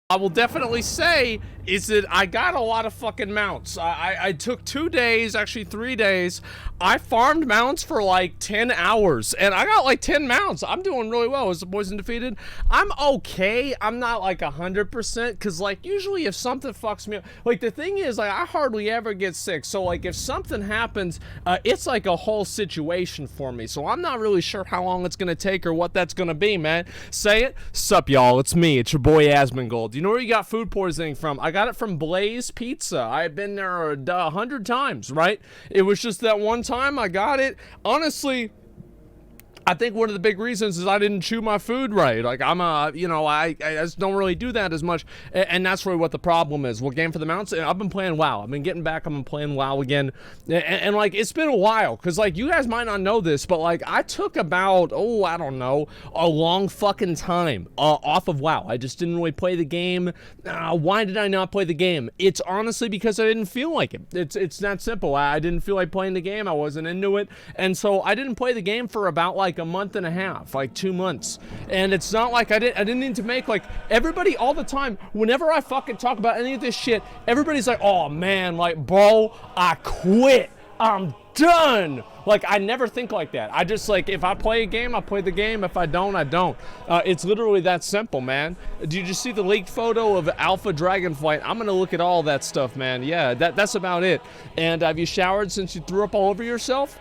I will definitely say is that I got a lot of fucking mounts. I took 2 days, actually 3 days. I farmed mounts for like 10 hours and I got like 10 mounts. I'm doing really well. Is the boys undefeated? I'm okay. I'm not like 100% because like usually if something fucks me up, like the thing is like I hardly ever get sick. So like if something happens, it's like a whole situation for me. So I'm not really sure how long it's gonna take or what that's gonna be, man. Say it. Sup, y'all? It's me. It's your boy Asmongold. You know where you got food poisoning from? I got it from Blaze Pizza. I've been there 100 times, right? It was just that one time I got it. Honestly, I think one of the big reasons is I didn't chew my food right. Like I'm you know, I just don't really do that as much, and that's really what the problem is. What game for the mounts? And I've been playing WoW. I've been getting back. I've been playing WoW again, and like it's been a while. Cause like you guys might not know this, but like I took about I don't know, a long fucking time off of WoW. I just didn't really play the game. Why did I not play the game? It's honestly because I didn't feel like it. It's that simple. I didn't feel like playing the game. I wasn't into it, and so I didn't play the game for about like a month and a half, like 2 months. And it's not like I didn't need to make like everybody all the time. Whenever I fucking talk about any of this shit, everybody's like, oh man, like bro, I quit. I'm done. Like I never think like that. I just like if I play a game, I play the game. If I don't, I don't. It's literally that simple, man. Did you just see the leaked photo of Alpha Dragonflight? I'm gonna look at all that stuff, man. Yeah, that's about it. And have you showered since you threw up all over yourself?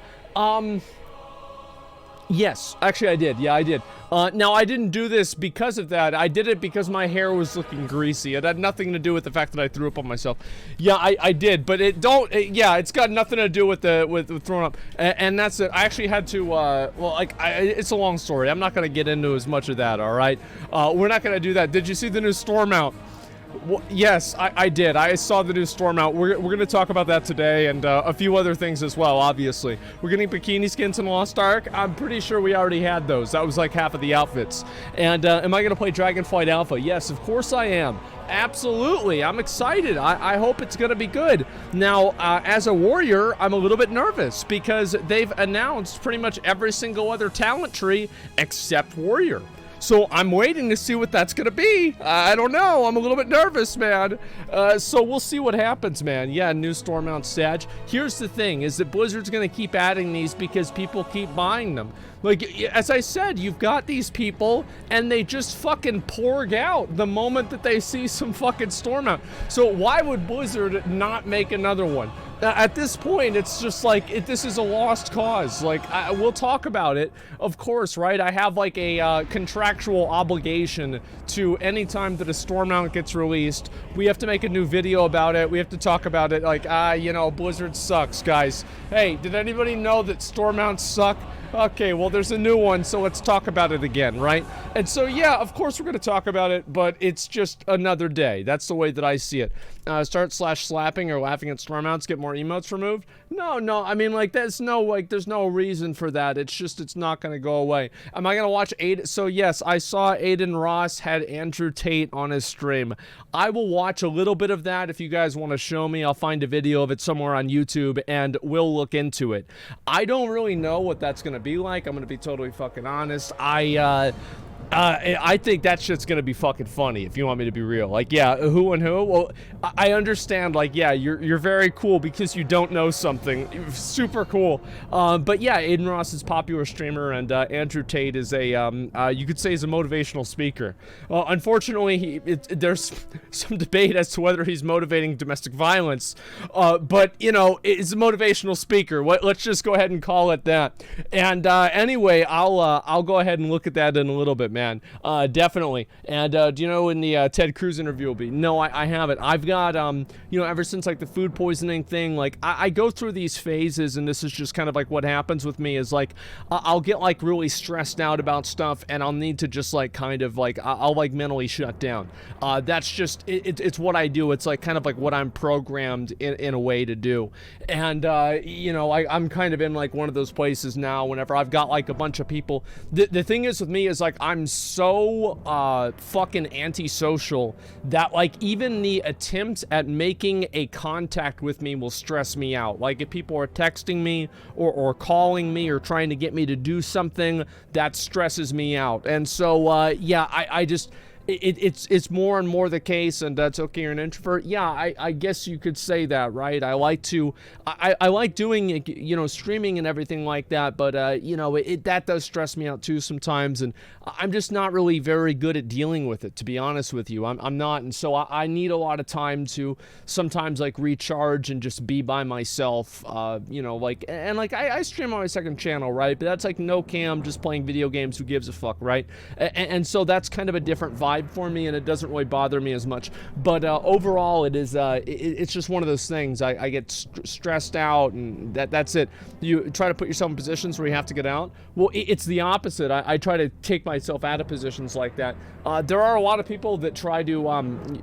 Yes, actually I did. Yeah, I did. Now I didn't do this because of that. I did it because my hair was looking greasy. It had nothing to do with the fact that I threw up on myself. Yeah, I did, but yeah, it's got nothing to do with with throwing up. And that's it. I actually had to, well, like, it's a long story. I'm not gonna get into as much of that, all right? We're not gonna do that. Did you see the new storm out? Well, yes, I did. I saw the new storm out. We're going to talk about that today and a few other things as well, obviously. We're getting bikini skins in Lost Ark. I'm pretty sure we already had those. That was like half of the outfits. And am I going to play Dragonflight Alpha? Yes, of course I am. Absolutely. I'm excited. I hope it's going to be good. Now, as a warrior, I'm a little bit nervous because they've announced pretty much every single other talent tree except warrior. So I'm waiting to see what that's gonna be. I don't know. I'm a little bit nervous, man. So we'll see what happens, man. Yeah, new Stormount Sag. Here's the thing, is that Blizzard's gonna keep adding these because people keep buying them. Like, as I said, you've got these people, and they just fucking porg out the moment that they see some fucking Stormount. So why would Blizzard not make another one? At this point, it's just like, this is a lost cause. Like, we'll talk about it, of course, right? I have like a contractual obligation to any time that a Stormount gets released, we have to make a new video about it. We have to talk about it. Like, you know, Blizzard sucks, guys. Hey, did anybody know that Stormounts suck? Okay, well, there's a new one, so let's talk about it again, right? And so, yeah, of course we're going to talk about it, but it's just another day. That's the way that I see it. Start slapping or laughing at Stormmounts, get more emotes removed? No, I mean, like, there's no reason for that. It's just, it's not going to go away. Am I going to watch Aiden? So, yes, I saw Aiden Ross had Andrew Tate on his stream. I will watch a little bit of that if you guys want to show me. I'll find a video of it somewhere on YouTube, and we'll look into it. I don't really know what that's going to be like. I'm going to be totally fucking honest. I think that shit's gonna be fucking funny, if you want me to be real. Like, yeah, who and who? Well, I understand, like, yeah, you're very cool because you don't know something. Super cool. But yeah, Aiden Ross is a popular streamer, and Andrew Tate is a, you could say he's a motivational speaker. Unfortunately, there's some debate as to whether he's motivating domestic violence, but, you know, he's a motivational speaker. Let's just go ahead and call it that. And anyway, I'll go ahead and look at that in a little bit, man. Definitely. And do you know when the Ted Cruz interview will be? No, I haven't. I've got, you know, ever since like the food poisoning thing, like I go through these phases, and this is just kind of like what happens with me is like, I'll get like really stressed out about stuff, and I'll need to just like kind of like, I'll like mentally shut down. That's just, it's what I do. It's like kind of like what I'm programmed in a way to do. And, you know, I'm kind of in like one of those places now whenever I've got like a bunch of people. The thing is with me is like, I'm so fucking antisocial that like even the attempt at making a contact with me will stress me out. Like if people are texting me or calling me or trying to get me to do something, that stresses me out. And so yeah, I just it's more and more the case, and that's okay, you're an introvert. Yeah, I guess you could say that, right? I like to, I like doing, you know, streaming and everything like that, but, you know, that does stress me out too sometimes, and I'm just not really very good at dealing with it, to be honest with you. I'm not, and so I need a lot of time to sometimes, like, recharge and just be by myself, you know, like, and, like, I stream on my second channel, right? But that's, like, no cam, just playing video games, who gives a fuck, right? And so that's kind of a different vibe for me, and it doesn't really bother me as much, but overall it is it's just one of those things. I get stressed out, and that's it. You try to put yourself in positions where you have to get out. Well, it's the opposite. I try to take myself out of positions like that. There are a lot of people that try to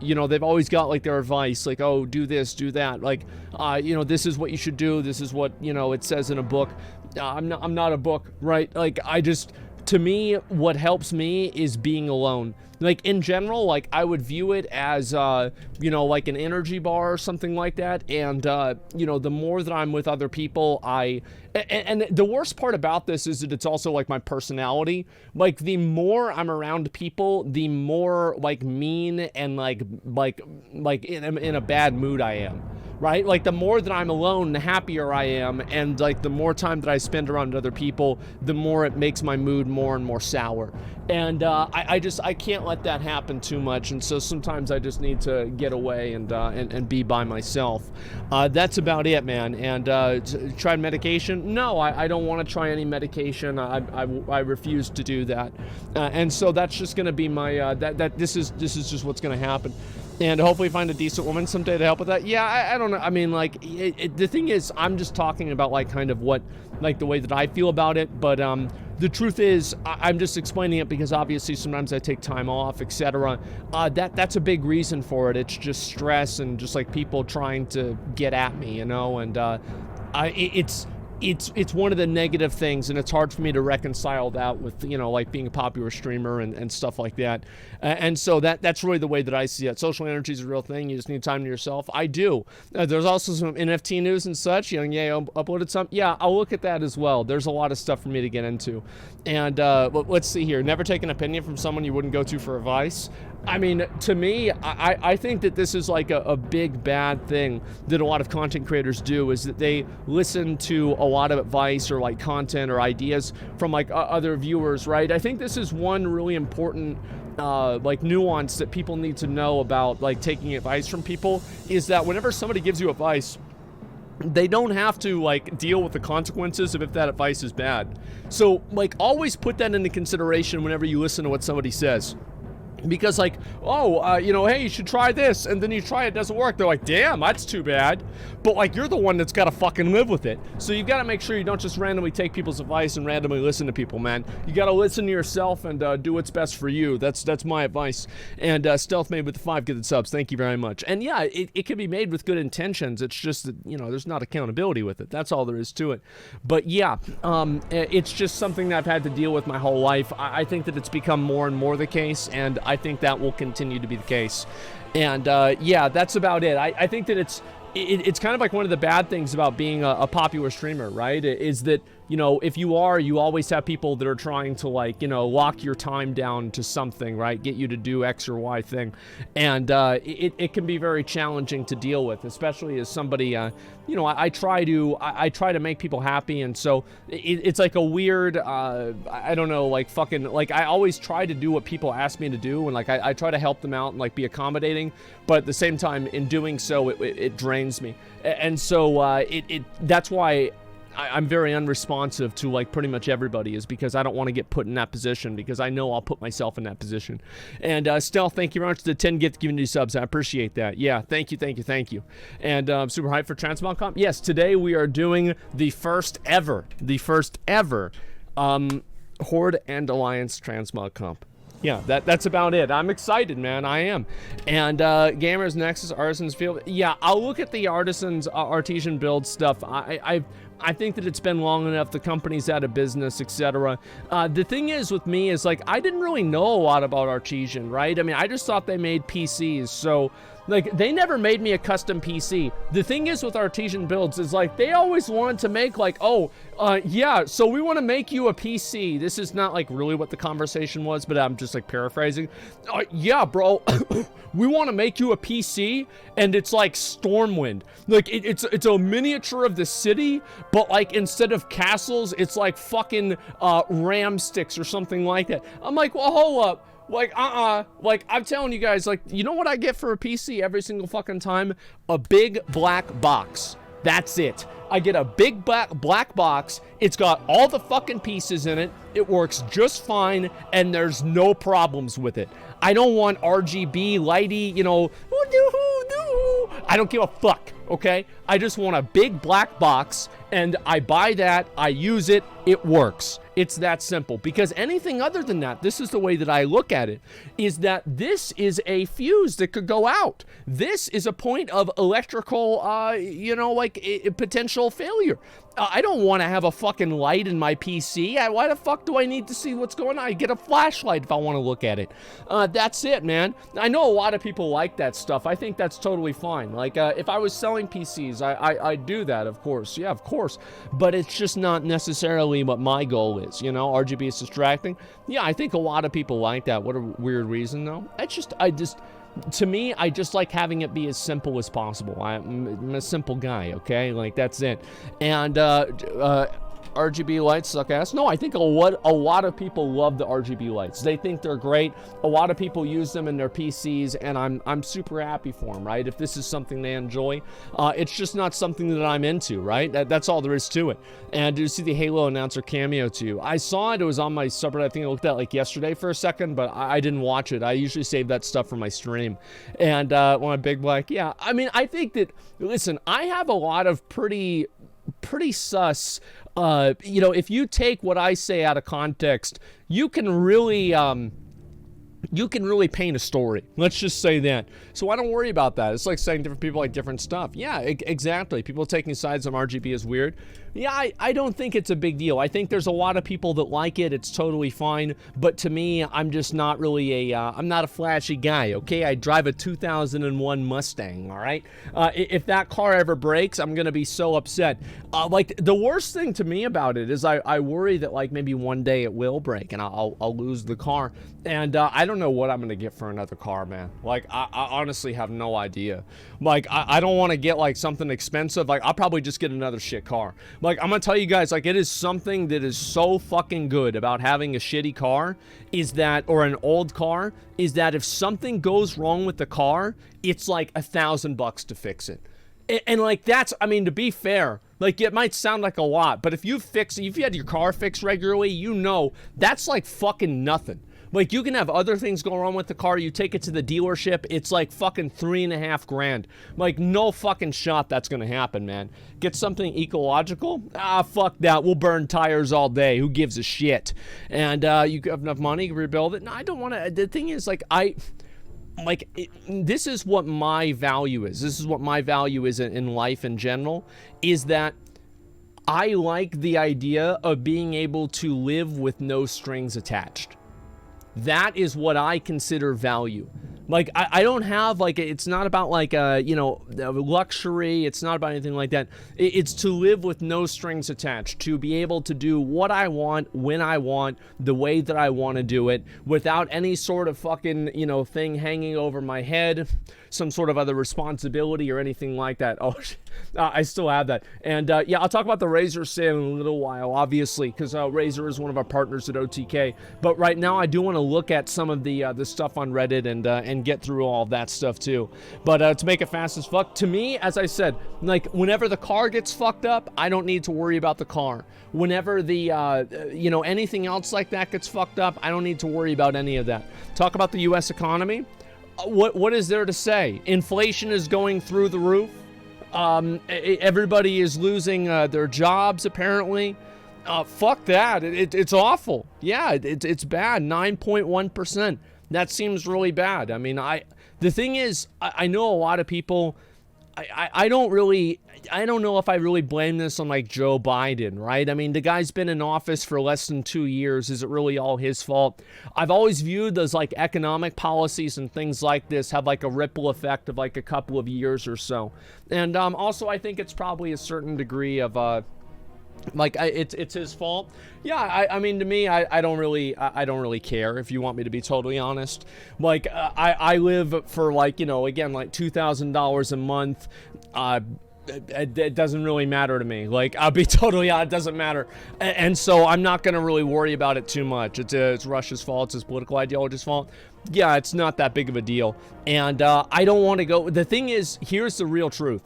you know, they've always got like their advice, like, oh, do this, do that, like, you know, this is what you should do, this is what, you know, it says in a book. I'm not a book, right? Like, to me, what helps me is being alone. Like, in general, like, I would view it as, you know, like an energy bar or something like that, and, you know, the more that I'm with other people, and the worst part about this is that it's also, like, my personality. Like, the more I'm around people, the more, like, mean and, like in a bad mood I am. Right? Like, the more that I'm alone, the happier I am, and, like, the more time that I spend around other people, the more it makes my mood more and more sour. And I can't let that happen too much, and so sometimes I just need to get away and be by myself. That's about it, man. And try medication? No, I don't want to try any medication. I refuse to do that. And so that's just going to be my this is just what's going to happen. And hopefully find a decent woman someday to help with that. Yeah, I don't know. I mean, like, the thing is, I'm just talking about, like, kind of what, like, the way that I feel about it. But the truth is, I'm just explaining it because obviously sometimes I take time off, etc. That's a big reason for it. It's just stress and just, like, people trying to get at me, you know. And it's one of the negative things, and it's hard for me to reconcile that with, you know, like, being a popular streamer and stuff like that. And so that's really the way that I see it. Social energy is a real thing. You just need time to yourself. I do. There's also some NFT news and such. You know, yeah, uploaded some. Yeah, I'll look at that as well. There's a lot of stuff for me to get into. And let's see here. Never take an opinion from someone you wouldn't go to for advice. I mean, to me, I think that this is like a big bad thing that a lot of content creators do, is that they listen to a lot of advice or, like, content or ideas from, like, other viewers, right? I think this is one really important like, nuance that people need to know about, like, taking advice from people, is that whenever somebody gives you advice, they don't have to, like, deal with the consequences of if that advice is bad. So, like, always put that into consideration whenever you listen to what somebody says. Because, like, oh, you know, hey, you should try this, and then you try it, doesn't work. They're like, damn, that's too bad. But, like, you're the one that's got to fucking live with it. So you've got to make sure you don't just randomly take people's advice and randomly listen to people, man. You got to listen to yourself and do what's best for you. That's my advice. And Stealth made with the 5 gifted subs. Thank you very much. And yeah, it can be made with good intentions. It's just that, you know, there's not accountability with it. That's all there is to it. But yeah, it's just something that I've had to deal with my whole life. I think that it's become more and more the case, and I think that will continue to be the case. And yeah, that's about it. I think that it's kind of like one of the bad things about being a popular streamer, right? Is that, you know, if you always have people that are trying to, like, you know, lock your time down to something, right? Get you to do X or Y thing. And it can be very challenging to deal with, especially as somebody, you know, I try to make people happy. And so it's like a weird, I don't know, like, fucking, like, I always try to do what people ask me to do. And, like, I try to help them out and, like, be accommodating. But at the same time, in doing so, it drains me. And so that's why I'm very unresponsive to, like, pretty much everybody, is because I don't want to get put in that position, because I know I'll put myself in that position. And Stealth, thank you very much for the 10 gift community subs. I appreciate that. Yeah, thank you. And super hyped for Transmog Comp. Yes, today we are doing the first ever Horde and Alliance Transmog Comp. Yeah, that's about it. I'm excited, man. I am. And Gamers Nexus, Artisans Field. Yeah, I'll look at the Artisans, Artesian build stuff. I think that it's been long enough. The company's out of business, etc. The thing is with me is like, I didn't really know a lot about Artesian, right? I mean, I just thought they made PCs. So like, they never made me a custom PC. The thing is with Artesian builds is like, they always wanted to make like, oh, yeah, so we want to make you a PC. This is not like really what the conversation was, but I'm just like paraphrasing. Yeah, bro, we want to make you a PC, and it's like Stormwind. Like, it's a miniature of the city, but like, instead of castles, it's like fucking ram sticks or something like that. I'm like, well, hold up. Like, like, I'm telling you guys, like, you know what I get for a PC every single fucking time? A big black box. That's it. I get a big black box. It's got all the fucking pieces in it. It works just fine, and there's no problems with it. I don't want RGB, lighty, you know, I don't give a fuck, okay? I just want a big black box, and I buy that, I use it, it works. It's that simple. Because anything other than that, this is the way that I look at it, is that this is a fuse that could go out. This is a point of electrical, you know, like a potential failure. I don't want to have a fucking light in my PC. Why the fuck do I need to see what's going on? I get a flashlight if I want to look at it. That's it, man. I know a lot of people like that stuff. I think that's totally fine. Like, if I was selling PCs, I'd do that, of course. Yeah, of course. But it's just not necessarily what my goal is, you know? RGB is distracting. Yeah, I think a lot of people like that. What a weird reason, though. To me, I just like having it be as simple as possible. I'm a simple guy, okay? Like, that's it. And RGB lights suck ass. No, I think a lot of people love the RGB lights. They think they're great. A lot of people use them in their PCs, and I'm super happy for them, right? If this is something they enjoy, it's just not something that I'm into, right? That's all there is to it. And to see the Halo announcer cameo too, I saw it. It was on my subreddit. I think I looked at it like yesterday for a second, but I didn't watch it. I usually save that stuff for my stream. And when I'm big black, yeah. I mean, I think that, listen, I have a lot of pretty sus, you know, if you take what I say out of context, you can really paint a story. Let's just say that. So I don't worry about that. It's like saying different people like different stuff. Yeah, exactly. People taking sides on RGB is weird. Yeah, I don't think it's a big deal. I think there's a lot of people that like it. It's totally fine. But to me, I'm just not really I'm not a flashy guy, okay? I drive a 2001 Mustang, all right? If that car ever breaks, I'm going to be so upset. Like, the worst thing to me about it is I worry that, like, maybe one day it will break and I'll lose the car. And I don't know what I'm going to get for another car, man. Like, I honestly have no idea. Like, I don't want to get, like, something expensive. Like, I'll probably just get another shit car. Like, I'm gonna tell you guys, like, it is something that is so fucking good about having a shitty car, is that, or an old car, is that if something goes wrong with the car, it's like $1,000 to fix it. And like, that's, I mean, to be fair, like, it might sound like a lot, but if you had your car fixed regularly, you know, that's like fucking nothing. Like, you can have other things go wrong with the car. You take it to the dealership, it's like fucking $3.5 grand. Like, no fucking shot that's gonna happen, man. Get something ecological? Ah, fuck that. We'll burn tires all day. Who gives a shit? And you have enough money to rebuild it? No, I don't want to. The thing is, like, this is what my value is. This is what my value is in life in general, is that I like the idea of being able to live with no strings attached. That is what I consider value. Like, I don't have, like, it's not about, like, you know, luxury. It's not about anything like that. It's to live with no strings attached, to be able to do what I want, when I want, the way that I want to do it, without any sort of fucking, you know, thing hanging over my head, some sort of other responsibility or anything like that. Oh, I still have that. And, yeah, I'll talk about the Razer sale in a little while, obviously, because Razer is one of our partners at OTK. But right now, I do want to look at some of the stuff on Reddit and get through all of that stuff too. But to make it fast as fuck, to me, as I said, like, whenever the car gets fucked up, I don't need to worry about the car. Whenever the you know, anything else like that gets fucked up, I don't need to worry about any of that. Talk about the US economy. What is there to say? Inflation is going through the roof. Everybody is losing their jobs, apparently. Fuck that. It's awful. Yeah, it's bad. 9.1%. That seems really bad. I mean, the thing is, I know a lot of people, I don't know if I really blame this on like Joe Biden, right? I mean, the guy's been in office for less than 2 years. Is it really all his fault? I've always viewed those like economic policies and things like this have like a ripple effect of like a couple of years or so. And also I think it's probably a certain degree of like it's his fault. Yeah, I mean, to me, I don't really care, if you want me to be totally honest. Like I live for like, you know, again, like $2,000 a month. It doesn't really matter to me. Like, I'll be totally honest, it doesn't matter. And so I'm not gonna really worry about it too much. It's Russia's fault, it's his political ideology's fault. Yeah, it's not that big of a deal. And I don't want to go. The thing is, here's the real truth.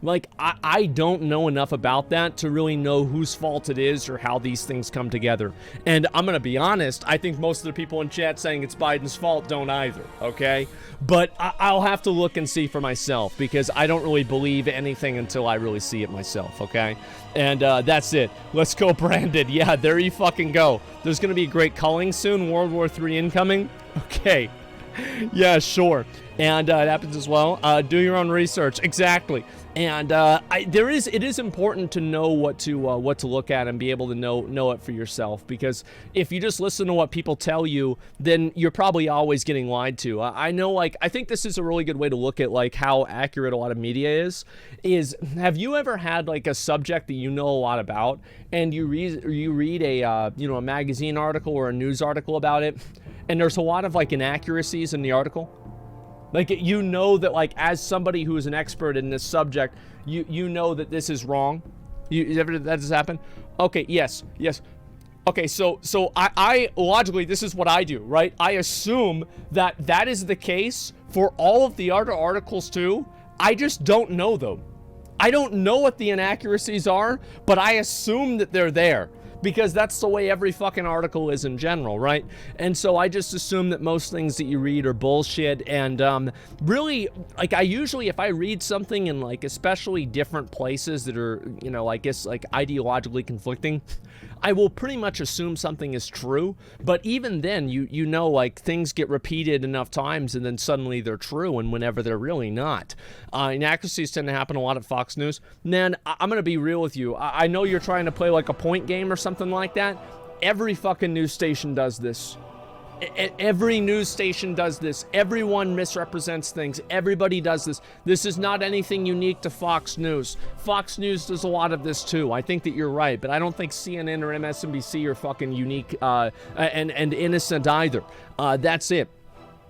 Like, I don't know enough about that to really know whose fault it is or how these things come together. And I'm going to be honest, I think most of the people in chat saying it's Biden's fault don't either, okay? But I'll have to look and see for myself, because I don't really believe anything until I really see it myself, okay? And that's it. Let's go, Brandon. Yeah, there you fucking go. There's going to be a great culling soon. World War III incoming. Okay. Yeah, sure. And it happens as well. Do your own research. Exactly. And it is important to know what to look at and be able to know it for yourself, because if you just listen to what people tell you, then you're probably always getting lied to. I know, like, I think this is a really good way to look at like how accurate a lot of media is have you ever had like a subject that you know a lot about, and you read a you know, a magazine article or a news article about it, and there's a lot of like inaccuracies in the article? Like, you know that, like, as somebody who is an expert in this subject, you know that this is wrong. Ever that has happened? Okay, yes. Okay, so I logically, this is what I do, right? I assume that is the case for all of the other articles too. I just don't know them. I don't know what the inaccuracies are, but I assume that they're there, because that's the way every fucking article is in general, right? And so I just assume that most things that you read are bullshit. And really, like, I usually, if I read something in like especially different places that are, you know, I guess like ideologically conflicting, I will pretty much assume something is true. But even then, you know, like, things get repeated enough times and then suddenly they're true, and whenever they're really not. Inaccuracies tend to happen a lot at Fox News. Man, I'm gonna be real with you. I know you're trying to play like a point game or something like that. Every fucking news station does this. Every news station does this. Everyone misrepresents things. Everybody does this. This is not anything unique to Fox News. Fox News does a lot of this too. I think that you're right, but I don't think CNN or MSNBC are fucking unique and innocent either. That's it.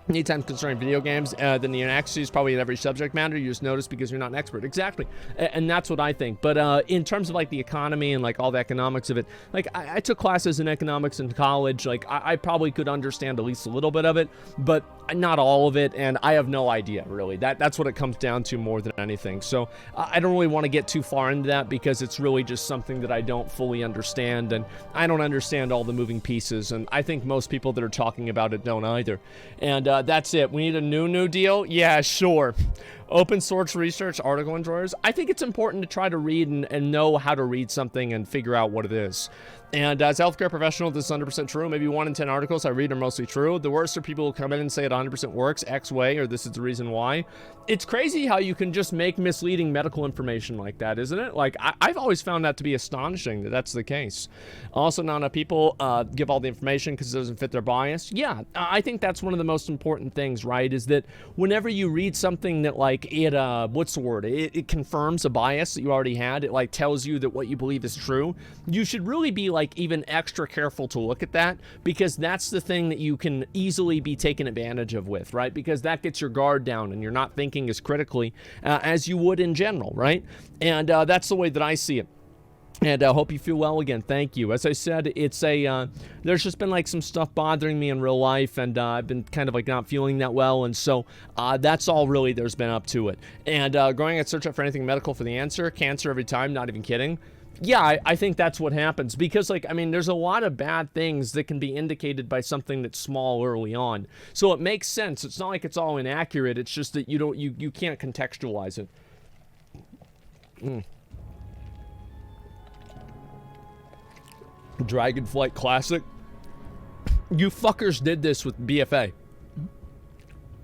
Anytime concerning video games, then the inaccuracies probably in every subject matter. You just notice because you're not an expert. Exactly. And that's what I think. But in terms of like the economy and like all the economics of it, like I took classes in economics in college. Like I probably could understand at least a little bit of it, but not all of it. And I have no idea really. That's what it comes down to more than anything. So I don't really want to get too far into that, because it's really just something that I don't fully understand, and I don't understand all the moving pieces. And I think most people that are talking about it don't either. And that's it. We need a new deal? Yeah, sure. Open source research article enjoyers. I think it's important to try to read and know how to read something and figure out what it is. And as a healthcare professional, this is 100% true. Maybe 1 in 10 articles I read are mostly true. The worst are people who come in and say it 100% works X way, or this is the reason why. It's crazy how you can just make misleading medical information like that, isn't it? Like, I've always found that to be astonishing that that's the case. Also, not enough people give all the information because it doesn't fit their bias. Yeah, I think that's one of the most important things, right? Is that whenever you read something that, like, it, what's the word? It confirms a bias that you already had. It, like, tells you that what you believe is true. You should really be, like, even extra careful to look at that, because that's the thing that you can easily be taken advantage of with, right? Because that gets your guard down and you're not thinking as critically as you would in general, right? And that's the way that I see it. And I hope you feel well again. Thank you. As I said, it's there's just been like some stuff bothering me in real life, and I've been kind of like not feeling that well, and so that's all really there's been up to it. And going and search up for anything medical for the answer, cancer every time, not even kidding. Yeah, I think that's what happens, because, like, I mean, there's a lot of bad things that can be indicated by something that's small early on. So it makes sense. It's not like it's all inaccurate. It's just that you can't contextualize it. Dragonflight Classic. You fuckers did this with BFA.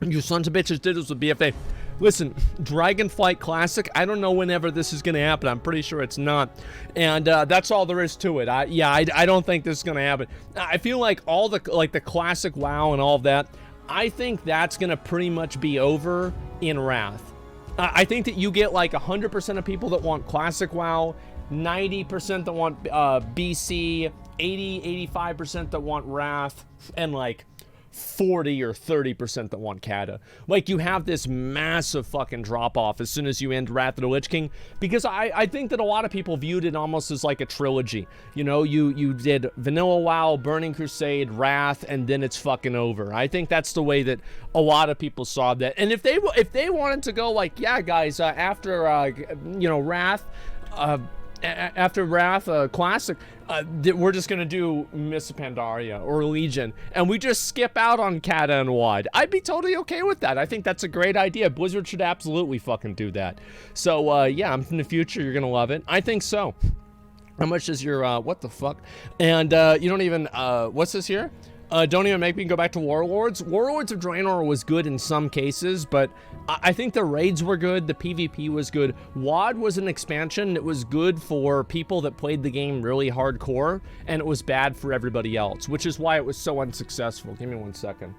You sons of bitches did this with BFA. listen, Dragonflight Classic, I don't know whenever this is going to happen. I'm pretty sure it's not. And that's all there is to it. I don't think this is going to happen. I feel like all the classic WoW and all of that, I think that's going to pretty much be over in Wrath. I think that you get like 100% of people that want classic WoW, 90% that want BC, 85% that want Wrath, and like 40 or 30% that want Kata. Like, you have this massive fucking drop-off as soon as you end Wrath of the Lich King, because I think that a lot of people viewed it almost as like a trilogy. You know, you did Vanilla WoW, Burning Crusade, Wrath, and then it's fucking over. I think that's the way that a lot of people saw that. And if they wanted to go like, yeah, guys, after, you know, Wrath, after Wrath Classic, we're just gonna do Miss Pandaria or Legion, and we just skip out on Kata and WoD. I'd be totally okay with that. I think that's a great idea. Blizzard should absolutely fucking do that. So yeah, in the future you're gonna love it. I think so. How much is your what the fuck? And you don't even what's this here? Don't even make me go back to Warlords. Warlords of Draenor was good in some cases, but I think the raids were good, the PvP was good. WoD was an expansion. It was good for people that played the game really hardcore, and it was bad for everybody else, which is why it was so unsuccessful. Give me 1 second.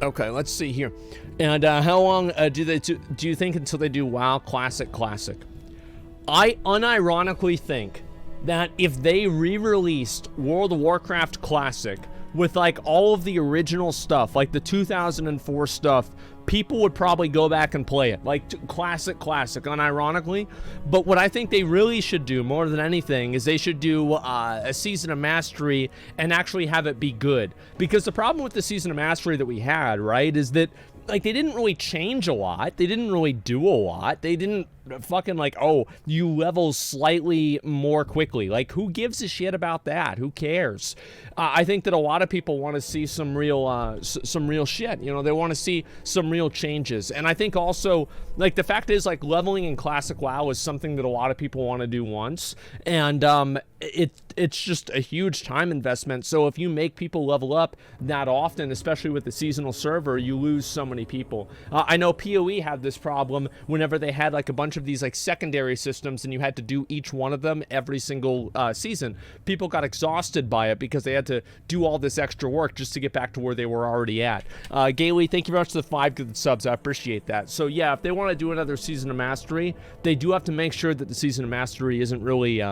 Okay, let's see here. And how long do you think until they do WoW Classic? I unironically think that if they re-released World of Warcraft Classic with like all of the original stuff, like the 2004 stuff, people would probably go back and play it, like classic, unironically. But what I think they really should do more than anything is they should do a Season of Mastery and actually have it be good. Because the problem with the Season of Mastery that we had, right, is that like they didn't really change a lot. They didn't really do a lot. They didn't fucking like, oh, you level slightly more quickly. Like, who gives a shit about that? Who cares? I think that a lot of people want to see some real shit. You know, they want to see some real changes. And I think also, like, the fact is, like, leveling in Classic WoW is something that a lot of people want to do once. And it's just a huge time investment. So if you make people level up that often, especially with the seasonal server, you lose so many people. I know PoE had this problem whenever they had like a bunch of these like secondary systems and you had to do each one of them every single season. People got exhausted by it because they had to do all this extra work just to get back to where they were already at. Gailey, thank you very much for the 5 good subs. I appreciate that. So yeah, if they want to do another Season of Mastery, they do have to make sure that the Season of Mastery isn't really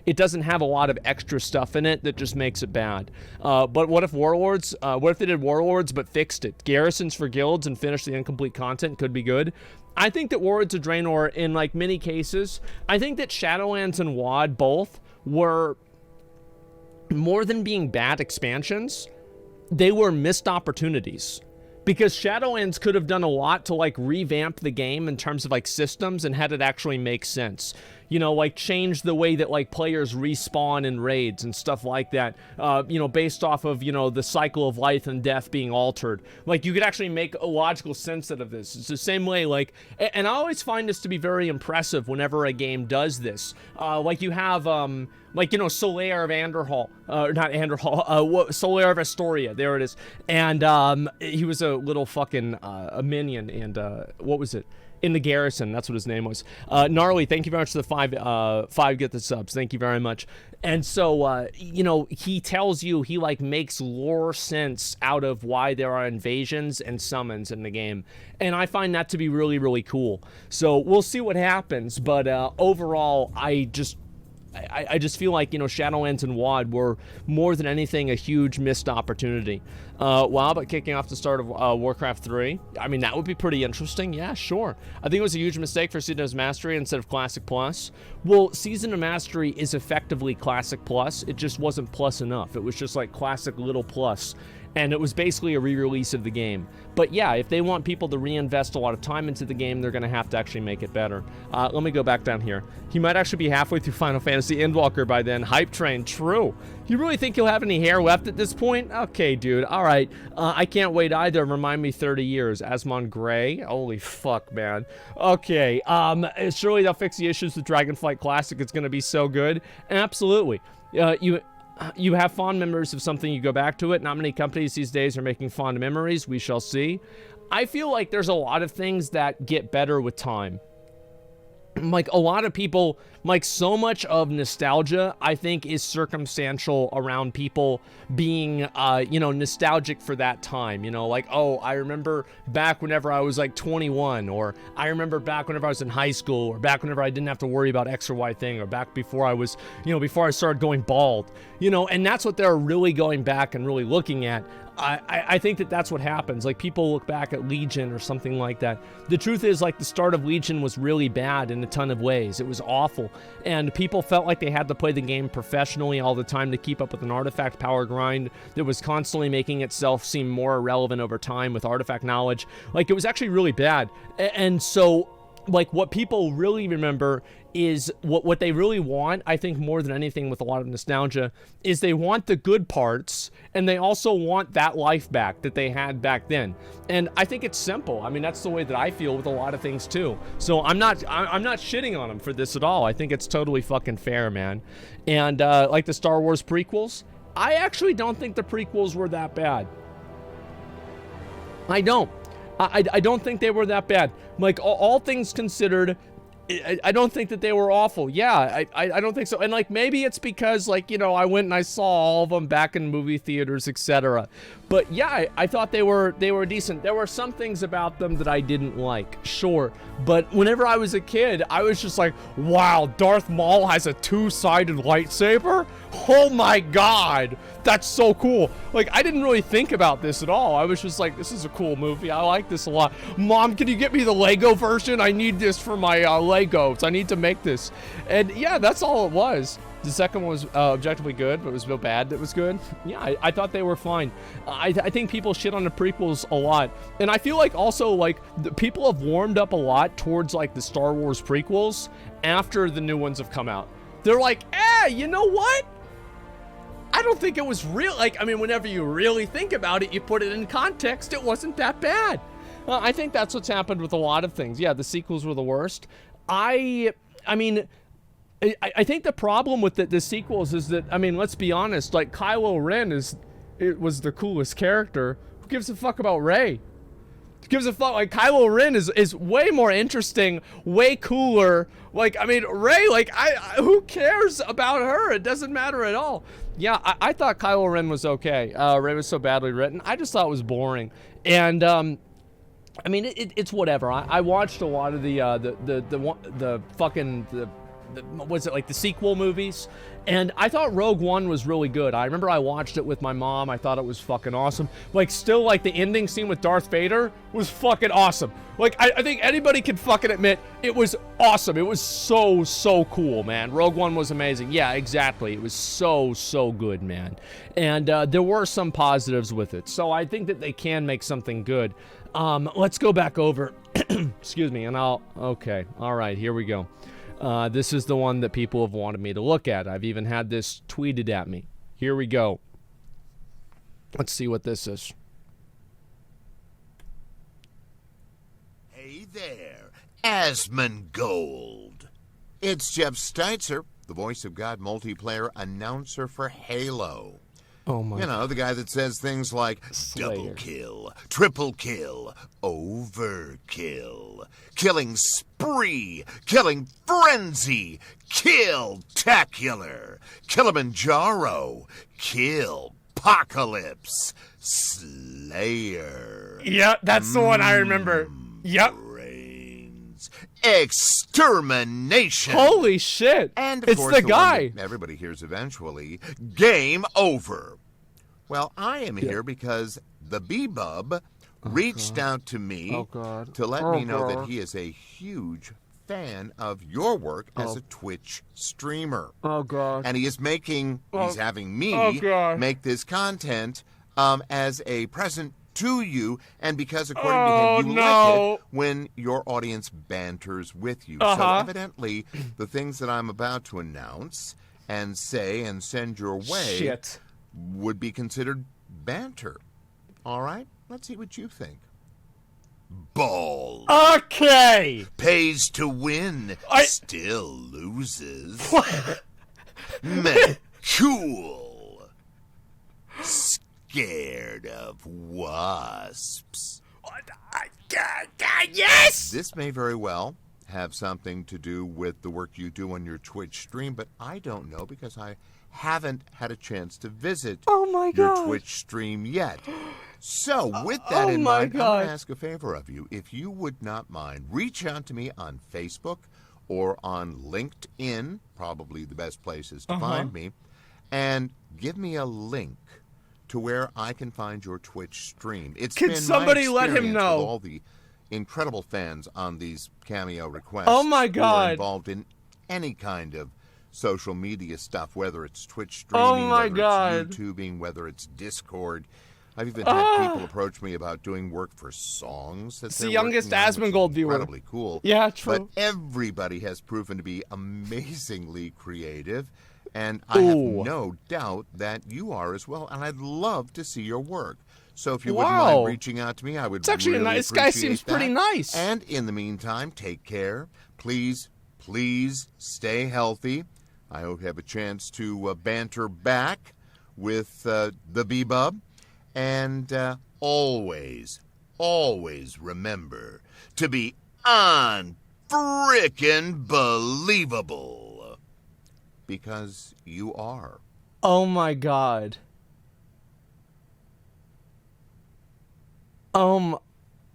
it doesn't have a lot of extra stuff in it that just makes it bad. But what if Warlords, what if they did Warlords but fixed it? Garrisons for guilds and finished the incomplete content could be good. I think that Warlords of Draenor, in like many cases, I think that Shadowlands and WoD both were, more than being bad expansions, they were missed opportunities. Because Shadowlands could have done a lot to like revamp the game in terms of like systems and had it actually make sense. You know, like change the way that like players respawn in raids and stuff like that, you know, based off of, you know, the cycle of life and death being altered. Like, you could actually make a logical sense out of this. It's the same way, like, and I always find this to be very impressive whenever a game does this. Like, you have, like, you know, Solaire of Anderhall, not Anderhall, Solaire of Astoria, there it is. And he was a little fucking a minion, and what was it? In the garrison, that's what his name was. Gnarly, thank you very much for the 5 get the subs. Thank you very much. And so, you know, he tells you, he like makes lore sense out of why there are invasions and summons in the game. And I find that to be really, really cool. So we'll see what happens. But overall, I just feel like, you know, Shadowlands and WoD were more than anything a huge missed opportunity. Wow, but kicking off the start of Warcraft 3, I mean, that would be pretty interesting. Yeah, sure. I think it was a huge mistake for Season of Mastery instead of Classic Plus. Well, Season of Mastery is effectively Classic Plus. It just wasn't plus enough. It was just like Classic little plus. and it was basically a re-release of the game. But yeah, if they want people to reinvest a lot of time into the game, they're going to have to actually make it better. Let me go back down here. He might actually be halfway through Final Fantasy Endwalker by then. Hype train, true. You really think he'll have any hair left at this point? Okay, dude, all right. I can't wait either. Remind me 30 years. Asmon Gray? Holy fuck, man. Okay, surely they'll fix the issues with Dragonflight Classic. It's going to be so good. Absolutely. You have fond memories of something, you go back to it. Not many companies these days are making fond memories. We shall see. I feel like there's a lot of things that get better with time. Like, a lot of people, like, so much of nostalgia, I think, is circumstantial around people being, you know, nostalgic for that time. You know, like, oh, I remember back whenever I was, like, 21, or I remember back whenever I was in high school, or back whenever I didn't have to worry about X or Y thing, or back before I was, you know, before I started going bald. You know, and that's what they're really going back and really looking at. I think that that's what happens. Like, people look back at Legion or something like that. The truth is, like, the start of Legion was really bad in a ton of ways. It was awful. And people felt like they had to play the game professionally all the time to keep up with an artifact power grind that was constantly making itself seem more irrelevant over time with artifact knowledge. Like, it was actually really bad. And so, like, what people really remember is what they really want, I think, more than anything with a lot of nostalgia, is they want the good parts, and they also want that life back that they had back then. And I think it's simple. I mean, that's the way that I feel with a lot of things too. So I'm not shitting on them for this at all. I think it's totally fucking fair, man. And like the Star Wars prequels, I actually don't think the prequels were that bad. I don't. I don't think they were that bad. Like, all things considered, I don't think that they were awful. Yeah, I don't think so. And, like, maybe it's because, like, you know, I went and I saw all of them back in movie theaters, etc. But yeah, I thought they were decent. There were some things about them that I didn't like, sure. But whenever I was a kid, I was just like, wow, Darth Maul has a two-sided lightsaber? Oh my god, that's so cool. Like, I didn't really think about this at all. I was just like, this is a cool movie. I like this a lot. Mom, can you get me the Lego version? I need this for my Legos. I need to make this. And yeah, that's all it was. The second one was objectively good, but it was so bad that it was good. Yeah, I thought they were fine. I think people shit on the prequels a lot. And I feel like also, like, the people have warmed up a lot towards, like, the Star Wars prequels after the new ones have come out. They're like, you know what? I don't think it was real. Like, I mean, whenever you really think about it, you put it in context, it wasn't that bad. I think that's what's happened with a lot of things. Yeah, the sequels were the worst. I mean, I think the problem with the sequels is that, I mean, let's be honest, like, Kylo Ren was the coolest character. Who gives a fuck about Rey? Who gives a fuck? Like, Kylo Ren is way more interesting, way cooler. Like, I mean, Rey, like, who cares about her? It doesn't matter at all. Yeah, I thought Kylo Ren was okay. Rey was so badly written. I just thought it was boring. And, I mean, it's whatever. I watched a lot of was it like the sequel movies? And I thought Rogue One was really good. I remember I watched it with my mom. I thought it was fucking awesome. Like, still, like, the ending scene with Darth Vader was fucking awesome. Like, I think anybody can fucking admit it was awesome. It was so cool, man. Rogue One was amazing. Yeah, exactly. It was so good, man. And there were some positives with it. So I think that they can make something good. Let's go back over. Excuse me, and okay. All right, here we go. This is the one that people have wanted me to look at. I've even had this tweeted at me. Here we go. Let's see what this is. Hey there, Asmongold. It's Jeff Steitzer, the voice of God multiplayer announcer for Halo. Oh my. You know, the guy that says things like double kill, triple kill, overkill, killing spree, killing frenzy, kill-tacular, Kilimanjaro, kill apocalypse, slayer. Yeah, that's the one I remember. Yep. Brains, extermination. Holy shit. And of it's course, the guy. Everybody hears eventually, game over. Well, I am here because the B-Bub reached out to me to let me know that he is a huge fan of your work as a Twitch streamer. Oh, God. And he is making, he's having me make this content as a present to you, and because according to him, you like it when your audience banters with you. So evidently, the things that I'm about to announce and say and send your way would be considered banter. All right? Let's see what you think. Bald. Okay. Pays to win. Still loses. Cool. Scared of wasps. Yes! This may very well have something to do with the work you do on your Twitch stream, but I don't know because I haven't had a chance to visit your Twitch stream yet. So, with that in mind, I'm going to ask a favor of you. If you would not mind, reach out to me on Facebook or on LinkedIn, probably the best places to find me, and give me a link to where I can find your Twitch stream. It's Can somebody let him know? With all the incredible fans on these cameo requests. Oh my God! Who are involved in any kind of social media stuff, whether it's Twitch streaming, whether it's YouTubing, whether it's Discord. I've even had people approach me about doing work for songs. That's the youngest Asmongold viewer. Incredibly cool. Yeah, true. But everybody has proven to be amazingly creative. And I have no doubt that you are as well, and I'd love to see your work. So if you wouldn't mind reaching out to me, I would it's actually really nice. This guy seems pretty nice. And in the meantime, take care. Please stay healthy. I hope you have a chance to banter back with the B-Bub. And always remember to be un-frickin' believable. Because you are. Oh my God. Oh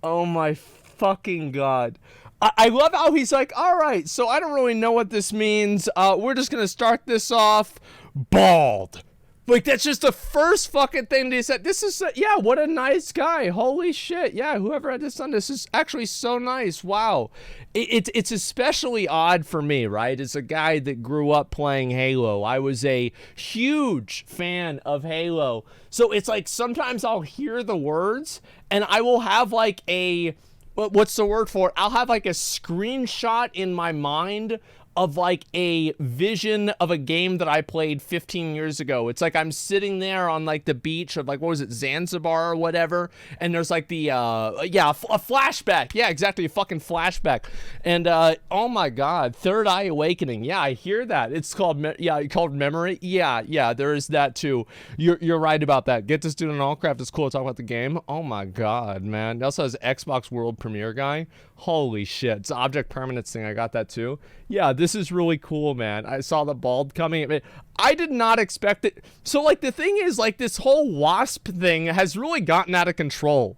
my fucking God. I love how he's like, all right, so I don't really know what this means. We're just going to start this off bald. Like, that's just the first fucking thing they said. This is, yeah, what a nice guy. Holy shit. Yeah, whoever had this done, this is actually so nice. Wow. It's especially odd for me, right? As a guy that grew up playing Halo. I was a huge fan of Halo. So it's like sometimes I'll hear the words and I will have like a, what's the word for it? I'll have like a screenshot in my mind of like a vision of a game that I played 15 years ago. It's like I'm sitting there on like the beach of like, what was it, Zanzibar or whatever, and there's like the, a flashback. Yeah, exactly, a fucking flashback. And oh my God, Third Eye Awakening. Yeah, I hear that. It's called, called Memory. Yeah, there is that too. You're right about that. Get this dude on Allcraft. It's cool to talk about the game. Oh my God, man. He also has Xbox World Premiere guy. Holy shit. It's object permanence thing. I got that too. Yeah, this is really cool, man. I saw the bald coming. I did not expect it. So, like, the thing is, like, this whole wasp thing has really gotten out of control.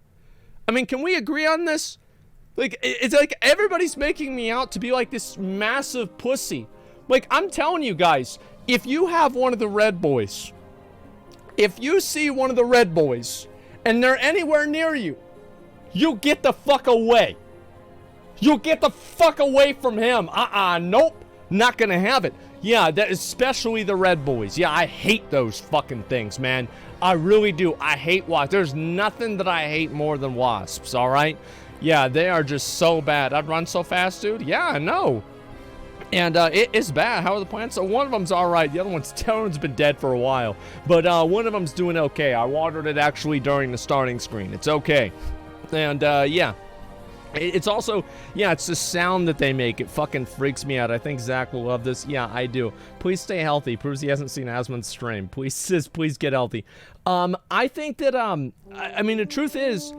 I mean, can we agree on this? Like, it's like everybody's making me out to be like this massive pussy. Like, I'm telling you guys, if you have one of the red boys, if you see one of the red boys and they're anywhere near you, you get the fuck away. You get the fuck away from him. Nope. Not gonna have it. Yeah, that especially the red boys. Yeah, I hate those fucking things, man. I really do. I hate wasps. There's nothing that I hate more than wasps, all right? Yeah, they are just so bad. I'd run so fast, dude. Yeah, I know. And it is bad. How are the plants? So one of them's all right. The other one's been dead for a while. But one of them's doing okay. I watered it actually during the starting screen. It's okay. And yeah. It's also, yeah, it's the sound that they make. It fucking freaks me out. I think Zach will love this. Yeah, I do. Please stay healthy. Proves he hasn't seen Asmon's stream. Please get healthy. I think that, I mean, the truth is,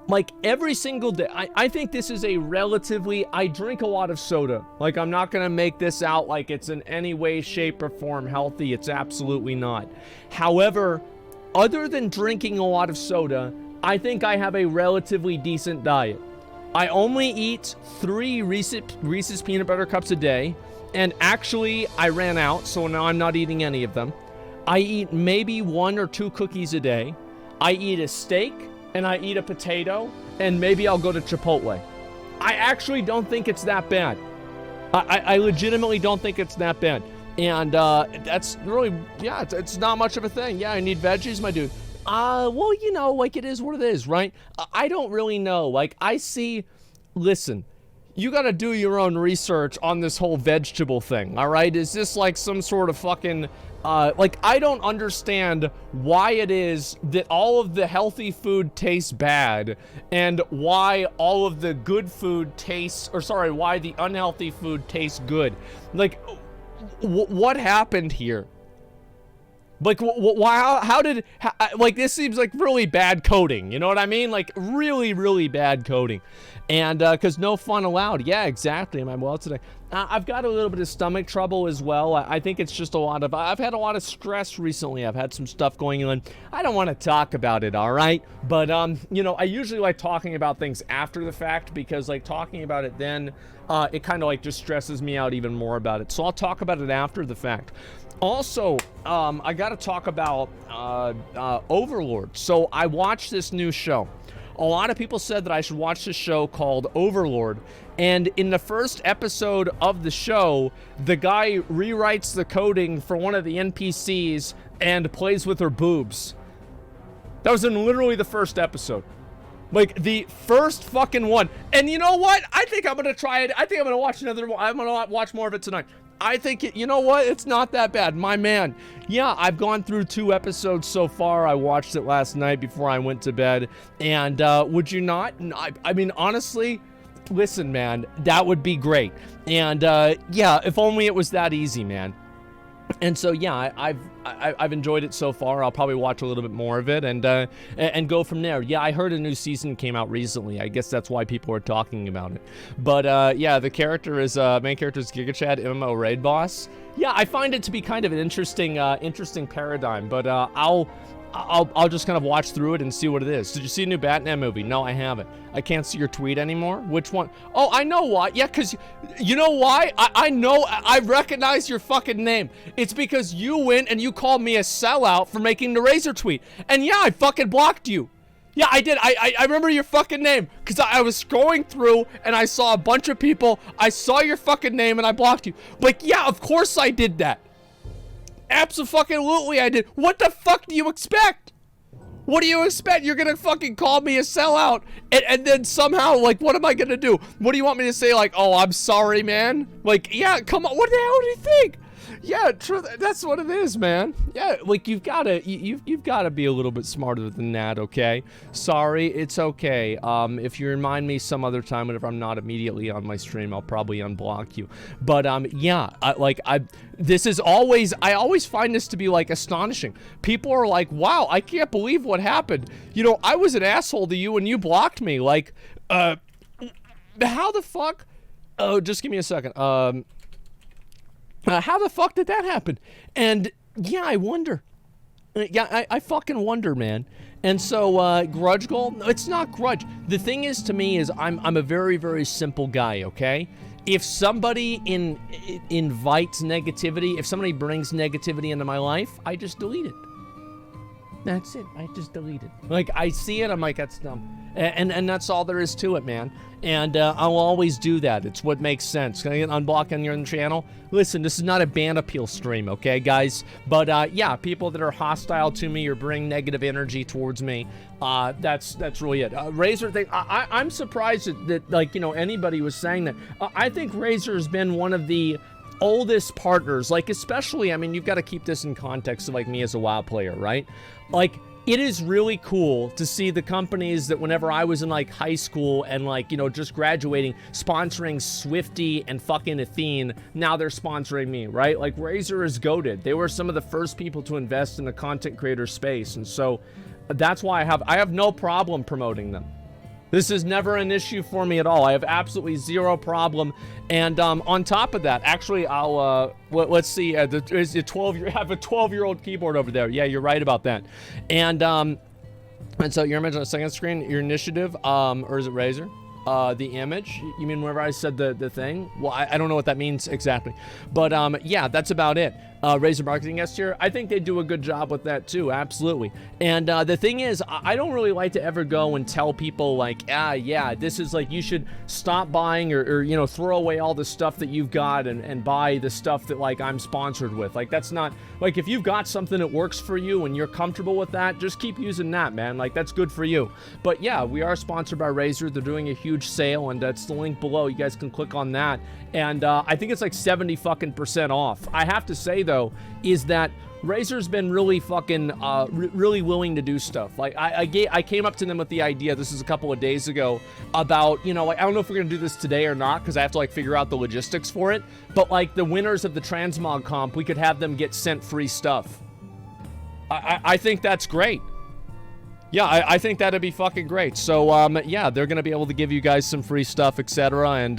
like, every single day, I think this is a relatively, I drink a lot of soda. Like, I'm not going to make this out like it's in any way, shape, or form healthy. It's absolutely not. However, other than drinking a lot of soda, I think I have a relatively decent diet. I only eat 3 Reese's peanut butter cups a day, and actually I ran out, so now I'm not eating any of them. I eat maybe 1 or 2 cookies a day. I eat a steak, and I eat a potato, and maybe I'll go to Chipotle. I actually don't think it's that bad. I legitimately don't think it's that bad. And that's really, yeah, it's not much of a thing. Yeah, I need veggies, my dude. Well, you know, like, it is what it is, right? I don't really know. Like, listen, you gotta do your own research on this whole vegetable thing, all right? Is this like some sort of fucking, like, I don't understand why it is that all of the healthy food tastes bad and why all of the good food tastes, or sorry, why the unhealthy food tastes good. Like, what happened here? Like, like, this seems like really bad coding, you know what I mean? Like, really, really bad coding. And, because no fun allowed. Yeah, exactly. Am I well today? I've got a little bit of stomach trouble as well. I think it's just I've had a lot of stress recently. I've had some stuff going on. I don't want to talk about it, all right? But, you know, I usually like talking about things after the fact because, like, talking about it then, it kind of, like, just stresses me out even more about it. So I'll talk about it after the fact. Also, I gotta talk about Overlord. So I watched this new show. A lot of people said that I should watch this show called Overlord, and in the first episode of the show, the guy rewrites the coding for one of the NPCs and plays with her boobs. That was in literally the first episode. Like, the first fucking one. And you know what? I think I'm gonna try it. I think I'm gonna watch another one. I'm gonna watch more of it tonight. I think, you know what? It's not that bad. My man. Yeah, I've gone through 2 episodes so far. I watched it last night before I went to bed. And would you not? I mean, honestly, listen, man, that would be great. And yeah, if only it was that easy, man. And so, yeah, I've enjoyed it so far. I'll probably watch a little bit more of it and go from there. Yeah, I heard a new season came out recently. I guess that's why people are talking about it. But yeah, the character is main character is GigaChad, MMO raid boss. Yeah, I find it to be kind of an interesting paradigm. But I'll just kind of watch through it and see what it is. Did you see a new Batman movie? No, I haven't. I can't see your tweet anymore. Which one? Oh, I know why. Yeah, because you know why? I know. I recognize your fucking name. It's because you went and you called me a sellout for making the Razor tweet. And yeah, I fucking blocked you. Yeah, I did. I remember your fucking name because I was scrolling through and I saw a bunch of people. I saw your fucking name and I blocked you. But yeah, of course I did that. Abso-fucking-lutely I did. What the fuck do you expect? What do you expect? You're gonna fucking call me a sellout and then somehow, like, what am I gonna do? What do you want me to say? Like, oh, I'm sorry, man? Like, yeah, come on. What the hell do you think? Yeah, true. That's what it is, man. Yeah, like, you've gotta be a little bit smarter than that, okay? Sorry, it's okay. If you remind me some other time, whenever I'm not immediately on my stream, I'll probably unblock you. But yeah, I always find this to be, like, astonishing. People are like, wow, I can't believe what happened. You know, I was an asshole to you and you blocked me. Like, how the fuck? Oh, just give me a second. How the fuck did that happen? And yeah, I wonder. Yeah, I fucking wonder, man. And so, grudge goal? No, it's not grudge. The thing is, to me, is I'm a very, very simple guy, okay? If somebody invites negativity, if somebody brings negativity into my life, I just delete it. That's it. I just delete it. Like, I see it, I'm like, that's dumb. And that's all there is to it, man. And I'll always do that. It's what makes sense. Can I get unblocked on your channel? Listen, this is not a ban appeal stream, okay, guys? But yeah, people that are hostile to me or bring negative energy towards me, that's really it. Razor thing, I'm surprised that, like, you know, anybody was saying that. I think Razor's been one of the oldest partners, like, especially, I mean, you've got to keep this in context of, like, me as a WoW player, right? Like, it is really cool to see the companies that whenever I was in, like, high school and, like, you know, just graduating, sponsoring Swifty and fucking Athene, now they're sponsoring me, right? Like, Razor is goated. They were some of the first people to invest in the content creator space, and so that's why I have no problem promoting them. This is never an issue for me at all. I have absolutely zero problem. And on top of that, actually, I'll let's see. There's a 12-year. I have a 12-year-old keyboard over there. Yeah, you're right about that. And so your image on the second screen, your initiative, or is it Razor? The image. You mean whenever I said the thing? Well, I don't know what that means exactly. But yeah, that's about it. Razer marketing guest here. I think they do a good job with that too, absolutely. And the thing is, I don't really like to ever go and tell people like, yeah, this is like, you should stop buying or you know, throw away all the stuff that you've got and buy the stuff that like I'm sponsored with. Like, that's not, like, if you've got something that works for you and you're comfortable with that, just keep using that, man. Like, that's good for you. But yeah, we are sponsored by Razer. They're doing a huge sale, and that's the link below. You guys can click on that. And I think it's like 70% off. I have to say though, is that Razer's been really fucking really willing to do stuff. Like, I came up to them with the idea, this is a couple of days ago, about, you know, like, I don't know if we're gonna do this today or not, because I have to like figure out the logistics for it, but like the winners of the transmog comp, we could have them get sent free stuff. I think that's great. Yeah, I think that'd be fucking great. So, yeah, they're going to be able to give you guys some free stuff, etc. And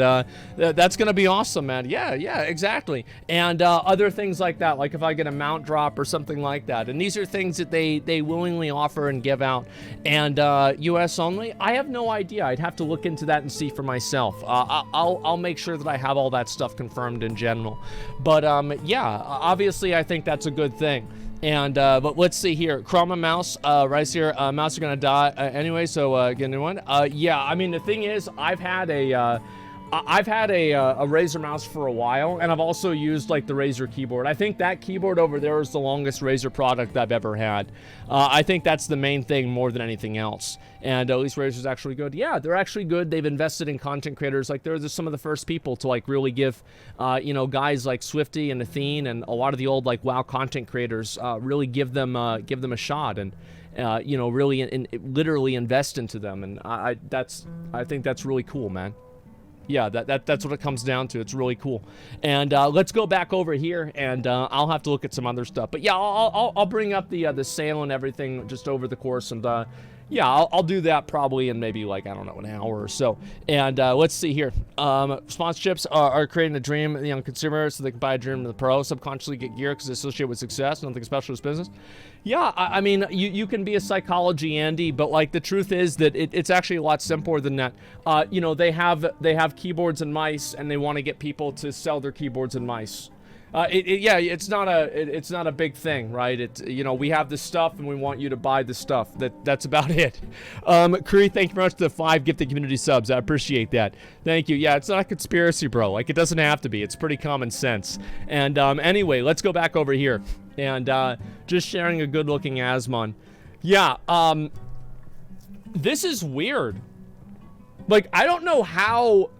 that's going to be awesome, man. Yeah, exactly. And other things like that, like if I get a mount drop or something like that. And these are things that they willingly offer and give out. And US only? I have no idea. I'd have to look into that and see for myself. I'll make sure that I have all that stuff confirmed in general. But, yeah, obviously I think that's a good thing. And but let's see here, Chroma mouse right here, mouse are gonna die anyway, so get a new one. Yeah, I mean, the thing is, I've had a Razer mouse for a while, and I've also used like the Razer keyboard. I think that keyboard over there is the longest Razer product I've ever had. I think that's the main thing more than anything else. And at least Razer's actually good. Yeah, they're actually good. They've invested in content creators. Like, they're some of the first people to like really give, you know, guys like Swifty and Athene and a lot of the old like WoW content creators really give them a shot and you know, really literally invest into them. And I think that's really cool, man. Yeah, that's what it comes down to. It's really cool. And let's go back over here, and I'll have to look at some other stuff. But yeah, I'll bring up the sale and everything just over the course, and yeah, I'll do that probably in maybe like, I don't know, an hour or so. And let's see here. Sponsorships are creating a dream in the young consumer so they can buy a dream in the pro, subconsciously get gear because it's associated with success, nothing special is business. Yeah, I mean, you can be a psychology Andy, but like the truth is that it's actually a lot simpler than that. You know, they have keyboards and mice, and they want to get people to sell their keyboards and mice. Yeah, it's not a big thing, right? You know, we have the stuff and we want you to buy the stuff. That's about it. Cree, thank you very much for the 5 gifted community subs. I appreciate that. Thank you. Yeah, it's not a conspiracy, bro. Like, it doesn't have to be. It's pretty common sense. And anyway, let's go back over here and just sharing a good-looking Asmon. Yeah, this is weird. Like, I don't know how,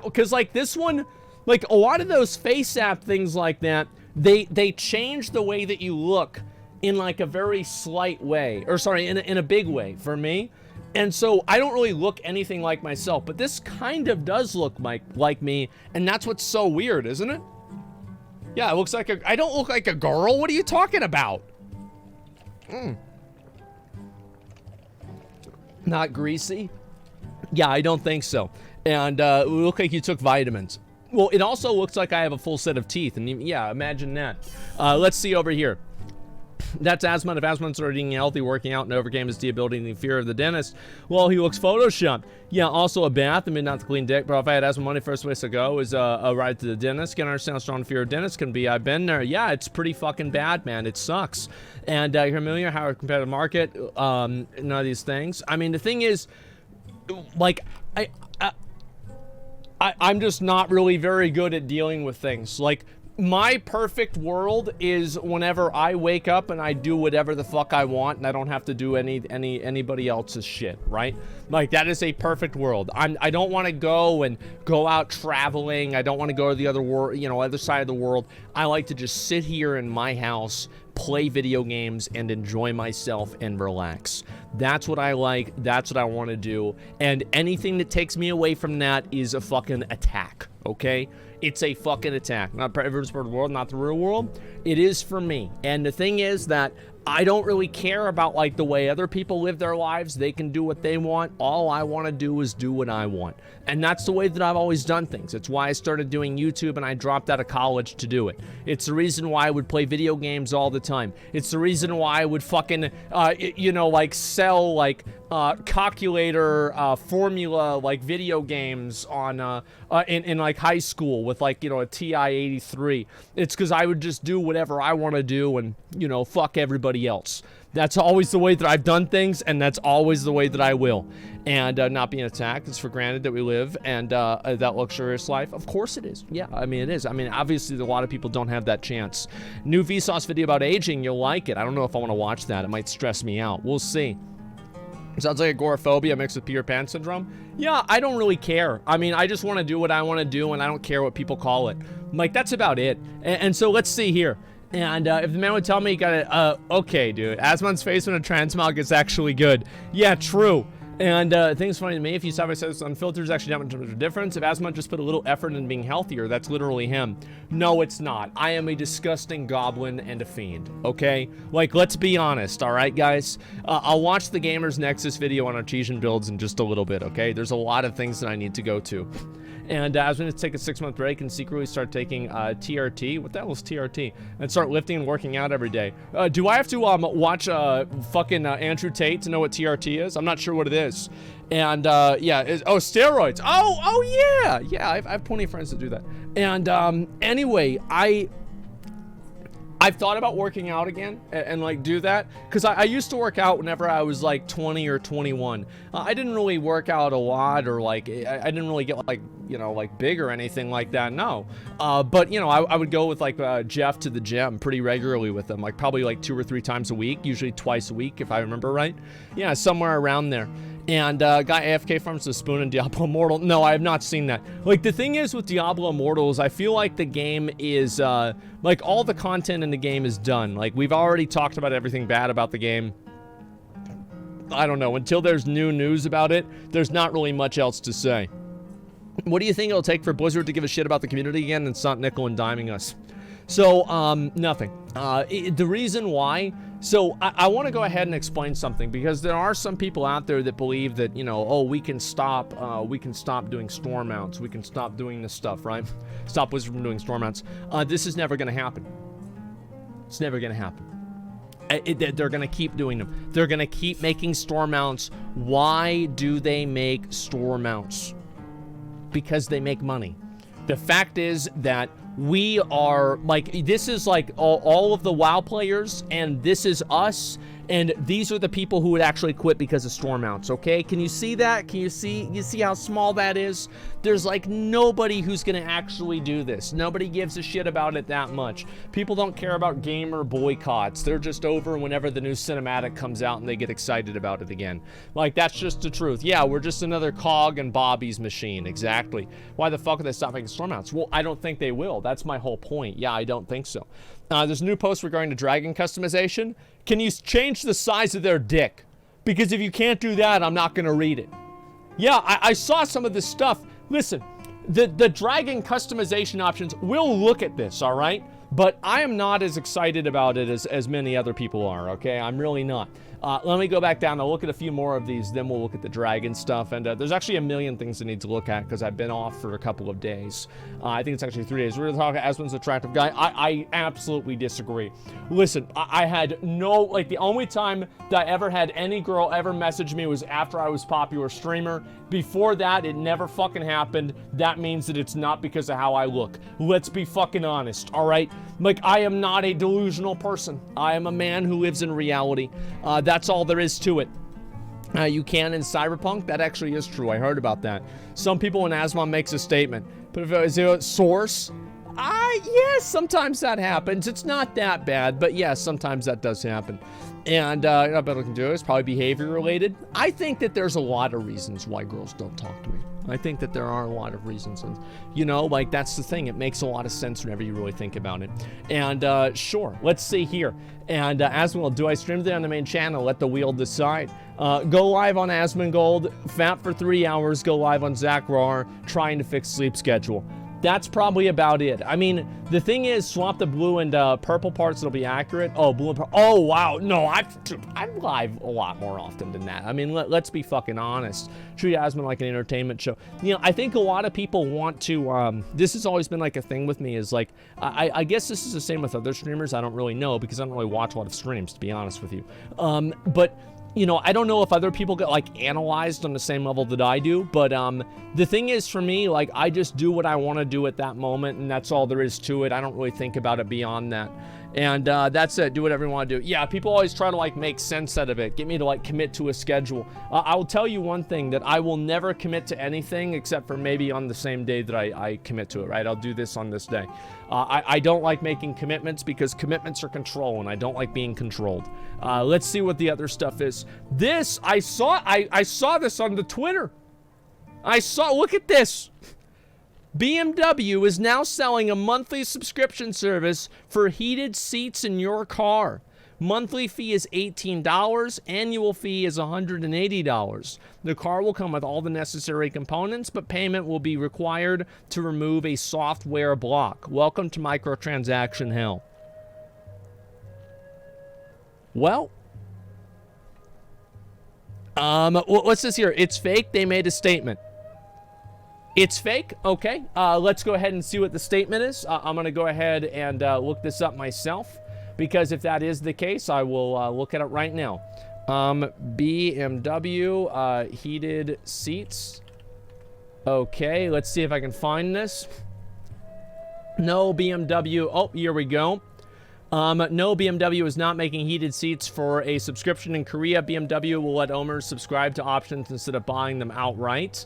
because like this one, like a lot of those face app things like that, they change the way that you look in like a very slight way, or sorry, in a big way for me. And so I don't really look anything like myself, but this kind of does look like me, and that's what's so weird, isn't it? Yeah, it looks like I don't look like a girl. What are you talking about? Not greasy? Yeah, I don't think so. And it looked like you took vitamins. Well, it also looks like I have a full set of teeth, and yeah, imagine that. Let's see over here. That's Asmon. If Asmon's already eating healthy, working out, and overcame his debilitating fear of the dentist, well, he looks photoshopped. Yeah, also a bath. I mean, not to clean dick, but if I had Asmon money, first place to go is a ride to the dentist. Can understand how strong the fear of dentists can be. I've been there. Yeah, it's pretty fucking bad, man. It sucks. And you're familiar how a competitive market, none of these things. I mean, the thing is, like, I'm just not really very good at dealing with things. Like, my perfect world is whenever I wake up and I do whatever the fuck I want and I don't have to do anybody else's shit, right? Like, that is a perfect world. I don't want to go out traveling. I don't want to go to the other world, you know, other side of the world. I like to just sit here in my house, play video games, and enjoy myself and relax. That's what I like. That's what I want to do. And anything that takes me away from that is a fucking attack, okay? It's a fucking attack. Not for everyone's part of the world, not the real world. It is for me. And the thing is that I don't really care about like the way other people live their lives. They can do what they want. All I want to do is do what I want. And that's the way that I've always done things. It's why I started doing YouTube and I dropped out of college to do it. It's the reason why I would play video games all the time. It's the reason why I would fucking, you know, like sell like calculator formula like video games on in like high school with like, you know, a TI-83. It's because I would just do whatever I want to do and, you know, fuck everybody else. That's always the way that I've done things, and that's always the way that I will. And not being attacked, it's for granted that we live and that luxurious life. Of course it is. Yeah, I mean, it is. I mean, obviously, a lot of people don't have that chance. New Vsauce video about aging, you'll like it. I don't know if I want to watch that. It might stress me out. We'll see. Sounds like agoraphobia mixed with Peter Pan syndrome. Yeah, I don't really care. I mean, I just want to do what I want to do, and I don't care what people call it. Like, that's about it. And so let's see here. And if the man would tell me he got it, okay, dude. Asmon's face when a transmog is actually good. Yeah, true. And I think it's funny to me, if you saw my says unfiltered, there's actually not much of a difference. If Asmon just put a little effort in being healthier, that's literally him. No, it's not. I am a disgusting goblin and a fiend, okay? Like, let's be honest, all right, guys? I'll watch the Gamers Nexus video on artesian builds in just a little bit, okay? There's a lot of things that I need to go to. And I was going to take a 6-month break and secretly start taking TRT. What the hell is TRT? And start lifting and working out every day. Do I have to watch fucking Andrew Tate to know what TRT is? I'm not sure what it is. And yeah, steroids. Oh yeah. Yeah, I have plenty of friends that do that. And anyway, I've thought about working out again and like do that because I used to work out whenever I was like 20 or 21. I didn't really work out a lot or like I didn't really get like, you know, like big or anything like that. No. But you know, I would go with like Jeff to the gym pretty regularly with him, like probably like 2 or 3 times a week, usually twice a week if I remember right. Yeah, somewhere around there. And got AFK farms the spoon and Diablo Immortal. No, I have not seen that. Like, the thing is with Diablo Immortal is I feel like the game is, like, all the content in the game is done. Like, we've already talked about everything bad about the game. I don't know. Until there's new news about it, there's not really much else to say. What do you think it'll take for Blizzard to give a shit about the community again and stop nickel and diming us? So, nothing. The reason why... So, I want to go ahead and explain something, because there are some people out there that believe that, you know, oh, we can stop doing storm mounts, we can stop doing this stuff, right? Stop Blizzard from doing storm mounts. This is never going to happen. It's never going to happen. They're going to keep doing them. They're going to keep making storm mounts. Why do they make storm mounts? Because they make money. The fact is that we are, like, this is like all of the WoW players, and this is us, and these are the people who would actually quit because of storm mounts, okay? Can you see that? Can you see how small that is? There's like nobody who's gonna actually do this. Nobody gives a shit about it that much. People don't care about gamer boycotts. They're just over whenever the new cinematic comes out and they get excited about it again. Like, that's just the truth. Yeah, we're just another cog in Bobby's machine, exactly. Why the fuck would they stop making storm mounts? Well, I don't think they will. That's my whole point. Yeah, I don't think so. There's a new post regarding the dragon customization. Can you change the size of their dick? Because if you can't do that, I'm not going to read it. Yeah, I saw some of this stuff. Listen, the dragon customization options, we'll look at this, all right? But I am not as excited about it as many other people are, okay? I'm really not. Let me go back down. I'll look at a few more of these, then we'll look at the dragon stuff. And there's actually a million things I need to look at because I've been off for a couple of days. I think it's actually 3 days. We're going to talk Asmon's attractive guy. I absolutely disagree. Listen, I had no, like, the only time that I ever had any girl ever message me was after I was popular streamer. Before that, it never fucking happened. That means that it's not because of how I look. Let's be fucking honest, all right? Like, I am not a delusional person. I am a man who lives in reality. That's all there is to it. You can in Cyberpunk? That actually is true. I heard about that. Some people, when Asmon makes a statement, but if it was a source, yes, sometimes that happens. It's not that bad, but yes, sometimes that does happen. And I bet I can do it. It's probably behavior related. I think that there's a lot of reasons why girls don't talk to me. I think that there are a lot of reasons, and you know, like, that's the thing. It makes a lot of sense whenever you really think about it. And sure, let's see here. And Asmongold, do I stream today on the main channel? Let the wheel decide. Go live on Asmongold, fap for 3 hours, go live on Zachrar, trying to fix sleep schedule. That's probably about it. I mean, the thing is, swap the blue and purple parts, it'll be accurate. Oh, blue and purple. Oh, wow. No, I'm live a lot more often than that. I mean, let's be fucking honest. Treat Asmon like an entertainment show. You know, I think a lot of people want to, this has always been like a thing with me, is like, I guess this is the same with other streamers. I don't really know because I don't really watch a lot of streams, to be honest with you. But you know, I don't know if other people get, like, analyzed on the same level that I do, but the thing is, for me, like, I just do what I want to do at that moment, and that's all there is to it. I don't really think about it beyond that. And that's it. Do whatever you want to do. Yeah, people always try to, like, make sense out of it. Get me to, like, commit to a schedule. I will tell you one thing, that I will never commit to anything except for maybe on the same day that I commit to it, right? I'll do this on this day. I don't like making commitments because commitments are control, and I don't like being controlled. Let's see what the other stuff is. This, I saw this on the Twitter. Look at this. BMW is now selling a monthly subscription service for heated seats in your car. Monthly fee is $18, annual fee is $180. The car will come with all the necessary components, but payment will be required to remove a software block. Welcome to microtransaction hell. Well, what's this here? It's fake. They made a statement. It's fake? Okay. Let's go ahead and see what the statement is. I'm going to go ahead and look this up myself, because if that is the case, I will look at it right now. BMW heated seats. Okay, let's see if I can find this. No, BMW. Oh, here we go. No, BMW is not making heated seats for a subscription in Korea. BMW will let owners subscribe to options instead of buying them outright.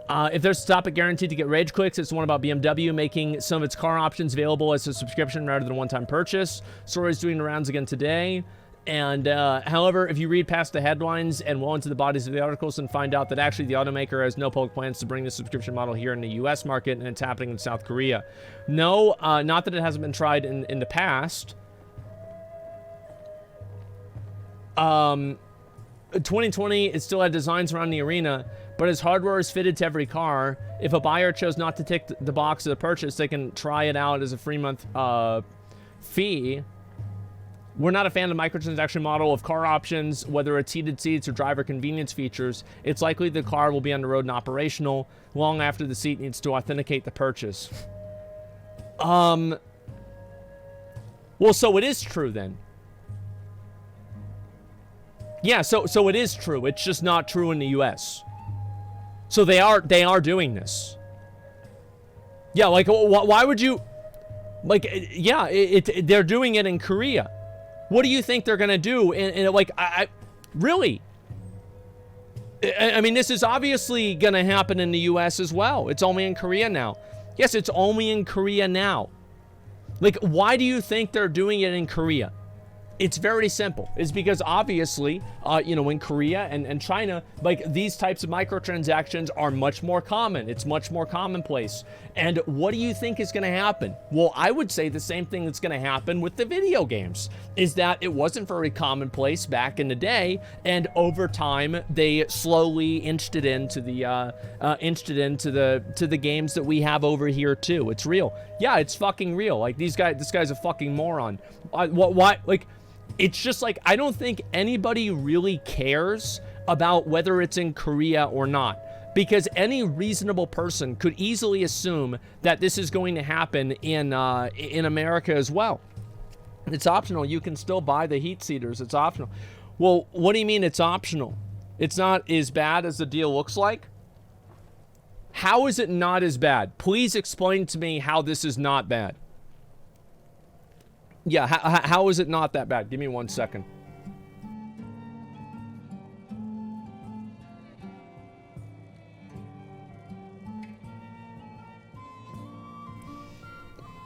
If there's a topic guaranteed to get rage clicks, it's one about BMW making some of its car options available as a subscription rather than a one-time purchase. Story is doing the rounds again today. And, however, if you read past the headlines and well into the bodies of the articles and find out that actually the automaker has no public plans to bring the subscription model here in the U.S. market, and it's happening in South Korea. No, not that it hasn't been tried in the past. 2020, it still had designs around the arena, but as hardware is fitted to every car, if a buyer chose not to tick the box of the purchase, they can try it out as a free month fee. We're not a fan of the microtransaction model of car options, whether it's heated seats or driver convenience features. It's likely the car will be on the road and operational long after the seat needs to authenticate the purchase. Well, so it is true then. Yeah, so it is true. It's just not true in the US. So they are doing this. Yeah, like, why would you, like, yeah, they're doing it in Korea. What do you think they're gonna do? And like, really? I mean, this is obviously gonna happen in the US as well. It's only in Korea now. Yes, it's only in Korea now. Like, why do you think they're doing it in Korea? It's very simple. It's because obviously, you know, in Korea and China, like, these types of microtransactions are much more common. It's much more commonplace. And what do you think is going to happen? Well, I would say the same thing that's going to happen with the video games, is that it wasn't very commonplace back in the day, and over time they slowly inched it into the games that we have over here too. It's real. Yeah, it's fucking real. Like, this guy's a fucking moron. Why? Like, it's just like, I don't think anybody really cares about whether it's in Korea or not, because any reasonable person could easily assume that this is going to happen in America as well. It's optional. You can still buy the heat seaters. It's optional. Well, what do you mean it's optional? It's not as bad as the deal looks like? How is it not as bad? Please explain to me how this is not bad. Yeah, how is it not that bad? Give me 1 second.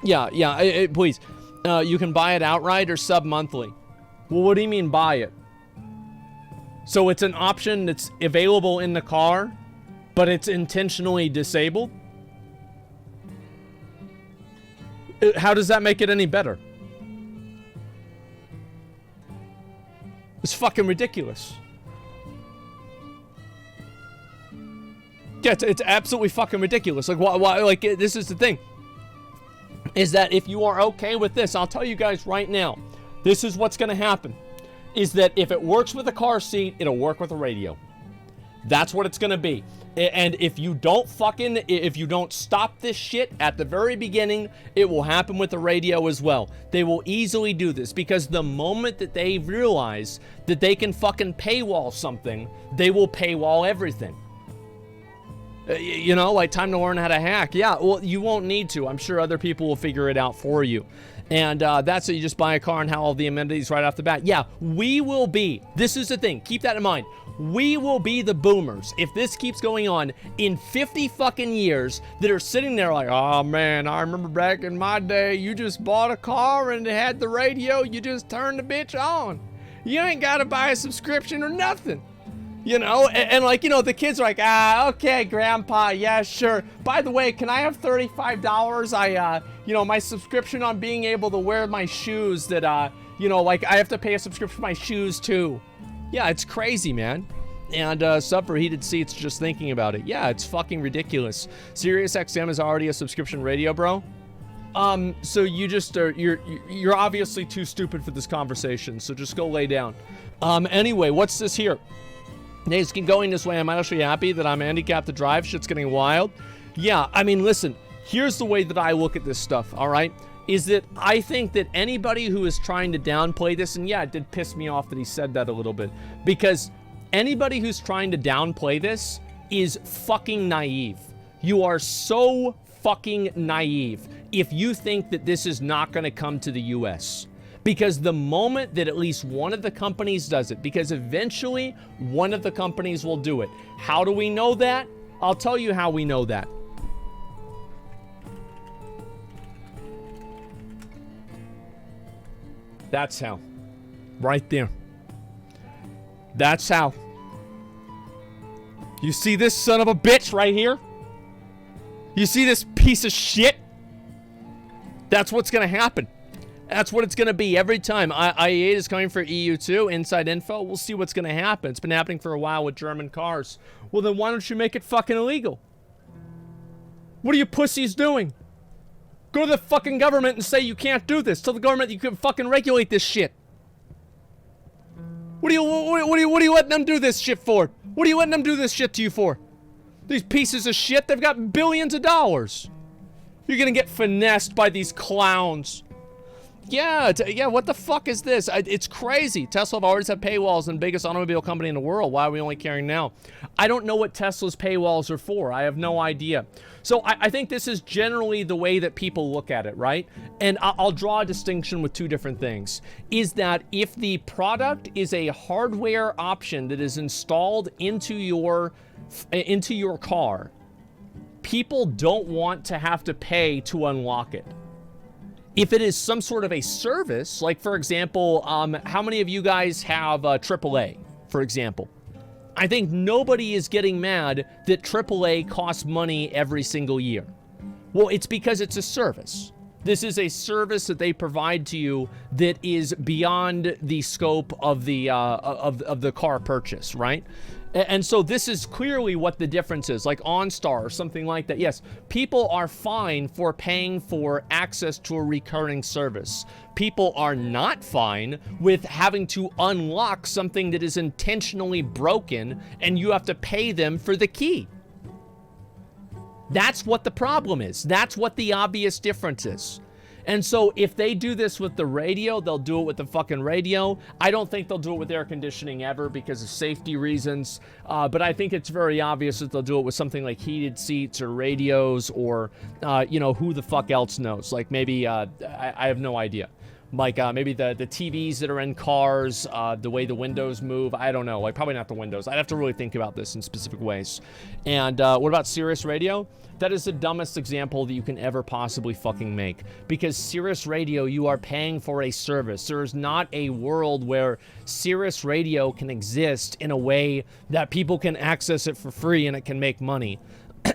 Yeah, please. You can buy it outright or sub-monthly. Well, what do you mean buy it? So it's an option that's available in the car, but it's intentionally disabled? How does that make it any better? It's fucking ridiculous. Yeah, it's absolutely fucking ridiculous. Like, why? Like, this is the thing. Is that if you are okay with this, I'll tell you guys right now, this is what's going to happen. Is that if it works with a car seat, it'll work with a radio. That's what it's gonna be. And if you don't stop this shit at the very beginning, it will happen with the radio as well. They will easily do this because the moment that they realize that they can fucking paywall something, they will paywall everything. You know, like time to learn how to hack. Yeah, well, you won't need to. I'm sure other people will figure it out for you. And that's how you just buy a car and have all the amenities right off the bat. Yeah, we will be. This is the thing. Keep that in mind. We will be the boomers, if this keeps going on, in 50 fucking years that are sitting there like, oh man, I remember back in my day, you just bought a car and it had the radio, you just turned the bitch on. You ain't got to buy a subscription or nothing. You know, and like, you know, the kids are like, okay, grandpa, yeah, sure. By the way, can I have $35? You know, my subscription on being able to wear my shoes that, you know, like I have to pay a subscription for my shoes too. Yeah, it's crazy, man. And sub for heated seats, just thinking about it. Yeah, it's fucking ridiculous. SiriusXM is already a subscription radio, bro. So you just are, you're obviously too stupid for this conversation, so just go lay down. Anyway, what's this here? Days keep going this way. I'm actually happy that I'm handicapped to drive. Shit's getting wild. Yeah, I mean, listen, here's the way that I look at this stuff, all right? Is that I think that anybody who is trying to downplay this, and yeah, it did piss me off that he said that a little bit, because anybody who's trying to downplay this is fucking naive. You are so fucking naive if you think that this is not going to come to the US. Because the moment that at least one of the companies does it, because eventually one of the companies will do it. How do we know that? I'll tell you how we know that. That's how. Right there. That's how. You see this son of a bitch right here? You see this piece of shit? That's what's gonna happen. That's what it's going to be every time. IA is coming for EU2. Inside info. We'll see what's going to happen. It's been happening for a while with German cars. Well, then why don't you make it fucking illegal? What are you pussies doing? Go to the fucking government and say you can't do this. Tell the government you can fucking regulate this shit. What are you letting them do this shit for? What are you letting them do this shit to you for? These pieces of shit, they've got billions of dollars. You're going to get finessed by these clowns. Yeah, what the fuck is this? It's crazy. Tesla have always had paywalls and biggest automobile company in the world. Why are we only caring now? I don't know what Tesla's paywalls are for. I have no idea. So I think this is generally the way that people look at it, right? And I'll draw a distinction with two different things. Is that if the product is a hardware option that is installed into your car, people don't want to have to pay to unlock it. If it is some sort of a service, like for example, how many of you guys have AAA, for example? I think nobody is getting mad that AAA costs money every single year. Well, it's because it's a service. This is a service that they provide to you that is beyond the scope of the car purchase, right? And so this is clearly what the difference is, like OnStar or something like that. Yes, people are fine for paying for access to a recurring service. People are not fine with having to unlock something that is intentionally broken and you have to pay them for the key. That's what the problem is. That's what the obvious difference is. And so if they do this with the radio, they'll do it with the fucking radio. I don't think they'll do it with air conditioning ever because of safety reasons. But I think it's very obvious that they'll do it with something like heated seats or radios or, you know, who the fuck else knows? Like maybe, I have no idea. Like maybe the TVs that are in cars, the way the windows move. I don't know. Like probably not the windows. I'd have to really think about this in specific ways. And what about Sirius Radio? That is the dumbest example that you can ever possibly fucking make. Because Sirius Radio, you are paying for a service. There is not a world where Sirius Radio can exist in a way that people can access it for free and it can make money.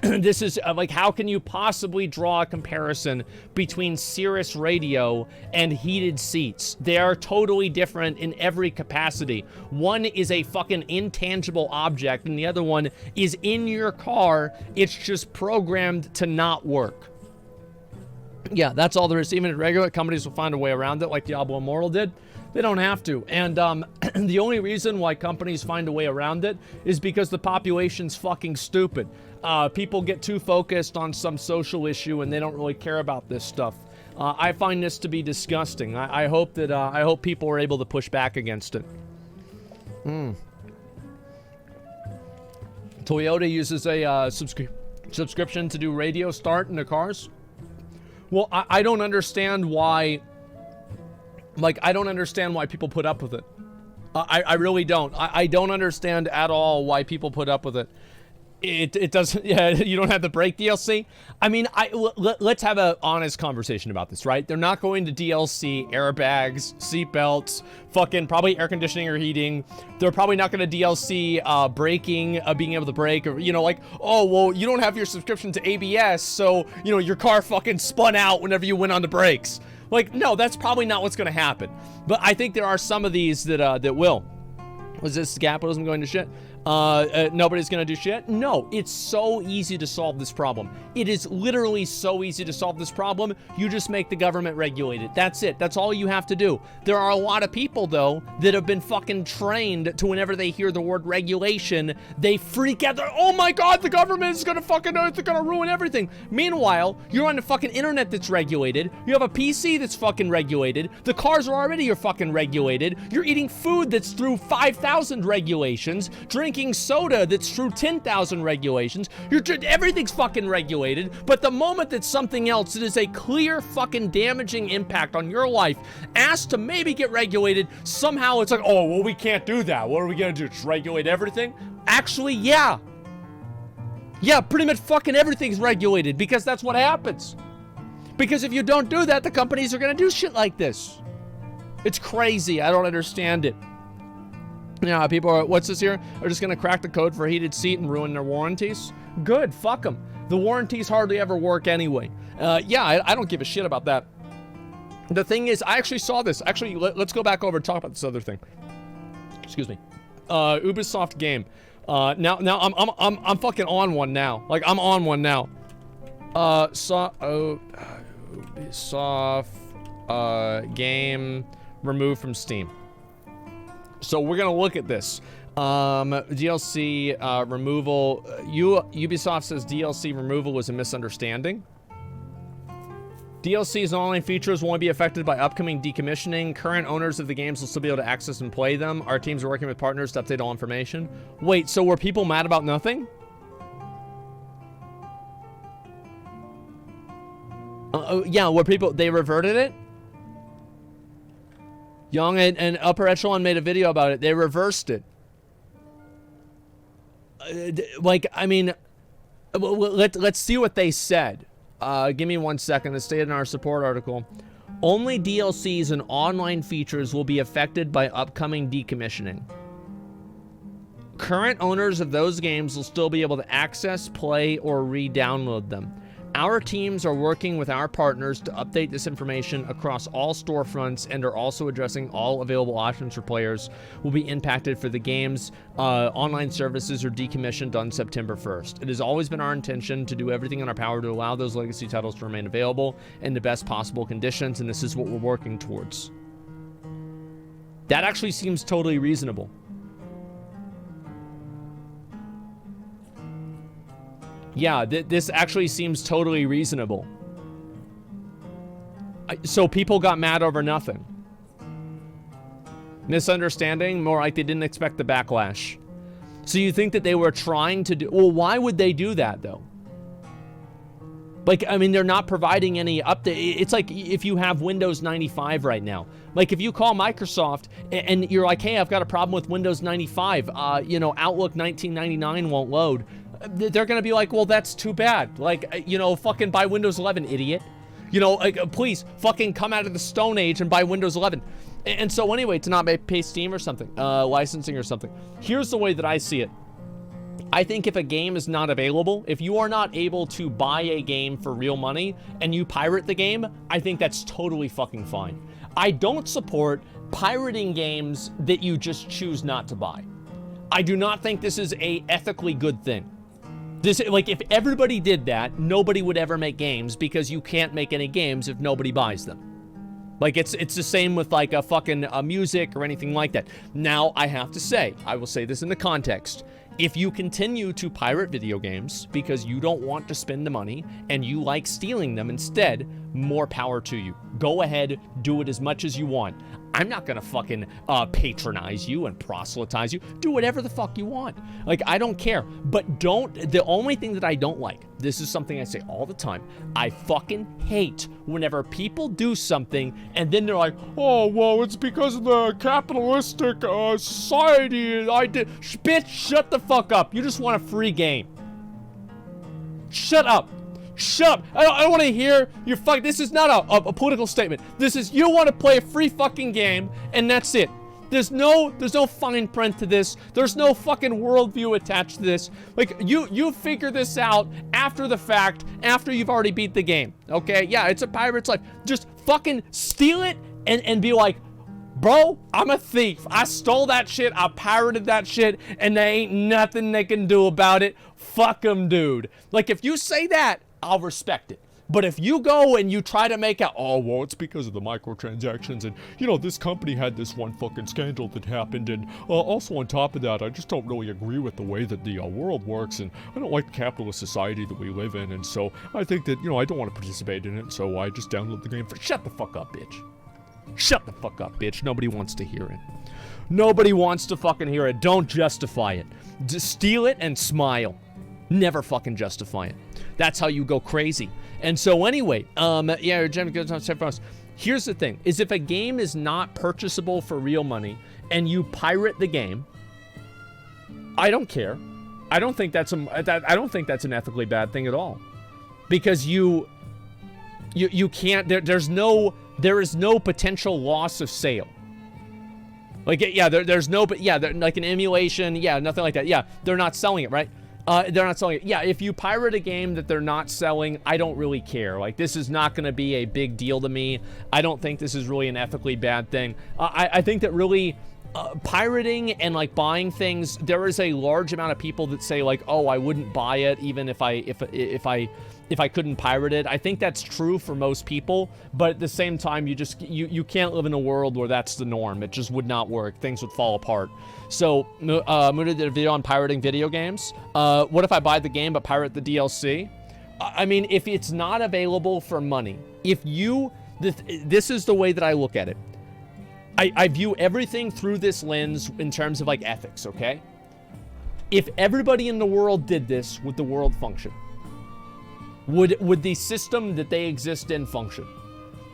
This is like, how can you possibly draw a comparison between Sirius Radio and heated seats? They are totally different in every capacity. One is a fucking intangible object and the other one is in your car. It's just programmed to not work. Yeah, that's all there is. Even regular companies will find a way around it like Diablo Immortal did. They don't have to. And the only reason why companies find a way around it is because the population's fucking stupid. People get too focused on some social issue and they don't really care about this stuff. I find this to be disgusting. I hope that I hope people are able to push back against it. Toyota uses a subscription to do radio start in their cars. Well, I don't understand why. Like, I don't understand why people put up with it. I really don't. I don't understand at all why people put up with it. It doesn't, yeah, you don't have the brake DLC? I mean, let's have an honest conversation about this, right? They're not going to DLC airbags, seatbelts, fucking probably air conditioning or heating. They're probably not going to DLC braking, being able to brake, or, you know, like, oh, well, you don't have your subscription to ABS, so, you know, your car fucking spun out whenever you went on the brakes. Like, no, that's probably not what's going to happen. But I think there are some of these that will. Was this capitalism going to shit? Nobody's gonna do shit? No, it's so easy to solve this problem. It is literally so easy to solve this problem. You just make the government regulate it. That's it. That's all you have to do. There are a lot of people, though, that have been fucking trained to whenever they hear the word regulation, they freak out. They're, oh my god, the government is gonna fucking, they're gonna ruin everything. Meanwhile, you're on the fucking internet that's regulated. You have a PC that's fucking regulated. The cars are already fucking regulated. You're eating food that's through 5,000 regulations. Drinking soda that's through 10,000 regulations. Everything's fucking regulated, but the moment that something else that is a clear fucking damaging impact on your life asks to maybe get regulated, somehow it's like, oh, well, we can't do that. What are we gonna do? Just regulate everything? Actually, yeah. Yeah, pretty much fucking everything's regulated because that's what happens. Because if you don't do that, the companies are gonna do shit like this. It's crazy. I don't understand it. Yeah, people are, what's this here? Are just gonna crack the code for a heated seat and ruin their warranties? Good, fuck them. The warranties hardly ever work anyway. Yeah, I don't give a shit about that. The thing is, I actually saw this. Actually, let's go back over and talk about this other thing. Excuse me. Ubisoft game. Now I'm fucking on one now. Like, I'm on one now. Ubisoft game removed from Steam. So we're gonna look at this. DLC removal. Ubisoft says DLC removal was a misunderstanding. DLC's online features won't be affected by upcoming decommissioning. Current owners of the games will still be able to access and play them. Our teams are working with partners to update all information. Wait, so were people mad about nothing? Yeah, were people, they reverted it? Young and Upper Echelon made a video about it. They reversed it. Like, I mean, let's see what they said. Give me 1 second. It stated in our support article. Only DLCs and online features will be affected by upcoming decommissioning. Current owners of those games will still be able to access, play, or re-download them. Our teams are working with our partners to update this information across all storefronts and are also addressing all available options for players who will be impacted for the game's online services are decommissioned on September 1st. It has always been our intention to do everything in our power to allow those legacy titles to remain available in the best possible conditions, and this is what we're working towards. That actually seems totally reasonable. Yeah, this actually seems totally reasonable. So people got mad over nothing. Misunderstanding? More like they didn't expect the backlash. So you think that they were trying to do... Well, why would they do that, though? Like, I mean, they're not providing any update. It's like if you have Windows 95 right now. Like, if you call Microsoft and you're like, hey, I've got a problem with Windows 95. You know, Outlook 1999 won't load. They're gonna be like, well, that's too bad. Like, you know, fucking buy Windows 11, idiot. You know, like, please, fucking come out of the Stone Age and buy Windows 11. And so anyway, to not pay Steam or something, licensing or something. Here's the way that I see it. I think if a game is not available, if you are not able to buy a game for real money and you pirate the game, I think that's totally fucking fine. I don't support pirating games that you just choose not to buy. I do not think this is a ethically good thing. This, like, if everybody did that, nobody would ever make games because you can't make any games if nobody buys them. Like, it's the same with, like, a fucking music or anything like that. Now, I have to say, I will say this in the context. If you continue to pirate video games because you don't want to spend the money and you like stealing them instead, more power to you. Go ahead, do it as much as you want. I'm not gonna fucking patronize you and proselytize you. Do whatever the fuck you want. Like, I don't care. But the only thing that I don't like, this is something I say all the time, I fucking hate whenever people do something and then they're like, oh, well, it's because of the capitalistic society I did. Bitch, shut the fuck up. You just want a free game. Shut up. Shut up. I don't want to hear your fuck. This is not a political statement. This is, you want to play a free fucking game, and that's it. There's no fine print to this. There's no fucking worldview attached to this. Like, you figure this out after the fact, after you've already beat the game. Okay? Yeah, it's a pirate's life. Just fucking steal it and be like, bro, I'm a thief. I stole that shit. I pirated that shit, and there ain't nothing they can do about it. Fuck them, dude. Like, if you say that, I'll respect it. But if you go and you try to make out, oh, well, it's because of the microtransactions, and, you know, this company had this one fucking scandal that happened, and also on top of that, I just don't really agree with the way that the world works, and I don't like the capitalist society that we live in, and so I think that, you know, I don't want to participate in it, so I just download the game for— Shut the fuck up, bitch. Shut the fuck up, bitch. Nobody wants to hear it. Nobody wants to fucking hear it. Don't justify it. Just steal it and smile. Never fucking justify it. That's how you go crazy. And so anyway, yeah, Jim goes on several. Here's the thing: is if a game is not purchasable for real money and you pirate the game, I don't care. I don't think that's an ethically bad thing at all, because you can't. There is no potential loss of sale. Like, yeah, there's no, but yeah, like an emulation, yeah, nothing like that. Yeah, they're not selling it, right? They're not selling it. Yeah, if you pirate a game that they're not selling, I don't really care. Like, this is not going to be a big deal to me. I don't think this is really an ethically bad thing. I think that really pirating and, like, buying things, there is a large amount of people that say, like, oh, I wouldn't buy it even if I couldn't pirate it. I think that's true for most people, but at the same time, you can't live in a world where that's the norm. It just would not work. Things would fall apart. So, Muda did a video on pirating video games. What if I buy the game but pirate the DLC? I mean, if it's not available for money, this is the way that I look at it. I view everything through this lens in terms of, like, ethics, okay? If everybody in the world did this, would the world function? Would the system that they exist in function?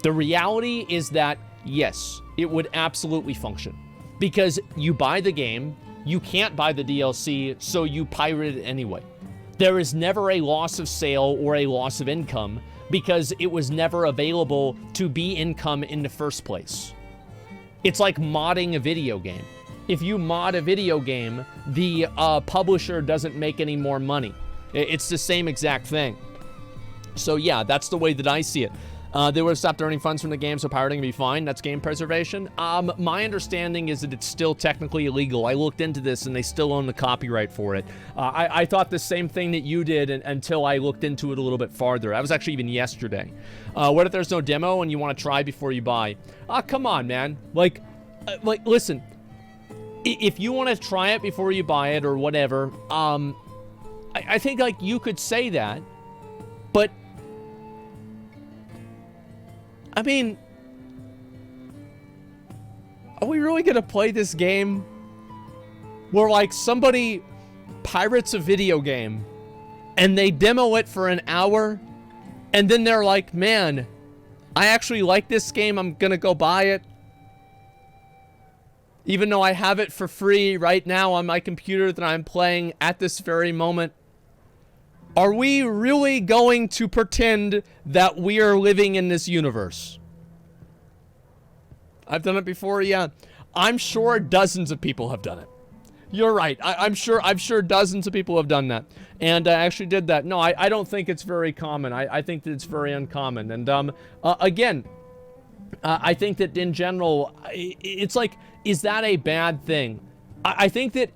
The reality is that, yes, it would absolutely function. Because you buy the game, you can't buy the DLC, so you pirate it anyway. There is never a loss of sale or a loss of income because it was never available to be income in the first place. It's like modding a video game. If you mod a video game, the publisher doesn't make any more money. It's the same exact thing. So yeah, that's the way that I see it. They would have stopped earning funds from the game, so pirating would be fine. That's game preservation. My understanding is that it's still technically illegal. I looked into this, and they still own the copyright for it. I thought the same thing that you did until I looked into it a little bit farther. That was actually even yesterday. What if there's no demo and you want to try before you buy? Come on, man. Like, listen. If you want to try it before you buy it or whatever, I think, like, you could say that, but I mean, are we really gonna play this game where, like, somebody pirates a video game and they demo it for an hour and then they're like, man, I actually like this game, I'm gonna go buy it, even though I have it for free right now on my computer that I'm playing at this very moment? Are we really going to pretend that we are living in this universe? I've done it before, yeah. I'm sure dozens of people have done it. You're right. I'm sure dozens of people have done that. And I actually did that. No, I don't think it's very common. I think that it's very uncommon. And again, I think that in general, it's like, is that a bad thing? I think that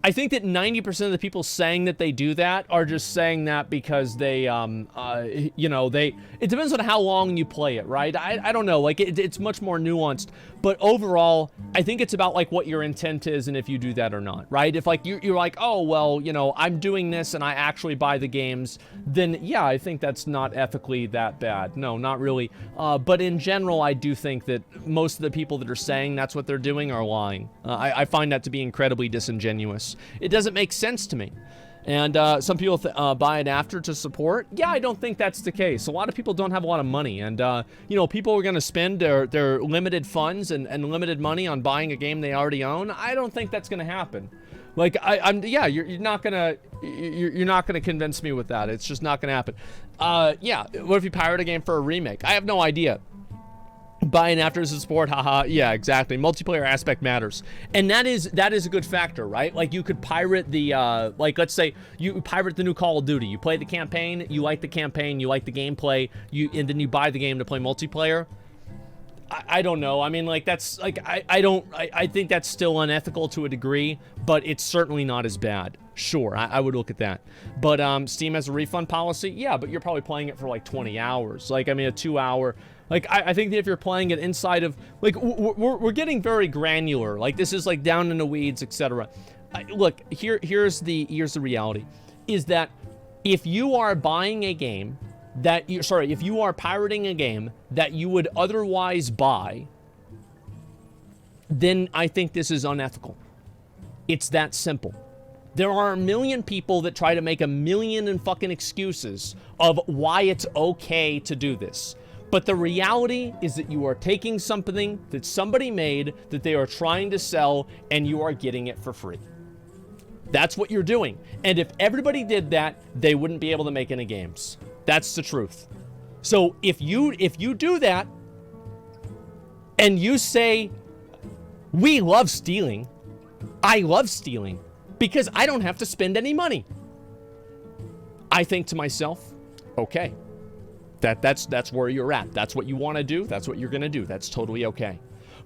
I think that 90% of the people saying that they do that are just saying that because they, you know, it depends on how long you play it, right? I don't know, like, it's much more nuanced, but overall, I think it's about, like, what your intent is and if you do that or not, right? If, like, you're like, oh, well, you know, I'm doing this and I actually buy the games, then, yeah, I think that's not ethically that bad. No, not really. But in general, I do think that most of the people that are saying that's what they're doing are lying. I find that to be incredibly disingenuous. It doesn't make sense to me. And some people buy it after to support. Yeah, I don't think that's the case. A lot of people don't have a lot of money. And, you know, people are going to spend their limited funds and limited money on buying a game they already own. I don't think that's going to happen. Like, yeah, you're not going to convince me with that. It's just not going to happen. Yeah, what if you pirate a game for a remake? I have no idea. Buying after as a support, haha, yeah, exactly. Multiplayer aspect matters. And that is a good factor, right? Like, you could pirate the, like, let's say you pirate the new Call of Duty. You play the campaign, you like the campaign, you like the gameplay, and then you buy the game to play multiplayer. I don't know. I mean, like, that's, like, I think that's still unethical to a degree, but it's certainly not as bad. Sure, I would look at that. But Steam has a refund policy? Yeah, but you're probably playing it for, like, 20 hours. Like, I mean, a 2-hour... Like, I think that if you're playing it inside of... Like, we're getting very granular. Like, this is, like, down in the weeds, etc. Look, here's the reality. Is that if you are buying a game that... if you are pirating a game that you would otherwise buy, then I think this is unethical. It's that simple. There are a million people that try to make a million and fucking excuses of why it's okay to do this. But the reality is that you are taking something that somebody made that they are trying to sell and you are getting it for free. That's what you're doing. And if everybody did that, they wouldn't be able to make any games. That's the truth. So if you do that and you say, we love stealing, I love stealing because I don't have to spend any money, I think to myself, okay. That's where you're at. That's what you want to do. That's what you're going to do. That's totally okay.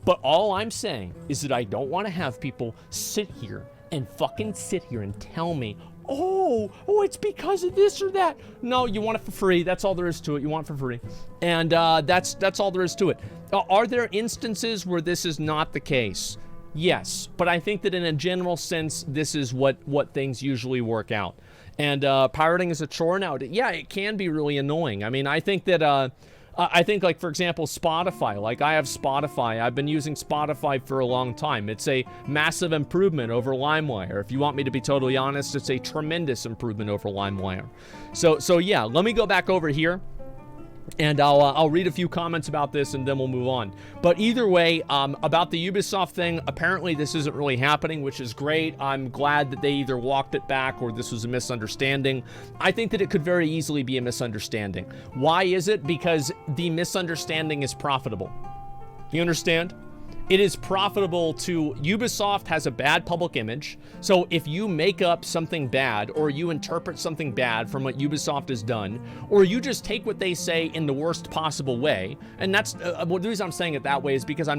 But all I'm saying is that I don't want to have people sit here and tell me, oh, it's because of this or that. No, you want it for free. That's all there is to it. You want it for free. And that's all there is to it. Are there instances where this is not the case? Yes. But I think that in a general sense, this is what things usually work out. And pirating is a chore now. Yeah, it can be really annoying. I mean, I think that, like, for example, Spotify. Like, I have Spotify. I've been using Spotify for a long time. It's a massive improvement over LimeWire. If you want me to be totally honest, it's a tremendous improvement over LimeWire. So yeah, let me go back over here. And I'll read a few comments about this and then we'll move on. But either way, about the Ubisoft thing, apparently this isn't really happening, which is great. I'm glad that they either walked it back or this was a misunderstanding. I think that it could very easily be a misunderstanding. Why is it? Because the misunderstanding is profitable. You understand? It is profitable to... Ubisoft has a bad public image, so if you make up something bad, or you interpret something bad from what Ubisoft has done, or you just take what they say in the worst possible way, and that's... the reason I'm saying it that way is because I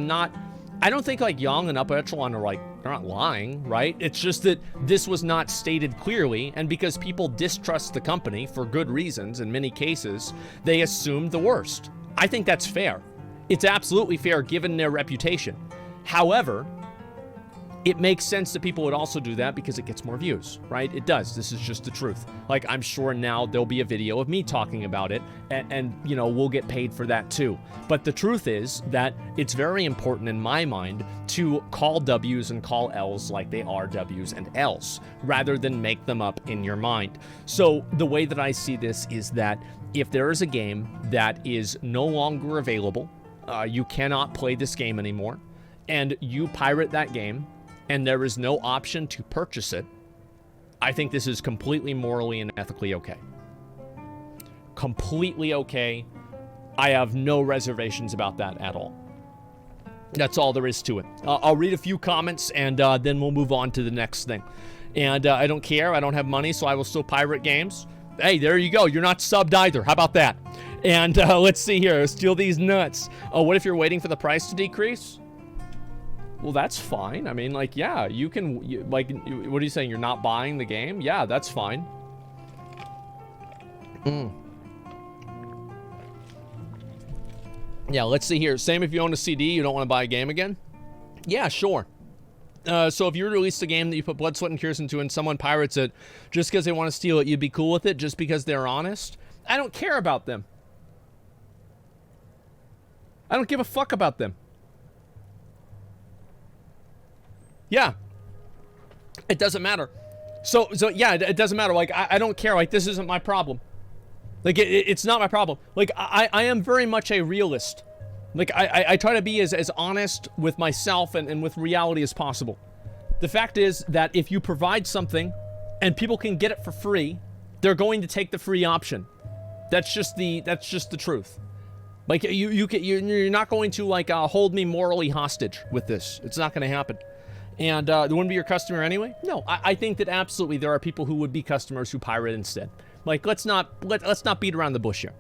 don't think, like, Young and Upper Echelon are, like, they're not lying, right? It's just that this was not stated clearly, and because people distrust the company for good reasons in many cases, they assumed the worst. I think that's fair. It's absolutely fair given their reputation. However, it makes sense that people would also do that because it gets more views, right? It does. This is just the truth. Like, I'm sure now there'll be a video of me talking about it and you know, we'll get paid for that too. But the truth is that it's very important in my mind to call W's and call L's like they are W's and L's rather than make them up in your mind. So the way that I see this is that if there is a game that is no longer available, you cannot play this game anymore, and you pirate that game, and there is no option to purchase it, I think this is completely morally and ethically okay. Completely okay. I have no reservations about that at all. That's all there is to it. I'll read a few comments, and then we'll move on to the next thing. And I don't care. I don't have money, so I will still pirate games. Hey, there you go. You're not subbed either. How about that? And let's see here. Steal these nuts. Oh, what if you're waiting for the price to decrease? Well, that's fine. I mean, like, yeah, you can, like, what are you saying? You're not buying the game? Yeah, that's fine. Yeah, let's see here. Same if you own a CD, you don't want to buy a game again? Yeah, sure. So if you released a game that you put blood, sweat, and tears into and someone pirates it just because they want to steal it, you'd be cool with it just because they're honest? I don't care about them. I don't give a fuck about them. Yeah. It doesn't matter. So yeah, it doesn't matter. Like, I don't care. Like, this isn't my problem. Like, it's not my problem. Like, I am very much a realist. Like, I try to be as honest with myself and with reality as possible. The fact is that if you provide something and people can get it for free, they're going to take the free option. That's just the truth. Like, you're not going to, like, hold me morally hostage with this. It's not going to happen. And they wouldn't be your customer anyway? No, I think that absolutely there are people who would be customers who pirate instead. Like, let's not beat around the bush here.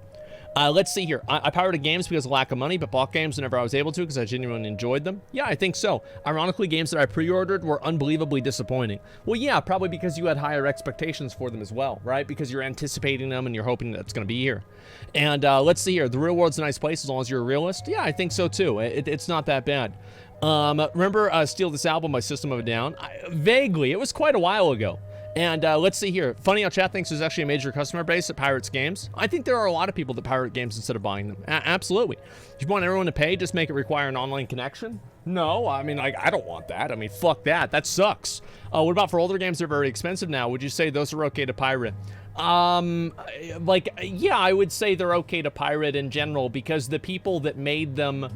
Let's see here. I pirated games because of lack of money, but bought games whenever I was able to because I genuinely enjoyed them. Yeah, I think so. Ironically, games that I pre-ordered were unbelievably disappointing. Well, yeah, probably because you had higher expectations for them as well, right? Because you're anticipating them and you're hoping that it's going to be here. And let's see here. The real world's a nice place as long as you're a realist. Yeah, I think so too. It's not that bad. Remember Steal This Album by System of a Down? Vaguely. It was quite a while ago. And let's see here. Funny how chat thinks there's actually a major customer base that pirates games. I think there are a lot of people that pirate games instead of buying them. Absolutely. If you want everyone to pay, just make it require an online connection? No, I mean, like, I don't want that. I mean, fuck that. That sucks. What about for older games that are very expensive now? Would you say those are okay to pirate? Like, yeah, I would say they're okay to pirate in general because the people that made them...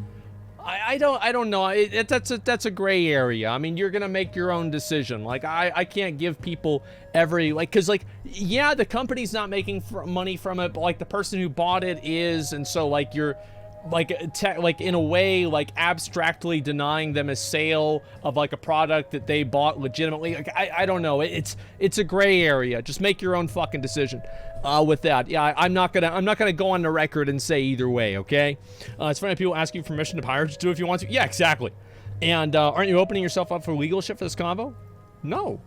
I don't know. That's a gray area. I mean, you're gonna make your own decision. Like, I can't give people every, like, cause, like, yeah, the company's not making money from it, but, like, the person who bought it is, and so, like, you're, like, in a way, like, abstractly denying them a sale of, like, a product that they bought legitimately. Like, I don't know. It's a gray area. Just make your own fucking decision. With that, yeah, I'm not gonna go on the record and say either way, okay? It's funny people ask you permission to pirate. Just do it if you want to. Yeah, exactly. And aren't you opening yourself up for legal shit for this convo? No.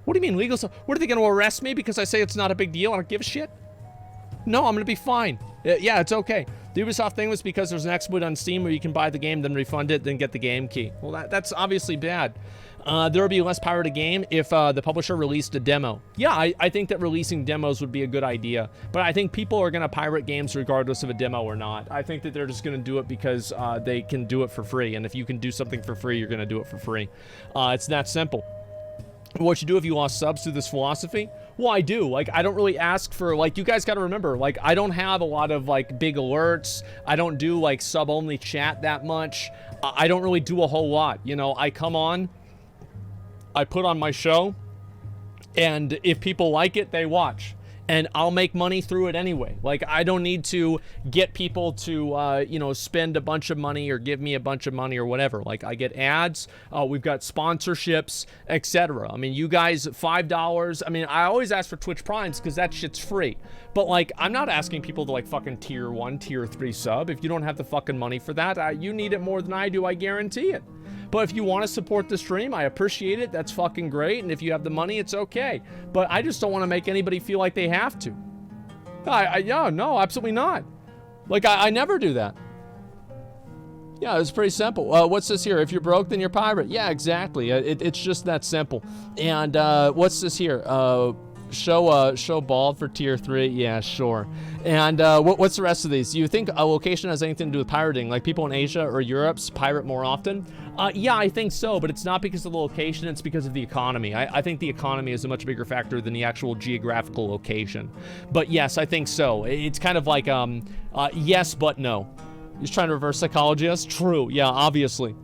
What do you mean legal stuff? What, are they gonna arrest me because I say it's not a big deal? I don't give a shit. No, I'm gonna be fine. Yeah, it's okay. The Ubisoft thing was because there's an exploit on Steam where you can buy the game, then refund it, then get the game key. Well, that's obviously bad. There would be a less pirated game if the publisher released a demo. Yeah, I think that releasing demos would be a good idea. But I think people are going to pirate games regardless of a demo or not. I think that they're just going to do it because they can do it for free. And if you can do something for free, you're going to do it for free. It's that simple. What you do if you lost subs through this philosophy? Well, I do. Like, I don't really ask for, like, you guys got to remember, like, I don't have a lot of, like, big alerts. I don't do, like, sub-only chat that much. I don't really do a whole lot. You know, I come on, I put on my show, and if people like it, they watch. And I'll make money through it anyway. Like, I don't need to get people to, you know, spend a bunch of money or give me a bunch of money or whatever. Like, I get ads, we've got sponsorships, etc. I mean, you guys, $5. I mean, I always ask for Twitch Primes because that shit's free. But, like, I'm not asking people to, like, fucking tier 1, tier 3 sub. If you don't have the fucking money for that, you need it more than I do, I guarantee it. But if you want to support the stream, I appreciate it. That's fucking great. And if you have the money, it's okay. But I just don't want to make anybody feel like they have to. Yeah, no, absolutely not. Like, I never do that. Yeah, it's pretty simple. What's this here? If you're broke, then you're pirate. Yeah, exactly. It's just that simple. And what's this here? Show bald for tier 3. Yeah, sure. And what's the rest of these? Do you think a location has anything to do with pirating? Like people in Asia or Europe pirate more often? Yeah, I think so, but it's not because of the location, it's because of the economy. I think the economy is a much bigger factor than the actual geographical location. But yes, I think so. It's kind of like, yes, but no. He's trying to reverse psychology. That's true. Yeah, obviously.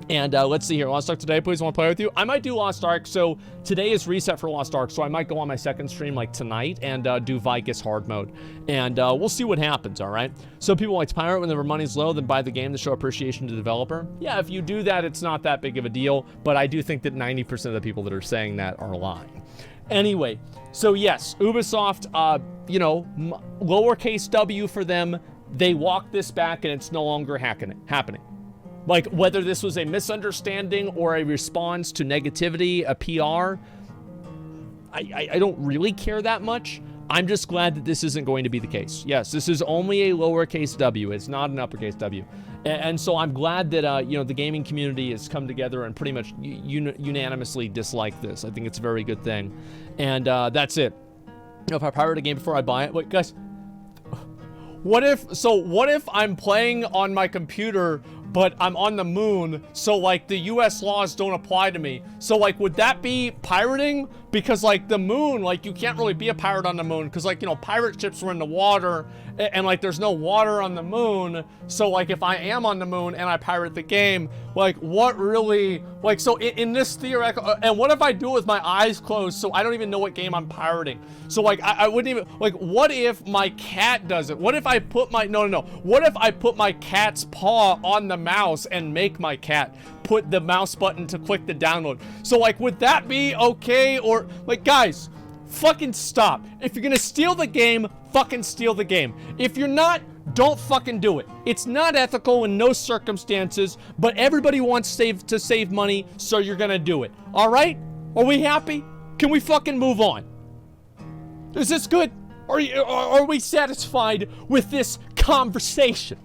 And let's see here. Lost Ark today, please. Want to play with you? I might do Lost Ark. So today is reset for Lost Ark. So I might go on my second stream like tonight and do Vicus hard mode. And we'll see what happens, all right? So people like to pirate when their money's low, then buy the game to show appreciation to the developer. Yeah, if you do that, it's not that big of a deal. But I do think that 90% of the people that are saying that are lying. Anyway, so yes, Ubisoft, you know, lowercase w for them. They walk this back and it's no longer happening. Like, whether this was a misunderstanding or a response to negativity, a PR, I don't really care that much. I'm just glad that this isn't going to be the case. Yes, this is only a lowercase w. It's not an uppercase W. And so I'm glad that, you know, the gaming community has come together and pretty much unanimously dislike this. I think it's a very good thing. And that's it. You know, if I pirate a game before I buy it, wait, guys, what if I'm playing on my computer, but I'm on the moon, so, like, the US laws don't apply to me? So, like, would that be pirating? Because, like, the moon, like, you can't really be a pirate on the moon, because, like, you know, pirate ships were in the water, and, like, there's no water on the moon. So, like, if I am on the moon and I pirate the game, like, what really, like, so in this theoretical, and what if I do it with my eyes closed, so I don't even know what game I'm pirating? So, like, I wouldn't even, like, what if my cat does it? What if I put my, no, what if I put my cat's paw on the mouse and make my cat put the mouse button to click the download? So, like, would that be okay? Or, like, guys, fucking stop. If you're gonna steal the game, fucking steal the game. If you're not, don't fucking do it. It's not ethical in no circumstances, but everybody wants to save money, so you're gonna do it. All right? Are we happy? Can we fucking move on? Is this good? Are we satisfied with this conversation?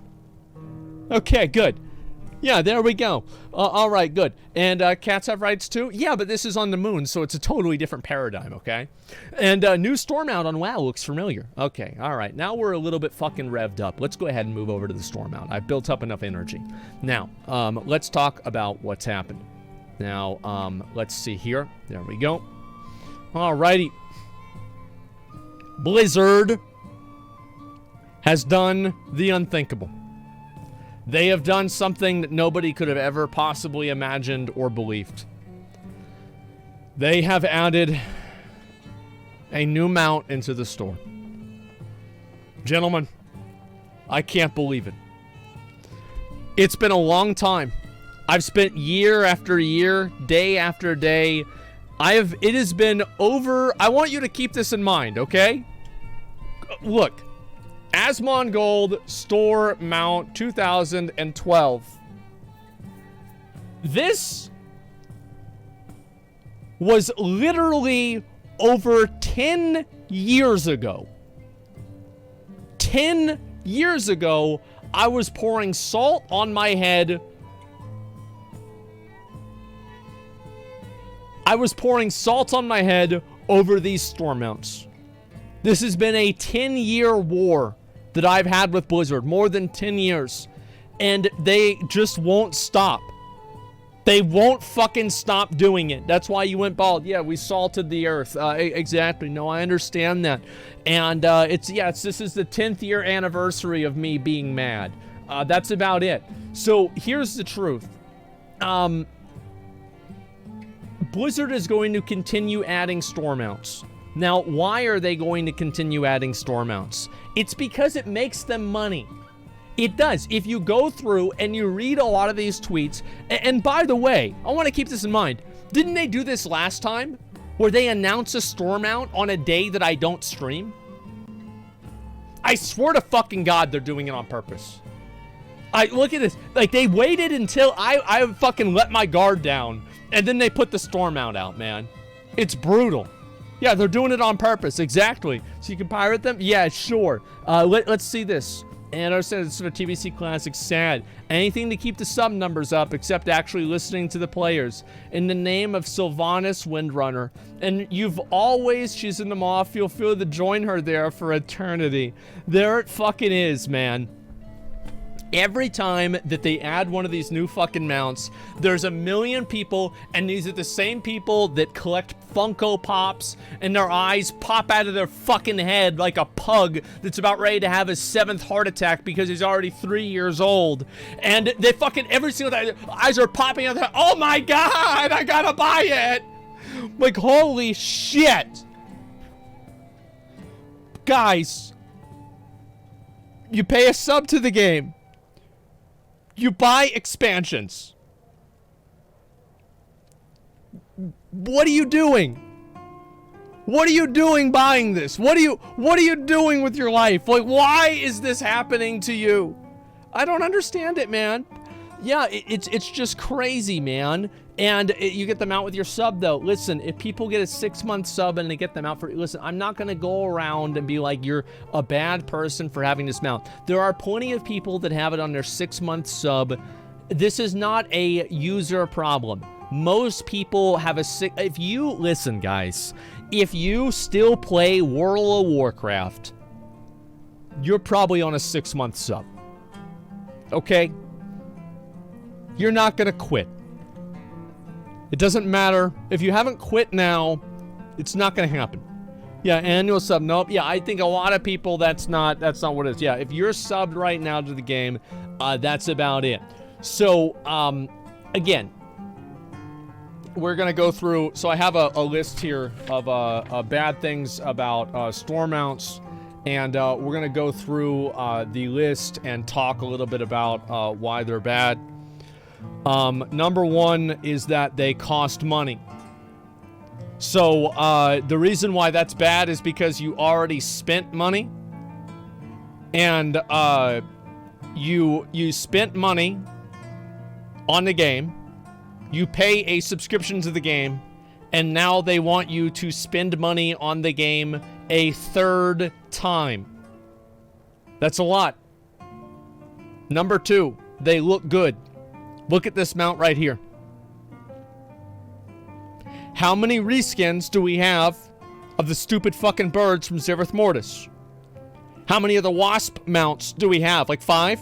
Okay, good. Yeah, there we go. All right, good. And cats have rights too? Yeah, but this is on the moon, so it's a totally different paradigm, okay? And new storm out on WoW looks familiar. Okay, all right. Now we're a little bit fucking revved up. Let's go ahead and move over to the storm out. I've built up enough energy. Now, let's talk about what's happened. Now, let's see here. There we go. All righty. Blizzard has done the unthinkable. They have done something that nobody could have ever possibly imagined or believed. They have added a new mount into the store. Gentlemen, I can't believe it. It's been a long time. I've spent year after year, day after day. It has been over. I want you to keep this in mind, okay? Look. Asmongold store mount 2012. This was literally over 10 years ago. 10 years ago, I was pouring salt on my head. I was pouring salt on my head over these store mounts. This has been a 10-year war that I've had with Blizzard, more than 10 years, and they just won't stop. They won't fucking stop doing it. That's why you went bald. Yeah, we salted the earth. Exactly. No, I understand that. And this is the 10th year anniversary of me being mad. That's about it. So here's the truth. Blizzard is going to continue adding store mounts. Now, why are they going to continue adding store mounts? It's because it makes them money. It does. If you go through and you read a lot of these tweets, and by the way, I want to keep this in mind. Didn't they do this last time? Where they announce a store mount on a day that I don't stream? I swear to fucking God they're doing it on purpose. Look at this. Like, they waited until I fucking let my guard down, and then they put the store mount out, man. It's brutal. Yeah, they're doing it on purpose. Exactly. So you can pirate them? Yeah, sure. Let's see this. And I said it's a TBC Classic. Sad. Anything to keep the sub numbers up except actually listening to the players. In the name of Sylvanas Windrunner. And she's in the moth. You'll feel to join her there for eternity. There it fucking is, man. Every time that they add one of these new fucking mounts, there's a million people, and these are the same people that collect Funko Pops, and their eyes pop out of their fucking head like a pug that's about ready to have his 7th heart attack because he's already 3 years old. And they fucking, every single time, eyes are popping out. Oh my God, I gotta buy it. Like, holy shit. Guys, you pay a sub to the game. You buy expansions. What are you doing? What are you doing buying this? What are you doing with your life? Like, why is this happening to you? I don't understand it, man. Yeah, it's just crazy, man. And you get them out with your sub, though. Listen, if people get a 6-month sub and they get them out for... Listen, I'm not going to go around and be like, you're a bad person for having this mount. There are plenty of people that have it on their 6-month sub. This is not a user problem. Most people have a... If you... Listen, guys. If you still play World of Warcraft, you're probably on a 6-month sub. Okay? You're not gonna quit. It doesn't matter. If you haven't quit now, it's not gonna happen. Yeah, annual sub. Nope. Yeah, I think a lot of people, that's not what it is. Yeah, if you're subbed right now to the game, that's about it. So, again, we're gonna go through. So I have a list here of bad things about store mounts, and we're gonna go through the list and talk a little bit about why they're bad. Number one is that they cost money. So, the reason why that's bad is because you already spent money. And, you spent money on the game. You pay a subscription to the game. And now they want you to spend money on the game a third time. That's a lot. Number two, they look good. Look at this mount right here. How many reskins do we have of the stupid fucking birds from Zereth Mortis? How many of the wasp mounts do we have? Like 5?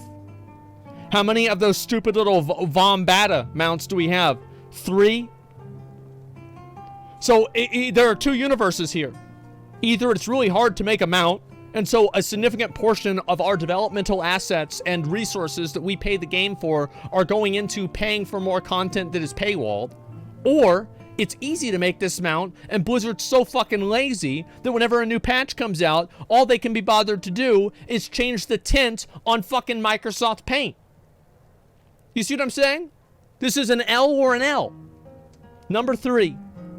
How many of those stupid little Vombata mounts do we have? 3? So there are 2 universes here. Either it's really hard to make a mount, and so a significant portion of our developmental assets and resources that we pay the game for are going into paying for more content that is paywalled. Or it's easy to make this mount, and Blizzard's so fucking lazy that whenever a new patch comes out, all they can be bothered to do is change the tint on fucking Microsoft Paint. You see what I'm saying? This is an L or an L. Number 3,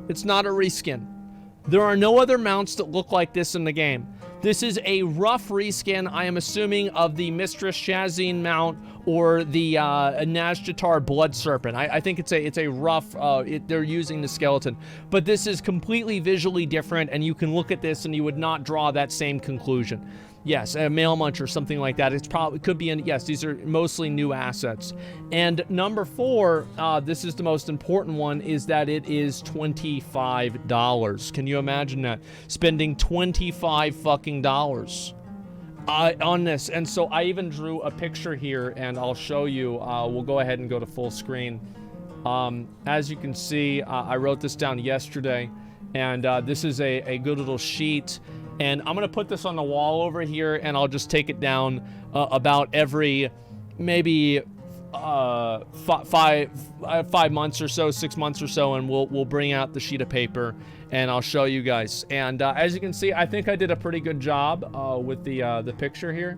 it's not a reskin. There are no other mounts that look like this in the game. This is a rough reskin, I am assuming, of the Mistress Shazine mount or the Nazjatar Blood Serpent. I think it's a rough, they're using the skeleton. But this is completely visually different, and you can look at this and you would not draw that same conclusion. Yes, a Mail Munch or something like that. It's probably, could be, yes, these are mostly new assets. And number 4, this is the most important one, is that it is $25. Can you imagine that? Spending $25 fucking dollars on this. And so I even drew a picture here, and I'll show you. We'll go ahead and go to full screen. As you can see, I wrote this down yesterday, and this is a good little sheet. And I'm going to put this on the wall over here, and I'll just take it down about every maybe 5 months or so, 6 months or so, and we'll bring out the sheet of paper, and I'll show you guys. And as you can see, I think I did a pretty good job with the picture here.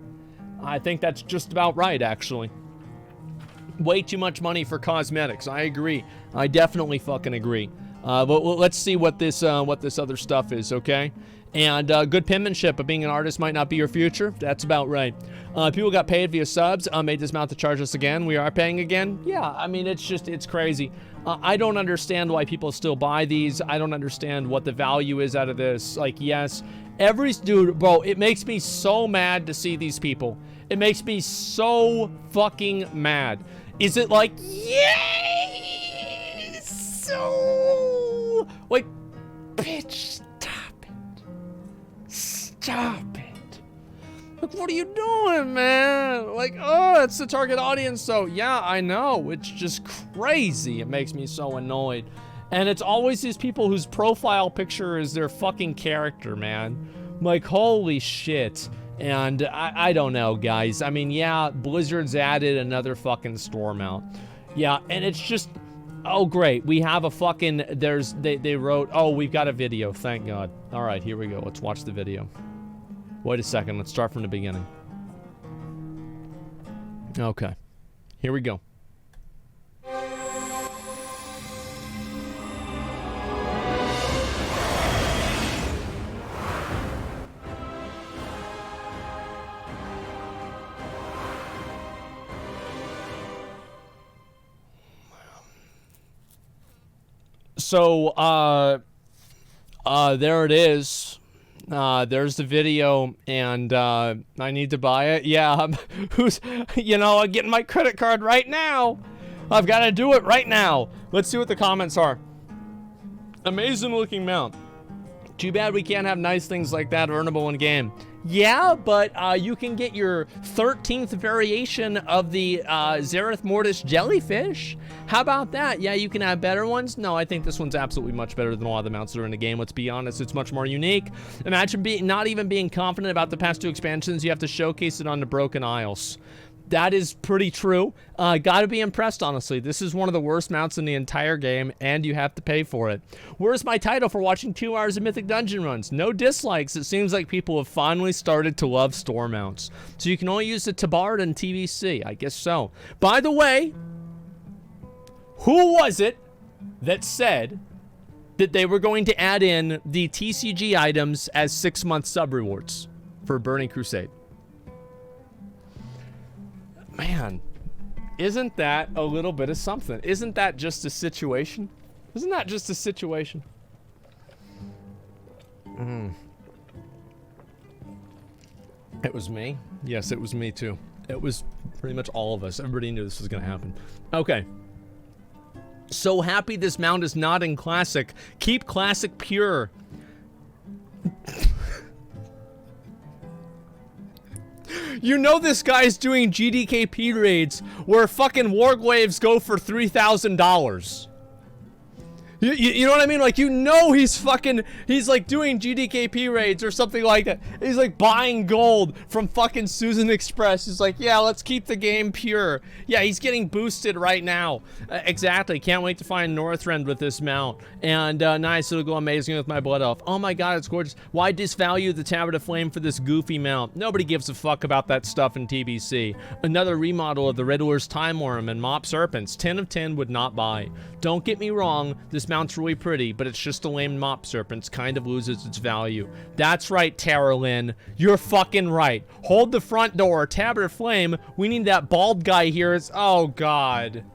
I think that's just about right, actually. Way too much money for cosmetics. I agree. I definitely fucking agree. But let's see what this other stuff is, okay? And good penmanship, but being an artist might not be your future. That's about right. People got paid via subs. Made this mount to charge us again. We are paying again. Yeah, I mean, it's crazy. I don't understand why people still buy these. I don't understand what the value is out of this. Like, yes, dude, bro, it makes me so mad to see these people. It makes me so fucking mad. Is it like, yay? So, like, bitch, stop it. Like, what are you doing, man? Like, oh, it's the target audience, so yeah, I know. It's just crazy. It makes me so annoyed. And it's always these people whose profile picture is their fucking character, man. Like, holy shit. And I don't know, guys. I mean, yeah, Blizzard's added another fucking store mount. Yeah, and it's just, oh, great. We have a fucking, they wrote, oh, we've got a video, thank God. All right, here we go. Let's watch the video. Wait a second, let's start from the beginning. Okay, here we go. So, there it is. There's the video, and I need to buy it. Yeah, I'm getting my credit card right now. I've got to do it right now. Let's see what the comments are. Amazing looking mount. Too bad we can't have nice things like that earnable in game. Yeah, but you can get your 13th variation of the Xerath Mortis jellyfish. How about that? Yeah, you can have better ones. No, I think this one's absolutely much better than a lot of the mounts that are in the game. Let's be honest, it's much more unique. Imagine not even being confident about the past 2 expansions. You have to showcase it on the Broken Isles. That is pretty true. Gotta be impressed, honestly. This is one of the worst mounts in the entire game, and you have to pay for it. Where's my title for watching 2 hours of Mythic Dungeon runs? No dislikes. It seems like people have finally started to love store mounts. So you can only use the Tabard and TVC. I guess so. By the way, who was it that said that they were going to add in the TCG items as 6-month sub rewards for Burning Crusade? Man, isn't that a little bit of something? Isn't that just a situation? Isn't that just a situation? It was me. Yes, it was me too. It was pretty much all of us. Everybody knew this was gonna happen. Okay. So happy this mount is not in Classic. Keep Classic pure. You know this guy's doing GDKP raids where fucking Warglaves go for $3,000. You know what I mean? Like, you know he's like doing GDKP raids or something like that. He's like buying gold from fucking Susan Express. He's like, yeah, let's keep the game pure. Yeah, he's getting boosted right now. Exactly. Can't wait to find Northrend with this mount. And nice, it'll go amazing with my Blood Elf. Oh my god, it's gorgeous. Why disvalue the Tabard of Flame for this goofy mount? Nobody gives a fuck about that stuff in TBC. Another remodel of the Riddler's Time Worm and Mop Serpents. 10 of 10 would not buy. Don't get me wrong, this mount's really pretty, but it's just a lame Mop Serpents, kind of loses its value. That's right, Tara Lynn. You're fucking right. Hold the front door. Tabard of Flame, we need that bald guy here. Oh, God.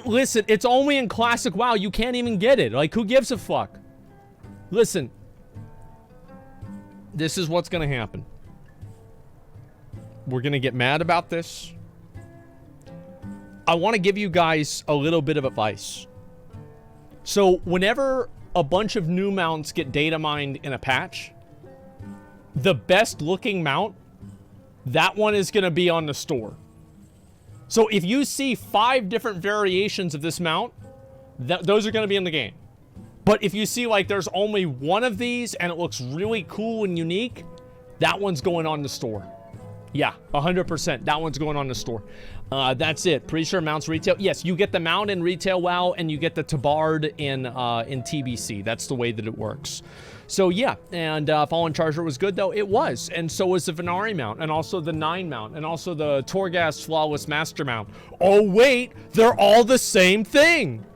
Listen, it's only in Classic WoW. You can't even get it. Like, who gives a fuck? Listen. This is what's gonna happen. We're gonna get mad about this. I want to give you guys a little bit of advice. So whenever a bunch of new mounts get data mined in a patch, the best looking mount, that one is going to be on the store. So if you see 5 different variations of this mount, those are going to be in the game. But if you see like there's only one of these and it looks really cool and unique, that one's going on the store. Yeah, 100%. That one's going on the store. That's it. Pretty sure mounts retail. Yes, you get the mount in retail WoW, and you get the Tabard in TBC. That's the way that it works. So yeah, and Fallen Charger was good though. It was, and so was the Venari mount, and also the 9 mount, and also the Torghast Flawless Master mount. Oh wait, they're all the same thing.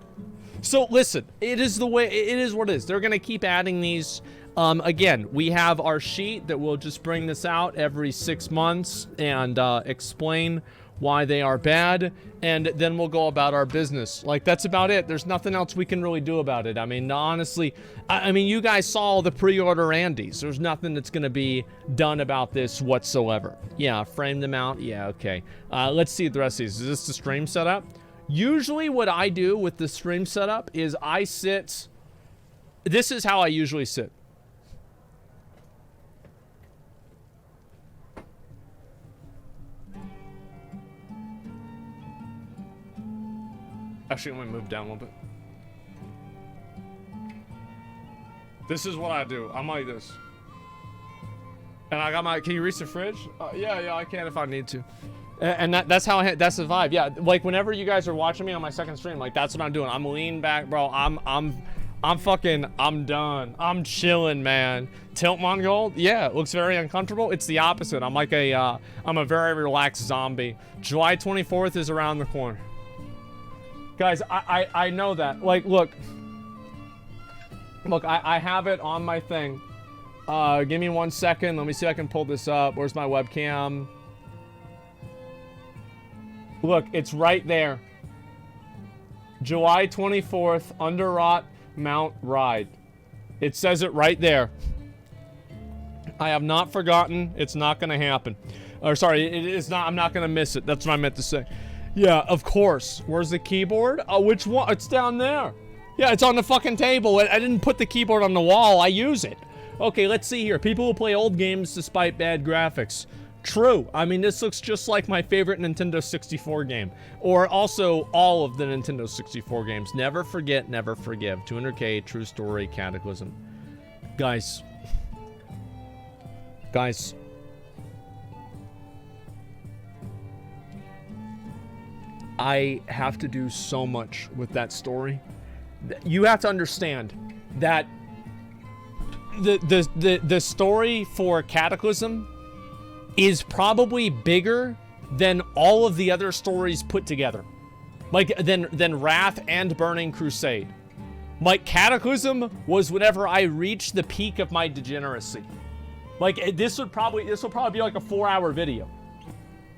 So listen, it is the way. It is what it is. They're gonna keep adding these. Again, we have our sheet that will just bring this out every 6 months and explain why they are bad, and then we'll go about our business. Like, that's about it. There's nothing else we can really do about it. I mean, honestly, I mean, you guys saw the pre-order Andes. There's nothing that's going to be done about this whatsoever. Yeah, frame them out. Yeah, okay. Let's see the rest of these. Is this the stream setup? Usually what I do with the stream setup is I sit... This is how I usually sit. Actually, I'm gonna move down a little bit. This is what I do. I'm like this. And I got my, can you reach the fridge? Yeah, I can if I need to. And that's how that's the vibe. Yeah, like whenever you guys are watching me on my second stream, like that's what I'm doing. I'm leaning back, bro. I'm done. I'm chilling, man. Tilt Mongold? Yeah, it looks very uncomfortable. It's the opposite. I'm like I'm a very relaxed zombie. July 24th is around the corner. Guys, I know that. Like, look, I have it on my thing. Give me 1 second. Let me see if I can pull this up. Where's my webcam? Look, it's right there. July 24th, Underrot Mount Ride. It says it right there. I have not forgotten. It's not going to happen. Or sorry, it is not. I'm not going to miss it. That's what I meant to say. Yeah, of course. Where's the keyboard? Oh, which one? It's down there. Yeah, it's on the fucking table. I didn't put the keyboard on the wall. I use it. Okay, let's see here. People who play old games despite bad graphics. True. I mean, this looks just like my favorite Nintendo 64 game. Or also all of the Nintendo 64 games. Never forget, never forgive. 200K, True Story, Cataclysm. Guys. I have to do so much with that story. You have to understand that the story for Cataclysm is probably bigger than all of the other stories put together. Like, than Wrath and Burning Crusade. Like, Cataclysm was whenever I reached the peak of my degeneracy. Like, this will probably be like a 4-hour video.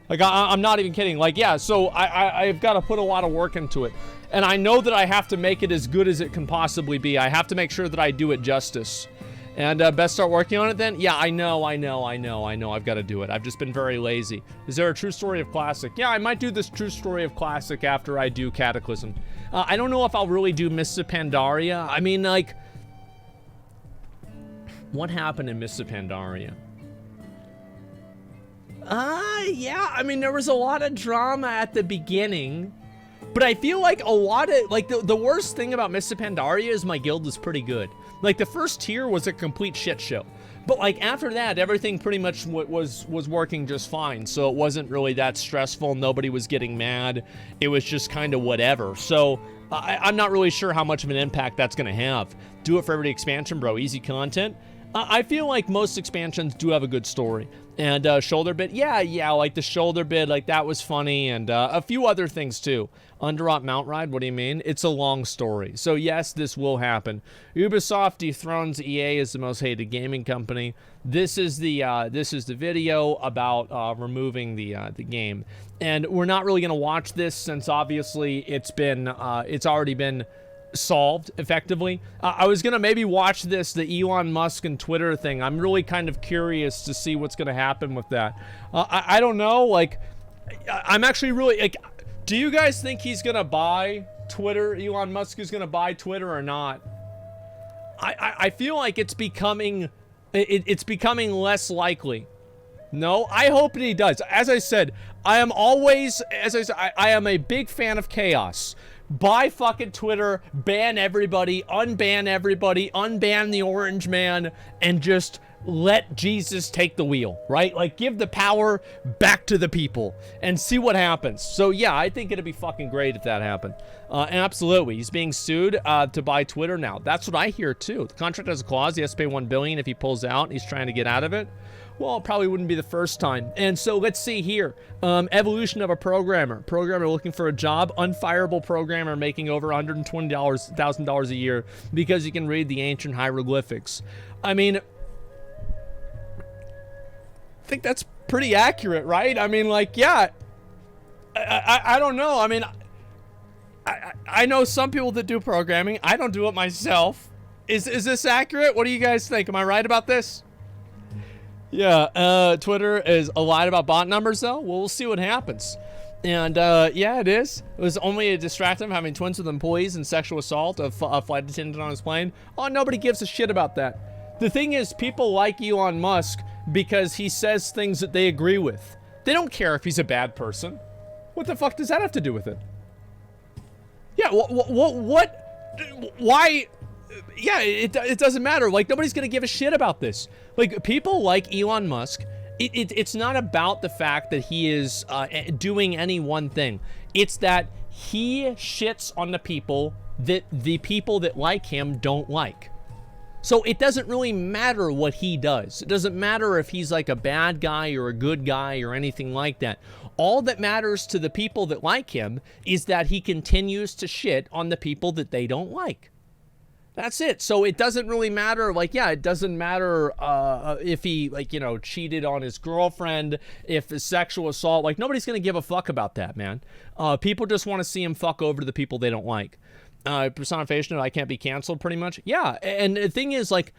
Like, I'm not even kidding. Like, yeah, so I've got to put a lot of work into it. And I know that I have to make it as good as it can possibly be. I have to make sure that I do it justice. And best start working on it then? Yeah, I know. I've got to do it. I've just been very lazy. Is there a True Story of Classic? Yeah, I might do this True Story of Classic after I do Cataclysm. I don't know if I'll really do Mists of Pandaria. I mean, like, what happened in Mists of Pandaria? Yeah, I mean, there was a lot of drama at the beginning. But I feel like a lot of, like, the worst thing about Mists of Pandaria is my guild was pretty good. Like, the first tier was a complete shit show. But, like, after that, everything pretty much was working just fine. So it wasn't really that stressful. Nobody was getting mad. It was just kind of whatever. So I'm not really sure how much of an impact that's going to have. Do it for every expansion, bro. Easy content. I feel like most expansions do have a good story. And shoulder bit, yeah, like the shoulder bit, like that was funny. And a few other things, too. Underrot Mount Ride, what do you mean? It's a long story. So yes, this will happen. Ubisoft dethrones EA as the most hated gaming company. This is the video about removing the game. And we're not really going to watch this since obviously it's already been solved effectively. I was gonna maybe watch the Elon Musk and Twitter thing. I'm really kind of curious to see what's gonna happen with that. I don't know, like, I'm actually really, like, do you guys think he's gonna buy Twitter? Elon Musk is gonna buy Twitter or not? I feel like it's becoming less likely. No, I hope that he does. As I said, I am a big fan of chaos. Buy fucking Twitter, ban everybody, unban the orange man, and just let Jesus take the wheel, right? Like, give the power back to the people and see what happens. So yeah, I think it'd be fucking great if that happened. Absolutely. He's being sued to buy Twitter now. That's what I hear too. The contract has a clause. He has to pay $1 billion if he pulls out and he's trying to get out of it. Well, it probably wouldn't be the first time. And so let's see here. Evolution of a programmer. Programmer looking for a job. Unfireable programmer making over $120,000 a year because he can read the ancient hieroglyphics. I mean, I think that's pretty accurate, right? I mean, like, yeah. I don't know. I mean, I know some people that do programming. I don't do it myself. Is this accurate? What do you guys think? Am I right about this? Yeah, Twitter is a lot about bot numbers, though. Well, we'll see what happens. And, yeah, it is. It was only a distraction of having twins with employees and sexual assault of a flight attendant on his plane. Oh, nobody gives a shit about that. The thing is, people like Elon Musk because he says things that they agree with. They don't care if he's a bad person. What the fuck does that have to do with it? Yeah, why? Yeah, it doesn't matter. Like, nobody's gonna give a shit about this. Like, people like Elon Musk, it's not about the fact that he is doing any one thing. It's that he shits on the people that like him don't like. So it doesn't really matter what he does. It doesn't matter if he's like a bad guy or a good guy or anything like that. All that matters to the people that like him is that he continues to shit on the people that they don't like. That's it. So it doesn't really matter. Like, yeah, it doesn't matter if he, like, you know, cheated on his girlfriend, if the sexual assault. Like, nobody's going to give a fuck about that, man. People just want to see him fuck over to the people they don't like. Personification of I can't be canceled, pretty much. Yeah, and the thing is, like,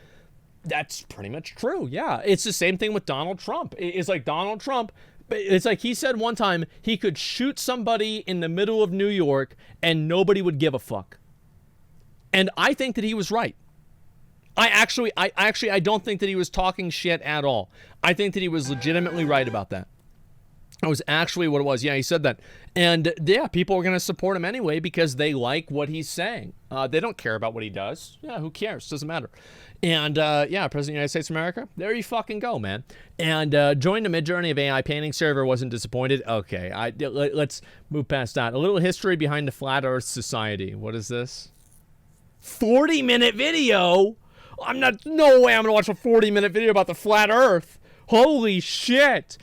that's pretty much true. Yeah, it's the same thing with Donald Trump. It's like Donald Trump. It's like he said one time he could shoot somebody in the middle of New York and nobody would give a fuck. And I think that he was right. I don't think that he was talking shit at all. I think that he was legitimately right about that. That was actually what it was. Yeah, he said that. And yeah, people are going to support him anyway because they like what he's saying. They don't care about what he does. Yeah, who cares? Doesn't matter. And yeah, President of the United States of America, there you fucking go, man. And joined the Midjourney of AI painting server, wasn't disappointed. Okay, let's move past that. A little history behind the Flat Earth Society. What is this? 40-minute video? No way I'm gonna watch a 40-minute video about the flat earth. Holy shit.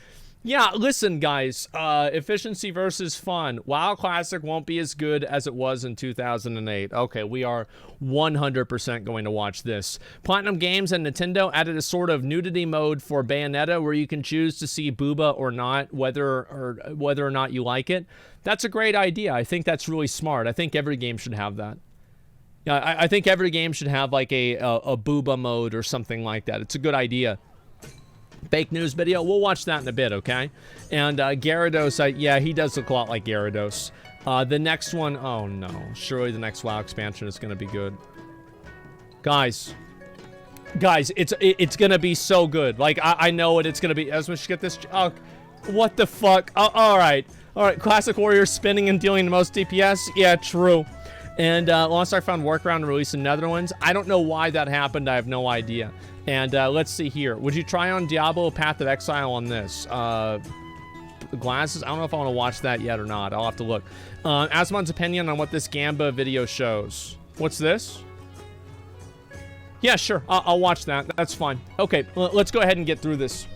Yeah, listen, guys, efficiency versus fun. WoW Classic won't be as good as it was in 2008. Okay, we are 100% going to watch this. Platinum Games and Nintendo added a sort of nudity mode for Bayonetta where you can choose to see booba or not, whether or not you like it. That's a great idea. I think that's really smart. I think every game should have that. Yeah, I think every game should have like a booba mode or something like that. It's a good idea. Fake news video, we'll watch that in a bit, okay? And Gyarados, yeah, he does look a lot like Gyarados. The next one, oh no, surely the next WoW expansion is gonna be good. Guys, it's gonna be so good. Like, I know it's gonna be. As we should get this, oh, what the fuck? Oh, all right, Classic Warrior spinning and dealing the most DPS. Yeah, true. And Lost Ark found workaround and released in Netherlands. I don't know why that happened. I have no idea. And let's see here. Would you try on Diablo Path of Exile on this? Glasses? I don't know if I want to watch that yet or not. I'll have to look. Asmon's opinion on what this Gamba video shows. What's this? Yeah, sure. I'll watch that. That's fine. Okay, let's go ahead and get through this.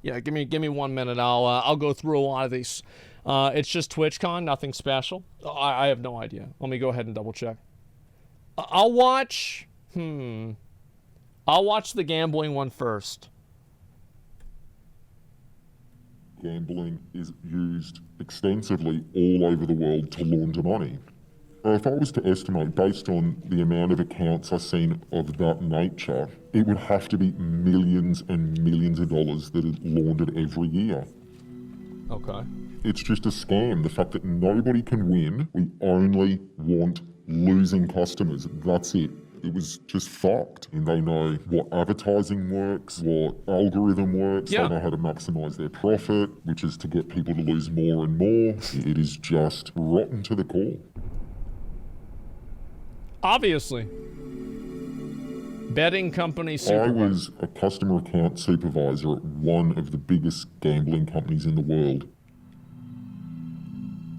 Yeah, give me 1 minute. I'll go through a lot of these. It's just TwitchCon, nothing special. I have no idea. Let me go ahead and double check. I'll watch the gambling one first. Gambling is used extensively all over the world to launder money. If I was to estimate, based on the amount of accounts I've seen of that nature, it would have to be millions and millions of dollars that are laundered every year. Okay. It's just a scam. The fact that nobody can win, we only want losing customers. That's it. It was just fucked. And they know what advertising works, what algorithm works. Yeah. They know how to maximize their profit, which is to get people to lose more and more. It is just rotten to the core. Obviously. Betting company supervisor. I was a customer account supervisor at one of the biggest gambling companies in the world.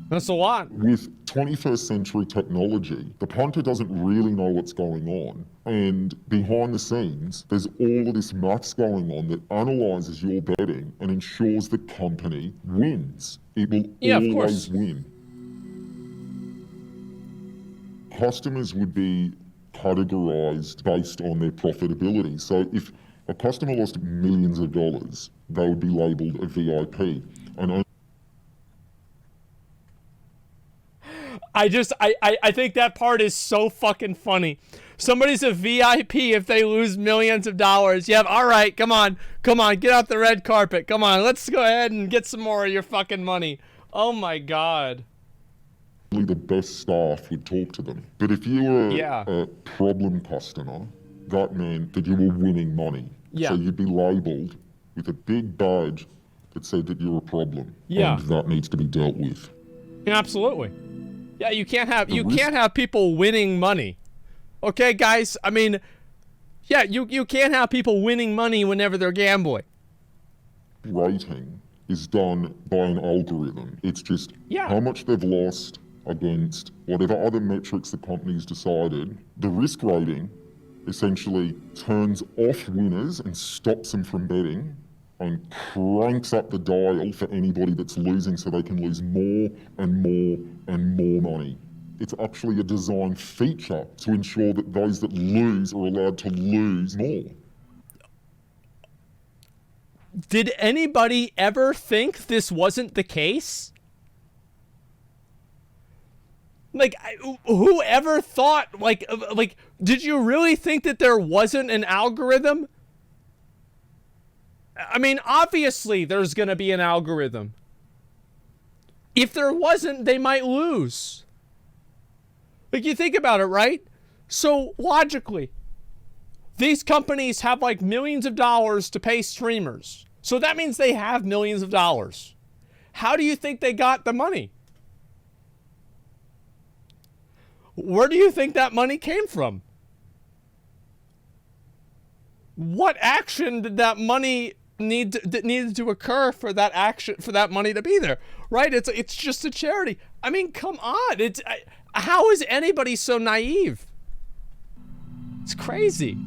That's a lot. With 21st century technology, the punter doesn't really know what's going on. And behind the scenes, there's all of this maths going on that analyzes your betting and ensures the company wins. It will always win. Customers would be categorized based on their profitability. So if a customer lost millions of dollars, they would be labeled a VIP. And I think that part is so fucking funny. Somebody's a VIP if they lose millions of dollars. Yeah, all right, come on, get out the red carpet. Come on, let's go ahead and get some more of your fucking money. Oh my God. The best staff would talk to them. But if you were a problem customer, that meant that you were winning money. Yeah. So you'd be labeled with a big badge that said that you're a problem. Yeah. And that needs to be dealt with. Yeah, absolutely. Yeah, you can't have people winning money. Okay, guys? I mean, yeah, you can't have people winning money whenever they're gambling. Rating is done by an algorithm. It's just how much they've lost against whatever other metrics the company's decided. The risk rating essentially turns off winners and stops them from betting and cranks up the dial for anybody that's losing so they can lose more and more and more money. It's actually a design feature to ensure that those that lose are allowed to lose more. Did anybody ever think this wasn't the case? Like, who ever thought, like, did you really think that there wasn't an algorithm? I mean, obviously there's going to be an algorithm. If there wasn't, they might lose. Like, you think about it, right? So, logically, these companies have, like, millions of dollars to pay streamers. So that means they have millions of dollars. How do you think they got the money? Where do you think that money came from? What action did that money needed to occur for that action, for that money to be there? Right? It's just a charity. I mean, come on. How is anybody so naive? It's crazy.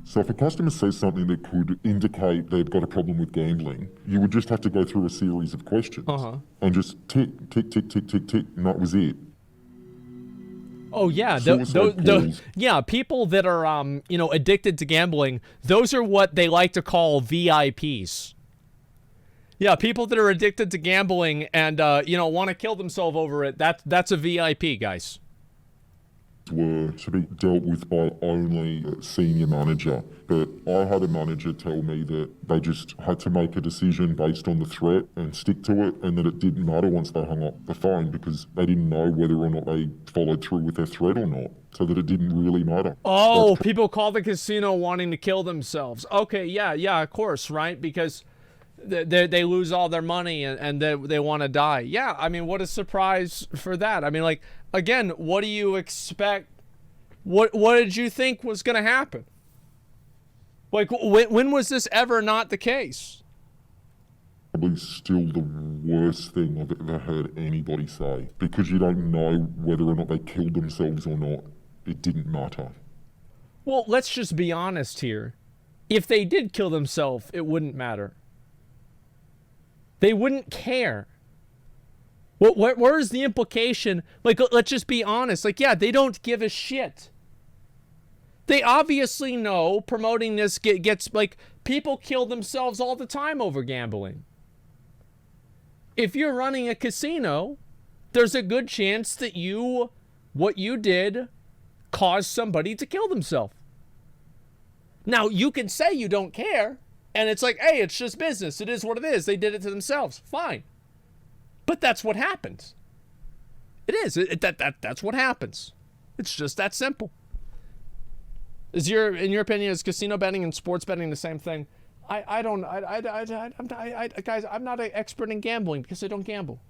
So if a customer says something that could indicate they've got a problem with gambling, you would just have to go through a series of questions and just tick, tick, tick, tick, tick, tick, and that was it. Oh yeah, yeah. People that are addicted to gambling, those are what they like to call VIPs. Yeah, people that are addicted to gambling and want to kill themselves over it. That's a VIP, guys. Were to be dealt with by only a senior manager, but I had a manager tell me that they just had to make a decision based on the threat and stick to it, and that it didn't matter once they hung up the phone because they didn't know whether or not they followed through with their threat or not, so that it didn't really matter. Oh, people call the casino wanting to kill themselves. Okay, yeah, of course, right? Because they lose all their money and they want to die. Yeah, I mean, what a surprise for that. I mean, like, again, what do you expect? What did you think was going to happen? Like, when was this ever not the case? Probably still the worst thing I've ever heard anybody say, because you don't know whether or not they killed themselves or not. It didn't matter. Well, let's just be honest here. If they did kill themselves, it wouldn't matter. They wouldn't care. Where's the implication? Like, let's just be honest. Like, yeah, they don't give a shit. They obviously know promoting this gets, like, people kill themselves all the time over gambling. If you're running a casino, there's a good chance that what you did caused somebody to kill themselves. Now, you can say you don't care. And it's like, hey, it's just business. It is what it is. They did it to themselves. Fine. But that's what happens. It is. That's what happens. It's just that simple. In your opinion, is casino betting and sports betting the same thing? Guys, I'm not an expert in gambling because I don't gamble.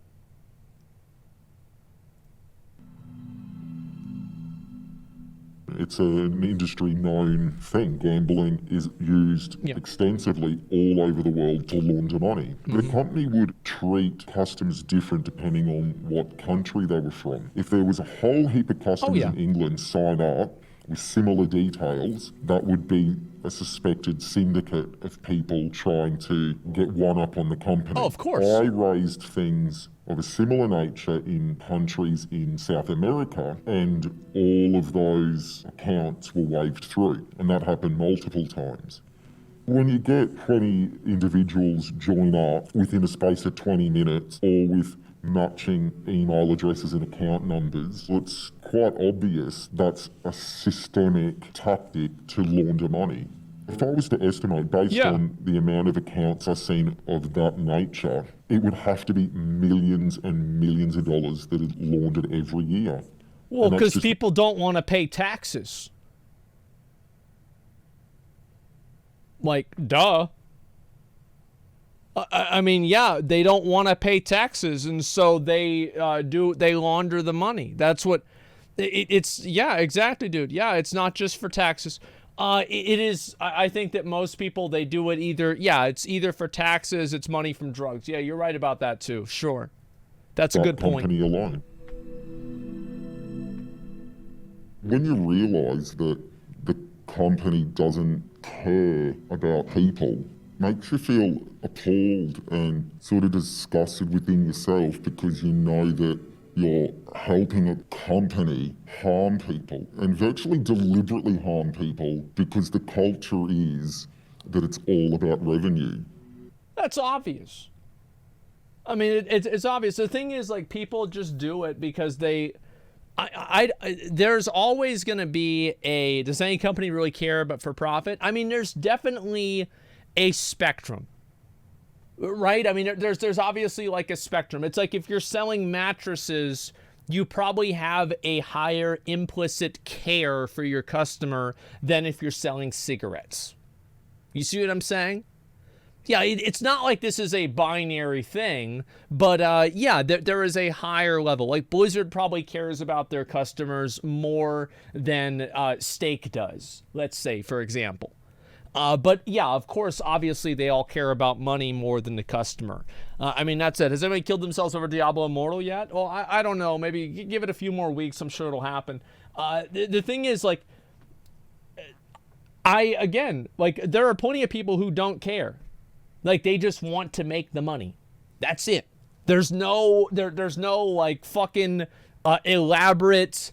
It's an industry-known thing. Gambling is used extensively all over the world to launder money. The company would treat customers different depending on what country they were from. If there was a whole heap of customers in England sign up with similar details, that would be a suspected syndicate of people trying to get one up on the company. Oh, of course. I raised things of a similar nature in countries in South America, and all of those accounts were waved through, and that happened multiple times. When you get 20 individuals join up within a space of 20 minutes, all with matching email addresses and account numbers, it's quite obvious that's a systemic tactic to launder money. If I was to estimate, based on the amount of accounts I've seen of that nature, it would have to be millions and millions of dollars that are laundered every year. Well, because people don't want to pay taxes. Like, duh. I mean, yeah, they don't want to pay taxes, and so they launder the money. That's what it's. Yeah, exactly, dude. Yeah, it's not just for taxes. It is. I think that most people, they do it either. Yeah, it's either for taxes. It's money from drugs. Yeah, you're right about that too. Sure, that's a good point. Company alone. When you realise that the company doesn't care about people, makes you feel appalled and sort of disgusted within yourself, because you know that You're helping a company harm people and virtually deliberately harm people because the culture is that it's all about revenue. That's obvious. I mean, it's obvious. The thing is, like, people just do it because they... there's always going to be a... Does any company really care but for profit? I mean, there's definitely a spectrum. Right? I mean, there's obviously like a spectrum. It's like if you're selling mattresses, you probably have a higher implicit care for your customer than if you're selling cigarettes. You see what I'm saying? Yeah, it's not like this is a binary thing, but yeah, there is a higher level. Like Blizzard probably cares about their customers more than Steak does, let's say, for example. But yeah, of course, obviously they all care about money more than the customer. I mean, that's it. Has anybody killed themselves over Diablo Immortal yet? Well, I don't know. Maybe give it a few more weeks. I'm sure it'll happen. The thing is, like, there are plenty of people who don't care. Like, they just want to make the money. That's it. There's no like fucking elaborate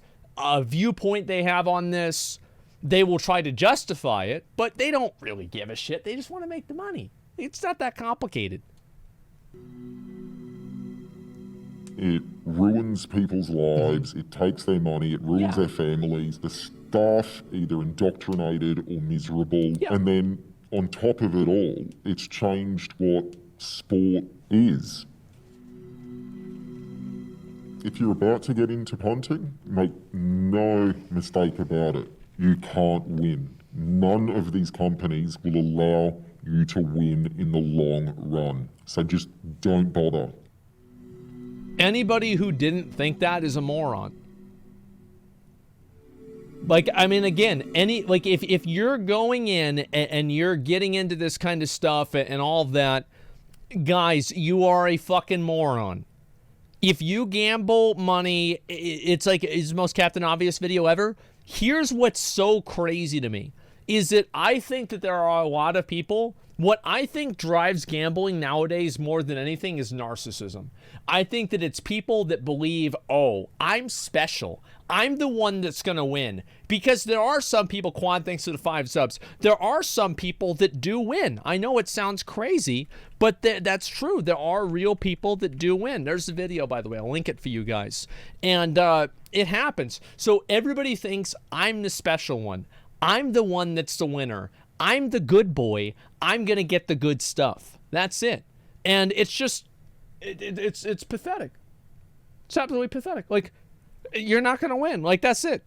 viewpoint they have on this. They will try to justify it, but they don't really give a shit. They just want to make the money. It's not that complicated. It ruins people's lives. It takes their money. It ruins their families. The staff either indoctrinated or miserable. Yeah. And then on top of it all, it's changed what sport is. If you're about to get into punting, make no mistake about it. You can't win. None of these companies will allow you to win in the long run. So just don't bother. Anybody who didn't think that is a moron. Like, I mean, again, if you're going in and you're getting into this kind of stuff and all of that, guys, you are a fucking moron. If you gamble money, it's like, it's the most Captain Obvious video ever. Here's what's so crazy to me, is that I think that there are a lot of people, what I think drives gambling nowadays more than anything is narcissism. I think that it's people that believe, oh, I'm special. I'm the one that's going to win. Because there are some people, Quan, thanks to the 5 subs, there are some people that do win. I know it sounds crazy, but that's true. There are real people that do win. There's the video, by the way. I'll link it for you guys. And it happens. So everybody thinks I'm the special one. I'm the one that's the winner. I'm the good boy. I'm going to get the good stuff. That's it. And it's just, it's pathetic. It's absolutely pathetic. Like, you're not going to win. Like, that's it.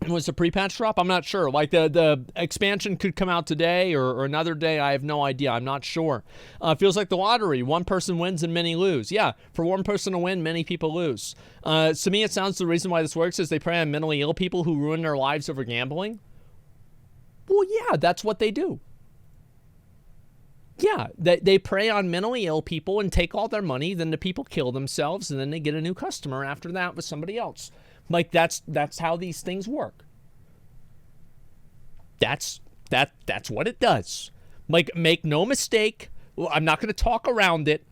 Was the pre-patch drop? I'm not sure. Like, the expansion could come out today or another day. I have no idea. I'm not sure. Feels like the lottery. One person wins and many lose. Yeah, for one person to win, many people lose. To me, it sounds the reason why this works is they prey on mentally ill people who ruin their lives over gambling. Well, yeah, that's what they do. Yeah, they prey on mentally ill people and take all their money, then the people kill themselves, and then they get a new customer after that with somebody else. Like, that's how these things work. That's what it does. Like, make no mistake. Well, I'm not going to talk around it.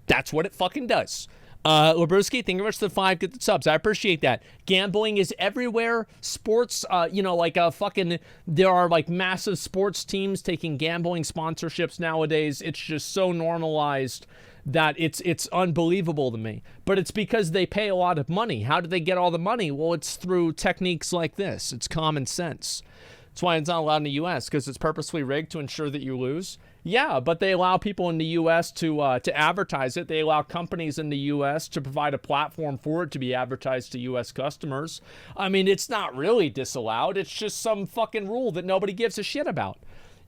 That's what it fucking does. Labruski, thank you very much for the 5 good subs. I appreciate that. Gambling is everywhere. Sports, there are like massive sports teams taking gambling sponsorships nowadays. It's just so normalized that it's unbelievable to me. But it's because they pay a lot of money. How do they get all the money? Well, it's through techniques like this. It's common sense. That's why it's not allowed in the U.S., because it's purposely rigged to ensure that you lose. Yeah, but they allow people in the U.S. to advertise it. They allow companies in the U.S. to provide a platform for it to be advertised to U.S. customers. I mean, it's not really disallowed. It's just some fucking rule that nobody gives a shit about.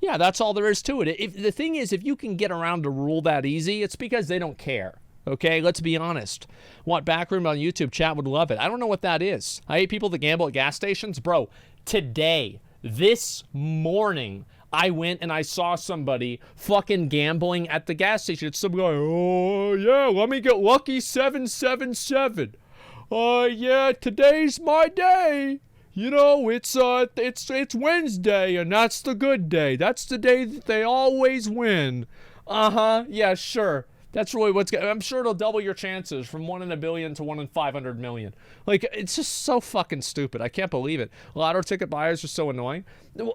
Yeah, that's all there is to it. The thing is, if you can get around a rule that easy, it's because they don't care. Okay, let's be honest. Want Backroom on YouTube? Chat would love it. I don't know what that is. I hate people that gamble at gas stations. Bro, today, this morning, I went and I saw somebody fucking gambling at the gas station. It's some guy, oh, yeah, let me get lucky 777. Yeah, today's my day. You know, it's Wednesday, and that's the good day. That's the day that they always win. Yeah, sure. That's really what's going. I'm sure it'll double your chances from 1 in a billion to 1 in 500 million. Like, it's just so fucking stupid. I can't believe it. Lotto ticket buyers are so annoying.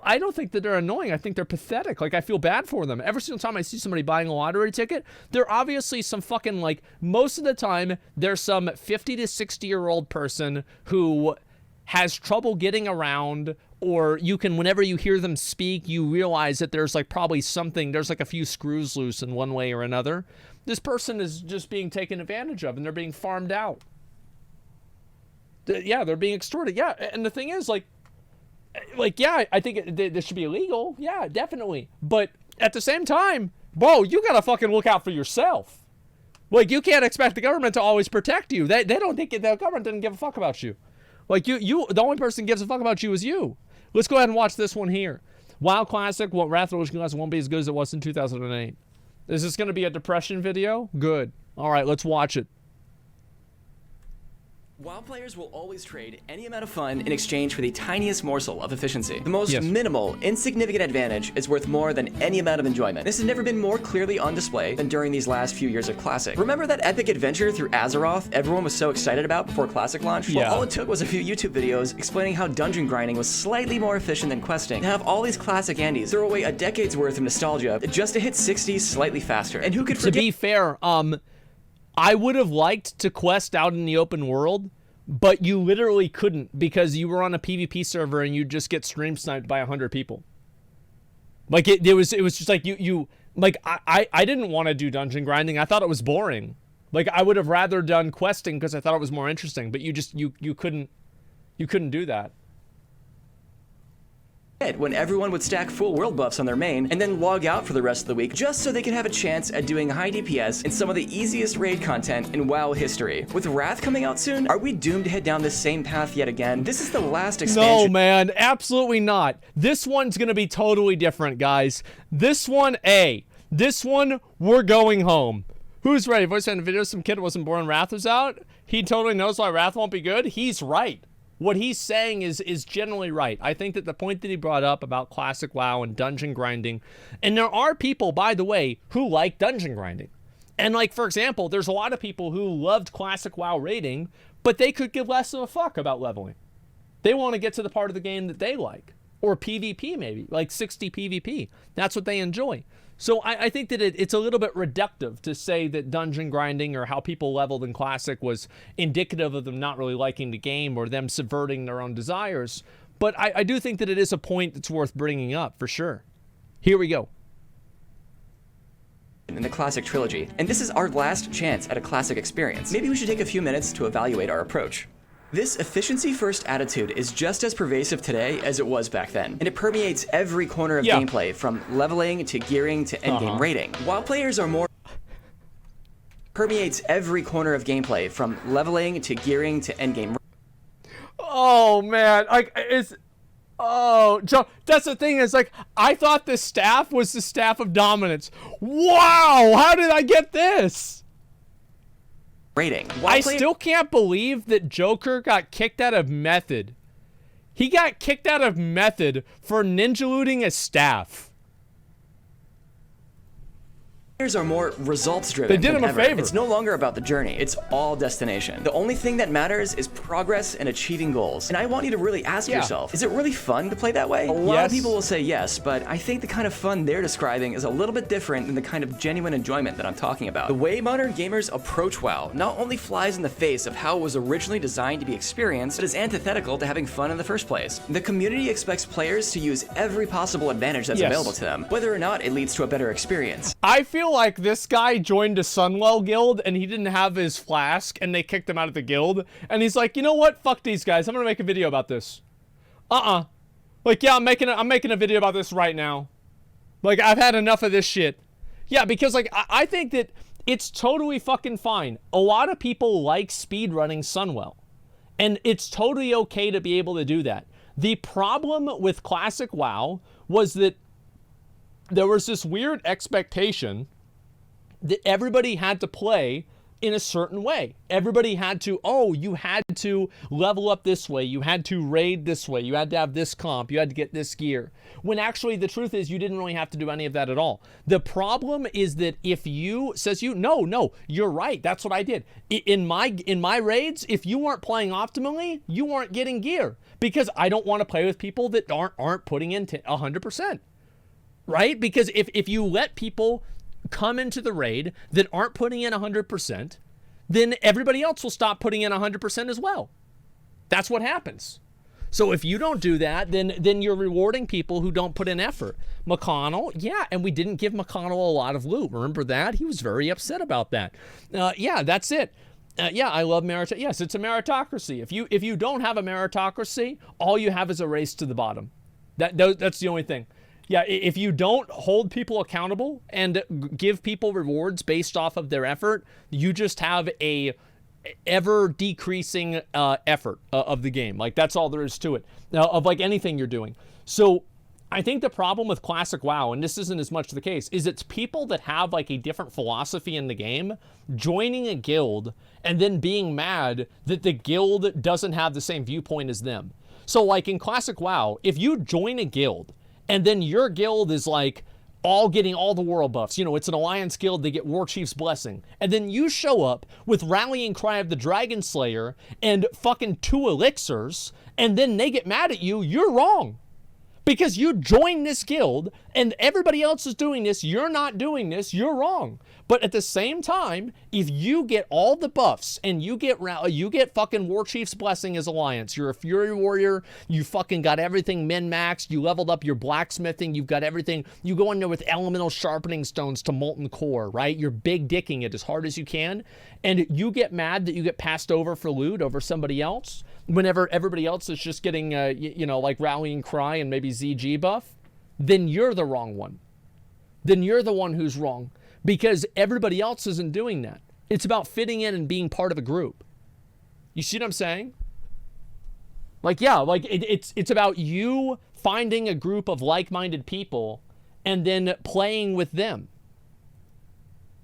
I don't think that they're annoying. I think they're pathetic. Like, I feel bad for them. Every single time I see somebody buying a lottery ticket, they're obviously some fucking, like, most of the time, there's some 50 to 60-year-old person who has trouble getting around, or you can, whenever you hear them speak, you realize that there's like probably something, there's like a few screws loose in one way or another. This person is just being taken advantage of, and they're being farmed out. Yeah, they're being extorted. Yeah, and the thing is, like yeah, I think this should be illegal. Yeah, definitely. But at the same time, bro, you gotta fucking look out for yourself. Like, you can't expect the government to always protect you. They don't think, the government doesn't give a fuck about you. Like, the only person who gives a fuck about you is you. Let's go ahead and watch this one here. WoW Classic, what Wrath of the Lich King won't be as good as it was in 2008. Is this going to be a depression video? Good. All right, let's watch it. WoW players will always trade any amount of fun in exchange for the tiniest morsel of efficiency. The most minimal, insignificant advantage is worth more than any amount of enjoyment. This has never been more clearly on display than during these last few years of Classic. Remember that epic adventure through Azeroth everyone was so excited about before Classic launched? Yeah. Well, all it took was a few YouTube videos explaining how dungeon grinding was slightly more efficient than questing. To have all these classic Andes throw away a decade's worth of nostalgia just to hit 60 slightly faster. And who could forget— To be fair, I would have liked to quest out in the open world, but you literally couldn't because you were on a PvP server and you'd just get stream sniped by 100 people. Like, it was just like I didn't want to do dungeon grinding. I thought it was boring. Like, I would have rather done questing because I thought it was more interesting, but you couldn't do that. When everyone would stack full world buffs on their main and then log out for the rest of the week just so they could have a chance at doing high DPS in some of the easiest raid content in WoW history. With Wrath coming out soon, are we doomed to head down this same path yet again? This is the last expansion— No, man, absolutely not. This one's gonna be totally different, guys. This one, we're going home. Who's ready? Voice in the video, some kid wasn't born, Wrath was out. He totally knows why Wrath won't be good. He's right. What he's saying is generally right. I think that the point that he brought up about classic WoW and dungeon grinding, and there are people, by the way, who like dungeon grinding. And like, for example, there's a lot of people who loved classic WoW raiding, but they could give less of a fuck about leveling. They want to get to the part of the game that they like. Or PvP maybe, like 60 PvP. That's what they enjoy. So I think that it's a little bit reductive to say that dungeon grinding or how people leveled in Classic was indicative of them not really liking the game or them subverting their own desires. But I do think that it is a point that's worth bringing up, for sure. Here we go. In the Classic trilogy, and this is our last chance at a Classic experience. Maybe we should take a few minutes to evaluate our approach. This efficiency-first attitude is just as pervasive today as it was back then, and it permeates every corner of gameplay, from leveling to gearing to endgame raiding. While players are more— permeates every corner of gameplay, from leveling to gearing to endgame. Oh man, like oh, Joe, that's the thing, is like, I thought this staff was the staff of dominance. Wow, how did I get this? Rating. I still can't believe that Joker got kicked out of Method. He got kicked out of Method for ninja looting a staff. Players are more results-driven. They did him a favor. It's no longer about the journey. It's all destination. The only thing that matters is progress and achieving goals. And I want you to really ask yourself, is it really fun to play that way? A lot of people will say yes, but I think the kind of fun they're describing is a little bit different than the kind of genuine enjoyment that I'm talking about. The way modern gamers approach WoW not only flies in the face of how it was originally designed to be experienced, but is antithetical to having fun in the first place. The community expects players to use every possible advantage that's available to them, whether or not it leads to a better experience. I feel like this guy joined a Sunwell guild and he didn't have his flask and they kicked him out of the guild, and he's like, you know what, fuck these guys, I'm gonna make a video about this. Like, yeah, I'm making a video about this right now. Like, I've had enough of this shit. Yeah, because like I think that it's totally fucking fine. A lot of people like speedrunning Sunwell, and it's totally okay to be able to do that. The problem with Classic WoW was that there was this weird expectation that everybody had to play in a certain way. Everybody had to, oh, you had to level up this way, you had to raid this way, you had to have this comp, you had to get this gear. When actually the truth is you didn't really have to do any of that at all. The problem is that if you, no, you're right, that's what I did. In my raids, if you weren't playing optimally, you weren't getting gear. Because I don't want to play with people that aren't putting in 100%. Right? Because if you let people come into the raid that aren't putting in 100%, then everybody else will stop putting in 100% as well. That's what happens. So if you don't do that, then you're rewarding people who don't put in effort. McConnell, yeah, and we didn't give McConnell a lot of loot. Remember that? He was very upset about that. Yeah, that's it. Yeah, I love meritocracy. Yes, it's a meritocracy. If you don't have a meritocracy, all you have is a race to the bottom. That's the only thing. Yeah, if you don't hold people accountable and give people rewards based off of their effort, you just have a ever decreasing effort of the game. Like, that's all there is to it. Now, of like anything you're doing. So I think the problem with classic WoW, and this isn't as much the case, is it's people that have like a different philosophy in the game joining a guild and then being mad that the guild doesn't have the same viewpoint as them. So like in classic WoW, if you join a guild and then your guild is like getting all the world buffs. You know, it's an alliance guild, they get War Chief's blessing. And then you show up with Rallying Cry of the Dragon Slayer and fucking 2 elixirs, and then they get mad at you, you're wrong. Because you joined this guild and everybody else is doing this, you're not doing this, you're wrong. But at the same time, if you get all the buffs and you get fucking War Chief's blessing as alliance, you're a Fury Warrior, you fucking got everything min-maxed, you leveled up your blacksmithing, you've got everything, you go in there with elemental sharpening stones to molten core, right? You're big dicking it as hard as you can, and you get mad that you get passed over for loot over somebody else, whenever everybody else is just getting, like Rallying Cry and maybe ZG buff, then you're the wrong one. Then you're the one who's wrong. Because everybody else isn't doing that. It's about fitting in and being part of a group. You see what I'm saying? Like, yeah, like it's about you finding a group of like-minded people and then playing with them.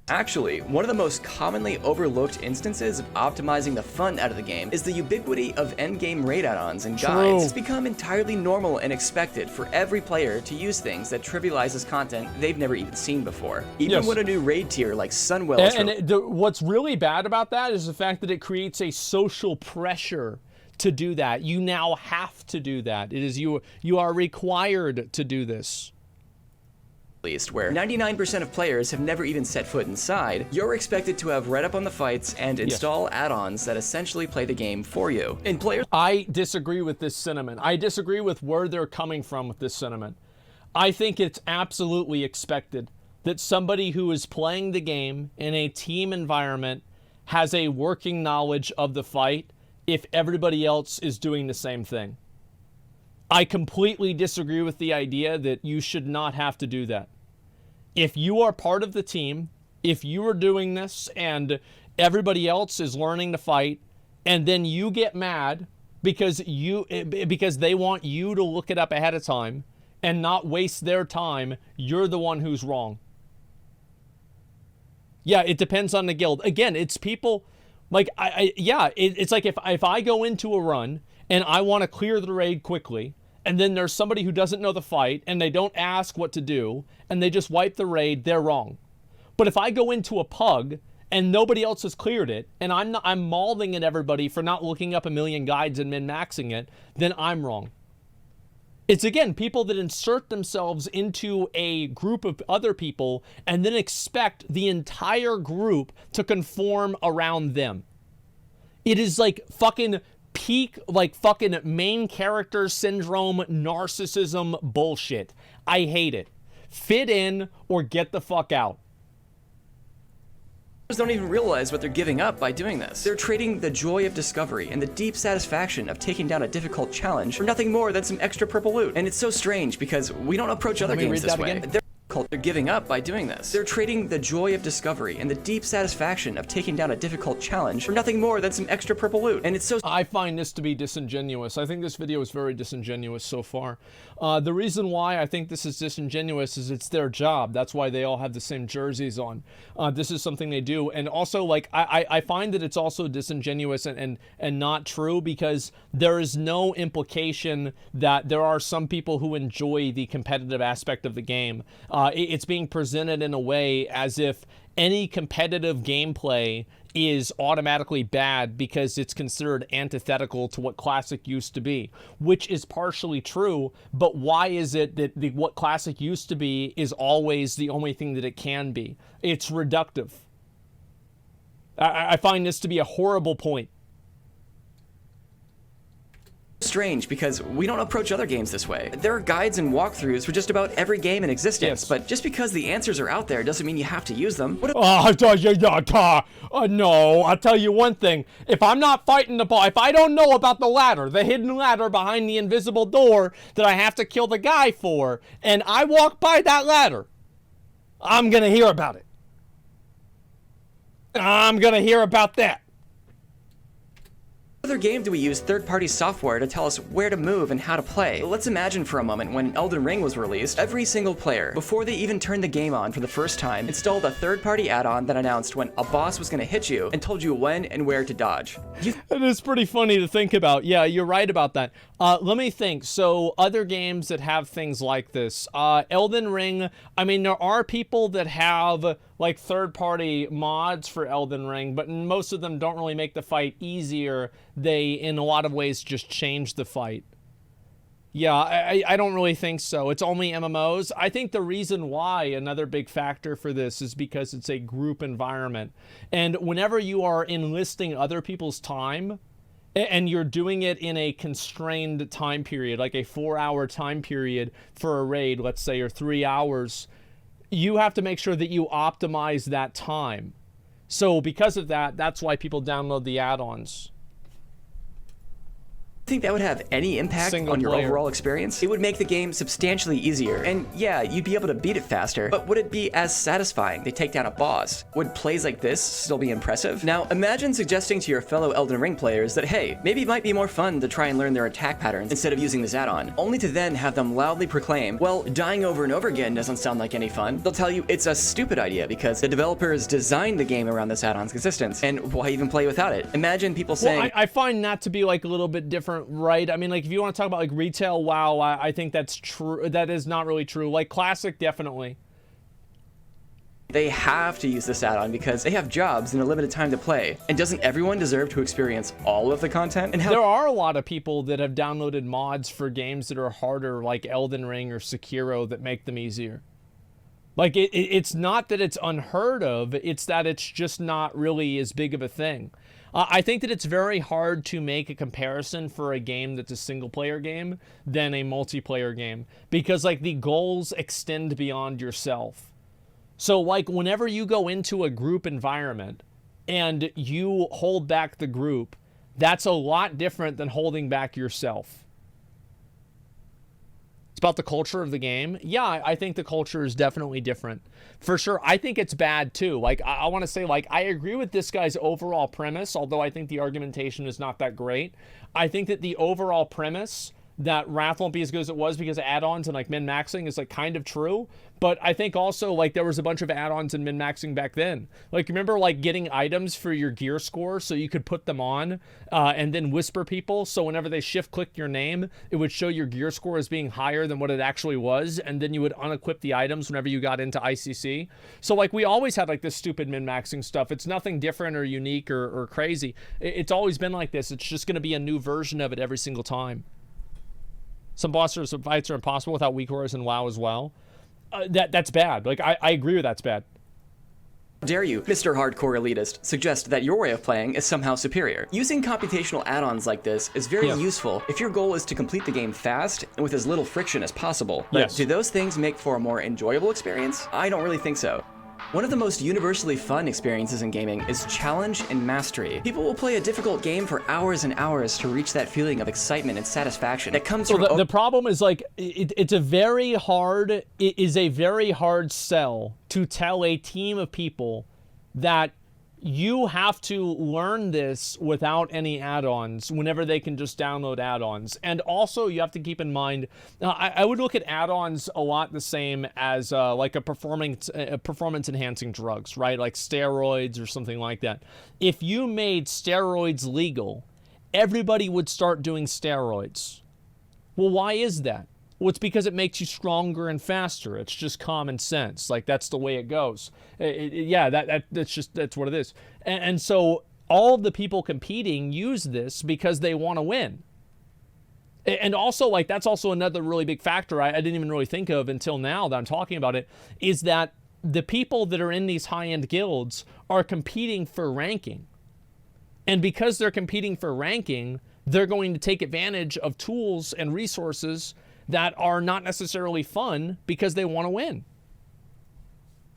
Actually, one of the most commonly overlooked instances of optimizing the fun out of the game is the ubiquity of endgame raid add-ons and guides. It's become entirely normal and expected for every player to use things that trivializes content they've never even seen before. Even when a new raid tier like Sunwell... What's really bad about that is the fact that it creates a social pressure to do that. You now have to do that. It is you are required to do this. Where 99% of players have never even set foot inside, you're expected to have read up on the fights and install add-ons that essentially play the game for you. And players... I disagree with this sentiment. I disagree with where they're coming from with this sentiment. I think it's absolutely expected that somebody who is playing the game in a team environment has a working knowledge of the fight if everybody else is doing the same thing. I completely disagree with the idea that you should not have to do that. If you are part of the team, if you are doing this and everybody else is learning to fight, and then you get mad because they want you to look it up ahead of time and not waste their time, you're the one who's wrong. Yeah, it depends on the guild. Again, it's people like it's like if I go into a run and I want to clear the raid quickly, and then there's somebody who doesn't know the fight, and they don't ask what to do, and they just wipe the raid, they're wrong. But if I go into a pug, and nobody else has cleared it, and I'm mauling at everybody for not looking up a million guides and min-maxing it, then I'm wrong. It's, again, people that insert themselves into a group of other people, and then expect the entire group to conform around them. It is like fucking... peak, like, fucking main character syndrome, narcissism bullshit. I hate it. Fit in or get the fuck out. Don't even realize what they're giving up by doing this. They're trading the joy of discovery and the deep satisfaction of taking down a difficult challenge for nothing more than some extra purple loot. And it's so strange because we don't approach other games this way. They're giving up by doing this. They're trading the joy of discovery and the deep satisfaction of taking down a difficult challenge for nothing more than some extra purple loot. And it's so... I find this to be disingenuous. I think this video is very disingenuous so far. The reason why I think this is disingenuous is it's their job. That's why they all have the same jerseys on. This is something they do. And also, like, I find that it's also disingenuous and not true, because there is no implication that there are some people who enjoy the competitive aspect of the game. It's being presented in a way as if any competitive gameplay is automatically bad because it's considered antithetical to what Classic used to be, which is partially true, but why is it that what Classic used to be is always the only thing that it can be? It's reductive. I find this to be a horrible point. Strange, because we don't approach other games this way. There are guides and walkthroughs for just about every game in existence, but just because the answers are out there doesn't mean you have to use them. No, I'll tell you one thing. If I'm not fighting the boss, if I don't know about the ladder, the hidden ladder behind the invisible door that I have to kill the guy for, and I walk by that ladder, I'm gonna hear about it. I'm gonna hear about that. Other game do we use third-party software to tell us where to move and how to play? Let's imagine for a moment when Elden Ring was released, every single player, before they even turned the game on for the first time, installed a third-party add-on that announced when a boss was going to hit you and told you when and where to dodge. It is pretty funny to think about. Yeah, you're right about that. Let me think. So other games that have things like this, Elden Ring, I mean, there are people that have like third-party mods for Elden Ring, but most of them don't really make the fight easier. They, in a lot of ways, just change the fight. Yeah, I don't really think so. It's only MMOs. I think the reason why, another big factor for this, is because it's a group environment. And whenever you are enlisting other people's time, and you're doing it in a constrained time period, like a 4-hour time period for a raid, let's say, or 3 hours, you have to make sure that you optimize that time. So because of that, that's why people download the add-ons. Think that would have any impact on your overall experience? It would make the game substantially easier, and yeah, you'd be able to beat it faster, but would it be as satisfying to take down a boss? Would plays like this still be impressive? Now, imagine suggesting to your fellow Elden Ring players that, hey, maybe it might be more fun to try and learn their attack patterns instead of using this add-on, only to then have them loudly proclaim, well, dying over and over again doesn't sound like any fun. They'll tell you it's a stupid idea because the developers designed the game around this add-on's existence, and why even play without it? Imagine people saying... Well, I find that to be like a little bit different, right? I mean, like, if you want to talk about like retail WoW, I think that's true. That is not really true. Like Classic, definitely. They have to use this add-on because they have jobs and a limited time to play. And doesn't everyone deserve to experience all of the content? And there are a lot of people that have downloaded mods for games that are harder, like Elden Ring or Sekiro, that make them easier. Like, it's not that it's unheard of, it's that it's just not really as big of a thing. I think that it's very hard to make a comparison for a game that's a single-player game than a multiplayer game, because, like, the goals extend beyond yourself. So, like, whenever you go into a group environment and you hold back the group, that's a lot different than holding back yourself. It's about the culture of the game. Yeah, I think the culture is definitely different. For sure, I think it's bad too. Like, I want to say, like, I agree with this guy's overall premise, although I think the argumentation is not that great. I think that the overall premise that Wrath won't be as good as it was because of add-ons and like min-maxing is like kind of true, but I think also like there was a bunch of add-ons and min-maxing back then. Like, remember like getting items for your gear score so you could put them on and then whisper people, so whenever they shift click your name, it would show your gear score as being higher than what it actually was, and then you would unequip the items whenever you got into ICC. So like we always had like this stupid min-maxing stuff. It's nothing different or unique or crazy. It's always been like this. It's just going to be a new version of it every single time. Some bosses and fights are impossible without weak auras in WoW as well. That's bad. Like, I agree with that's bad. How dare you, Mr. Hardcore Elitist, suggest that your way of playing is somehow superior? Using computational add-ons like this is very useful if your goal is to complete the game fast and with as little friction as possible. But do those things make for a more enjoyable experience? I don't really think so. One of the most universally fun experiences in gaming is challenge and mastery. People will play a difficult game for hours and hours to reach that feeling of excitement and satisfaction that comes from... The problem is, like, it is a very hard sell to tell a team of people that you have to learn this without any add-ons whenever they can just download add-ons. And also, you have to keep in mind, I would look at add-ons a lot the same as like a performance-enhancing drugs, right? Like steroids or something like that. If you made steroids legal, everybody would start doing steroids. Well, why is that? Well, it's because it makes you stronger and faster. It's just common sense. Like, that's the way it goes. That's what it is. And so all of the people competing use this because they want to win. And also, like, that's also another really big factor I didn't even really think of until now that I'm talking about it, is that the people that are in these high-end guilds are competing for ranking. And because they're competing for ranking, they're going to take advantage of tools and resources that are not necessarily fun because they want to win.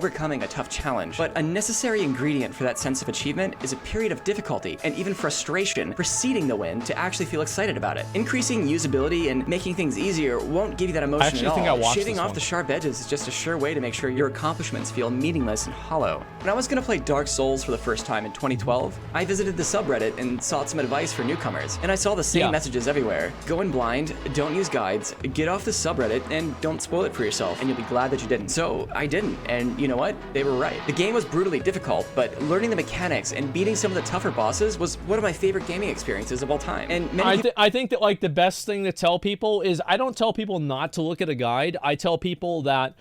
Overcoming a tough challenge, but a necessary ingredient for that sense of achievement is a period of difficulty and even frustration preceding the win to actually feel excited about it. Increasing usability and making things easier won't give you that emotion at all. Shaving off the sharp edges is just a sure way to make sure your accomplishments feel meaningless and hollow. When I was going to play Dark Souls for the first time in 2012, I visited the subreddit and sought some advice for newcomers, and I saw the same messages everywhere. Go in blind, don't use guides, get off the subreddit, and don't spoil it for yourself, and you'll be glad that you didn't. So I didn't, and you know what? They were right. The game was brutally difficult, but learning the mechanics and beating some of the tougher bosses was one of my favorite gaming experiences of all time. And I think that, like, the best thing to tell people is, I don't tell people not to look at a guide. I tell people that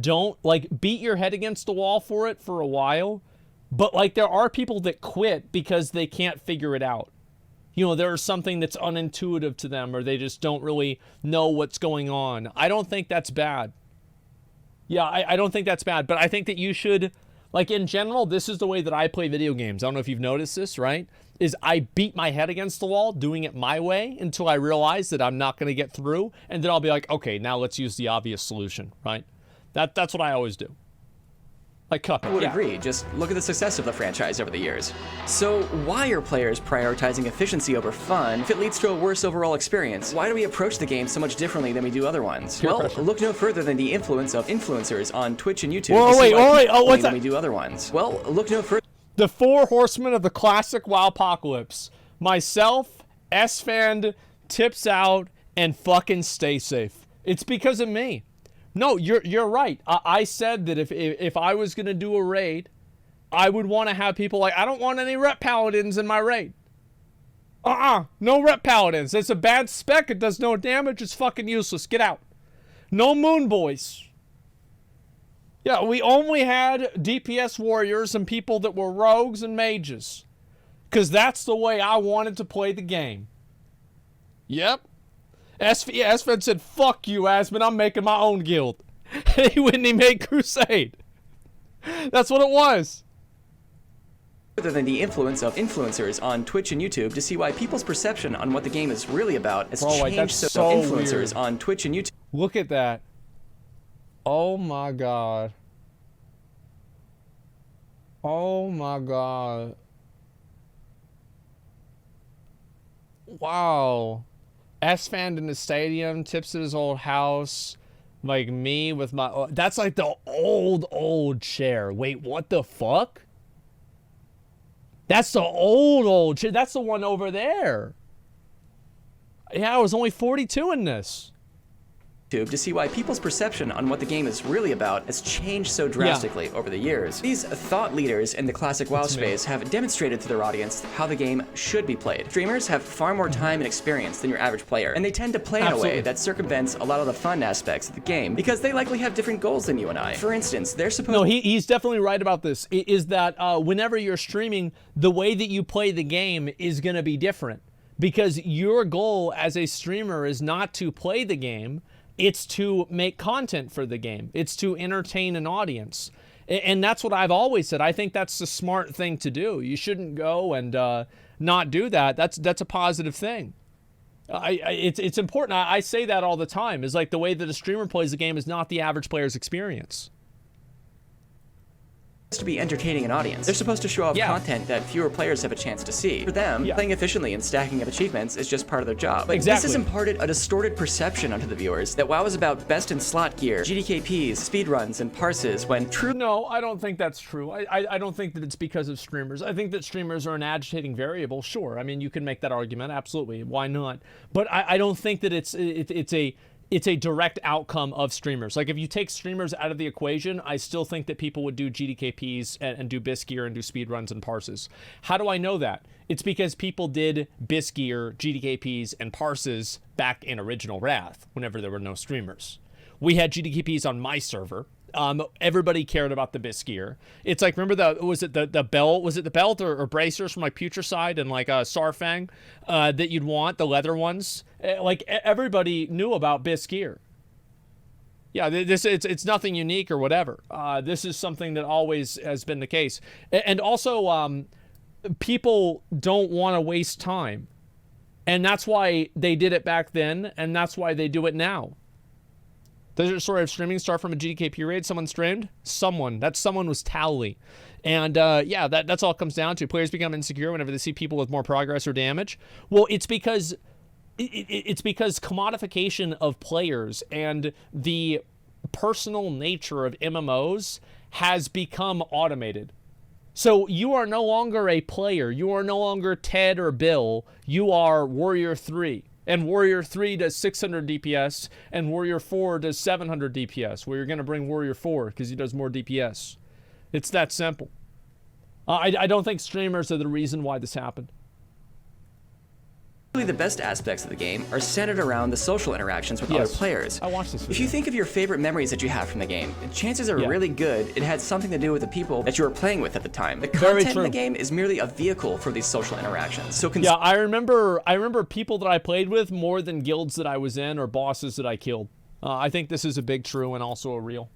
don't, like, beat your head against the wall for it for a while. But, like, there are people that quit because they can't figure it out. You know, there's something that's unintuitive to them, or they just don't really know what's going on. I don't think that's bad. Yeah, I don't think that's bad, but I think that you should, like, in general, this is the way that I play video games. I don't know if you've noticed this, right? Is I beat my head against the wall, doing it my way, until I realize that I'm not going to get through, and then I'll be like, okay, now let's use the obvious solution, right? That's what I always do. Like Cuphead. I would agree. Just look at the success of the franchise over the years. So why are players prioritizing efficiency over fun if it leads to a worse overall experience? Why do we approach the game so much differently than we do other ones? Look no further than the influence of influencers on Twitch and YouTube. What's that? We do other ones. Well, look no further. The 4 horsemen of the classic WoW apocalypse. Myself, S-Fan, Tips Out, and fucking Stay Safe. It's because of me. No, you're right. I said that if I was going to do a raid, I would want to have people like, I don't want any rep paladins in my raid. No rep paladins. It's a bad spec. It does no damage. It's fucking useless. Get out. No moon boys. Yeah, we only had DPS warriors and people that were rogues and mages. Because that's the way I wanted to play the game. Yep. Asfed said, fuck you, Asmon, I'm making my own guild. He wouldn't even make Crusade. That's what it was. Further than the influence of influencers on Twitch and YouTube to see why people's perception on what the game is really about has changed. So influencers weird. On Twitch and YouTube. Look at that. Oh my god. Oh my god. Wow. S-Fan in the stadium, Tips at his old house, like me with my... That's like the old chair. Wait, what the fuck? That's the old chair. That's the one over there. Yeah, I was only 42 in this. To see why people's perception on what the game is really about has changed so drastically over the years. These thought leaders in the classic WoW space have demonstrated to their audience how the game should be played. Streamers have far more time and experience than your average player, and they tend to play in a way that circumvents a lot of the fun aspects of the game because they likely have different goals than you and I. For instance, they're supposed... No, he's definitely right about this, is that whenever you're streaming, the way that you play the game is going to be different because your goal as a streamer is not to play the game. It's to make content for the game. It's to entertain an audience. And that's what I've always said. I think that's the smart thing to do. You shouldn't go and not do that. That's a positive thing. It's important. I say that all the time. It's like the way that a streamer plays the game is not the average player's experience. to be entertaining an audience. They're supposed to show off content that fewer players have a chance to see. For them, playing efficiently and stacking up achievements is just part of their job. But this has imparted a distorted perception onto the viewers that WoW is about best in slot gear, GDKPs, speedruns, and parses, when true— No, I don't think that's true. I don't think that it's because of streamers. I think that streamers are an agitating variable, sure. I mean, you can make that argument, absolutely. Why not? But I don't think that it's a direct outcome of streamers. Like, if you take streamers out of the equation, I still think that people would do GDKPs and do BIS gear and do speedruns and parses. How do I know that? It's because people did BIS gear, GDKPs, and parses back in original Wrath, whenever there were no streamers. We had GDKPs on my server. Everybody cared about the BIS gear. It's like, remember was it the belt? Was it the belt or bracers from like Putricide and like Sarfang that you'd want, the leather ones? Like, everybody knew about BIS gear. Yeah, it's nothing unique or whatever. This is something that always has been the case. And also, people don't want to waste time. And that's why they did it back then, and that's why they do it now. Does your story of streaming start from a GDKP raid? Someone streamed? Someone. That someone was Towley. And yeah, that's all it comes down to. Players become insecure whenever they see people with more progress or damage. Well, it's because commodification of players and the personal nature of MMOs has become automated. So you are no longer a player. You are no longer Ted or Bill. You are Warrior 3. And Warrior 3 does 600 DPS, and Warrior 4 does 700 DPS, where you're going to bring Warrior 4 because he does more DPS. It's that simple. I don't think streamers are the reason why this happened. The best aspects of the game are centered around the social interactions with other players. I watched this video. If you think of your favorite memories that you have from the game, chances are really good it had something to do with the people that you were playing with at the time. The content in the game is merely a vehicle for these social interactions. So yeah, I remember people that I played with more than guilds that I was in or bosses that I killed. I think this is a big true and also a real.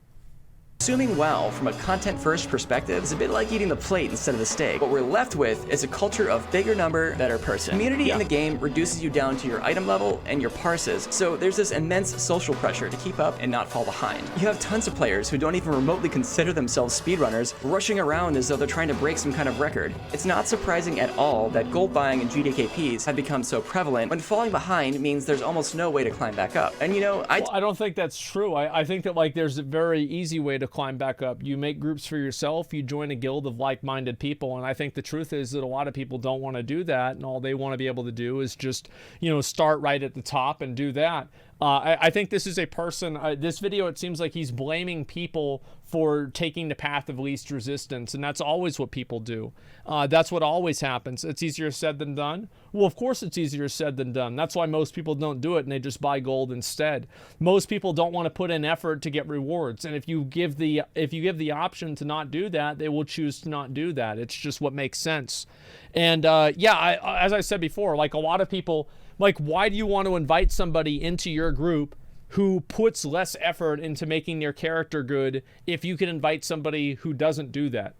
Consuming WoW from a content-first perspective is a bit like eating the plate instead of the steak. What we're left with is a culture of bigger number, better person. Community in the game reduces you down to your item level and your parses, so there's this immense social pressure to keep up and not fall behind. You have tons of players who don't even remotely consider themselves speedrunners, rushing around as though they're trying to break some kind of record. It's not surprising at all that gold buying and GDKPs have become so prevalent when falling behind means there's almost no way to climb back up. And you know, I don't think that's true. I think that, like, there's a very easy way to climb back up. You make groups for yourself, you join a guild of like-minded people, and I think the truth is that a lot of people don't want to do that, and all they want to be able to do is just, you know, start right at the top and do that. I think this is a person, this video, it seems like he's blaming people for taking the path of least resistance, and that's always what people do. That's what always happens. It's easier said than done. Well, of course it's easier said than done. That's why most people don't do it, and they just buy gold instead. Most people don't want to put in effort to get rewards, and if you give the option to not do that, they will choose to not do that. It's just what makes sense. And yeah, as I said before, like, a lot of people, like, why do you want to invite somebody into your group who puts less effort into making their character good if you can invite somebody who doesn't do that?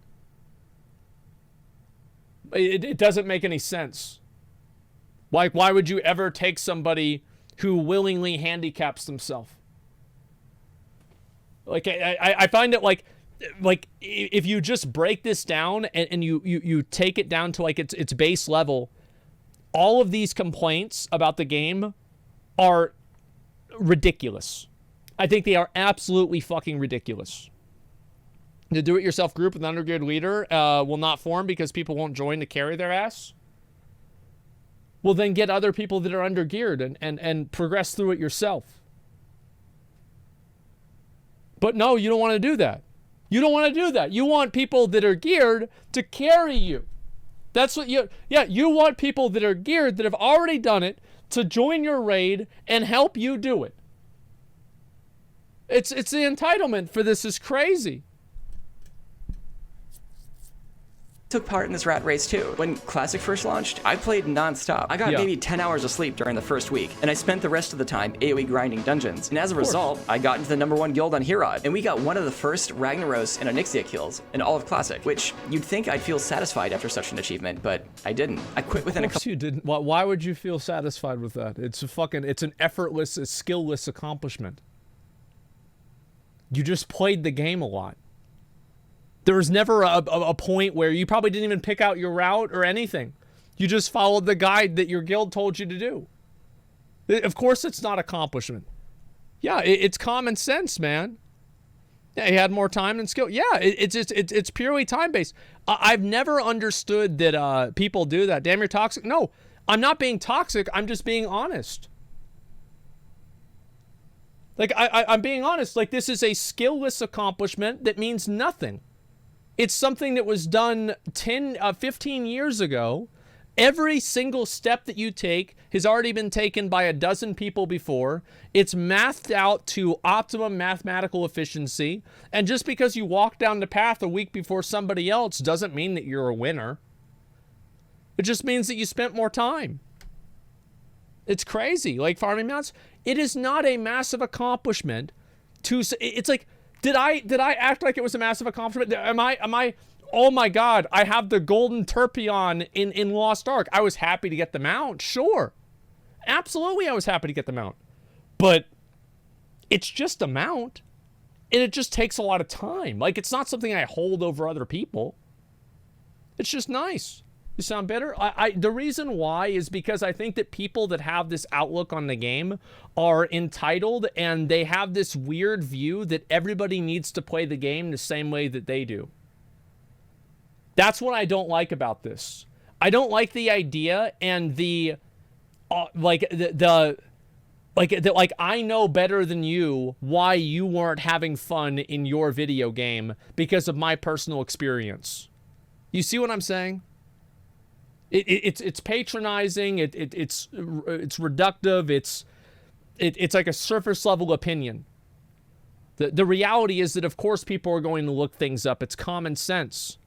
It doesn't make any sense. Like, why would you ever take somebody who willingly handicaps themselves? Like, I find it like if you just break this down and you take it down to like its base level, all of these complaints about the game are ridiculous. I think they are absolutely fucking ridiculous. The do-it-yourself group with an undergeared leader will not form because people won't join to carry their ass. Well, then get other people that are undergeared and progress through it yourself. But no, you don't want to do that. You don't want to do that. You want people that are geared to carry you. That's what you want people that are geared, that have already done it, to join your raid and help you do it. It's the entitlement for this is crazy. Took part in this rat race too. When Classic first launched, I played non-stop. I got maybe 10 hours of sleep during the first week, and I spent the rest of the time AoE grinding dungeons. And as a result, I got into the #1 guild on Herod, and we got one of the first Ragnaros and Onyxia kills in all of Classic, which you'd think I'd feel satisfied after such an achievement, but I didn't. I quit within a couple— You didn't. Why would you feel satisfied with that? It's an effortless, skill-less accomplishment. You just played the game a lot. There was never a point where you probably didn't even pick out your route or anything. You just followed the guide that your guild told you to do. Of course it's not accomplishment. Yeah, it's common sense, man. Yeah, he had more time and skill. Yeah, it's purely time-based. I've never understood that people do that. Damn, you're toxic. No, I'm not being toxic. I'm just being honest. Like, I'm being honest. Like, this is a skill-less accomplishment that means nothing. It's something that was done 15 years ago. Every single step that you take has already been taken by a dozen people before. It's mathed out to optimum mathematical efficiency. And just because you walk down the path a week before somebody else doesn't mean that you're a winner. It just means that you spent more time. It's crazy. Like farming mounts, it is not a massive accomplishment to, it's like, did I act like it was a massive accomplishment? Am I, oh my God, I have the golden Terpion in Lost Ark. I was happy to get the mount, sure. Absolutely I was happy to get the mount. But it's just a mount. And it just takes a lot of time. Like, it's not something I hold over other people. It's just nice. You sound bitter? The reason why is because I think that people that have this outlook on the game are entitled, and they have this weird view that everybody needs to play the game the same way that they do. That's what I don't like about this. I don't like the idea and the like I know better than you why you weren't having fun in your video game because of my personal experience. You see what I'm saying? It's patronizing. It's reductive. It's like a surface level opinion. The reality is that of course people are going to look things up. It's common sense.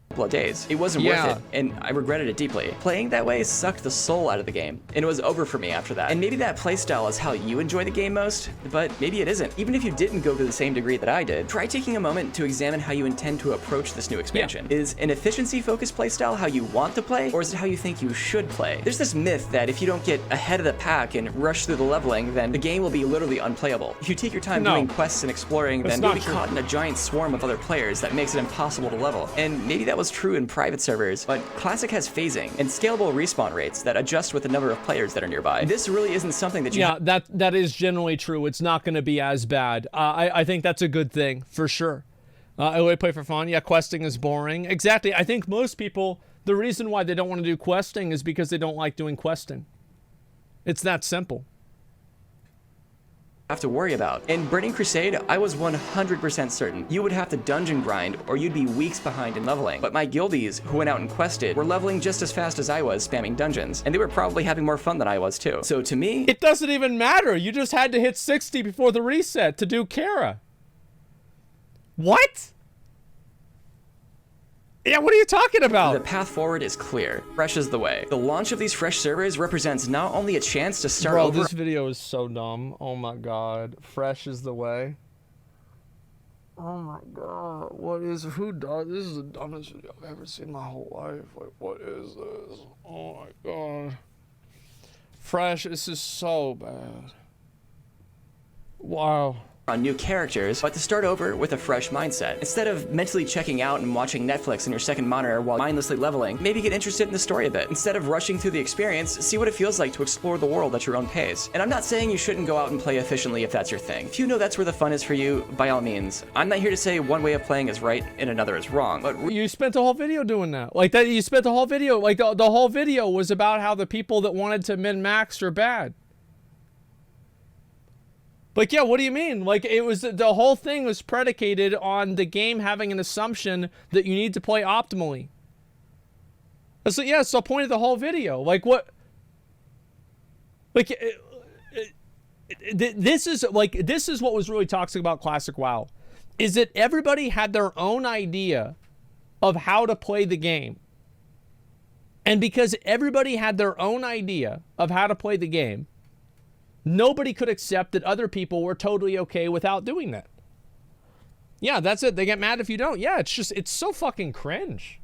Couple of days. It wasn't worth it, and I regretted it deeply. Playing that way sucked the soul out of the game, and it was over for me after that. And maybe that playstyle is how you enjoy the game most, but maybe it isn't. Even if you didn't go to the same degree that I did, try taking a moment to examine how you intend to approach this new expansion. Is an efficiency-focused playstyle how you want to play, or is it how you think you should play? There's this myth that if you don't get ahead of the pack and rush through the leveling, then the game will be literally unplayable. If you take your time doing quests and exploring, then you'll be caught in a giant swarm of other players that makes it impossible to level. And maybe that was true in private servers, but Classic has phasing and scalable respawn rates that adjust with the number of players that are nearby. This really isn't something that you... Yeah, that is generally true. It's not going to be as bad. I think that's a good thing, for sure. I only play for fun. Yeah, questing is boring. Exactly. I think most people, the reason why they don't want to do questing is because they don't like doing questing. It's that simple. Have to worry about. In Burning Crusade, I was 100% certain you would have to dungeon grind or you'd be weeks behind in leveling. But my guildies who went out and quested were leveling just as fast as I was spamming dungeons, and they were probably having more fun than I was too. So to me, it doesn't even matter. You just had to hit 60 before the reset to do Kara. What? Yeah, what are you talking about? The path forward is clear. Fresh is the way. The launch of these fresh servers represents not only a chance to start over... Bro, this video is so dumb. Oh my God. Fresh is the way. Oh my God. Who does? This is the dumbest video I've ever seen in my whole life. Like, what is this? Oh my God. Fresh, this is so bad. Wow. On new characters, but to start over with a fresh mindset. Instead of mentally checking out and watching Netflix on your second monitor while mindlessly leveling, maybe get interested in the story a bit. Instead of rushing through the experience, see what it feels like to explore the world at your own pace. And I'm not saying you shouldn't go out and play efficiently if that's your thing. If you know that's where the fun is for you, by all means. I'm not here to say one way of playing is right and another is wrong, but you spent the whole video doing that. Like that, you spent the whole video, like the whole video was about how the people that wanted to min-max are bad. Like, yeah, what do you mean? Like, it was, the whole thing was predicated on the game having an assumption that you need to play optimally. So, yeah, it's the point of the whole video. Like, what? Like, this is what was really toxic about Classic WoW. Is that everybody had their own idea of how to play the game. And because everybody had their own idea of how to play the game, nobody could accept that other people were totally okay without doing that. Yeah, that's it. They get mad if you don't. Yeah, it's so fucking cringe.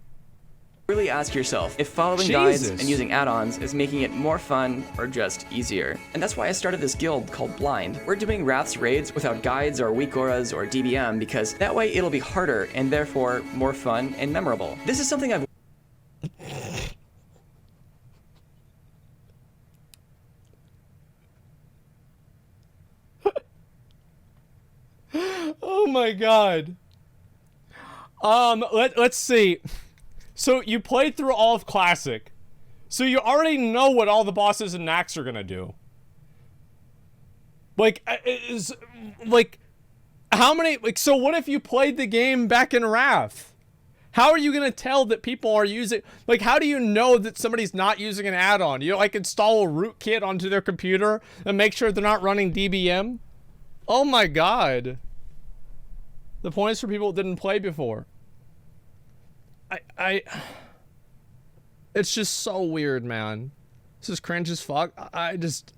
Really ask yourself if following guides and using add-ons is making it more fun or just easier. And that's why I started this guild called Blind. We're doing Wrath's raids without guides or weak auras or DBM because that way it'll be harder and therefore more fun and memorable. This is something I've... Oh my god. Let's see. So you played through all of Classic. So you already know what all the bosses and knacks are gonna do. Like, how many, so what if you played the game back in Wrath? How are you gonna tell that people are using, how do you know that somebody's not using an add-on? You install a rootkit onto their computer and make sure they're not running DBM? Oh my god. The point is for people that didn't play before. It's just so weird, man. This is cringe as fuck. I just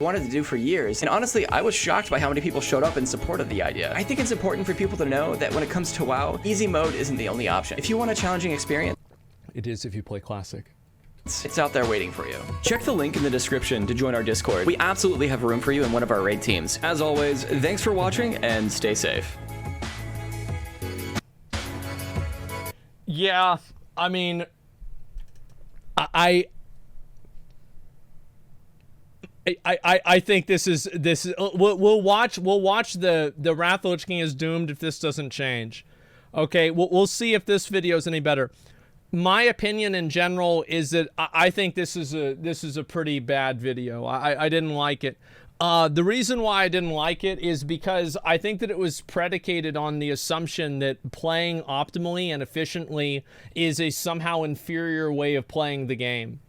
wanted to do for years. And honestly, I was shocked by how many people showed up in support of the idea. I think it's important for people to know that when it comes to WoW, easy mode isn't the only option. If you want a challenging experience, it is if you play Classic. It's out there waiting for you. Check the link in the description to join our Discord. We absolutely have room for you in one of our raid teams. As always, thanks for watching and stay safe. Yeah, I mean, I think this is we'll watch the Wrath of the Lich King is doomed if this doesn't change. Okay, we'll see if this video is any better. My opinion in general is that I think this is a pretty bad video. I didn't like it. The reason why I didn't like it is because I think that it was predicated on the assumption that playing optimally and efficiently is a somehow inferior way of playing the game.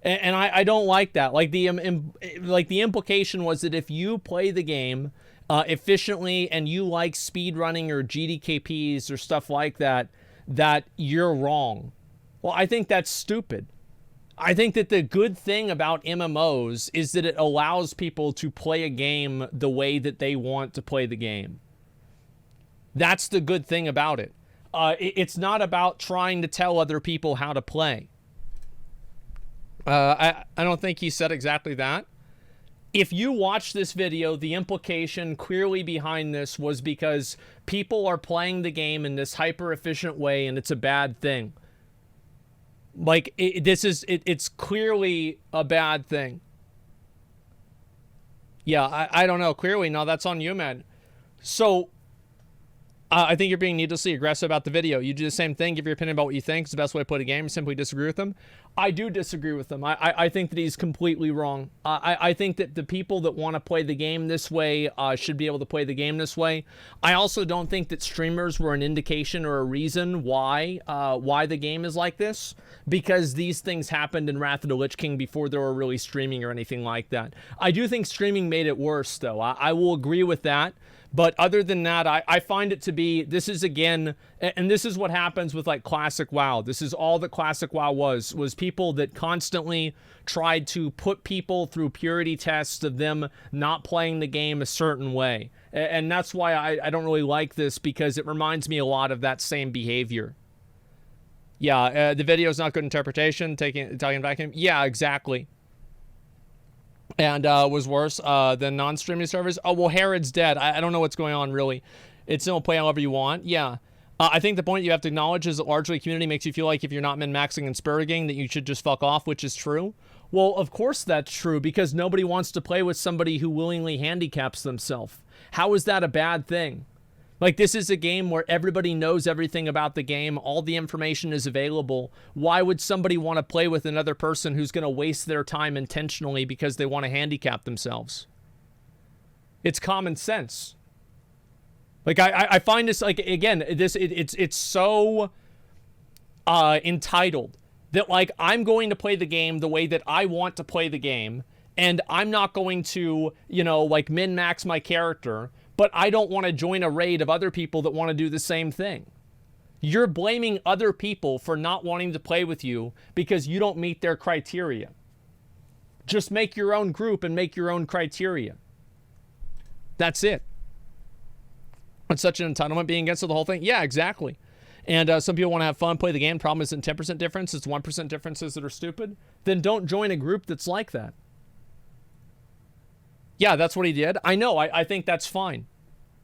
And I don't like that. The implication was that if you play the game efficiently and you like speedrunning or GDKPs or stuff like that, that you're wrong. Well, I think that's stupid. I think that the good thing about MMOs is that it allows people to play a game the way that they want to play the game. That's the good thing about it. It's not about trying to tell other people how to play. I don't think he said exactly that. If you watch this video, the implication clearly behind this was because people are playing the game in this hyper-efficient way and it's a bad thing. It's clearly a bad thing. Yeah, I don't know. Clearly, no, that's on you, man. So, I think you're being needlessly aggressive about the video. You do the same thing. Give your opinion about what you think is the best way to play the game. Simply disagree with them. I do disagree with them. I think that he's completely wrong. I think that the people that want to play the game this way should be able to play the game this way. I also don't think that streamers were an indication or a reason why the game is like this, because these things happened in Wrath of the Lich King before there were really streaming or anything like that. I do think streaming made it worse, though. I will agree with that. But other than that, I find it to be, this is again, and this is what happens with Classic WoW. This is all that Classic WoW was people that constantly tried to put people through purity tests of them not playing the game a certain way. And that's why I don't really like this, because it reminds me a lot of that same behavior. Yeah, the video is not good interpretation, Italian vacuum. Yeah, exactly. And was worse than non-streaming servers. Oh, well, Herod's dead. I don't know what's going on, really. It's still play however you want. Yeah. I think the point you have to acknowledge is that largely community makes you feel like if you're not min-maxing and spurging, that you should just fuck off, which is true. Well, of course that's true, because nobody wants to play with somebody who willingly handicaps themselves. How is that a bad thing? This is a game where everybody knows everything about the game. All the information is available. Why would somebody want to play with another person who's going to waste their time intentionally because they want to handicap themselves? It's common sense. I find this, again, it's so entitled that, I'm going to play the game the way that I want to play the game, and I'm not going to, min-max my character, but I don't want to join a raid of other people that want to do the same thing. You're blaming other people for not wanting to play with you because you don't meet their criteria. Just make your own group and make your own criteria. That's it. It's such an entitlement being against the whole thing. Yeah, exactly. and some people want to have fun, play the game. Problem isn't 10% difference, it's 1% differences that are stupid. Then don't join a group that's like that. Yeah, that's what he did. I know, I think that's fine.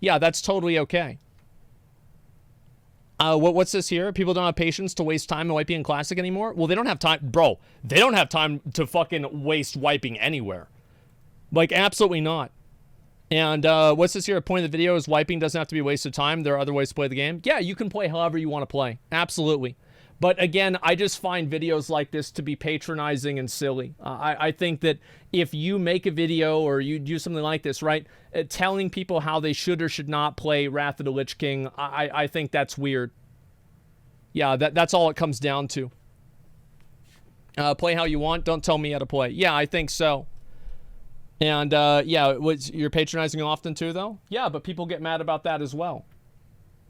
Yeah, that's totally okay. What's this here? People don't have patience to waste time in wiping in Classic anymore? Well, they don't have time. Bro, they don't have time to fucking waste wiping anywhere. Like, absolutely not. And what's this here? A point of the video is wiping doesn't have to be a waste of time. There are other ways to play the game. Yeah, you can play however you want to play. Absolutely. But again, I just find videos like this to be patronizing and silly. I think that if you make a video or you do something like this, right, telling people how they should or should not play Wrath of the Lich King, I think that's weird. Yeah, that's all it comes down to. Play how you want. Don't tell me how to play. Yeah, I think so. And yeah, you're patronizing often too, though? Yeah, but people get mad about that as well.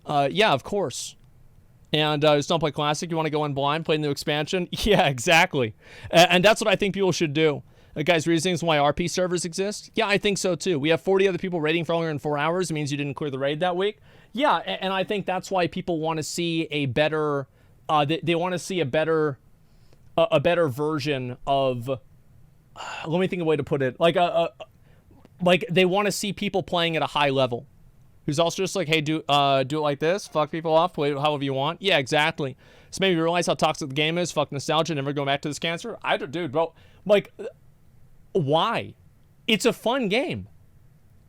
Yeah, of course. And just don't play Classic. You want to go in blind, play the new expansion? Yeah, exactly. And that's what I think people should do. Guys, reasons why RP servers exist? Yeah, I think so too. We have 40 other people raiding for longer than 4 hours. It means you didn't clear the raid that week. Yeah, and I think that's why people want to see a better. They want to see a better version of. Let me think of a way to put it. Like they want to see people playing at a high level. Who's also just like, hey, do it like this. Fuck people off. Play however you want. Yeah, exactly. So maybe you realize how toxic the game is. Fuck nostalgia. Never go back to this cancer. Dude, bro. Like, why? It's a fun game.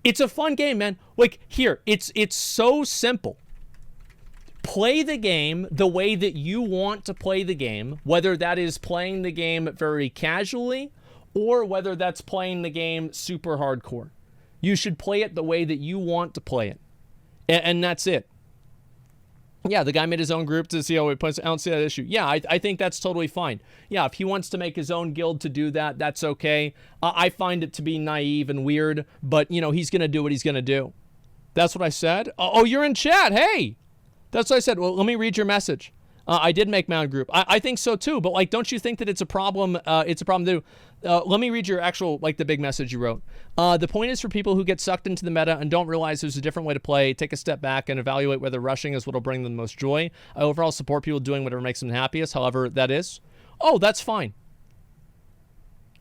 It's a fun game, man. Like, here, it's so simple. Play the game the way that you want to play the game, whether that is playing the game very casually or whether that's playing the game super hardcore. You should play it the way that you want to play it. And that's it. Yeah, the guy made his own group to see how he plays. I don't see that issue. Yeah, I think that's totally fine. Yeah, if he wants to make his own guild to do that, that's okay. I find it to be naive and weird, but, you know, he's going to do what he's going to do. That's what I said? Oh, you're in chat. Hey! That's what I said. Well, let me read your message. I did make my own group. I think so too, but like, don't you think that it's a problem? It's a problem too. Let me read your actual, like, the big message you wrote. The point is for people who get sucked into the meta and don't realize there's a different way to play, take a step back and evaluate whether rushing is what will bring them the most joy. I overall support people doing whatever makes them happiest, however that is. Oh, that's fine.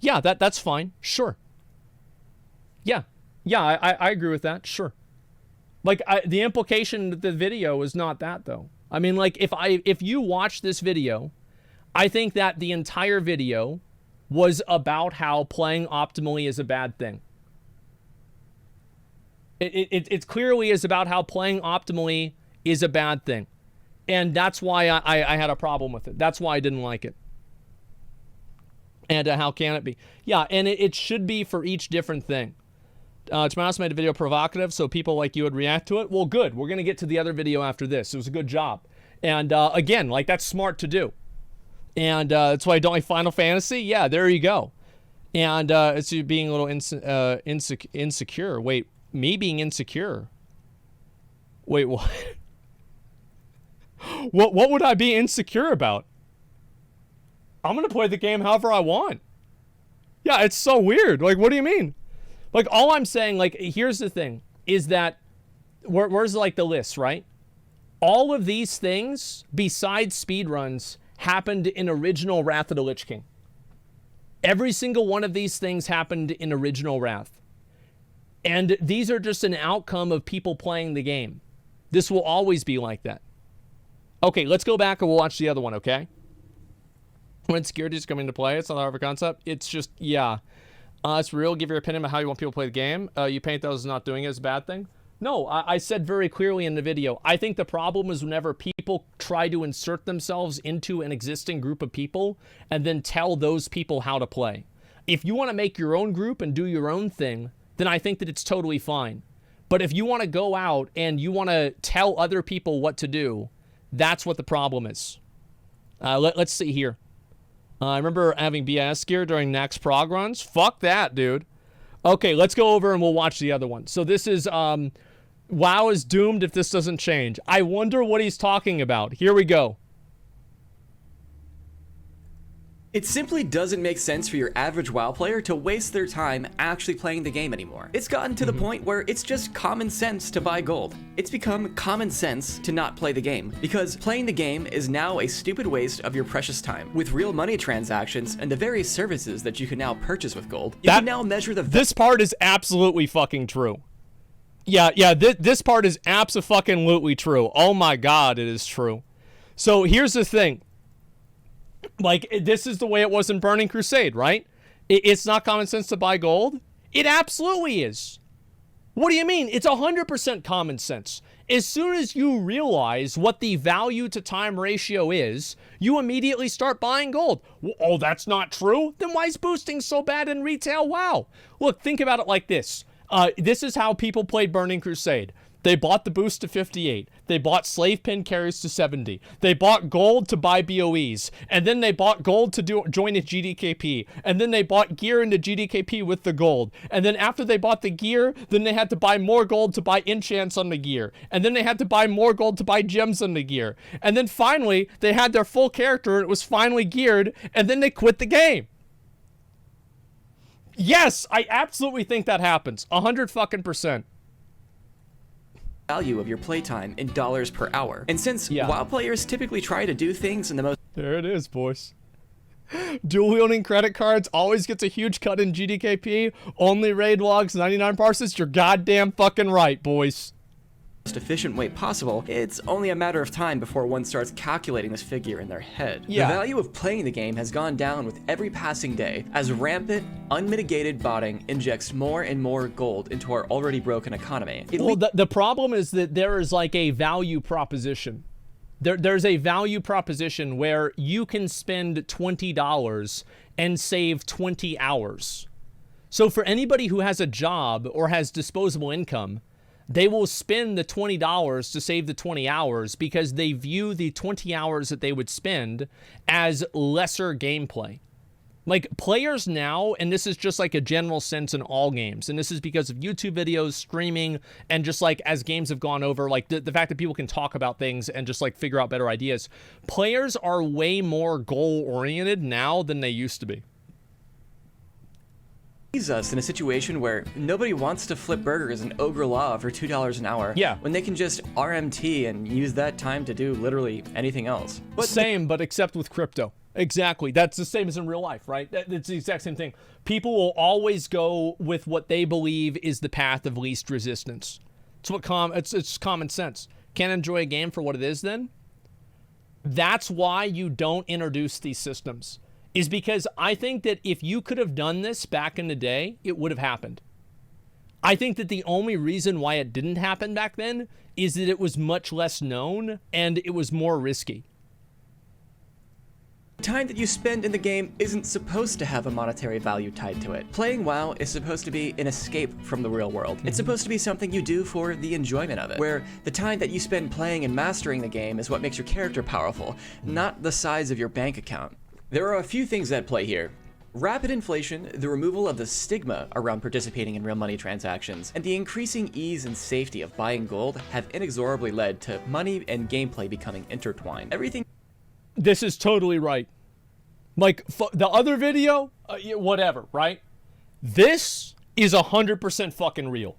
Yeah, that's fine. Sure. Yeah. Yeah, I agree with that. Sure. Like, the implication of the video is not that, though. I mean, like, if you watch this video, I think that the entire video was about how playing optimally is a bad thing. It clearly is about how playing optimally is a bad thing. And that's why I had a problem with it. That's why I didn't like it. And how can it be? Yeah, and it should be for each different thing. Tomatos made a video provocative, so people like you would react to it. Well, good. We're going to get to the other video after this. It was a good job. And again, like, that's smart to do. And that's why I don't like Final Fantasy. Yeah, there you go. And it's you being a little insecure. Wait, me being insecure? Wait, what? What would I be insecure about? I'm going to play the game however I want. Yeah, it's so weird. Like, what do you mean? Like, all I'm saying, like, here's the thing, is that, where's, like, the list, right? All of these things, besides speedruns, happened in original Wrath of the Lich King. Every single one of these things happened in original Wrath. And these are just an outcome of people playing the game. This will always be like that. Okay, let's go back and we'll watch the other one, okay? When security is coming into play, it's not a hard of a concept. It's just, yeah. It's real. Give your opinion about how you want people to play the game. You paint those as not doing it as a bad thing. No, I said very clearly in the video, I think the problem is whenever people try to insert themselves into an existing group of people and then tell those people how to play. If you want to make your own group and do your own thing, then I think that it's totally fine. But if you want to go out and you want to tell other people what to do, that's what the problem is. Let's see here. I remember having BS gear during Nax prog runs. Fuck that, dude. Okay, let's go over and we'll watch the other one. So this is, WoW is doomed if this doesn't change. I wonder what he's talking about. Here we go. It simply doesn't make sense for your average WoW player to waste their time actually playing the game anymore. It's gotten to the point where it's just common sense to buy gold. It's become common sense to not play the game, because playing the game is now a stupid waste of your precious time. With real money transactions and the various services that you can now purchase with gold, you can now measure the... This part is absolutely fucking true. Yeah, this part is abso-fucking-lutely true. Oh my god, it is true. So here's the thing. Like, this is the way it was in Burning Crusade, right? It's not common sense to buy gold? It absolutely is. What do you mean? It's 100% common sense. As soon as you realize what the value to time ratio is, you immediately start buying gold. Oh, that's not true? Then why is boosting so bad in retail WoW? Look, think about it like this. This is how people played Burning Crusade. They bought the boost to 58. They bought slave pin carries to 70. They bought gold to buy BOEs. And then they bought gold to join a GDKP. And then they bought gear into GDKP with the gold. And then after they bought the gear, then they had to buy more gold to buy enchants on the gear. And then they had to buy more gold to buy gems on the gear. And then finally, they had their full character and it was finally geared. And then they quit the game. Yes, I absolutely think that happens. 100%. Value of your playtime in dollars per hour. And since WoW players typically try to do things in the most... There it is, boys. Dual wielding credit cards always gets a huge cut in GDKP. Only raid logs 99 parses. You're goddamn fucking right, boys. Most efficient way possible, it's only a matter of time before one starts calculating this figure in their head. The value of playing the game has gone down with every passing day as rampant, unmitigated botting injects more and more gold into our already broken economy. Well, the problem is that there is like a value proposition. There's a value proposition where you can spend $20 and save 20 hours. So for anybody who has a job or has disposable income, they will spend the $20 to save the 20 hours because they view the 20 hours that they would spend as lesser gameplay. Like, players now, and this is just like a general sense in all games, and this is because of YouTube videos, streaming, and just like as games have gone over, like the fact that people can talk about things and just like figure out better ideas. Players are way more goal-oriented now than they used to be. Us in a situation where nobody wants to flip burgers in Ogre Law for $2 an hour when they can just RMT and use that time to do literally anything else. But same, but except with crypto. Exactly. That's the same as in real life, right? It's the exact same thing. People will always go with what they believe is the path of least resistance. It's it's common sense. Can't enjoy a game for what it is then? That's why you don't introduce these systems. Is because I think that if you could have done this back in the day, it would have happened. I think that the only reason why it didn't happen back then is that it was much less known and it was more risky. The time that you spend in the game isn't supposed to have a monetary value tied to it. Playing WoW is supposed to be an escape from the real world. It's supposed to be something you do for the enjoyment of it, where the time that you spend playing and mastering the game is what makes your character powerful, not the size of your bank account. There are a few things at play here. Rapid inflation, the removal of the stigma around participating in real money transactions, and the increasing ease and safety of buying gold have inexorably led to money and gameplay becoming intertwined. Everything... This is totally right. Like, the other video, whatever, right? This is 100% fucking real.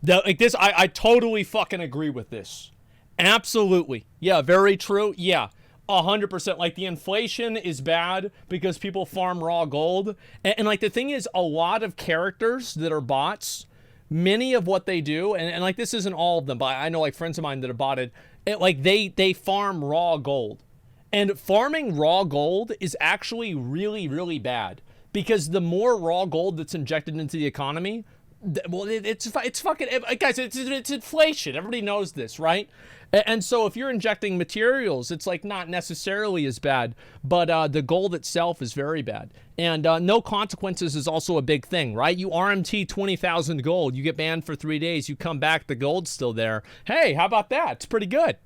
I totally fucking agree with this. Absolutely. Yeah, very true. Yeah. 100%. Like, the inflation is bad because people farm raw gold. And like, the thing is, a lot of characters that are bots, many of what they do, and like, this isn't all of them, but I know like friends of mine that have bought it, like, they farm raw gold. And farming raw gold is actually really, really bad because the more raw gold that's injected into the economy, well, it's fucking, guys, it's inflation. Everybody knows this, right? And so if you're injecting materials, it's like not necessarily as bad, but the gold itself is very bad. And no consequences is also a big thing, right? You RMT 20,000 gold, you get banned for 3 days, you come back, the gold's still there. Hey, how about that? It's pretty good.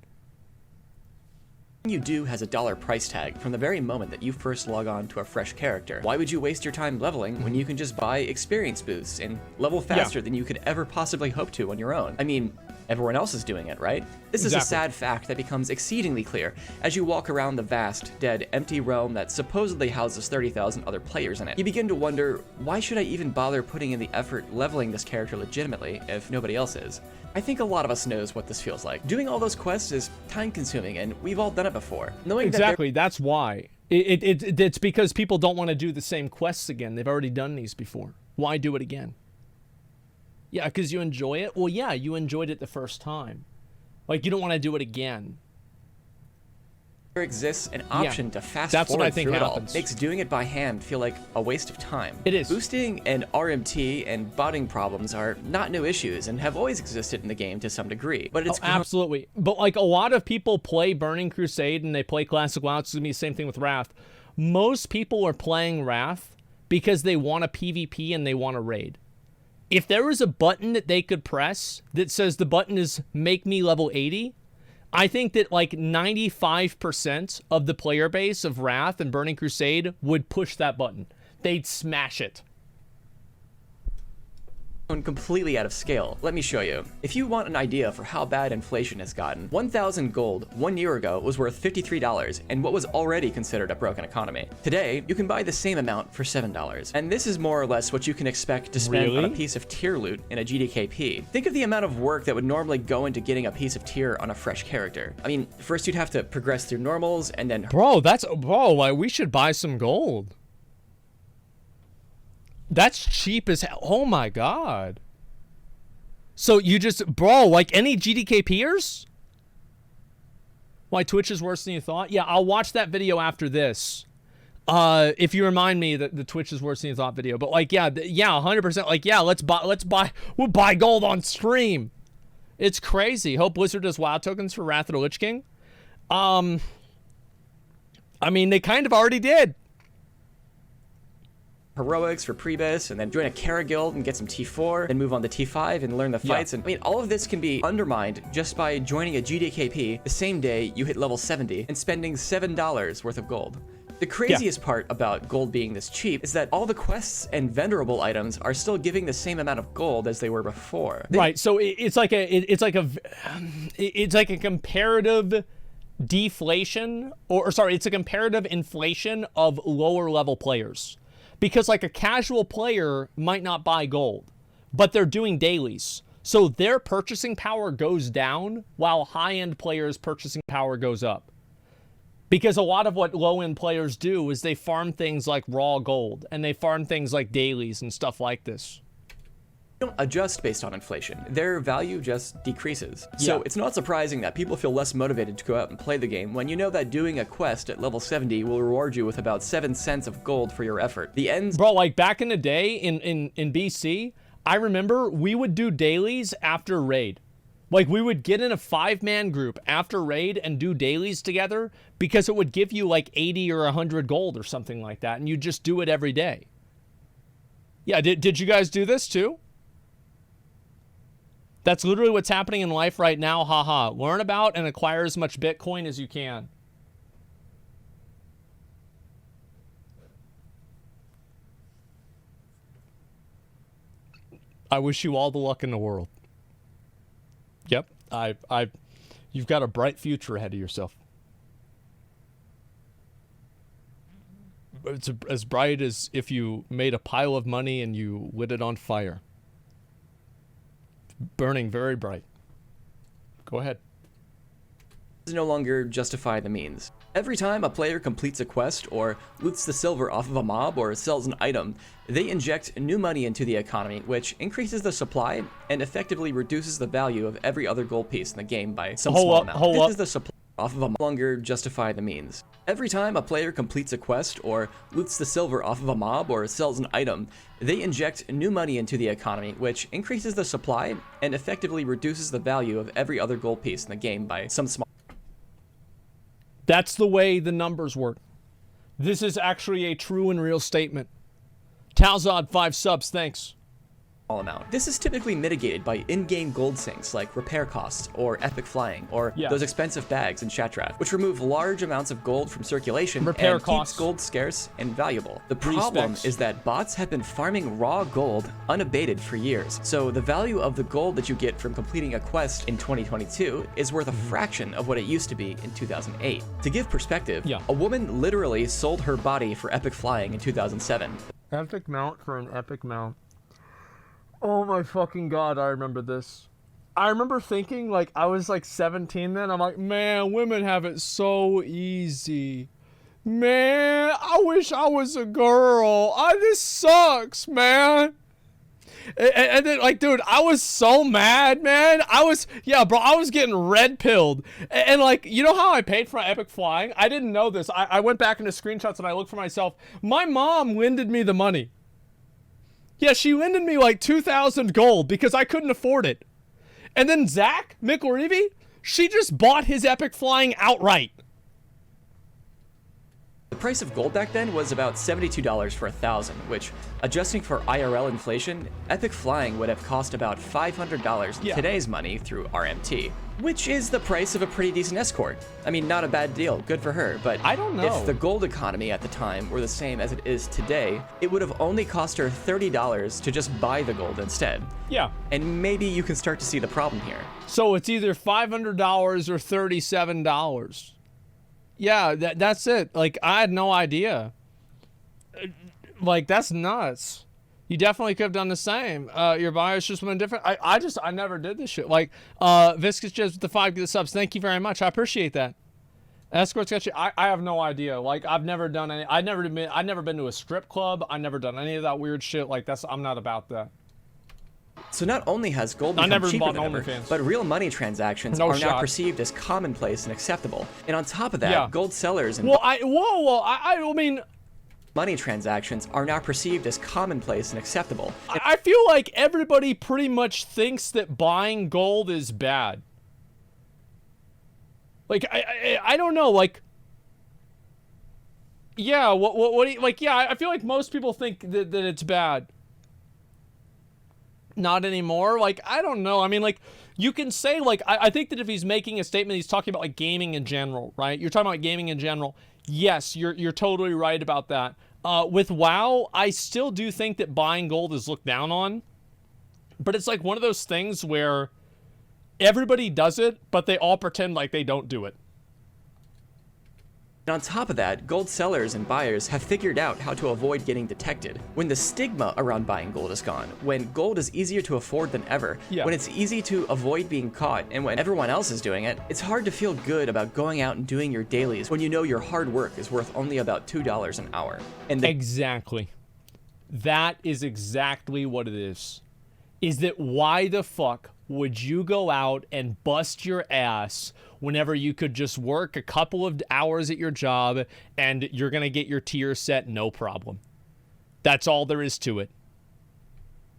You do has a dollar price tag from the very moment that you first log on to a fresh character. Why would you waste your time leveling when you can just buy experience boosts and level faster than you could ever possibly hope to on your own? I mean, everyone else is doing it, right? This is a sad fact that becomes exceedingly clear as you walk around the vast, dead, empty realm that supposedly houses 30,000 other players in it. You begin to wonder, why should I even bother putting in the effort leveling this character legitimately if nobody else is? I think a lot of us knows what this feels like. Doing all those quests is time-consuming, and we've all done it before. Knowing exactly, that's why. It's because people don't want to do the same quests again. They've already done these before. Why do it again? Yeah, because you enjoy it? Well, yeah, you enjoyed it the first time. Like, you don't want to do it again. There exists an option to fast that's forward what I think through happens. it all. Makes doing it by hand feel like a waste of time. It is. Boosting and RMT and botting problems are not new issues and have always existed in the game to some degree. But it's absolutely. But like, a lot of people play Burning Crusade and they play Classic WoW. It's gonna be the same thing with Wrath. Most people are playing Wrath because they want a PvP and they want a raid. If there was a button that they could press that says the button is make me level 80, I think that like 95% of the player base of Wrath and Burning Crusade would push that button. They'd smash it. Completely out of scale. Let me show you. If you want an idea for how bad inflation has gotten, 1,000 gold 1 year ago was worth $53 in what was already considered a broken economy. Today, you can buy the same amount for $7. And this is more or less what you can expect to spend on a piece of tier loot in a GDKP. Think of the amount of work that would normally go into getting a piece of tier on a fresh character. I mean, first you'd have to progress through normals and then... Bro, like, we should buy some gold. That's cheap as hell. Oh my god. So you just, bro, like any GDKPers? Why Twitch is worse than you thought? Yeah, I'll watch that video after this. If you remind me that the Twitch is worse than you thought video. But like, yeah, 100%. Like, yeah, we'll buy gold on stream. It's crazy. Hope Blizzard does WoW tokens for Wrath of the Lich King. I mean, they kind of already did. Heroics for Prebis, and then join a Kara guild and get some T4, then move on to T5 and learn the fights. And I mean, all of this can be undermined just by joining a GDKP the same day you hit level 70 and spending $7 worth of gold. The craziest part about gold being this cheap is that all the quests and venerable items are still giving the same amount of gold as they were before. Right. So it's like a comparative deflation, or sorry, it's a comparative inflation of lower level players. Because like a casual player might not buy gold, but they're doing dailies. So their purchasing power goes down while high-end players' purchasing power goes up. Because a lot of what low-end players do is they farm things like raw gold, and they farm things like dailies and stuff like this. Don't adjust based on inflation. Their value just decreases. So it's not surprising that people feel less motivated to go out and play the game when you know that doing a quest at level 70 will reward you with about 7 cents of gold for your effort. The ends... Bro, like back in the day in BC, I remember we would do dailies after raid. Like we would get in a 5-man group after raid and do dailies together because it would give you like 80 or 100 gold or something like that, and you just do it every day. Yeah, did you guys do this too? That's literally what's happening in life right now, haha. Learn about and acquire as much Bitcoin as you can. I wish you all the luck in the world. Yep, you've got a bright future ahead of yourself. It's as bright as if you made a pile of money and you lit it on fire. Burning very bright. Go ahead. No longer justify the means. Every time a player completes a quest or loots the silver off of a mob or sells an item, they inject new money into the economy, which increases the supply and effectively reduces the value of every other gold piece in the game by some small amount. This is the supply off of a mob. No longer justify the means. Every time a player completes a quest or loots the silver off of a mob or sells an item, they inject new money into the economy, which increases the supply and effectively reduces the value of every other gold piece in the game by some small... That's the way the numbers work. This is actually a true and real statement. Talzod, 5 subs, thanks. amount. This is typically mitigated by in-game gold sinks like repair costs or epic flying or those expensive bags in chat draft, which remove large amounts of gold from circulation and keeps gold scarce and valuable. The problem is that bots have been farming raw gold unabated for years, so the value of the gold that you get from completing a quest in 2022 is worth a fraction of what it used to be in 2008. To give perspective, a woman literally sold her body for epic flying in 2007. Epic mount for an epic mount. Oh my fucking god, I remember this. I remember thinking, like, I was like 17 then. I'm like, man, women have it so easy. Man, I wish I was a girl. This sucks, man. And then, like, dude, I was so mad, man. I was getting red-pilled. And, like, you know how I paid for my epic flying? I didn't know this. I went back into screenshots and I looked for myself. My mom lended me the money. Yeah, she lended me like 2,000 gold because I couldn't afford it. And then Zach McLeavy, she just bought his epic flying outright. The price of gold back then was about $72 for 1,000, which, adjusting for IRL inflation, epic flying would have cost about $500 today's money through RMT, which is the price of a pretty decent escort. I mean, not a bad deal, good for her, but I don't know. If the gold economy at the time were the same as it is today, it would have only cost her $30 to just buy the gold instead. Yeah. And maybe you can start to see the problem here. So it's either $500 or $37. Yeah, that's it. Like, I had no idea. Like, that's nuts. You definitely could have done the same. Your bias just went different. I never did this shit. Like, Viscous just with the 5 subs. Thank you very much. I appreciate that. Escorts got you. I have no idea. Like, I've never done any. I've never been to a strip club. I've never done any of that weird shit. Like, I'm not about that. So not only has gold become cheaper than ever, but real money transactions are now perceived as commonplace and acceptable. And on top of that, gold sellers and I mean, money transactions are now perceived as commonplace and acceptable. I feel like everybody pretty much thinks that buying gold is bad. Like, I don't know, like, yeah, what do you, like, yeah, I feel like most people think that it's bad. Not anymore. Like, I don't know. I mean, like, you can say, like, I think that if he's making a statement, he's talking about, like, gaming in general, right? You're talking about gaming in general. Yes, you're totally right about that. With WoW, I still do think that buying gold is looked down on. But it's like one of those things where everybody does it, but they all pretend like they don't do it. And on top of that, gold sellers and buyers have figured out how to avoid getting detected. When the stigma around buying gold is gone, when gold is easier to afford than ever, when it's easy to avoid being caught, and when everyone else is doing it, it's hard to feel good about going out and doing your dailies when you know your hard work is worth only about $2 an hour. And exactly. That is exactly what it is. Is that why the fuck would you go out and bust your ass whenever you could just work a couple of hours at your job and you're going to get your tier set no problem? That's all there is to it.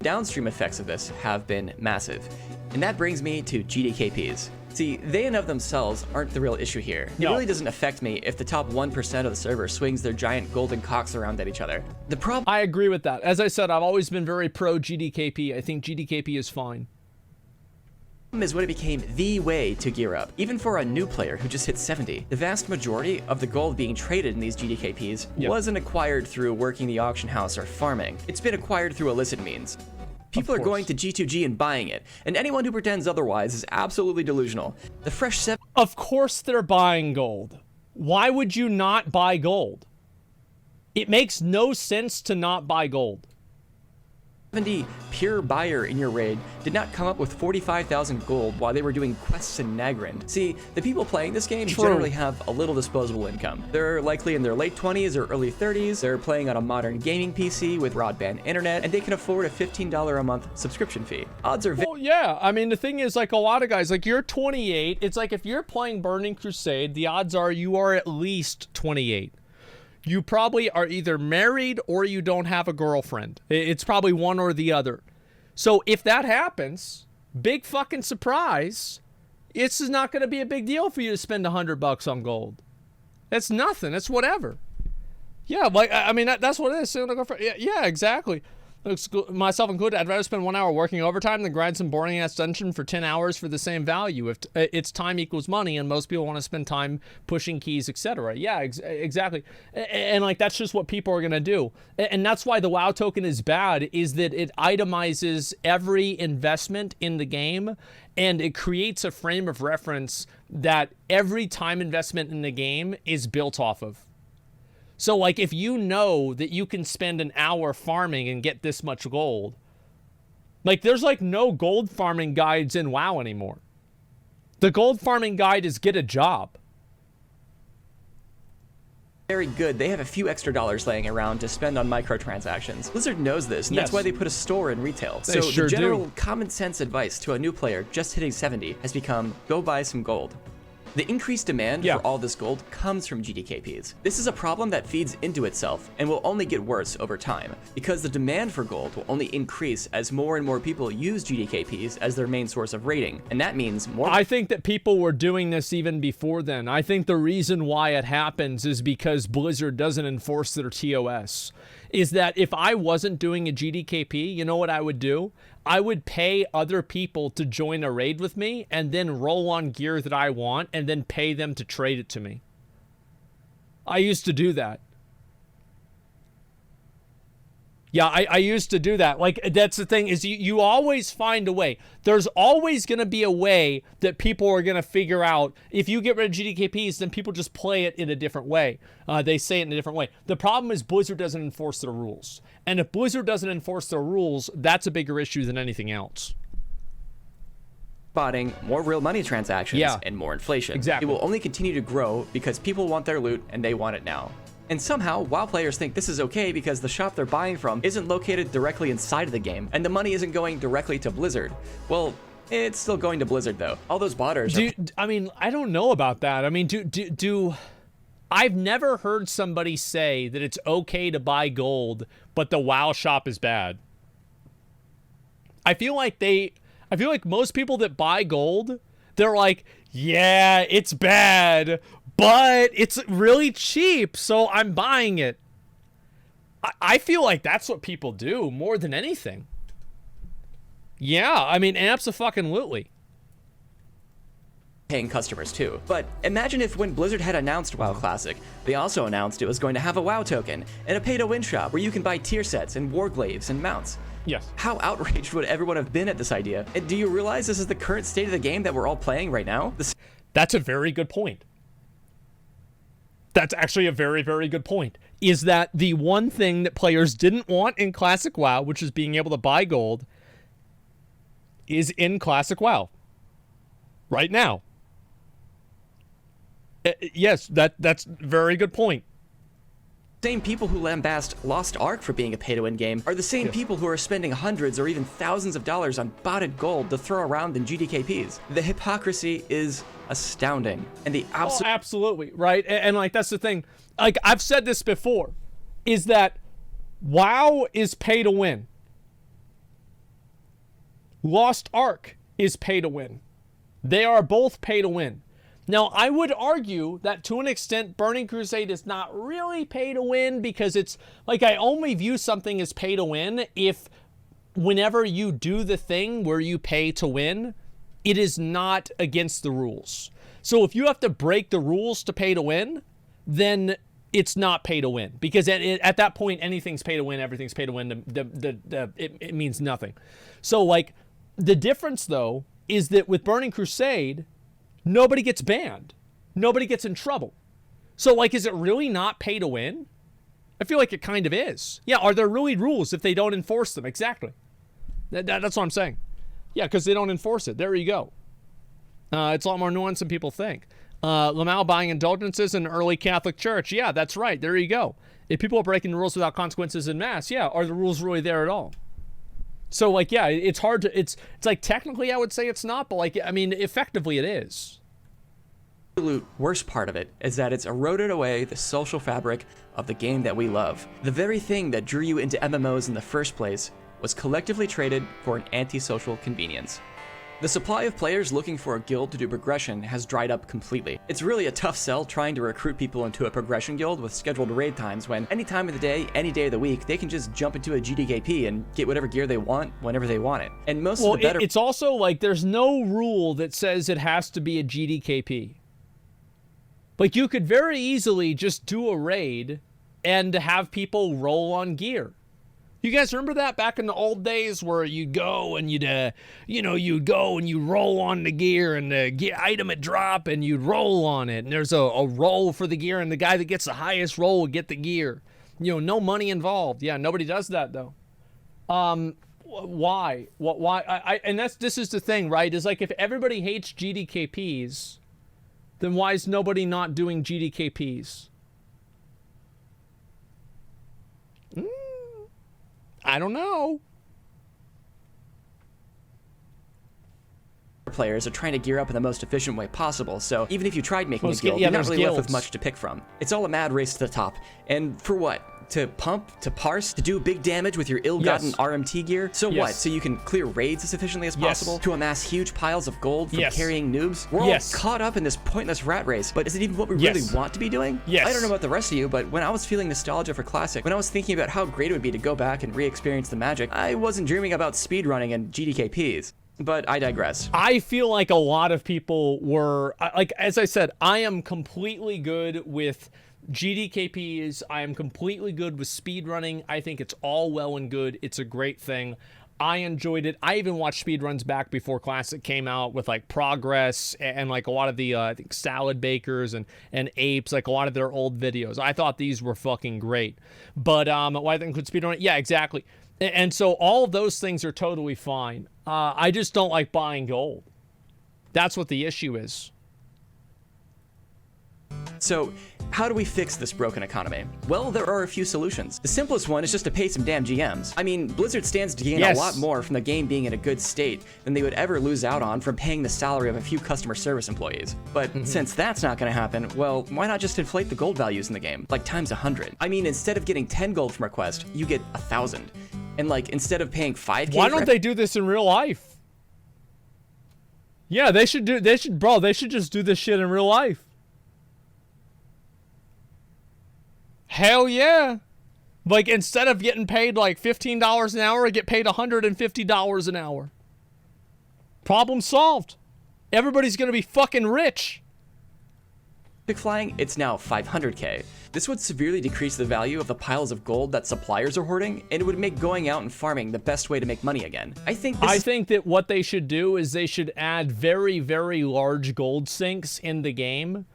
Downstream effects of this have been massive. And that brings me to GDKPs. See, they and of themselves aren't the real issue here. It really doesn't affect me if the top 1% of the server swings their giant golden cocks around at each other. The problem— I agree with that. As I said, I've always been very pro GDKP. I think GDKP is fine. Is when it became the way to gear up. Even for a new player who just hit 70, the vast majority of the gold being traded in these GDKPs wasn't acquired through working the auction house or farming. It's been acquired through illicit means. People are going to G2G and buying it, and anyone who pretends otherwise is absolutely delusional. The fresh 7— Of course they're buying gold. Why would you not buy gold? It makes no sense to not buy gold. 70 pure buyer in your raid did not come up with 45,000 gold while they were doing quests in Nagrand. See, the people playing this game generally have a little disposable income. They're likely in their late 20s or early 30s, they're playing on a modern gaming PC with broadband internet, and they can afford a $15 a month subscription fee. Odds are— Well, yeah, I mean, the thing is, like, a lot of guys, like, you're 28, it's like if you're playing Burning Crusade, the odds are you are at least 28. You probably are either married or you don't have a girlfriend. It's probably one or the other. So if that happens, big fucking surprise, it's not going to be a big deal for you to spend $100 on gold. That's nothing. That's whatever. Yeah, like, I mean, that's what it is. Yeah, exactly. myself included, I'd rather spend 1 hour working overtime than grind some boring ass dungeon for 10 hours for the same value. If it's time equals money, and most people want to spend time pushing keys, etc. Yeah, exactly. And like, that's just what people are gonna do. And that's why the WoW token is bad, is that it itemizes every investment in the game, and it creates a frame of reference that every time investment in the game is built off of. So, like, if you know that you can spend an hour farming and get this much gold, like, there's, like, no gold farming guides in WoW anymore. The gold farming guide is get a job. Very good. They have a few extra dollars laying around to spend on microtransactions. Blizzard knows this, and that's why they put a store in retail. They so sure the general do. common sense advice to a new player just hitting 70 has become, go buy some gold. The increased demand for all this gold comes from GDKPs. This is a problem that feeds into itself and will only get worse over time, because the demand for gold will only increase as more and more people use GDKPs as their main source of raiding, and that means more— I think that people were doing this even before then. I think the reason why it happens is because Blizzard doesn't enforce their TOS. Is that if I wasn't doing a GDKP, you know what I would do? I would pay other people to join a raid with me and then roll on gear that I want and then pay them to trade it to me. I used to do that. Yeah, I used to do that. Like, that's the thing, is you always find a way. There's always going to be a way that people are going to figure out. If you get rid of GDKPs, then people just play it in a different way. They say it in a different way. The problem is Blizzard doesn't enforce their rules. And if Blizzard doesn't enforce their rules, that's a bigger issue than anything else. spotting more real money transactions and more inflation. Exactly. It will only continue to grow because people want their loot and they want it now. And somehow, WoW players think this is okay because the shop they're buying from isn't located directly inside of the game, and the money isn't going directly to Blizzard. Well, it's still going to Blizzard, though. All those botters I mean, I don't know about that. I mean, I've never heard somebody say that it's okay to buy gold, but the WoW shop is bad. I feel like most people that buy gold, they're like, yeah, it's bad, but it's really cheap, so I'm buying it. I feel like that's what people do more than anything. Yeah, I mean, abso-fucking-lutely. Paying customers too. But imagine if when Blizzard had announced WoW Classic, they also announced it was going to have a WoW token and a pay-to-win shop where you can buy tier sets and warglaives and mounts. Yes. How outraged would everyone have been at this idea? And do you realize this is the current state of the game that we're all playing right now? That's a very good point. That's actually a very, very good point. Is that the one thing that players didn't want in Classic WoW, which is being able to buy gold, is in Classic WoW right now. Yes, that's a very good point. Same people who lambast Lost Ark for being a pay-to-win game are the same people who are spending hundreds or even thousands of dollars on botted gold to throw around in GDKPs. The hypocrisy is astounding, and the absolutely right. And like, that's the thing. Like, I've said this before, is that WoW is pay to win. Lost Ark is pay to win. They are both pay to win. Now, I would argue that to an extent, Burning Crusade is not really pay to win, because it's like, I only view something as pay to win if whenever you do the thing where you pay to win, it is not against the rules. So if you have to break the rules to pay to win, then it's not pay to win, because at that point, anything's pay to win, everything's pay to win. It means nothing. So like, the difference though is that with Burning Crusade, nobody gets banned. Nobody gets in trouble. So, like, is it really not pay to win? I feel like it kind of is. Yeah, are there really rules if they don't enforce them? Exactly. That's what I'm saying. Yeah, because they don't enforce it. There you go. It's a lot more nuanced than people think. Lamau buying indulgences in early Catholic Church. Yeah, that's right. There you go. If people are breaking the rules without consequences in mass, yeah, are the rules really there at all? So, like, yeah, it's hard to, it's like, technically I would say it's not, but like, I mean, effectively it is. The absolute worst part of it is that it's eroded away the social fabric of the game that we love. The very thing that drew you into MMOs in the first place was collectively traded for an antisocial convenience. The supply of players looking for a guild to do progression has dried up completely. It's really a tough sell trying to recruit people into a progression guild with scheduled raid times when any time of the day, any day of the week, they can just jump into a GDKP and get whatever gear they want whenever they want it. And most of the better... It's also like there's no rule that says it has to be a GDKP. Like you could very easily just do a raid and have people roll on gear. You guys remember that back in the old days where you'd go and you'd go and you roll on the gear and the item would drop and you'd roll on it. And there's a roll for the gear and the guy that gets the highest roll would get the gear. No money involved. Yeah, nobody does that though. Why? Why? And this is the thing, right? Is like if everybody hates GDKPs, then why is nobody not doing GDKPs? I don't know. Players are trying to gear up in the most efficient way possible, so even if you tried making a guild, you're not really left with much to pick from. It's all a mad race to the top. And for what? To pump? To parse? To do big damage with your ill-gotten RMT gear? So what? So you can clear raids as efficiently as possible? To amass huge piles of gold from carrying noobs? We're all caught up in this pointless rat race, but is it even what we really want to be doing? I don't know about the rest of you, but when I was feeling nostalgia for Classic, when I was thinking about how great it would be to go back and re-experience the magic, I wasn't dreaming about speedrunning and GDKPs. But I digress. I feel like a lot of people were, like, as I said, I am completely good with GDKPs. I am completely good with speedrunning. I think it's all well and good. It's a great thing. I enjoyed it. I even watched speedruns back before Classic came out with like Progress and like a lot of the I think Salad Bakers and Apes, like a lot of their old videos. I thought these were fucking great. But what I think with speedrunning, yeah, exactly. And so all of those things are totally fine. I just don't like buying gold. That's what the issue is. So, how do we fix this broken economy? Well, there are a few solutions. The simplest one is just to pay some damn GMs. I mean, Blizzard stands to gain a lot more from the game being in a good state than they would ever lose out on from paying the salary of a few customer service employees. But since that's not going to happen, well, why not just inflate the gold values in the game, like times 100? I mean, instead of getting 10 gold from a quest, you get 1,000. And like, instead of paying 5K... Why don't they do this in real life? Yeah, they should just do this shit in real life. Hell yeah. Like, instead of getting paid like $15 an hour, I get paid $150 an hour. Problem solved. Everybody's gonna be fucking rich. Big flying, it's now 500k. This would severely decrease the value of the piles of gold that suppliers are hoarding, and it would make going out and farming the best way to make money again. I think that what they should do is they should add very, very large gold sinks in the game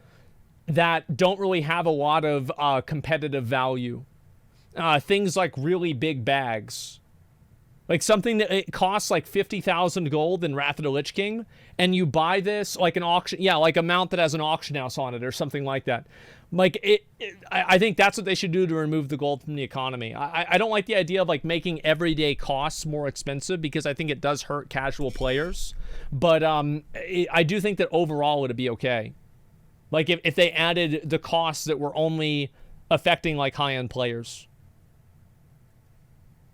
that don't really have a lot of competitive value. Things like really big bags. Like something that it costs like 50,000 gold in Wrath of the Lich King, and you buy this like an auction, like a mount that has an auction house on it or something like that. Like I think that's what they should do to remove the gold from the economy. I don't like the idea of like making everyday costs more expensive because I think it does hurt casual players. But I do think that overall it'd be okay. Like if they added the costs that were only affecting like high-end players.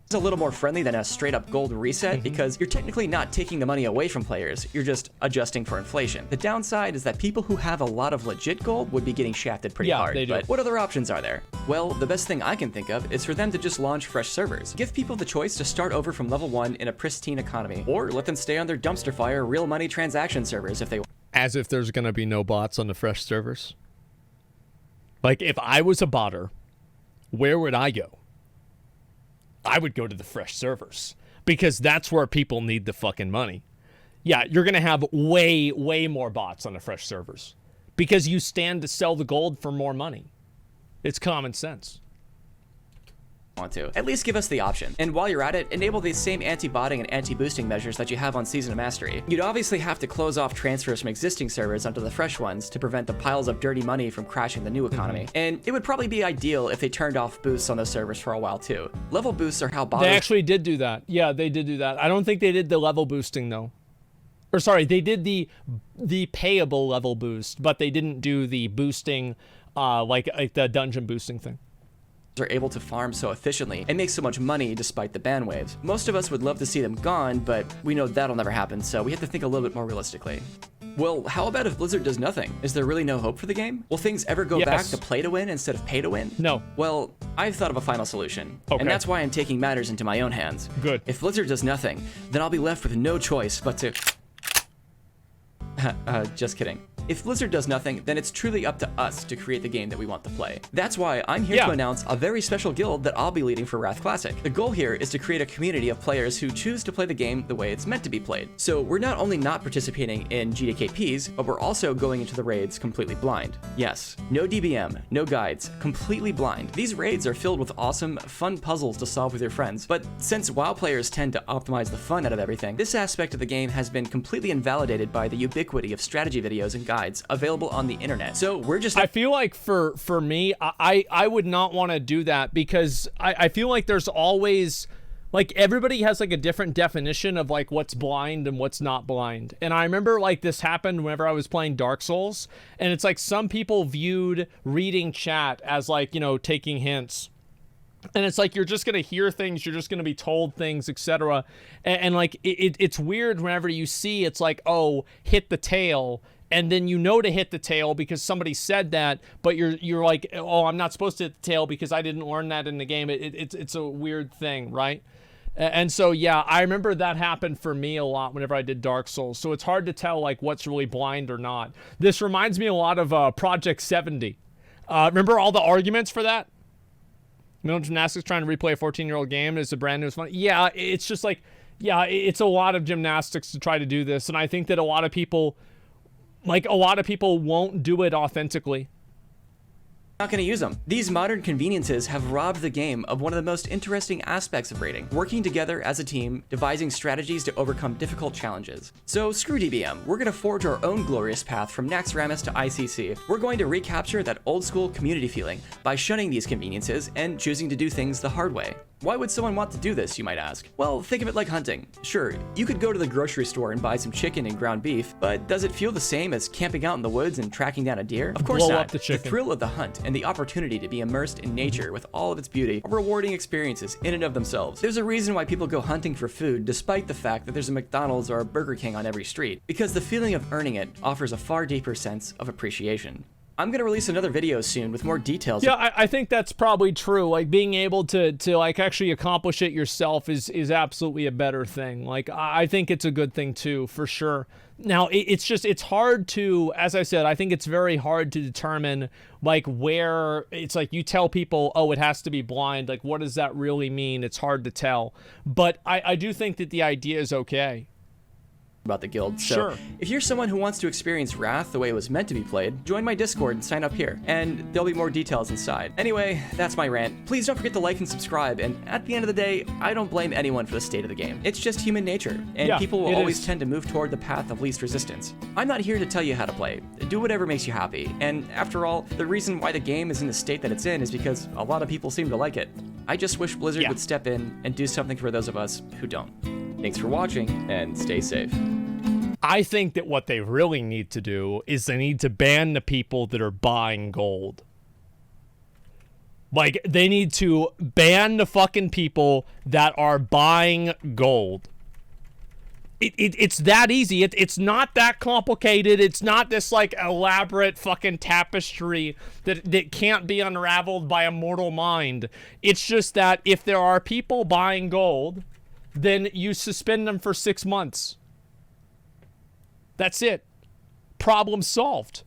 It's a little more friendly than a straight-up gold reset because you're technically not taking the money away from players, you're just adjusting for inflation. The downside is that people who have a lot of legit gold would be getting shafted pretty hard. They do. But what other options are there? Well, the best thing I can think of is for them to just launch fresh servers. Give people the choice to start over from level 1 in a pristine economy, or let them stay on their dumpster fire real money transaction servers if they want. As if there's gonna be no bots on the fresh servers. Like if I was a botter, where would I go? I would go to the fresh servers because that's where people need the fucking money. Yeah, you're going to have way, way more bots on the fresh servers because you stand to sell the gold for more money. It's common sense. Want to. At least give us the option. And while you're at it, enable the same anti-botting and anti-boosting measures that you have on Season of Mastery. You'd obviously have to close off transfers from existing servers onto the fresh ones to prevent the piles of dirty money from crashing the new economy. And it would probably be ideal if they turned off boosts on those servers for a while too. Level boosts are how botters... They actually did do that. Yeah, they did do that. I don't think they did the level boosting though. Or sorry, they did the payable level boost, but they didn't do the boosting like the dungeon boosting thing. are able to farm so efficiently and make so much money despite the ban waves. Most of us would love to see them gone, but we know that'll never happen, so we have to think a little bit more realistically. Well, how about if Blizzard does nothing? Is there really no hope for the game? Will things ever go back to play to win instead of pay to win? No. Well, I've thought of a final solution, okay. and that's why I'm taking matters into my own hands. Good. If Blizzard does nothing, then I'll be left with no choice but to... just kidding. If Blizzard does nothing, then it's truly up to us to create the game that we want to play. That's why I'm here to announce a very special guild that I'll be leading for Wrath Classic. The goal here is to create a community of players who choose to play the game the way it's meant to be played. So we're not only not participating in GDKPs, but we're also going into the raids completely blind. Yes, no DBM, no guides, completely blind. These raids are filled with awesome, fun puzzles to solve with your friends, but since WoW players tend to optimize the fun out of everything, this aspect of the game has been completely invalidated by the ubiquity of strategy videos and guides available on the internet. So we're just... I feel like for me, I would not want to do that because I feel like there's always... Like, everybody has, like, a different definition of, like, what's blind and what's not blind. And I remember, like, this happened whenever I was playing Dark Souls. And it's like some people viewed reading chat as, like, you know, taking hints. And it's like you're just going to hear things, you're just going to be told things, etc. And like, it's weird whenever you see it's like, oh, hit the tail. And then you know to hit the tail because somebody said that, but you're like, oh, I'm not supposed to hit the tail because I didn't learn that in the game. It's a weird thing, right? And so, yeah, I remember that happened for me a lot whenever I did Dark Souls. So it's hard to tell, like, what's really blind or not. This reminds me a lot of Project 70. Remember all the arguments for that? Mental gymnastics trying to replay a 14-year-old game is a brand new fun. Yeah, it's just like, yeah, it's a lot of gymnastics to try to do this. And I think that a lot of people won't do it authentically. Not going to use them. These modern conveniences have robbed the game of one of the most interesting aspects of raiding, working together as a team, devising strategies to overcome difficult challenges. So screw DBM, we're going to forge our own glorious path from Naxxramas to ICC. We're going to recapture that old school community feeling by shunning these conveniences and choosing to do things the hard way. Why would someone want to do this, you might ask? Well, think of it like hunting. Sure, you could go to the grocery store and buy some chicken and ground beef, but does it feel the same as camping out in the woods and tracking down a deer? Of course not. The thrill of the hunt and the opportunity to be immersed in nature with all of its beauty are rewarding experiences in and of themselves. There's a reason why people go hunting for food despite the fact that there's a McDonald's or a Burger King on every street, because the feeling of earning it offers a far deeper sense of appreciation. I'm going to release another video soon with more details. Yeah, I think that's probably true. Like, being able to like actually accomplish it yourself is absolutely a better thing. Like, I think it's a good thing too, for sure. Now, it's hard to, as I said, I think it's very hard to determine, like, where it's like you tell people, oh, it has to be blind. Like, what does that really mean? It's hard to tell. But I do think that the idea is okay. About the guild. So sure. If you're someone who wants to experience Wrath the way it was meant to be played, join my Discord and sign up here, and there'll be more details inside. Anyway, that's my rant. Please don't forget to like and subscribe, and at the end of the day, I don't blame anyone for the state of the game. It's just human nature, and people will always tend to move toward the path of least resistance. I'm not here to tell you how to play. Do whatever makes you happy, and after all, the reason why the game is in the state that it's in is because a lot of people seem to like it. I just wish Blizzard would step in and do something for those of us who don't. Thanks for watching, and stay safe. I think that what they really need to do is they need to ban the people that are buying gold. Like, they need to ban the fucking people that are buying gold. It's that easy. It's not that complicated. It's not this, like, elaborate fucking tapestry that can't be unraveled by a mortal mind. It's just that if there are people buying gold, then you suspend them for 6 months. That's it. Problem solved.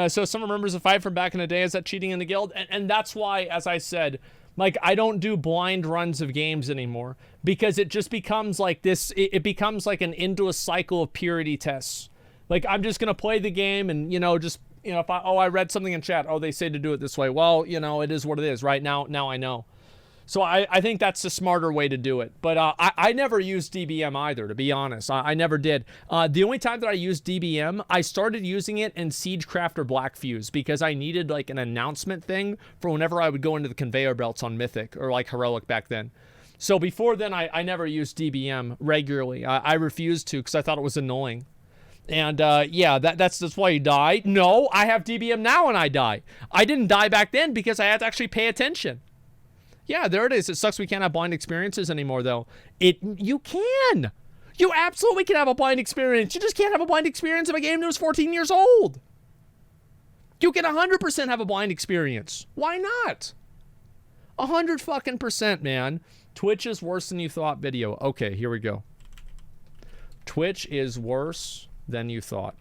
So someone remembers a fight from back in the day. Is that cheating in the guild? And that's why, as I said, like, I don't do blind runs of games anymore, because it just becomes like this. It becomes like an endless cycle of purity tests. Like, I'm just going to play the game and, just, if I read something in chat, oh, they say to do it this way. Well, it is what it is right now. Now I know. So I think that's the smarter way to do it. But I never used DBM either, to be honest. I never did. The only time that I used DBM, I started using it in Siegecraft or Black Fuse because I needed, like, an announcement thing for whenever I would go into the conveyor belts on Mythic or, like, Heroic back then. So before then, I never used DBM regularly. I refused to because I thought it was annoying. And yeah, that's why you die. No, I have DBM now and I die. I didn't die back then because I had to actually pay attention. Yeah, there it is. It sucks we can't have blind experiences anymore, though. You can. You absolutely can have a blind experience. You just can't have a blind experience of a game that was 14 years old. You can 100% have a blind experience. Why not? 100 fucking %, man. Twitch is worse than you thought video. Okay, here we go. Twitch is worse than you thought.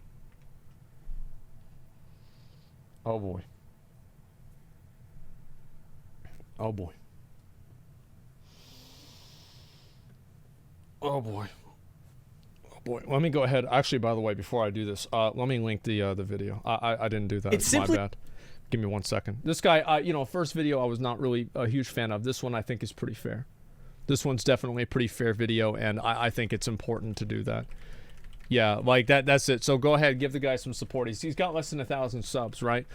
Oh boy. Oh boy. Oh boy. Oh boy. Let me go ahead. Actually, by the way, before I do this, let me link the video. I didn't do that. It's my bad. Give me 1 second. This guy, you know, first video I was not really a huge fan of. This one I think is pretty fair. This one's definitely a pretty fair video, and I think it's important to do that. Yeah, like that's it. So go ahead, give the guy some support. He's got less than 1,000 subs, right?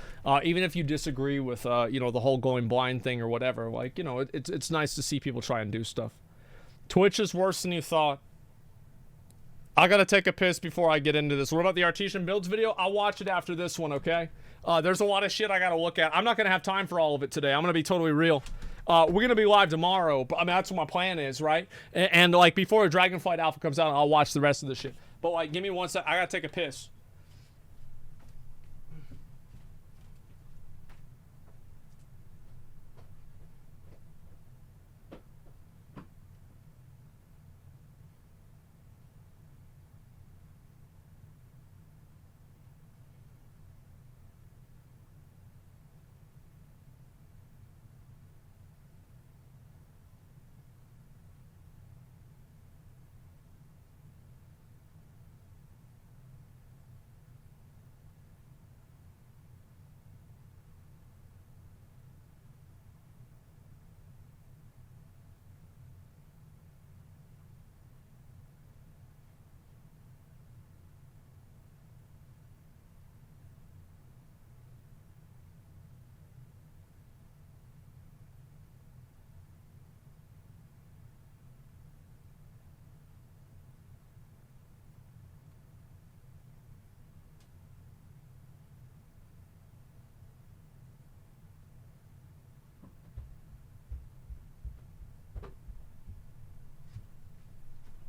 Even if you disagree with, you know, the whole going blind thing or whatever, like, you know, it's nice to see people try and do stuff. Twitch is worse than you thought. I gotta take a piss before I get into this. What about the Artesian Builds video? I'll watch it after this one, okay? There's a lot of shit I gotta look at. I'm not gonna have time for all of it today. I'm gonna be totally real. We're gonna be live tomorrow, but I mean, that's what my plan is, right? And like, before a Dragonflight Alpha comes out, I'll watch the rest of the shit. But like, give me 1 sec. I gotta take a piss.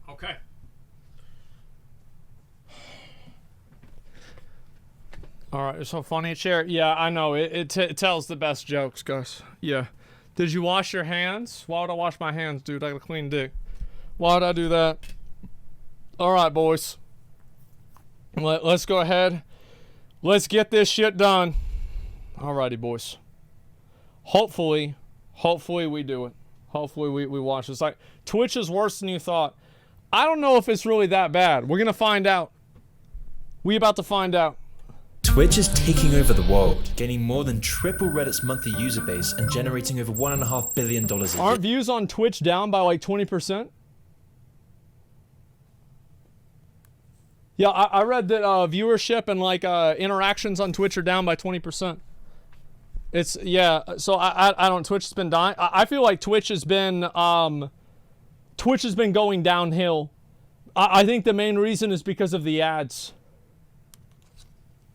Okay. All right, so funny chair. Yeah, I know. It tells the best jokes, Gus. Yeah. Did you wash your hands? Why would I wash my hands, dude? I got a clean dick. Why would I do that? All right, boys. Let's go ahead. Let's get this shit done. Alrighty, boys. Hopefully we do it. Hopefully we watch this. Like, Twitch is worse than you thought. I don't know if it's really that bad. We're gonna find out. We about to find out. Twitch is taking over the world, gaining more than triple Reddit's monthly user base and generating over $1.5 billion a year. Aren't views on Twitch down by like 20%? Yeah, I read that viewership and like interactions on Twitch are down by 20%. It's, yeah, so I don't, Twitch has been dying. I feel like Twitch has been going downhill. I think the main reason is because of the ads.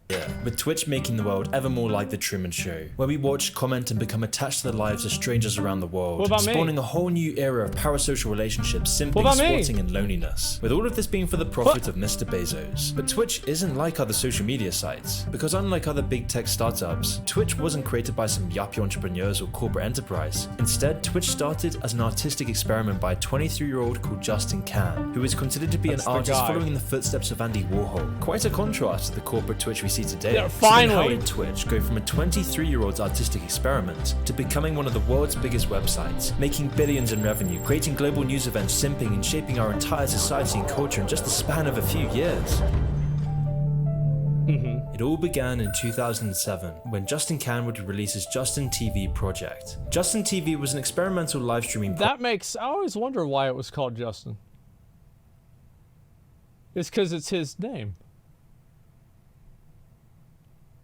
Yeah, with Twitch making the world ever more like The Truman Show, where we watch, comment, and become attached to the lives of strangers around the world, spawning a whole new era of parasocial relationships simply sporting in loneliness, with all of this being for the profit of Mr. Bezos. But Twitch isn't like other social media sites, because unlike other big tech startups, Twitch wasn't created by some yuppie entrepreneurs or corporate enterprise. Instead, Twitch started as an artistic experiment by a 23-year-old called Justin Kan, who is considered to be an artist following in the footsteps of Andy Warhol. Quite a contrast to the corporate Twitch we see today. Yeah, finally. So how did Twitch go from a 23-year-old's artistic experiment to becoming one of the world's biggest websites, making billions in revenue, creating global news events, simping and shaping our entire society and culture in just the span of a few years? It all began in 2007 when Justin Kan would release his Justin TV project. Justin TV was an experimental live streaming I always wonder why it was called Justin. It's because it's his name.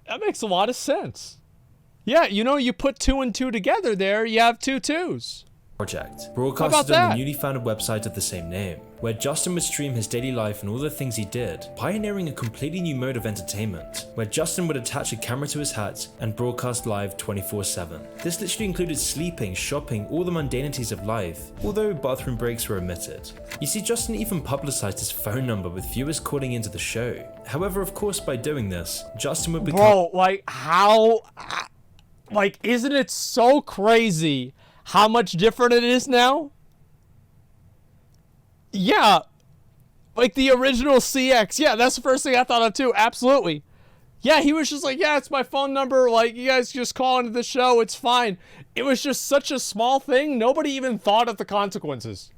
That makes a lot of sense. Yeah, you know, you put 2 and 2 together there, you have 2 2s. project, broadcasted on the newly founded website of the same name, where Justin would stream his daily life and all the things he did, pioneering a completely new mode of entertainment, where Justin would attach a camera to his hat and broadcast live 24/7. This literally included sleeping, shopping, all the mundanities of life, although bathroom breaks were omitted. You see, Justin even publicized his phone number with viewers calling into the show. However, of course, by doing this, Justin would become— Bro, like, how... Like, isn't it so crazy how much different it is now? Yeah. Like the original CX. Yeah, that's the first thing I thought of too. Absolutely. Yeah, he was just like, yeah, it's my phone number. Like, you guys just call into the show. It's fine. It was just such a small thing. Nobody even thought of the consequences.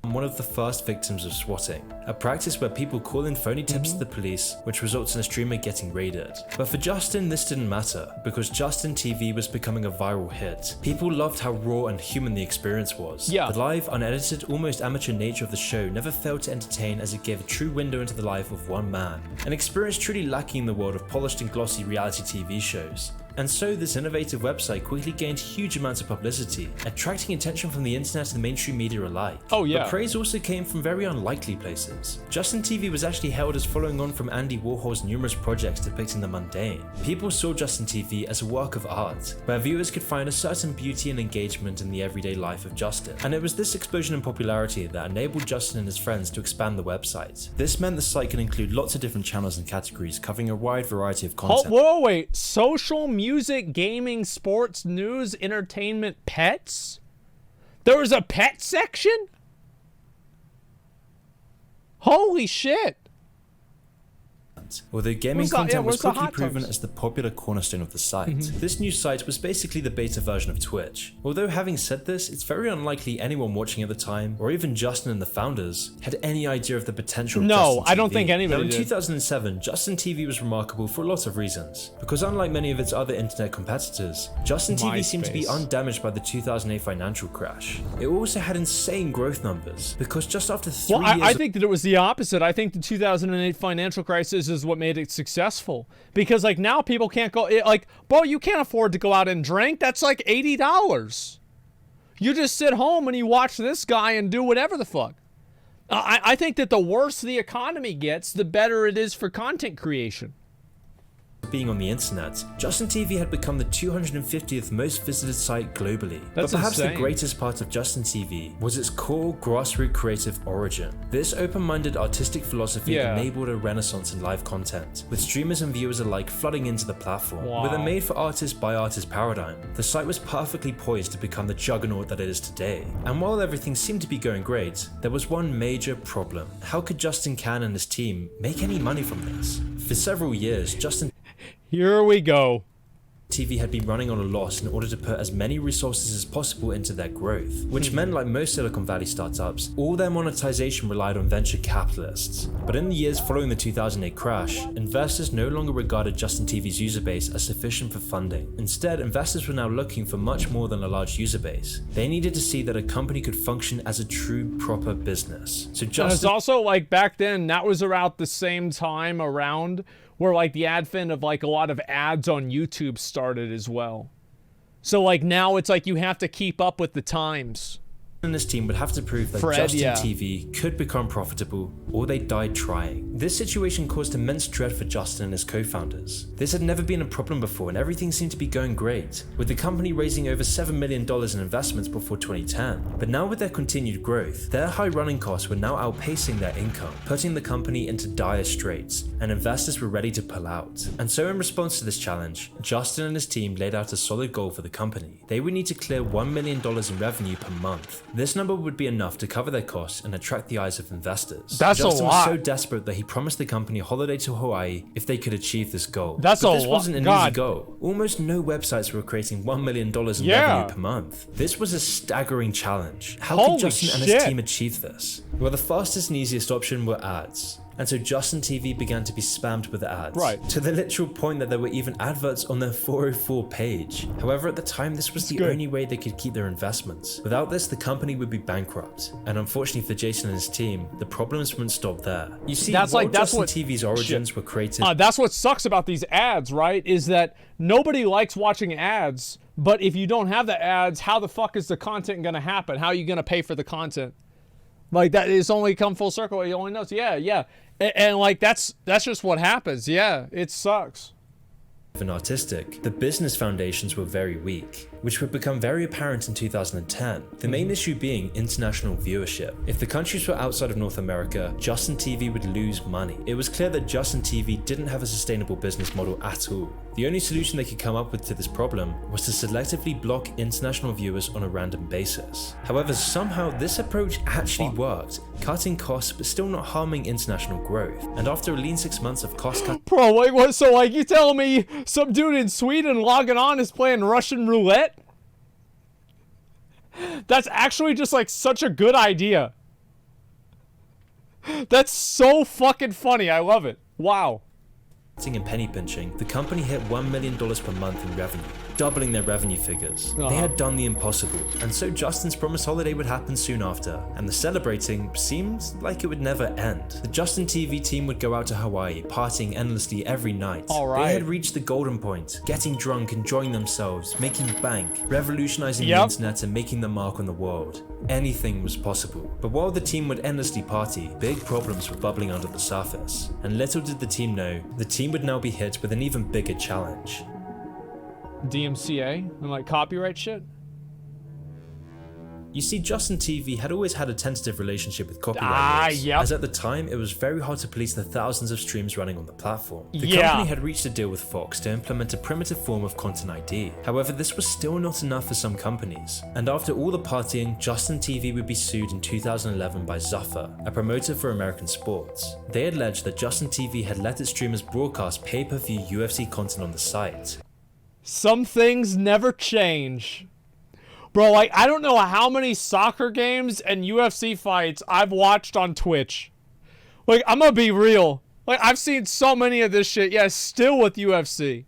One of the first victims of swatting, a practice where people call in phony tips to the police, which results in a streamer getting raided. But for Justin, this didn't matter, because Justin TV was becoming a viral hit. People loved how raw and human the experience was. Yeah. The live, unedited, almost amateur nature of the show never failed to entertain, as it gave a true window into the life of one man, an experience truly lacking in the world of polished and glossy reality TV shows. And so this innovative website quickly gained huge amounts of publicity, attracting attention from the internet and mainstream media alike. Oh yeah. But praise also came from very unlikely places. Justin TV was actually hailed as following on from Andy Warhol's numerous projects depicting the mundane. People saw Justin TV as a work of art, where viewers could find a certain beauty and engagement in the everyday life of Justin. And it was this explosion in popularity that enabled Justin and his friends to expand the website. This meant the site could include lots of different channels and categories, covering a wide variety of content. Whoa, wait. Social music, gaming, sports, news, entertainment, pets? There was a pet section? Holy shit. Although gaming content was quickly proven as the popular cornerstone of the site. This new site was basically the beta version of Twitch. Although having said this, it's very unlikely anyone watching at the time, or even Justin and the founders, had any idea of the potential of Justin TV. I don't think anybody did. In 2007, Justin TV was remarkable for lots of reasons, because unlike many of its other internet competitors, Justin TV seemed to be undamaged by the 2008 financial crash. It also had insane growth numbers, because just after 3 years— I think that it was the opposite. I think the 2008 financial crisis is what made it successful, because like now people can't go, like, bro, you can't afford to go out and drink. That's like $80. You just sit home and you watch this guy and do whatever the fuck. I think that the worse the economy gets, the better it is for content creation. Being on the internet, Justin TV had become the 250th most visited site globally. That's but perhaps insane. The greatest part of Justin TV was its core grassroots creative origin. This open-minded artistic philosophy enabled a renaissance in live content, with streamers and viewers alike flooding into the platform. With a made-for-artist by artist paradigm, the site was perfectly poised to become the juggernaut that it is today. And while everything seemed to be going great, there was one major problem. How could Justin Can and his team make any money from this? For several years, Justin Here we go. TV had been running on a loss in order to put as many resources as possible into their growth, which meant, like most Silicon Valley startups, all their monetization relied on venture capitalists. But in the years following the 2008 crash, investors no longer regarded Justin TV's user base as sufficient for funding. Instead, investors were now looking for much more than a large user base. They needed to see that a company could function as a true, proper business. So Justin— it's also like back then, that was around the same time around where like the advent of like a lot of ads on YouTube started as well. So like now it's like you have to keep up with the times. And his team would have to prove that Justin TV could become profitable, or they died trying. This situation caused immense dread for Justin and his co-founders. This had never been a problem before, and everything seemed to be going great, with the company raising over $7 million in investments before 2010. But now with their continued growth, their high running costs were now outpacing their income, putting the company into dire straits, and investors were ready to pull out. And so in response to this challenge, Justin and his team laid out a solid goal for the company. They would need to clear $1 million in revenue per month. This number would be enough to cover their costs and attract the eyes of investors. That's Justin a lot. was so desperate that he promised the company a holiday to Hawaii if they could achieve this goal. That's but a this lot. wasn't an easy goal. Almost no websites were creating $1 million in revenue per month. This was a staggering challenge. How could Justin and his team achieve this? Well, the fastest and easiest option were ads. and so Justin TV began to be spammed with ads. Right. To the literal point that there were even adverts on their 404 page. However, at the time, this was the only way they could keep their investments. Without this, the company would be bankrupt. And unfortunately for Jason and his team, the problems wouldn't stop there. You see, Justin TV's origins were created... that's what sucks about these ads, right? Is that nobody likes watching ads, but if you don't have the ads, how the fuck is the content gonna happen? How are you gonna pay for the content? Like, that is only come full circle. You only know. Yeah. And like, that's just what happens. Yeah, it sucks. And artistic, the business foundations were very weak, which would become very apparent in 2010, the main issue being international viewership. If the countries were outside of North America, Justin TV would lose money. It was clear that Justin TV didn't have a sustainable business model at all. The only solution they could come up with to this problem was to selectively block international viewers on a random basis. However, somehow this approach actually worked, cutting costs but still not harming international growth. And after a lean 6 months of cost cutting... Bro, wait, what? So like, you telling me some dude in Sweden logging on is playing Russian roulette? That's actually just like such a good idea. That's so fucking funny. I love it. Wow. And penny pinching, the company hit $1 million per month in revenue, doubling their revenue figures. They had done the impossible, and so Justin's promised holiday would happen soon after, and the celebrating seemed like it would never end. The Justin TV team would go out to Hawaii, partying endlessly every night. They had reached the golden point, getting drunk, enjoying themselves, making bank, revolutionizing the internet and making their mark on the world. Anything was possible. But while the team would endlessly party, big problems were bubbling under the surface. And little did the team know, the team would now be hit with an even bigger challenge. DMCA and like copyright shit? You see, Justin TV had always had a tentative relationship with copyright laws, as at the time it was very hard to police the thousands of streams running on the platform. The company had reached a deal with Fox to implement a primitive form of content ID. However, this was still not enough for some companies, and after all the partying, Justin TV would be sued in 2011 by Zuffer, a promoter for American sports. They alleged that Justin TV had let its streamers broadcast pay-per-view UFC content on the site. Some things never change. Bro, like, I don't know how many soccer games and UFC fights I've watched on Twitch. Like, I'm gonna be real. Like, I've seen so many of this shit. Yeah, still with UFC.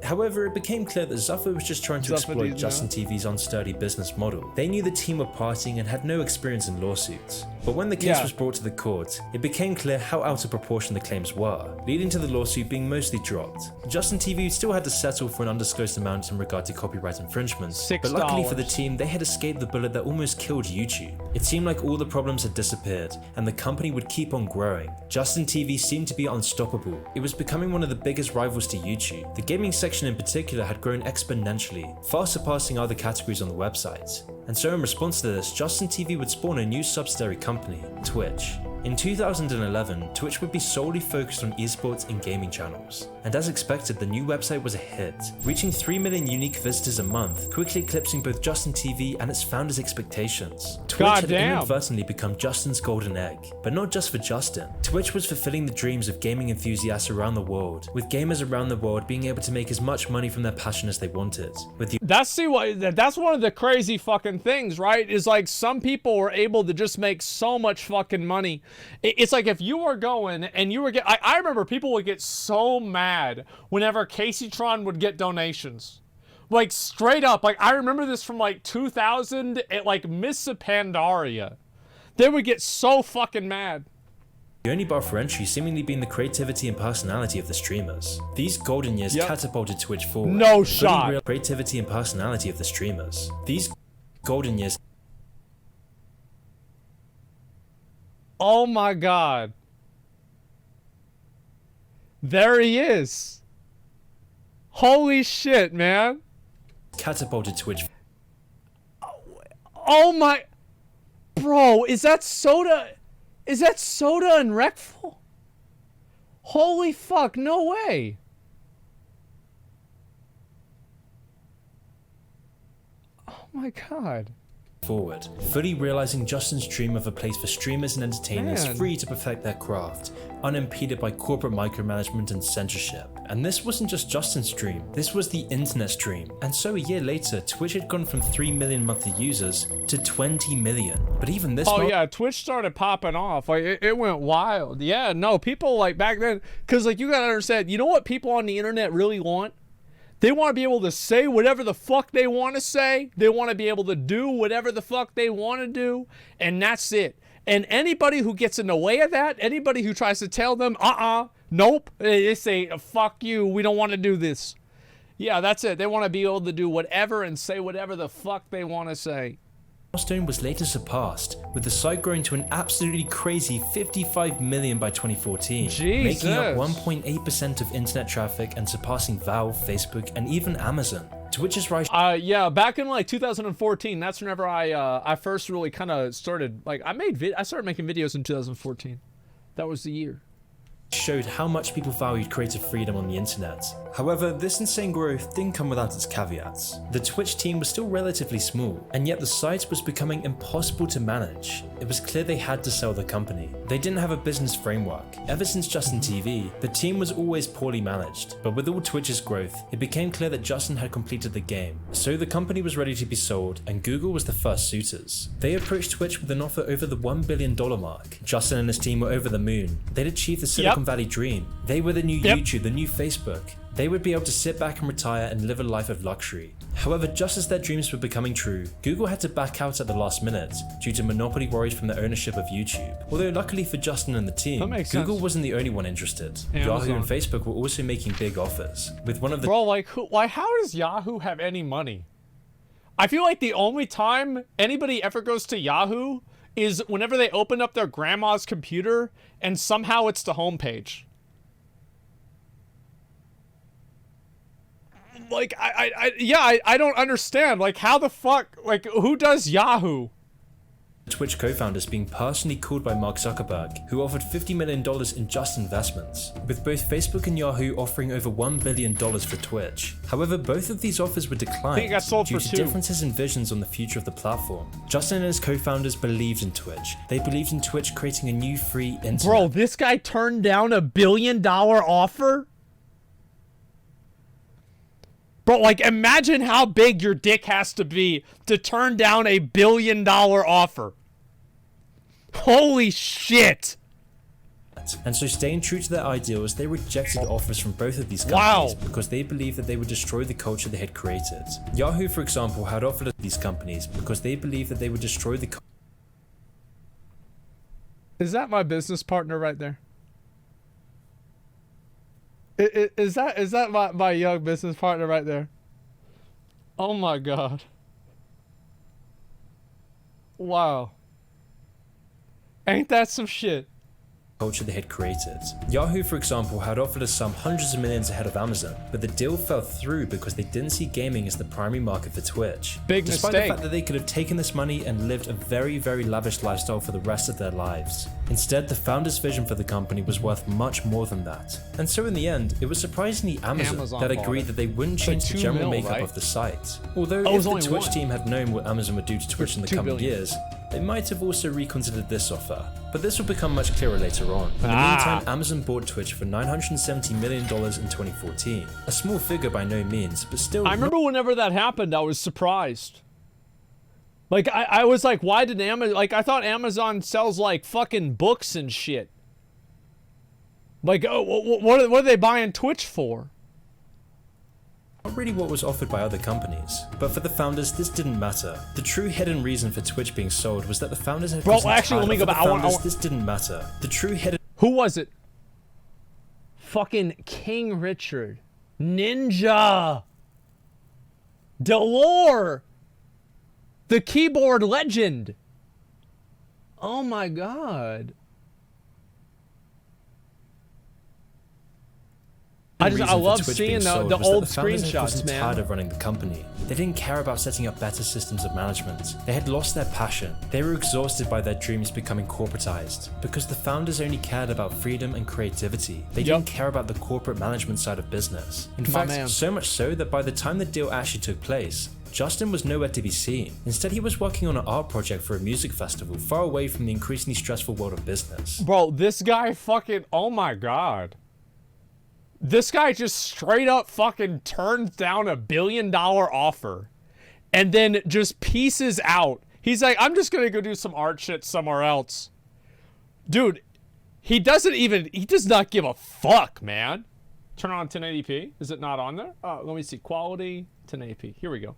However, it became clear that Zuffer was just trying to exploit Justin TV's unsturdy business model. They knew the team were partying and had no experience in lawsuits. But when the case was brought to the court, it became clear how out of proportion the claims were, leading to the lawsuit being mostly dropped. Justin TV still had to settle for an undisclosed amount in regard to copyright infringements, but luckily for the team, they had escaped the bullet that almost killed YouTube. It seemed like all the problems had disappeared, and the company would keep on growing. Justin TV seemed to be unstoppable. It was becoming one of the biggest rivals to YouTube. The gaming section in particular had grown exponentially, far surpassing other categories on the website. And so in response to this, Justin TV would spawn a new subsidiary company, Twitch. In 2011, Twitch would be solely focused on esports and gaming channels. And as expected, the new website was a hit, reaching 3 million unique visitors a month, quickly eclipsing both Justin TV and its founders' expectations. Twitch had inadvertently become Justin's golden egg. But not just for Justin. Twitch was fulfilling the dreams of gaming enthusiasts around the world, with gamers around the world being able to make as much money from their passion as they wanted. That's one of the crazy fucking things, right? Is like some people were able to just make so much fucking money. It's like if you were going and you were I remember people would get so mad whenever Caseytron would get donations. Like straight up, like I remember this from like 2000 at like Miss Pandaria. They would get so fucking mad. The only bar for entry seemingly being the creativity and personality of the streamers. These golden years catapulted Twitch forward. No shot. Real creativity and personality of the streamers. These golden years. Oh my god. There he is. Holy shit, man. Catapulted Twitch. Oh my. Bro, is that Soda? Is that Soda and Wreckful? Holy fuck, no way. Oh my god. forward, fully realizing Justin's dream of a place for streamers and entertainers free to perfect their craft, unimpeded by corporate micromanagement and censorship. And this wasn't just Justin's dream, this was the internet's dream. And so a year later, Twitch had gone from 3 million monthly users to 20 million. But even this— oh yeah, Twitch started popping off. Like it went wild. Yeah, no, people like back then, because like you gotta understand, you know what people on the internet really want? They want to be able to say whatever the fuck they want to say. They want to be able to do whatever the fuck they want to do. And that's it. And anybody who gets in the way of that, anybody who tries to tell them, nope, they say, fuck you, we don't want to do this. Yeah, that's it. They want to be able to do whatever and say whatever the fuck they want to say. Milestone was later surpassed, with the site growing to an absolutely crazy 55 million by 2014, Jesus. making up 1.8% of internet traffic and surpassing WoW, Facebook, and even Amazon. Twitch's rise— yeah, back in like 2014, that's whenever I first really kind of started, like, I started making videos in 2014. That was the year. showed how much people valued creative freedom on the internet. However, this insane growth didn't come without its caveats. The Twitch team was still relatively small, and yet the site was becoming impossible to manage. It was clear they had to sell the company. They didn't have a business framework. Ever since Justin TV, the team was always poorly managed, but with all Twitch's growth, it became clear that Justin had completed the game. So the company was ready to be sold, and Google was the first suitors. They approached Twitch with an offer over the $1 billion mark. Justin and his team were over the moon. They'd achieved the Silicon Valley dream. They were the new YouTube, the new Facebook. They would be able to sit back and retire and live a life of luxury. However, just as their dreams were becoming true, Google had to back out at the last minute due to monopoly worries from the ownership of YouTube. Although luckily for Justin and the team, Google wasn't the only one interested. Yahoo and Facebook were also making big offers. With one of the— Bro, like, how does Yahoo have any money? I feel like the only time anybody ever goes to Yahoo is whenever they open up their grandma's computer and somehow it's the homepage. Like, I don't understand. Like, how the fuck, like, who does Yahoo? Twitch co-founders being personally called by Mark Zuckerberg, who offered $50 million in just investments, with both Facebook and Yahoo offering over $1 billion for Twitch. However, both of these offers were declined due to differences in visions on the future of the platform. Justin and his co-founders believed in Twitch. They believed in Twitch creating a new free internet. Bro, this guy turned down $1 billion offer? Bro, like, imagine how big your dick has to be to turn down $1 billion offer. Holy shit. And so, staying true to their ideals, they rejected offers from both of these companies because they believed that they would destroy the culture they had created. Yahoo, for example, had offered these companies because they believed that they would destroy the culture. Is that my business partner right there? Is that my young business partner right there? Oh my god. Wow. Ain't that some shit? Culture they had created. Yahoo, for example, had offered a sum hundreds of millions ahead of Amazon, but the deal fell through because they didn't see gaming as the primary market for Twitch. Despite the fact that they could have taken this money and lived a very, very lavish lifestyle for the rest of their lives. Instead, the founders' vision for the company was worth much more than that. And so in the end, it was surprisingly Amazon that agreed that they wouldn't change the general makeup of the site. Although if the Twitch team had known what Amazon would do to Twitch in the coming years, they might have also reconsidered this offer. But this will become much clearer later on. In the meantime, Amazon bought Twitch for $970 million in 2014. A small figure by no means, but still— I remember whenever that happened, I was surprised. Like, I was like, why did Amazon— like, I thought Amazon sells, like, fucking books and shit. Like, oh, what are they buying Twitch for? Not really what was offered by other companies, but for the founders, this didn't matter. The true hidden reason for Twitch being sold was that the founders had— actually, let me go back. This didn't matter. The true hidden— Who was it? Fucking King Richard. Ninja. Delore. The keyboard legend. Oh my god. I love seeing the old screenshots, man. Tired of running the company. They didn't care about setting up better systems of management. They had lost their passion. They were exhausted by their dreams becoming corporatized because the founders only cared about freedom and creativity. They didn't care about the corporate management side of business. In fact, so much so that by the time the deal actually took place, Justin was nowhere to be seen. Instead, he was working on an art project for a music festival far away from the increasingly stressful world of business. Bro, this guy fucking, oh my god. This guy just straight up fucking turns down $1 billion offer and then just pieces out. He's like, I'm just gonna go do some art shit somewhere else. Dude, he does not give a fuck, man. Turn on 1080p. Is it not on there? Let me see. Quality, 1080p. Here we go.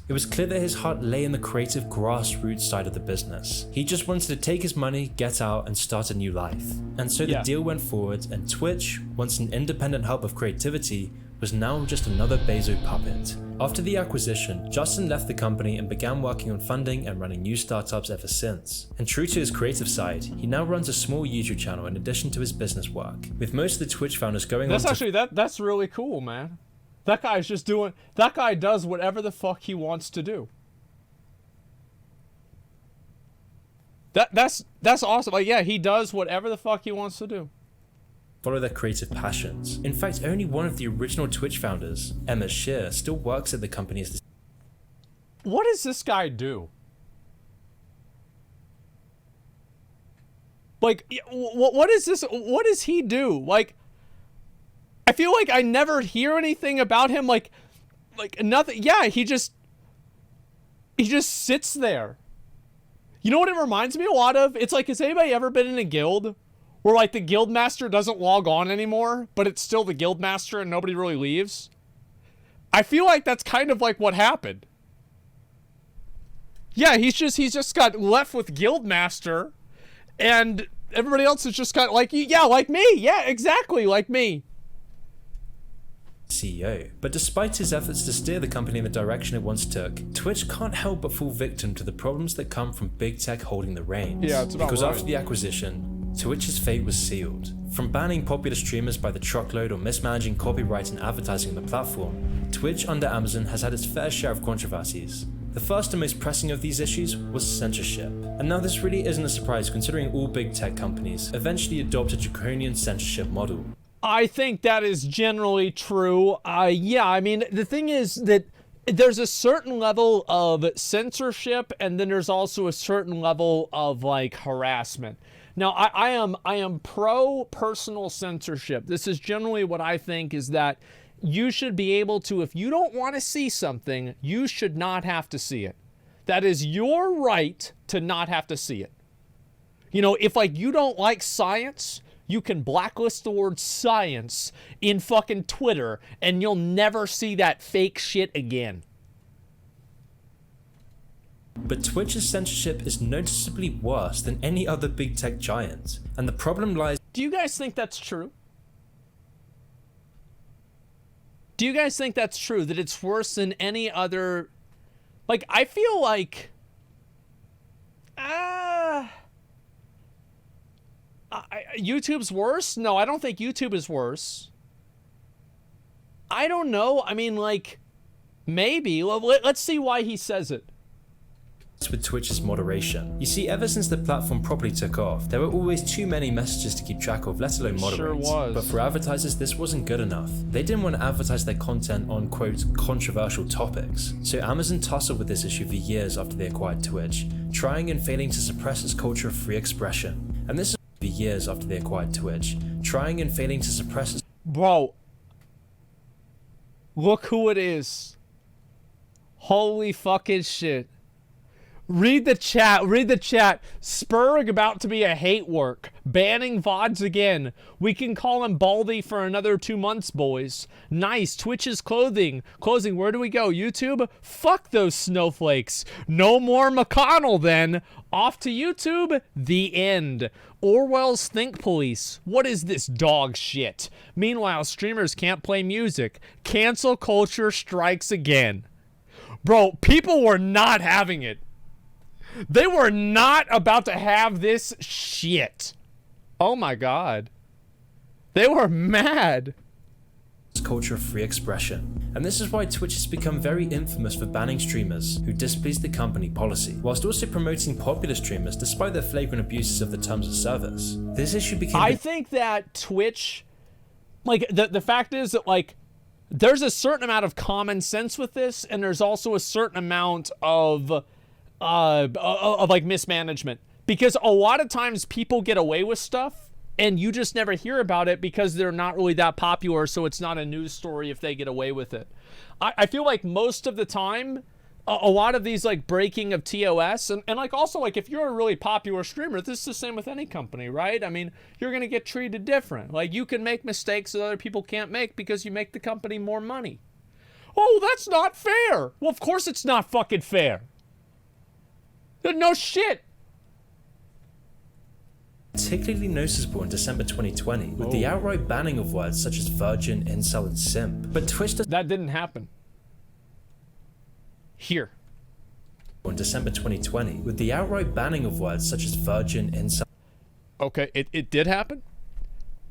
It was clear that his heart lay in the creative grassroots side of the business. He just wanted to take his money, get out, and start a new life. And so the deal went forward, and Twitch, once an independent hub of creativity, was now just another Bezos puppet. After the acquisition, Justin left the company and began working on funding and running new startups ever since. And true to his creative side, he now runs a small YouTube channel in addition to his business work, with most of the Twitch founders going on to... That's really cool, man. That guy's just doing... That guy does whatever the fuck he wants to do. That's awesome. Like, yeah, he does whatever the fuck he wants to do. Follow their creative passions. In fact, only one of the original Twitch founders, Emma Shear, still works at the company as the... What does this guy do? Like, what is this? What does he do? Like, I feel like I never hear anything about him. Like nothing. Yeah, he just sits there. You know what it reminds me a lot of? It's like, has anybody ever been in a guild where like the guild master doesn't log on anymore, but it's still the guild master and nobody really leaves? I feel like that's kind of like what happened. Yeah, he's just got left with guild master, and everybody else is just got like, yeah, like me. Yeah, exactly, like me. CEO. But despite his efforts to steer the company in the direction it once took, Twitch can't help but fall victim to the problems that come from big tech holding the reins. Yeah, it's about because right. After the acquisition, Twitch's fate was sealed. From banning popular streamers by the truckload or mismanaging copyright and advertising on the platform, Twitch under Amazon has had its fair share of controversies. The first and most pressing of these issues was censorship. And now this really isn't a surprise considering all big tech companies eventually adopt a draconian censorship model. I think that is generally true. Yeah, I mean, the thing is that there's a certain level of censorship, and then there's also a certain level of like harassment. Now, I am pro personal censorship. This is generally what I think is that you should be able to, if you don't want to see something, you should not have to see it. That is your right to not have to see it. You know, if like you don't like science, you can blacklist the word science in fucking Twitter and you'll never see that fake shit again. But Twitch's censorship is noticeably worse than any other big tech giant. And the problem lies... Do you guys think that's true? Do you guys think that's true? That it's worse than any other... Like, I feel like... YouTube's worse? No, I don't think YouTube is worse. I don't know. I mean, like, maybe. Let's see why he says it. With Twitch's moderation. You see, ever since the platform properly took off, there were always too many messages to keep track of, let alone moderate. Sure was. But for advertisers, this wasn't good enough. They didn't want to advertise their content on, quote, controversial topics. So Amazon tussled with this issue for years after they acquired Twitch, trying and failing to suppress its culture of free expression. And this is for years after they acquired Twitch, trying and failing to suppress its... Bro. Look who it is. Holy fucking shit. Read the chat. Read the chat. Spurg about to be a hate work. Banning VODs again. We can call him Baldy for another 2 months, boys. Nice. Twitch's clothing. Closing. Where do we go? YouTube? Fuck those snowflakes. No more McConnell then. Off to YouTube. The end. Orwell's Think Police. What is this dog shit? Meanwhile, streamers can't play music. Cancel culture strikes again. Bro, people were not having it. They were not about to have this shit. Oh my god. They were mad. Culture of free expression. And this is why Twitch has become very infamous for banning streamers who displease the company policy, whilst also promoting popular streamers despite their flagrant abuses of the terms of service. This issue became... I think that Twitch, like, the fact is that, like, there's a certain amount of common sense with this, and there's also a certain amount of like mismanagement, because a lot of times people get away with stuff and you just never hear about it because they're not really that popular, so it's not a news story if they get away with it. I feel like most of the time, a lot of these like breaking of TOS, and like also like if you're a really popular streamer, this is the same with any company, right? I mean, you're gonna get treated different. Like you can make mistakes that other people can't make because you make the company more money. Oh, that's not fair. Well, of course it's not fucking fair. No shit. Particularly noticeable in December 2020 with the outright banning of words such as virgin, incel, and simp. But Twitch does that didn't happen. Here. In December 2020 with the outright banning of words such as virgin, incel. Okay, it did happen?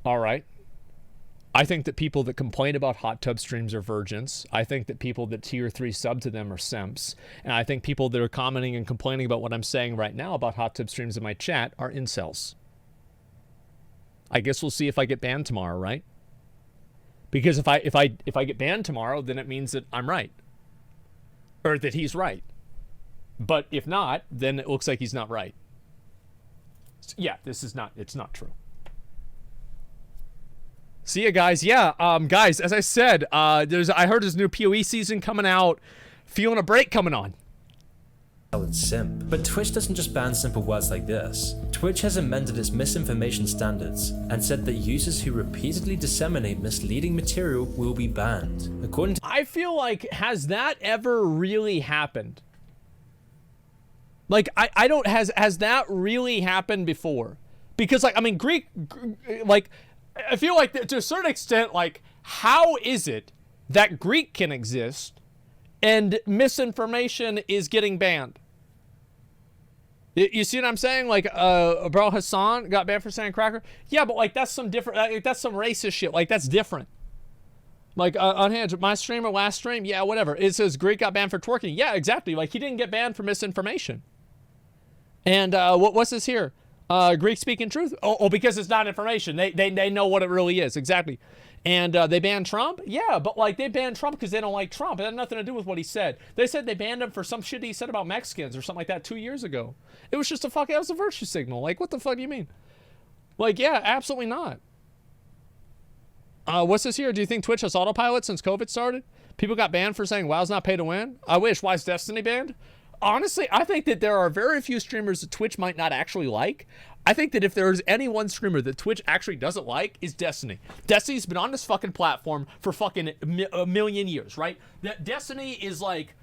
All right. I think that people that complain about hot tub streams are virgins. I think that people that tier 3 sub to them are simps. And I think people that are commenting and complaining about what I'm saying right now about hot tub streams in my chat are incels. I guess we'll see if I get banned tomorrow, right? Because if I get banned tomorrow, then it means that I'm right. Or that he's right. But if not, then it looks like he's not right. So, yeah, it's not true. See ya, guys. Yeah, guys, as I said, I heard there's a new PoE season coming out. Feeling a break coming on. And simp. But Twitch doesn't just ban simple words like this. Twitch has amended its misinformation standards and said that users who repeatedly disseminate misleading material will be banned. According to I feel like, has that ever really happened? Like, I don't, has that really happened before? Because, like, I mean, Greek, like, I feel like to a certain extent, like, how is it that Greek can exist and misinformation is getting banned? You see what I'm saying? Like, bro, Hassan got banned for saying cracker. Yeah, but like that's some different. Like, that's some racist shit. Like that's different. Like unhinged, my stream or last stream, yeah, whatever. It says Greek got banned for twerking. Yeah, exactly. Like he didn't get banned for misinformation. And what's this here? Greek speaking truth. Oh, because it's not information. They know what it really is. Exactly. And they banned Trump? Yeah, but like they banned Trump because they don't like Trump. It had nothing to do with what he said. They said they banned him for some shit he said about Mexicans or something like that 2 years ago. It was just that was a virtue signal. Like, what the fuck do you mean? Like, yeah, absolutely not. What's this here? Do you think Twitch has autopilot since COVID started? People got banned for saying WoW's not pay to win? I wish. Why is Destiny banned? Honestly, I think that there are very few streamers that Twitch might not actually like. I think that if there's any one streamer that Twitch actually doesn't like, is Destiny. Destiny's been on this fucking platform for fucking a million years, right? That Destiny is like,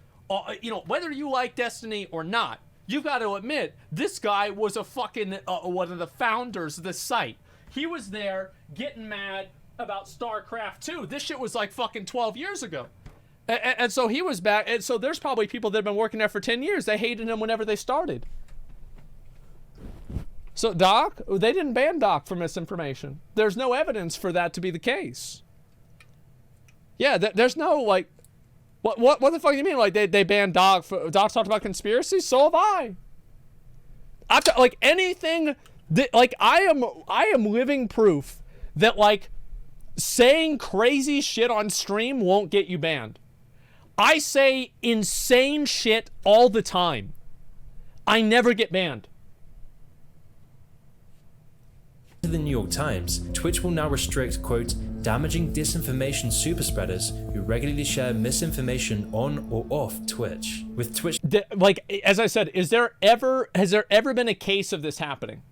you know, whether you like Destiny or not, you've got to admit, this guy was a fucking, one of the founders of the site. He was there getting mad about StarCraft 2. This shit was like fucking 12 years ago. And so he was back, and so there's probably people that have been working there for 10 years. They hated him whenever they started. So Doc, they didn't ban Doc for misinformation. There's no evidence for that to be the case. Yeah, there's no like, what the fuck do you mean? Like they banned Doc for, Doc talked about conspiracy? So have I. Like anything that, like I am living proof that like saying crazy shit on stream won't get you banned. I say insane shit all the time. I never get banned. To the New York Times, Twitch will now restrict, quote, damaging disinformation superspreaders who regularly share misinformation on or off Twitch. With Twitch, like as I said, has there ever been a case of this happening?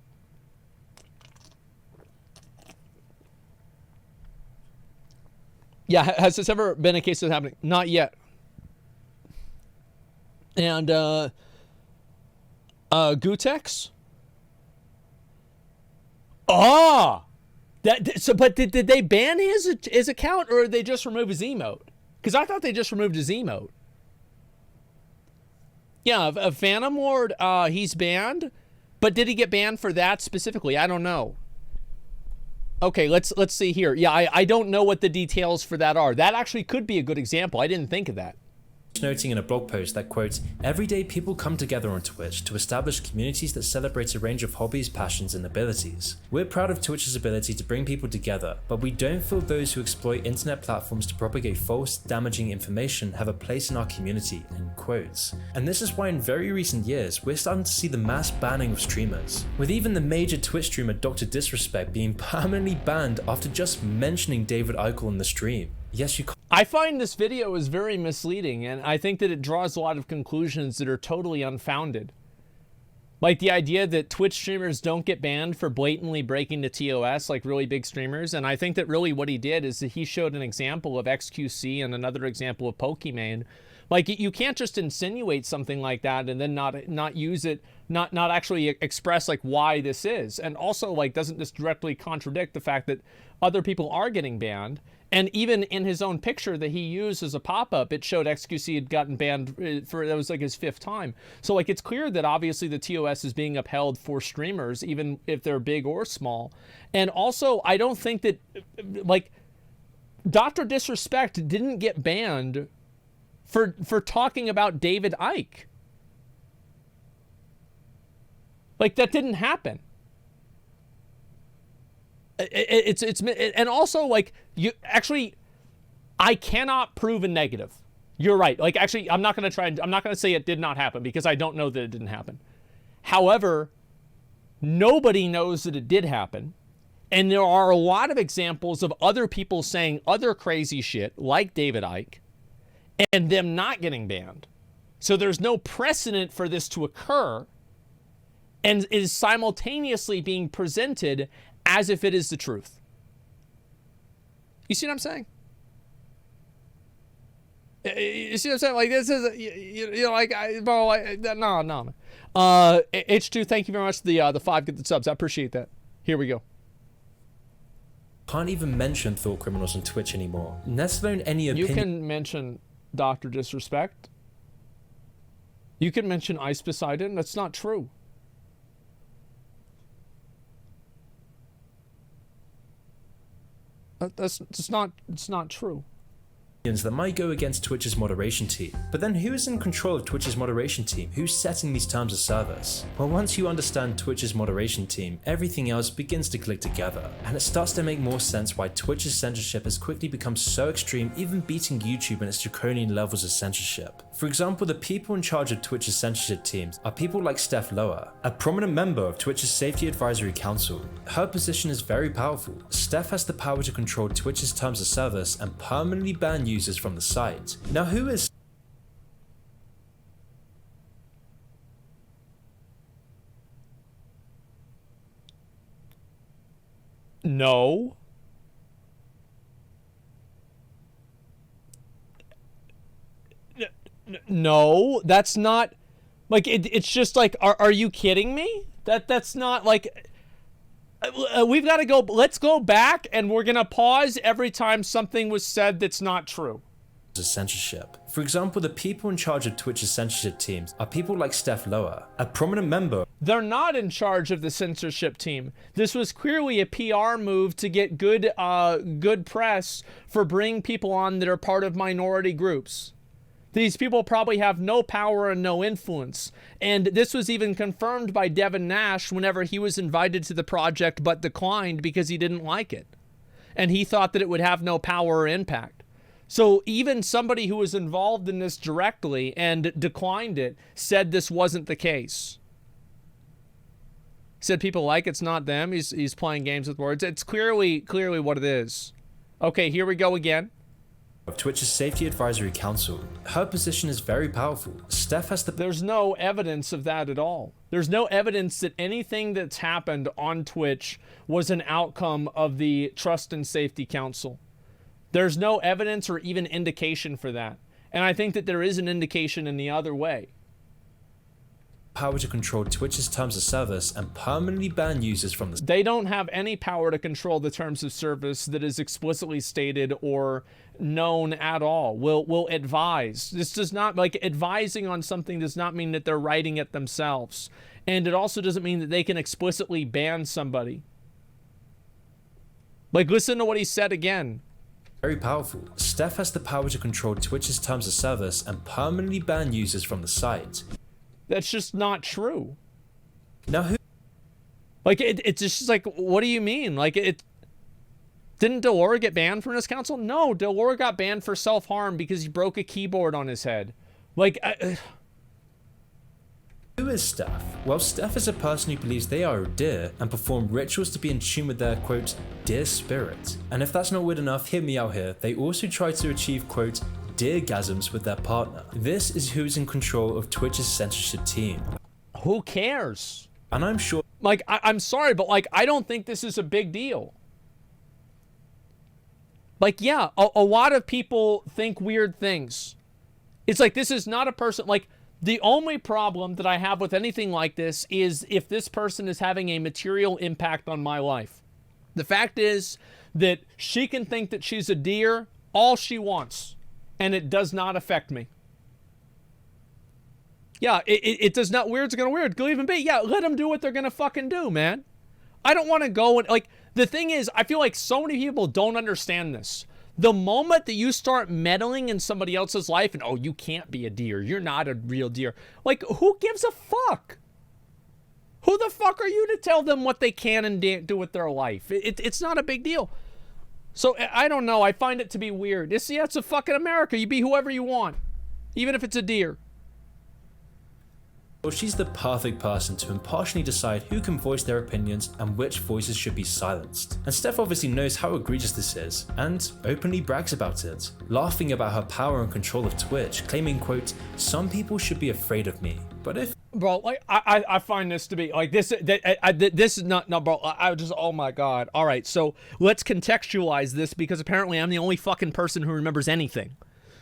Yeah, has this ever been a case of this happening? Not yet. And Gutex? Oh, but did they ban his account, or did they just remove his emote? Because I thought they just removed his emote. Yeah, Phantom Lord, he's banned, but did he get banned for that specifically? I don't know. Okay, let's see here. Yeah, I don't know what the details for that are. That actually could be a good example. I didn't think of that. noting in a blog post that, quote, "Every day people come together on Twitch to establish communities that celebrate a range of hobbies, passions, and abilities. We're proud of Twitch's ability to bring people together, but we don't feel those who exploit internet platforms to propagate false, damaging information have a place in our community," end quotes. And this is why in very recent years, we're starting to see the mass banning of streamers, with even the major Twitch streamer Dr. Disrespect being permanently banned after just mentioning David Eichel in the stream. Yes, you can't. I find this video is very misleading, and I think that it draws a lot of conclusions that are totally unfounded. Like the idea that Twitch streamers don't get banned for blatantly breaking the TOS like really big streamers, and I think that really what he did is that he showed an example of XQC and another example of Pokimane. Like, you can't just insinuate something like that and then not use it, not actually express like why this is. And also, like, doesn't this directly contradict the fact that other people are getting banned? And even in his own picture that he used as a pop-up, it showed XQC had gotten banned for, that was like his 5th time. So like, it's clear that obviously the TOS is being upheld for streamers, even if they're big or small. And also, I don't think that, like, Dr. Disrespect didn't get banned for talking about David Icke. Like, that didn't happen. And also, like, you actually, I cannot prove a negative. You're right. Like, actually, I'm not going to say it did not happen because I don't know that it didn't happen. However, nobody knows that it did happen. And there are a lot of examples of other people saying other crazy shit like David Icke and them not getting banned. So there's no precedent for this to occur, and it is simultaneously being presented as if it is the truth. You see what I'm saying? You see what I'm saying? Like, this is, you know, like, no. H2, thank you very much for the 5 gifted subs. I appreciate that. Here we go. Can't even mention thought criminals on Twitch anymore, let alone any opinion. You can mention Dr. Disrespect. You can mention Ice Poseidon. That's not true. It's not true. That might go against Twitch's moderation team. But then who is in control of Twitch's moderation team? Who's setting these terms of service? Well, once you understand Twitch's moderation team, everything else begins to click together. And it starts to make more sense why Twitch's censorship has quickly become so extreme, even beating YouTube in its draconian levels of censorship. For example, the people in charge of Twitch's censorship teams are people like Steph Lower, a prominent member of Twitch's Safety Advisory Council. Her position is very powerful. Steph has the power to control Twitch's terms of service and permanently ban users from the site. Now, who is No. No, that's not, like, it's just like, are you kidding me? That's not, like, we've got to go, let's go back and we're gonna pause every time something was said that's not true. Censorship. For example, the people in charge of Twitch's censorship teams are people like Steph Lower, a prominent member. They're not in charge of the censorship team. This was clearly a PR move to get good press for bringing people on that are part of minority groups. These people probably have no power and no influence. And this was even confirmed by Devin Nash whenever he was invited to the project but declined because he didn't like it. And he thought that it would have no power or impact. So even somebody who was involved in this directly and declined it said this wasn't the case. Said people like it's not them. He's playing games with words. It's clearly what it is. Okay, here we go again. Of Twitch's Safety Advisory Council. Her position is very powerful. Steph has the... There's no evidence of that at all. There's no evidence that anything that's happened on Twitch was an outcome of the Trust and Safety Council. There's no evidence or even indication for that. And I think that there is an indication in the other way. Power to control Twitch's terms of service and permanently ban users from the... They don't have any power to control the terms of service that is explicitly stated or known at all. Will advise. This does not, like, advising on something does not mean that they're writing it themselves. And it also doesn't mean that they can explicitly ban somebody. Like, listen to what he said again. very powerful. Steph has the power to control Twitch's terms of service and permanently ban users from the site. That's just not true. Now who? Like, it's just like, what do you mean? Like, didn't Delora get banned from this council? No, Delora got banned for self-harm because he broke a keyboard on his head. Like, Who is Steph? Well, Steph is a person who believes they are a deer and perform rituals to be in tune with their, quote, deer spirit. And if that's not weird enough, hear me out here. They also try to achieve, quote, deergasms with their partner. This is who is in control of Twitch's censorship team. Who cares? And I'm sure... Like, I'm sorry, but, like, I don't think this is a big deal. Like, yeah, a lot of people think weird things. It's like, this is not a person... Like, the only problem that I have with anything like this is if this person is having a material impact on my life. The fact is that she can think that she's a deer all she wants, and it does not affect me. Yeah, it does not. Weird's gonna weird. Go even be. Yeah, let them do what they're gonna fucking do, man. I don't want to go and, like, the thing is, I feel like so many people don't understand this. The moment that you start meddling in somebody else's life and, oh, you can't be a deer, you're not a real deer. Like, who gives a fuck? Who the fuck are you to tell them what they can and do with their life? It's not a big deal. So, I don't know. I find it to be weird. It's a fucking America. You be whoever you want, even if it's a deer. Well, she's the perfect person to impartially decide who can voice their opinions and which voices should be silenced. And Steph obviously knows how egregious this is, and openly brags about it, laughing about her power and control of Twitch, claiming, quote, some people should be afraid of me, but if... Bro, like, I find this to be, like, this is not, no, bro, I just, oh my god. All right, so let's contextualize this, because apparently I'm the only fucking person who remembers anything.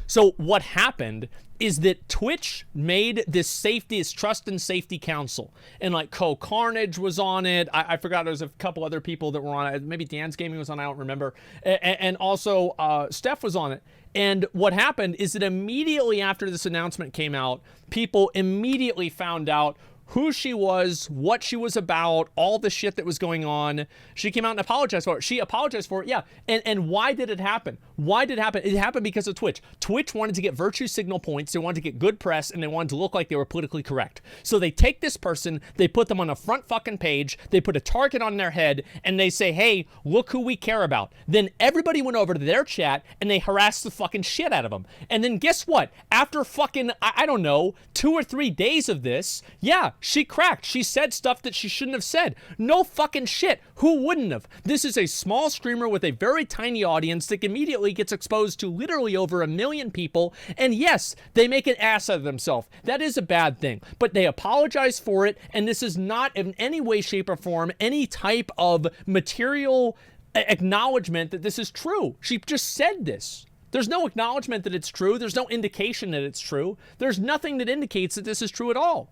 So what happened is that Twitch made this trust and safety council, and like Carnage was on it. I forgot, there was a couple other people that were on it. Maybe Dan's Gaming was on it, I don't remember. And also Steph was on it. And what happened is that immediately after this announcement came out, people immediately found out who she was, what she was about, all the shit that was going on. She came out and apologized for it. She apologized for it, yeah. And why did it happen? Why did it happen? It happened because of Twitch. Twitch wanted to get virtue signal points, they wanted to get good press, and they wanted to look like they were politically correct. So they take this person, they put them on a front fucking page, they put a target on their head, and they say, hey, look who we care about. Then everybody went over to their chat, and they harassed the fucking shit out of them. And then guess what? After fucking, I don't know, 2 or 3 days of this, yeah, she cracked. She said stuff that she shouldn't have said. No fucking shit. Who wouldn't have? This is a small streamer with a very tiny audience that immediately gets exposed to literally over 1 million people. And yes, they make an ass out of themselves. That is a bad thing. But they apologize for it. And this is not in any way, shape, or form any type of material acknowledgement that this is true. She just said this. There's no acknowledgement that it's true. There's no indication that it's true. There's nothing that indicates that this is true at all.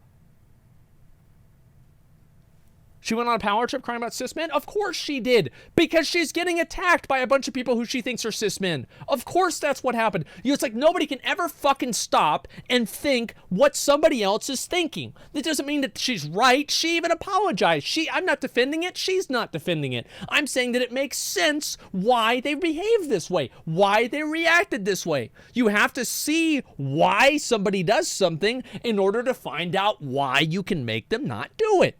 She went on a power trip crying about cis men? Of course she did, because she's getting attacked by a bunch of people who she thinks are cis men. Of course that's what happened. It's like nobody can ever fucking stop and think what somebody else is thinking. That doesn't mean that she's right. She even apologized. I'm not defending it. She's not defending it. I'm saying that it makes sense why they behaved this way, why they reacted this way. You have to see why somebody does something in order to find out why you can make them not do it.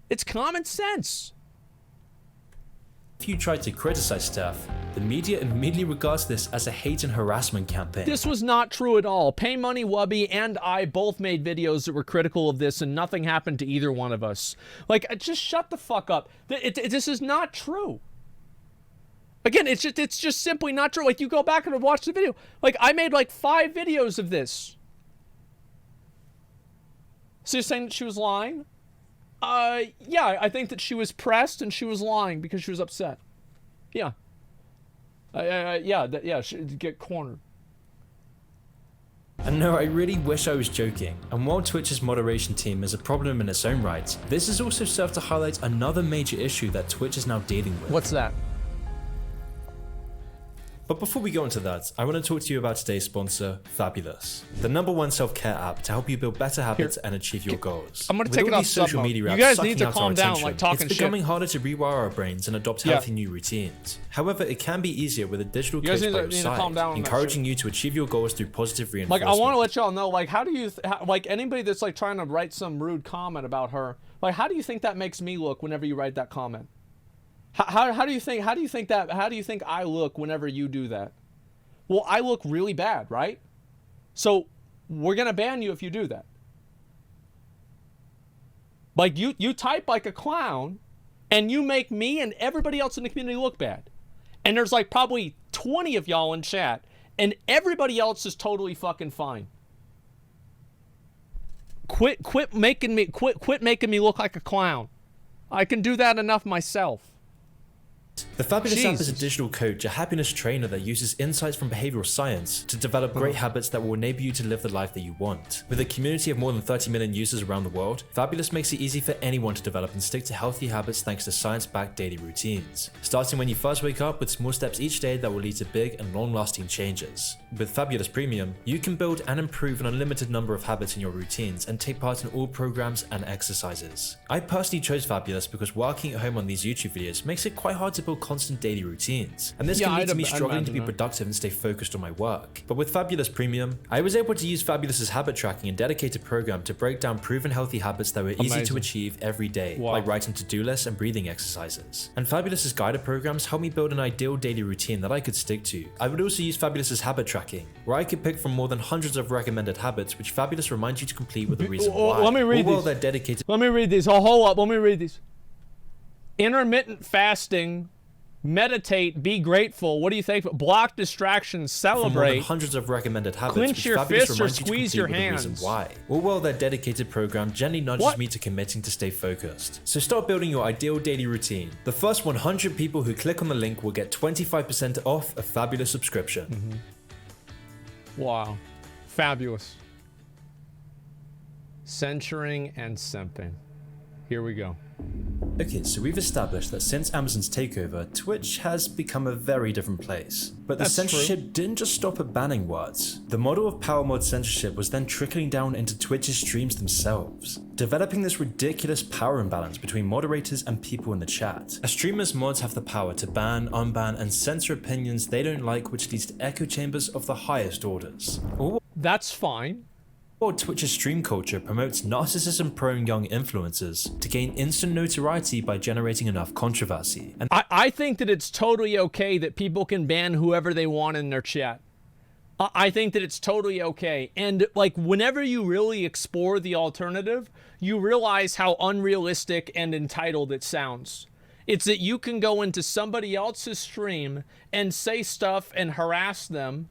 It's common sense. If you try to criticize Steph, the media immediately regards this as a hate and harassment campaign. This was not true at all. Pay Money Wubby and I both made videos that were critical of this, and nothing happened to either one of us. Like, just shut the fuck up. This is not true. Again, it's just simply not true. Like, you go back and watch the video. Like, I made like 5 videos of this. So you're saying that she was lying? Yeah, I think that she was pressed and she was lying because she was upset. Yeah. Yeah, she'd get cornered. And no, I really wish I was joking. And while Twitch's moderation team is a problem in its own right, this has also served to highlight another major issue that Twitch is now dealing with. What's that? But before we go into that, I want to talk to you about today's sponsor, Fabulous, the #1 self-care app to help you build better habits and achieve your goals. I'm gonna take it off social media apps. You guys need to calm down, like talking shit. It's becoming harder to rewire our brains and adopt healthy new routines. However, it can be easier with a digital coach by your side, encouraging you to achieve your goals through positive reinforcement. Like, I want to let y'all know, like, how do you, like, anybody that's like trying to write some rude comment about her, like, how do you think that makes me look whenever you write that comment? How do you think I look whenever you do that? Well, I look really bad, right? So we're gonna ban you if you do that. Like, you type like a clown, and you make me and everybody else in the community look bad. And there's like probably 20 of y'all in chat, and everybody else is totally fucking fine. Quit making me look like a clown. I can do that enough myself. The Fabulous app is a digital coach, a happiness trainer that uses insights from behavioral science to develop great habits that will enable you to live the life that you want. With a community of more than 30 million users around the world, Fabulous makes it easy for anyone to develop and stick to healthy habits thanks to science-backed daily routines. Starting when you first wake up with small steps each day that will lead to big and long-lasting changes. With Fabulous Premium, you can build and improve an unlimited number of habits in your routines and take part in all programs and exercises. I personally chose Fabulous because working at home on these YouTube videos makes it quite hard to build constant daily routines, and this can lead to me struggling to be productive and stay focused on my work. But with Fabulous Premium, I was able to use Fabulous's habit tracking and dedicated program to break down proven healthy habits that were easy to achieve every day, like writing to-do lists and breathing exercises. And Fabulous's guided programs helped me build an ideal daily routine that I could stick to. I would also use Fabulous's habit tracking, where I could pick from more than hundreds of recommended habits, which Fabulous reminds you to complete with a reason why. Let me read these. They're dedicated. Let me read these. Oh, hold up. Let me read these. Intermittent fasting. Meditate, be grateful. What do you think? Block distractions, celebrate. Hundreds of recommended habits. Clench your fists or squeeze your hands. Why? All while their dedicated program gently nudges me to committing to stay focused. So start building your ideal daily routine. The first 100 people who click on the link will get 25% off a Fabulous subscription. Wow. Fabulous. Censoring and simping. Here we go. Okay, so we've established that since Amazon's takeover, Twitch has become a very different place. But the censorship didn't just stop at banning words. The model of power mod censorship was then trickling down into Twitch's streams themselves, developing this ridiculous power imbalance between moderators and people in the chat. A streamer's mods have the power to ban, unban, and censor opinions they don't like, which leads to echo chambers of the highest orders. That's fine. Or Twitch's stream culture promotes narcissism-prone young influencers to gain instant notoriety by generating enough controversy. And I think that it's totally okay that people can ban whoever they want in their chat. I think that it's totally okay. And like, whenever you really explore the alternative, you realize how unrealistic and entitled it sounds. It's that you can go into somebody else's stream and say stuff and harass them,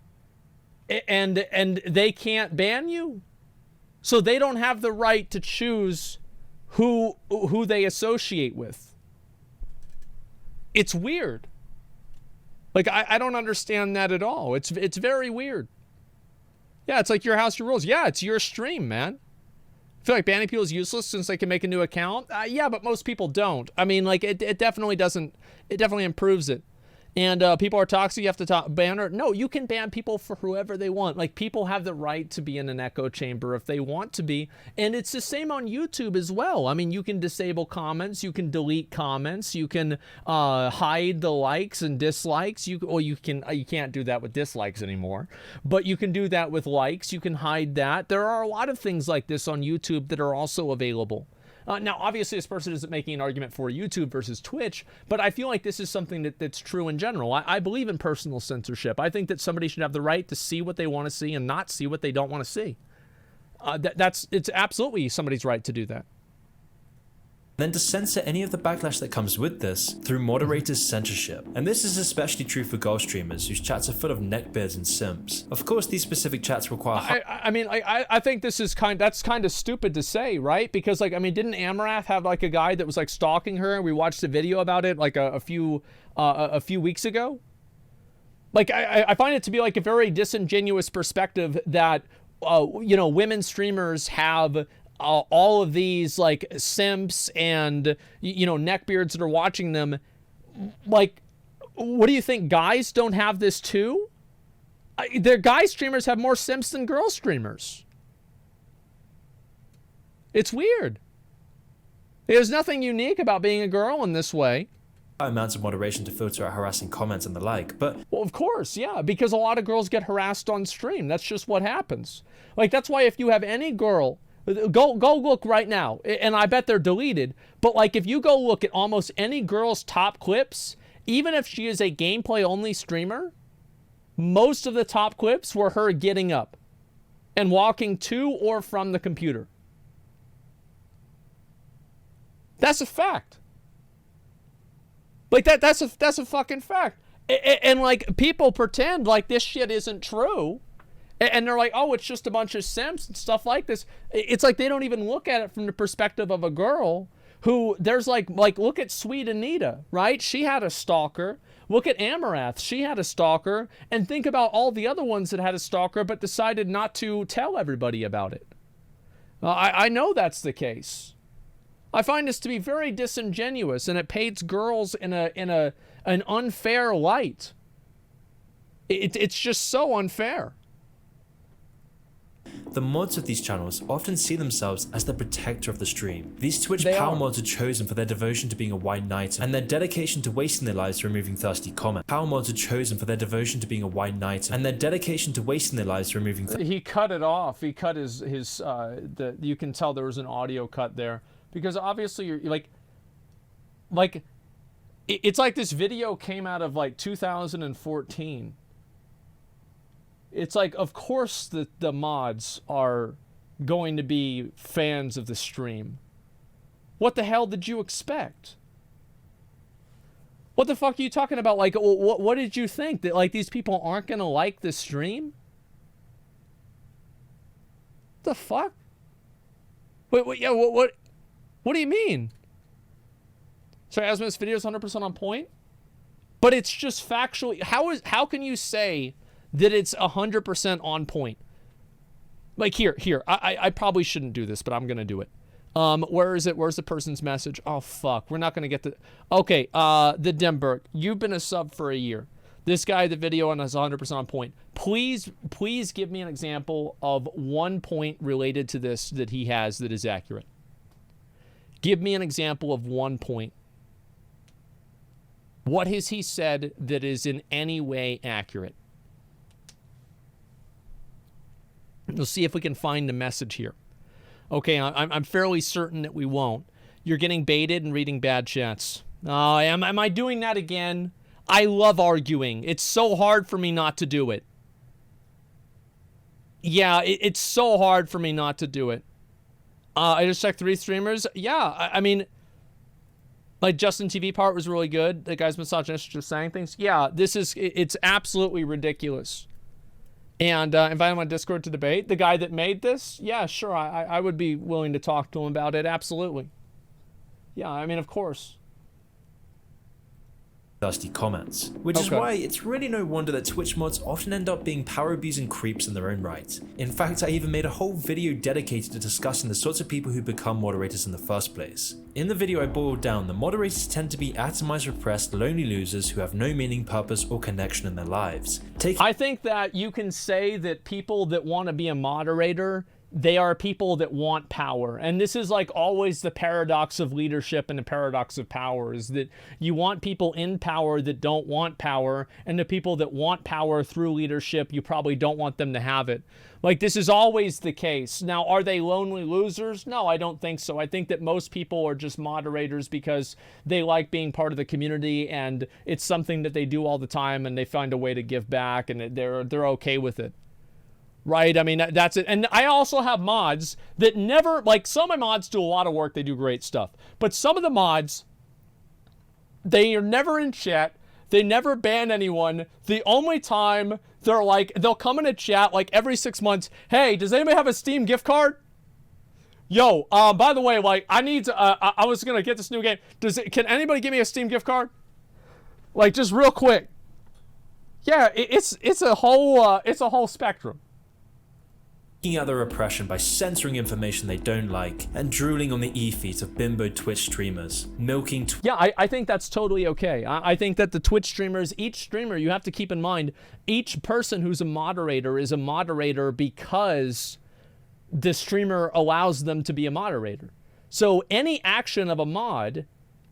and they can't ban you. So they don't have the right to choose who they associate with. It's weird. Like, I don't understand that at all. It's very weird. Yeah, it's like your house, your rules. Yeah, it's your stream, man. I feel like banning people is useless since they can make a new account. Yeah, but most people don't. I mean, like, it definitely doesn't. It definitely improves it. And people are toxic, you have to ban her. No, you can ban people for whoever they want. Like, people have the right to be in an echo chamber if they want to be. And it's the same on YouTube as well. I mean, you can disable comments, you can delete comments, you can hide the likes and dislikes. You can't do that with dislikes anymore. But you can do that with likes, you can hide that. There are a lot of things like this on YouTube that are also available. Now, obviously, this person isn't making an argument for YouTube versus Twitch, but I feel like this is something that's true in general. I believe in personal censorship. I think that somebody should have the right to see what they want to see and not see what they don't want to see. It's absolutely somebody's right to do that. Then to censor any of the backlash that comes with this through moderators' censorship. And this is especially true for girl streamers whose chats are full of neckbeards and simps. Of course, these specific chats require... I think this is that's kind of stupid to say, right? Because, like, I mean, didn't Amarath have, like, a guy that was, like, stalking her, and we watched a video about it, like, a few weeks ago? Like, I find it to be, like, a very disingenuous perspective that, women streamers have... all of these, like, simps and, neckbeards that are watching them. Like, What do you think? Guys don't have this too? Their guy streamers have more simps than girl streamers. It's weird. There's nothing unique about being a girl in this way. Amounts of moderation to filter out harassing comments and the like, but... Well, of course, yeah, because a lot of girls get harassed on stream. That's just what happens. Like, that's why if you have any girl, go look right now, and I bet they're deleted, but like if you go look at almost any girl's top clips, even if she is a gameplay-only streamer, most of the top clips were her getting up and walking to or from the computer. That's a fact. Like that's a fucking fact. And like people pretend like this shit isn't true. And they're like, oh, it's just a bunch of simps and stuff like this. It's like they don't even look at it from the perspective of a girl who there's like look at Sweet Anita, right? She had a stalker. Look at Amaranth. She had a stalker. And think about all the other ones that had a stalker but decided not to tell everybody about it. I know that's the case. I find this to be very disingenuous, and it paints girls in an unfair light. It's just so unfair. The mods of these channels often see themselves as the protector of the stream. These Twitch power mods are chosen for their devotion to being a white knight and their dedication to wasting their lives removing thirsty comments. Power mods are chosen for their devotion to being a white knight and their dedication to wasting their lives removing. He cut it off. He cut his you can tell there was an audio cut there because obviously you're like it's like this video came out of like 2014. It's like, of course the mods are going to be fans of the stream. What the hell did you expect? What the fuck are you talking about? Like, what did you think? That like these people aren't going to like the stream? The fuck? Wait, yeah, what do you mean? Sorry, Asmongold, this video is 100% on point? But it's just factually, how can you say that it's 100% on point? Like here, I probably shouldn't do this, but I'm gonna do it. Where is it? Where's the person's message? Oh fuck, we're not gonna get the. Okay, the Demberg, you've been a sub for a year. This guy, the video on is 100% on point. Please give me an example of one point related to this that he has that is accurate. Give me an example of one point. What has he said that is in any way accurate? We'll see if we can find the message here. Okay, I'm fairly certain that we won't. You're getting baited and reading bad chats. Am I doing that again? I love arguing. It's so hard for me not to do it. Yeah, it's so hard for me not to do it. I just checked 3 streamers. Yeah, I mean, like Justin TV part was really good. The guy's misogynistic just saying things. Yeah, it's absolutely ridiculous. And invite him on Discord to debate. The guy that made this, yeah, sure, I would be willing to talk to him about it, absolutely. Yeah, I mean, of course. Thirsty comments, which is why it's really no wonder that Twitch mods often end up being power abusing creeps in their own right. In fact, I even made a whole video dedicated to discussing the sorts of people who become moderators in the first place. In the video I boiled down, the moderators tend to be atomized, repressed, lonely losers who have no meaning, purpose, or connection in their lives. I think that you can say that people that want to be a moderator, they are people that want power. And this is like always the paradox of leadership and the paradox of power, is that you want people in power that don't want power, and the people that want power through leadership, you probably don't want them to have it. Like, this is always the case. Now, are they lonely losers? No, I don't think so. I think that most people are just moderators because they like being part of the community, and it's something that they do all the time, and they find a way to give back, and they're okay with it. Right? I mean, that's it. And I also have mods that never, like, some of my mods do a lot of work. They do great stuff. But some of the mods, they are never in chat. They never ban anyone. The only time they're like, they'll come in a chat like every 6 months. Hey, does anybody have a Steam gift card? Yo, by the way, like, I need to, I was going to get this new game. Can anybody give me a Steam gift card? Like, just real quick. Yeah, it's a whole spectrum. taking out their oppression by censoring information they don't like, and drooling on the e-feet of bimbo Twitch streamers, milking Yeah, I think that's totally okay. I think that the Twitch streamers, each streamer, you have to keep in mind, each person who's a moderator is a moderator because the streamer allows them to be a moderator. So any action of a mod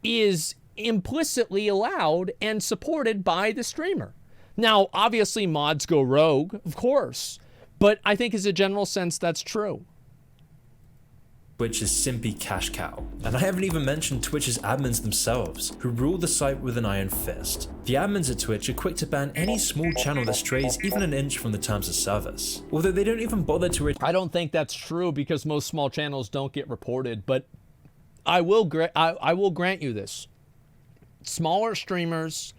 is implicitly allowed and supported by the streamer. Now, obviously mods go rogue, of course, but I think as a general sense, that's true. Twitch is simply cash cow. And I haven't even mentioned Twitch's admins themselves, who rule the site with an iron fist. The admins at Twitch are quick to ban any small channel that strays even an inch from the terms of service. Although they don't even bother to... I don't think that's true because most small channels don't get reported, but I will grant you this. Smaller streamers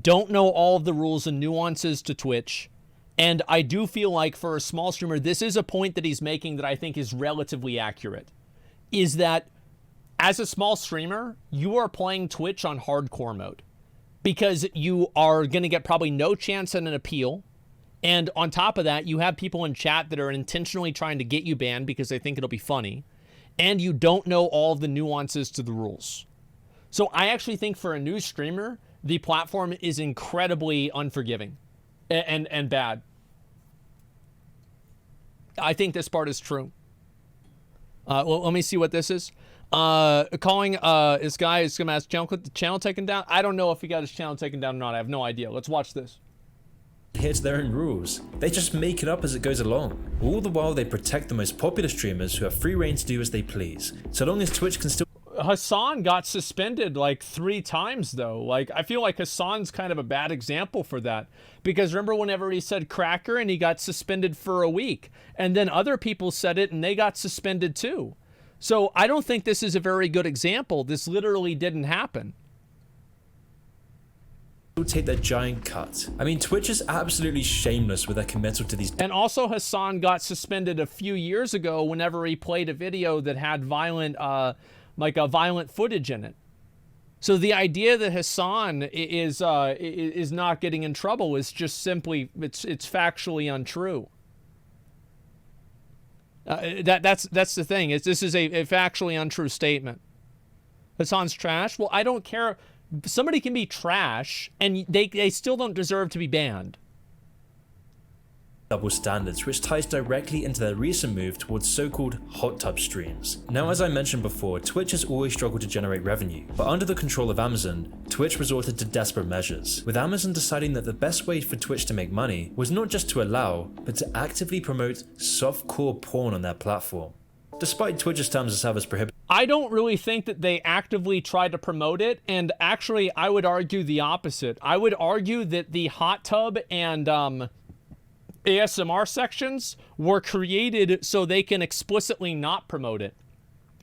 don't know all of the rules and nuances to Twitch. And I do feel like for a small streamer, this is a point that he's making that I think is relatively accurate, is that as a small streamer, you are playing Twitch on hardcore mode because you are going to get probably no chance at an appeal. And on top of that, you have people in chat that are intentionally trying to get you banned because they think it'll be funny. And you don't know all of the nuances to the rules. So I actually think for a new streamer, the platform is incredibly unforgiving. And bad. I think this part is true. Well, let me see what this is. Calling this guy is going to ask channel taken down. I don't know if he got his channel taken down or not. I have no idea. Let's watch this. Adhere to their own rules. They just make it up as it goes along. All the while they protect the most popular streamers who have free reign to do as they please. So long as Twitch can still... Hassan got suspended like 3 times though. Like, I feel like Hassan's kind of a bad example for that. Because remember whenever he said cracker and he got suspended for a week. And then other people said it and they got suspended too. So I don't think this is a very good example. This literally didn't happen. Take that giant cut. I mean, Twitch is absolutely shameless with their committal to these... And also Hassan got suspended a few years ago whenever he played a video that had violent... like a violent footage in it. So the idea that Hassan is not getting in trouble is just simply, it's factually untrue. That's the thing. This is a factually untrue statement. Hassan's trash? Well, I don't care. Somebody can be trash and they still don't deserve to be banned. Double standards, which ties directly into their recent move towards so-called hot tub streams. Now, as I mentioned before, Twitch has always struggled to generate revenue, but under the control of Amazon, Twitch resorted to desperate measures, with Amazon deciding that the best way for Twitch to make money was not just to allow, but to actively promote softcore porn on their platform. Despite Twitch's terms of service prohibiting... I don't really think that they actively tried to promote it, and actually I would argue the opposite. I would argue that the hot tub and ASMR sections were created so they can explicitly not promote it.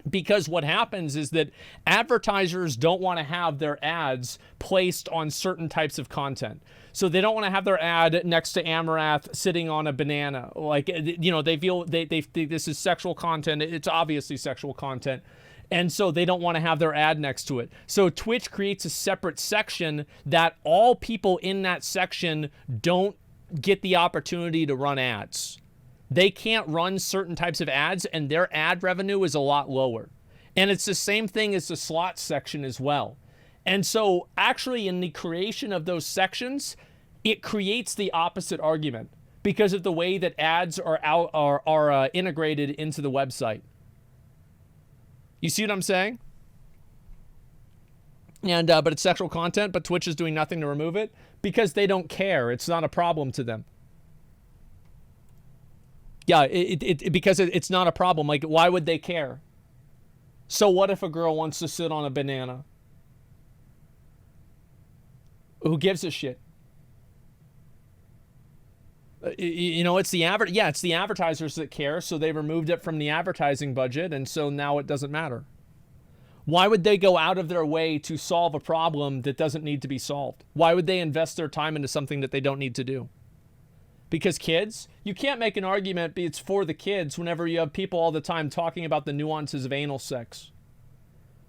Because what happens is that advertisers don't want to have their ads placed on certain types of content. So they don't want to have their ad next to Amaranth sitting on a banana. Like, you know, they feel they this is sexual content. It's obviously sexual content. And so they don't want to have their ad next to it. So Twitch creates a separate section that all people in that section don't get the opportunity to run ads. They can't run certain types of ads and their ad revenue is a lot lower. And it's the same thing as the slot section as well. And so actually in the creation of those sections, it creates the opposite argument because of the way that ads are integrated into the website. You see what I'm saying? And but it's sexual content, but Twitch is doing nothing to remove it because they don't care. It's not a problem to them. Yeah, because it's not a problem. Like, why would they care? So what if a girl wants to sit on a banana? Who gives a shit? You know, it's the advertisers that care, so they removed it from the advertising budget, and so now it doesn't matter. Why would they go out of their way to solve a problem that doesn't need to be solved? Why would they invest their time into something that they don't need to do? Because kids? You can't make an argument it's for the kids whenever you have people all the time talking about the nuances of anal sex.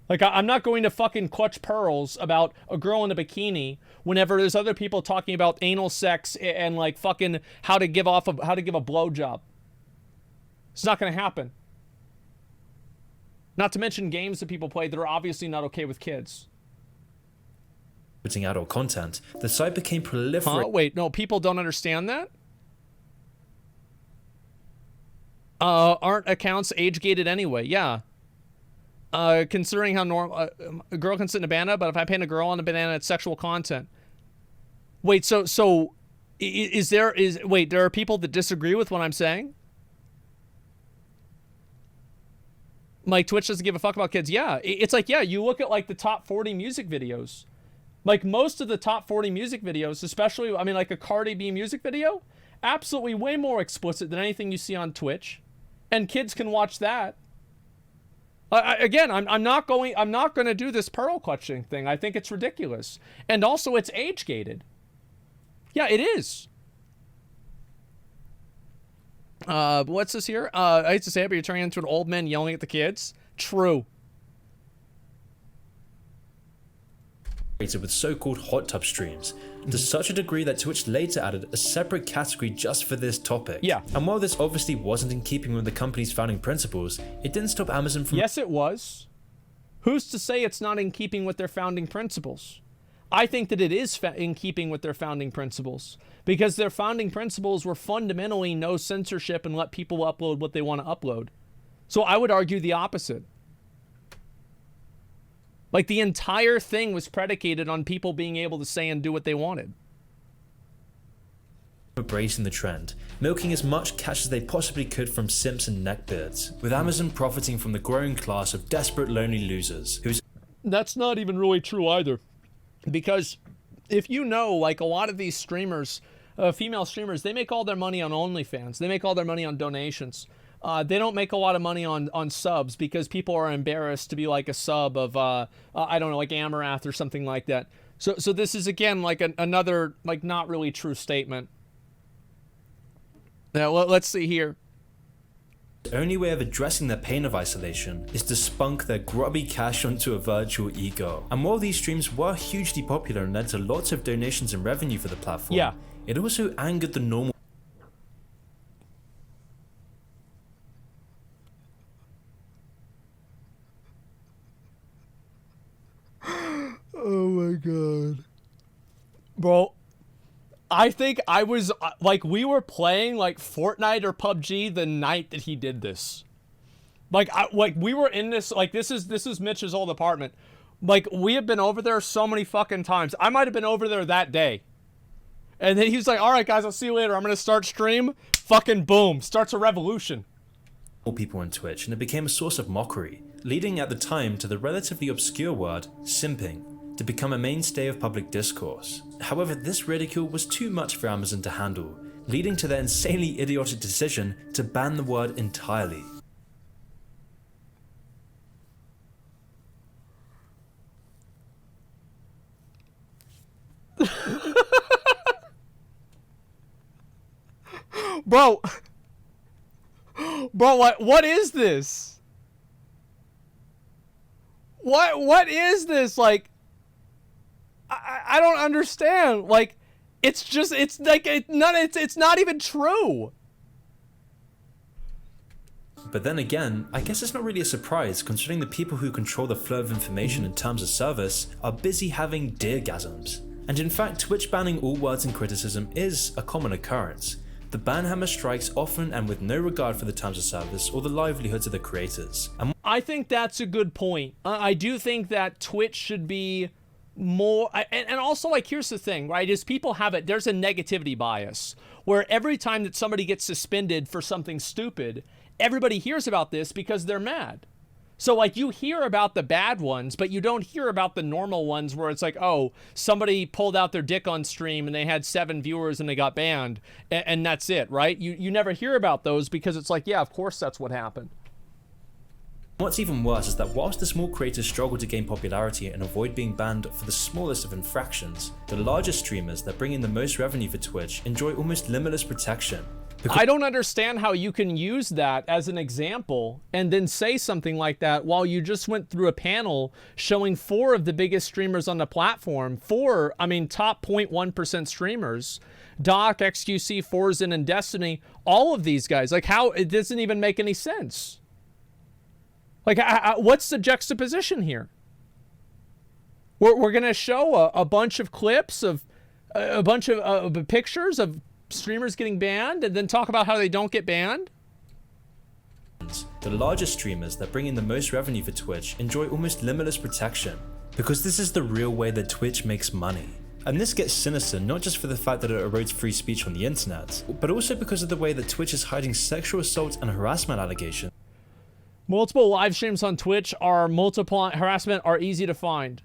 Like, I'm not going to fucking clutch pearls about a girl in a bikini whenever there's other people talking about anal sex and like fucking how to give a blowjob. It's not going to happen. Not to mention games that people play that are obviously not okay with kids. Putting adult content, the site became proliferate. Wait, no, people don't understand that? Aren't accounts age-gated anyway? Yeah. Considering how normal a girl can sit in a banana, but if I paint a girl on a banana, it's sexual content. Wait, so wait, there are people that disagree with what I'm saying? Like, Twitch doesn't give a fuck about kids. Yeah, it's like, yeah, you look at, like, the top 40 music videos. Like, most of the top 40 music videos, especially, I mean, like a Cardi B music video, absolutely way more explicit than anything you see on Twitch. And kids can watch that. Again, I'm not going to do this pearl clutching thing. I think it's ridiculous. And also, it's age-gated. Yeah, it is. What's this here? I hate to say it, but you're turning into an old man yelling at the kids. True. With so-called hot tub streams, to such a degree that Twitch later added a separate category just for this topic. Yeah. And while this obviously wasn't in keeping with the company's founding principles, it didn't stop Amazon from... Yes, it was. Who's to say it's not in keeping with their founding principles? I think that it is in keeping with their founding principles, because their founding principles were fundamentally no censorship and let people upload what they want to upload. So I would argue the opposite. Like, the entire thing was predicated on people being able to say and do what they wanted. Embracing the trend, milking as much cash as they possibly could from simps and neckbeards, with Amazon profiting from the growing class of desperate lonely losers whose... That's not even really true either. Because if you know, like, a lot of these streamers, female streamers, they make all their money on OnlyFans. They make all their money on donations. They don't make a lot of money on subs because people are embarrassed to be like a sub of, I don't know, like Amorath or something like that. So this is, again, like another, like, not really true statement. Now, let's see here. The only way of addressing their pain of isolation is to spunk their grubby cash onto a virtual ego. And while these streams were hugely popular and led to lots of donations and revenue for the platform, yeah, it also angered the normal... Oh my god. Bro, I think I was, like, we were playing, like, Fortnite or PUBG the night that he did this. Like, we were in this, like, this is Mitch's old apartment. Like, we have been over there so many fucking times. I might have been over there that day. And then he's like, all right, guys, I'll see you later. I'm going to start stream. Fucking boom. Starts a revolution. People on Twitch, and it became a source of mockery, leading at the time to the relatively obscure word, simping, to become a mainstay of public discourse. However, this ridicule was too much for Amazon to handle, leading to their insanely idiotic decision to ban the word entirely. Bro, what is this? What is this? Like, I don't understand. Like, it's just, it's like, it's not even true. But then again, I guess it's not really a surprise considering the people who control the flow of information in terms of service are busy having deargasms. And in fact, Twitch banning all words and criticism is a common occurrence. The ban hammer strikes often and with no regard for the terms of service or the livelihoods of the creators. And I think that's a good point. I do think that Twitch should be more, and also, like, here's the thing, right, is people have it, there's a negativity bias, where every time that somebody gets suspended for something stupid, everybody hears about this because they're mad. So, like, you hear about the bad ones, but you don't hear about the normal ones where it's like, oh, somebody pulled out their dick on stream and they had 7 viewers and they got banned, and that's it, right? You never hear about those because it's like, yeah, of course that's what happened. What's even worse is that whilst the small creators struggle to gain popularity and avoid being banned for the smallest of infractions, the largest streamers that bring in the most revenue for Twitch enjoy almost limitless protection. I don't understand how you can use that as an example and then say something like that while you just went through a panel showing 4 of the biggest streamers on the platform. 4, I mean, top 0.1% streamers. Doc, XQC, Forzen, and Destiny. All of these guys. Like, how? It doesn't even make any sense. Like, what's the juxtaposition here? We're going to show a bunch of clips of a bunch of pictures of streamers getting banned and then talk about how they don't get banned? The largest streamers that bring in the most revenue for Twitch enjoy almost limitless protection, because this is the real way that Twitch makes money. And this gets sinister not just for the fact that it erodes free speech on the internet, but also because of the way that Twitch is hiding sexual assault and harassment allegations. Multiple live streams on Twitch are harassment are easy to find.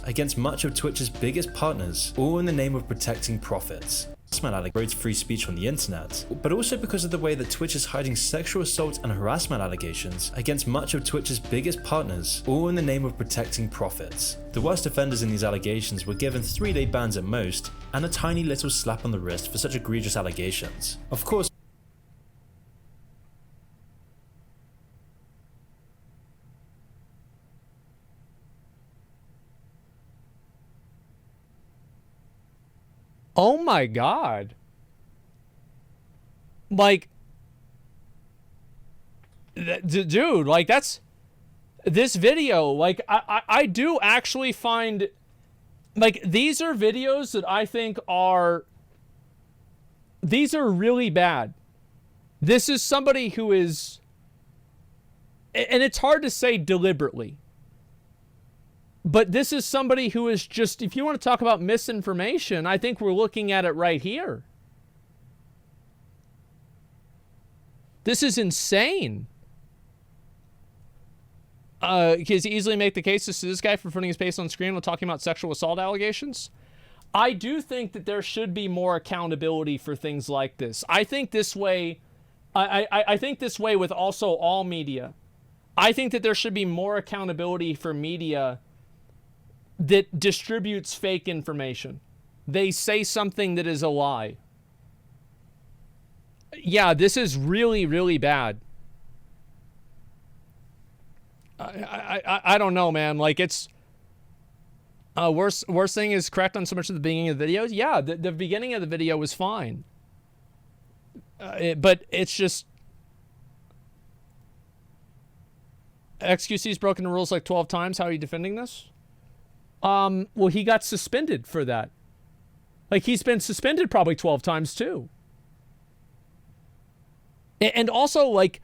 Against much of Twitch's biggest partners, all in the name of protecting profits. Erodes free speech on the internet, but also because of the way that Twitch is hiding sexual assault and harassment allegations against much of Twitch's biggest partners, all in the name of protecting profits. The worst offenders in these allegations were given 3-day bans at most, and a tiny little slap on the wrist for such egregious allegations. Of course, oh my God. Like, dude, like, that's this video. Like, I do actually find, like, these are videos that I think are, these are really bad. This is somebody who is, and it's hard to say deliberately, but this is somebody who is just, if you want to talk about misinformation, I think we're looking at it right here. This is insane. Because easily make the case to this guy for putting his face on screen while talking about sexual assault allegations. I do think that there should be more accountability for things like this. I think this way, I think this way with also all media. I think that there should be more accountability for media that distributes fake information. They say something that is a lie. Yeah, this is really, really bad. I don't know, man. Like, it's worst thing is correct on so much of the beginning of the videos. Yeah, the beginning of the video was fine, but it's just XQC's broken the rules like 12 times. How are you defending this? Well, he got suspended for that. Like, he's been suspended probably 12 times too. And also, like,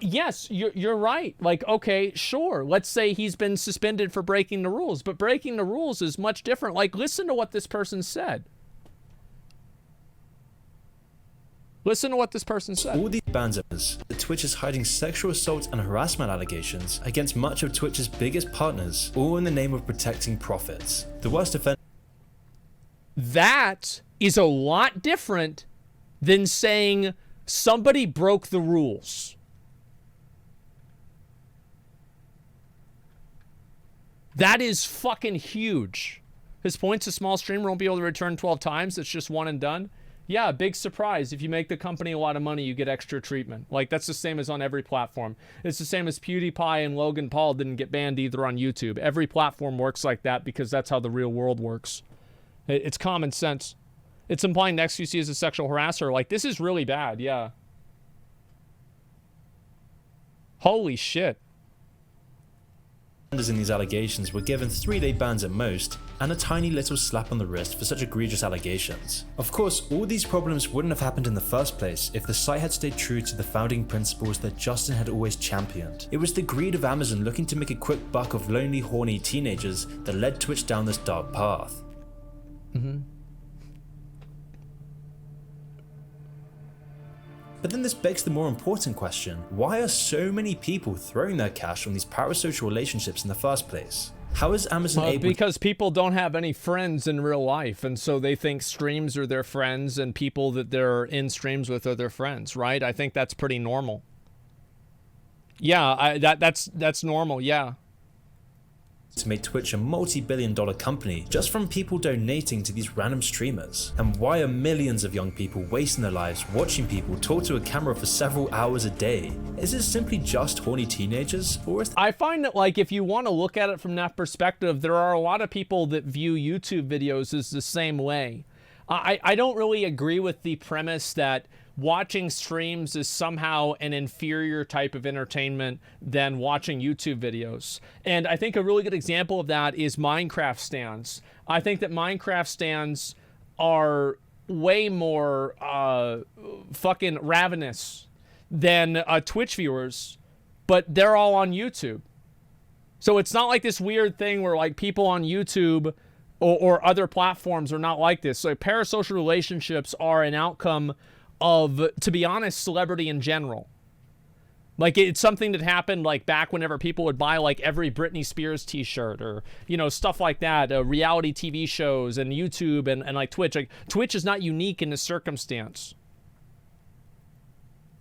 yes, you're right. Like, okay, sure. Let's say he's been suspended for breaking the rules, but breaking the rules is much different. Like, listen to what this person said. Listen to what this person said. All these bans that Twitch is hiding sexual assault and harassment allegations against much of Twitch's biggest partners, all in the name of protecting profits. The worst offense. That is a lot different than saying somebody broke the rules. That is fucking huge. His point's a small streamer won't be able to return 12 times. It's just one and done. Yeah, big surprise. If you make the company a lot of money, you get extra treatment. Like, that's the same as on every platform. It's the same as PewDiePie and Logan Paul didn't get banned either on YouTube. Every platform works like that because that's how the real world works. It's common sense. It's implying the XQC is a sexual harasser. Like, this is really bad, yeah. Holy shit. In these allegations were given 3-day bans at most, and a tiny little slap on the wrist for such egregious allegations. Of course, all these problems wouldn't have happened in the first place if the site had stayed true to the founding principles that Justin had always championed. It was the greed of Amazon looking to make a quick buck of lonely, horny teenagers that led Twitch down this dark path. But then this begs the more important question: why are so many people throwing their cash on these parasocial relationships in the first place? How is Amazon able to— Because people don't have any friends in real life, and so they think streams are their friends and people that they're in streams with are their friends, right? I think that's pretty normal. Yeah, that's normal, yeah. to make Twitch a multi-billion-dollar company just from people donating to these random streamers? And why are millions of young people wasting their lives watching people talk to a camera for several hours a day? Is it simply just horny teenagers, or is I find that, like, if you want to look at it from that perspective, there are a lot of people that view YouTube videos as the same way. I don't really agree with the premise that watching streams is somehow an inferior type of entertainment than watching YouTube videos. And I think a really good example of that is Minecraft stands. I think that Minecraft stands are way more fucking ravenous than Twitch viewers, but they're all on YouTube. So it's not like this weird thing where, like, people on YouTube or other platforms are not like this. So parasocial relationships are an outcome of, to be honest, celebrity in general. Like, it's something that happened, like, back whenever people would buy, like, every Britney Spears t-shirt or, you know, stuff like that, reality TV shows and YouTube and like, Twitch. Like, Twitch is not unique in this circumstance.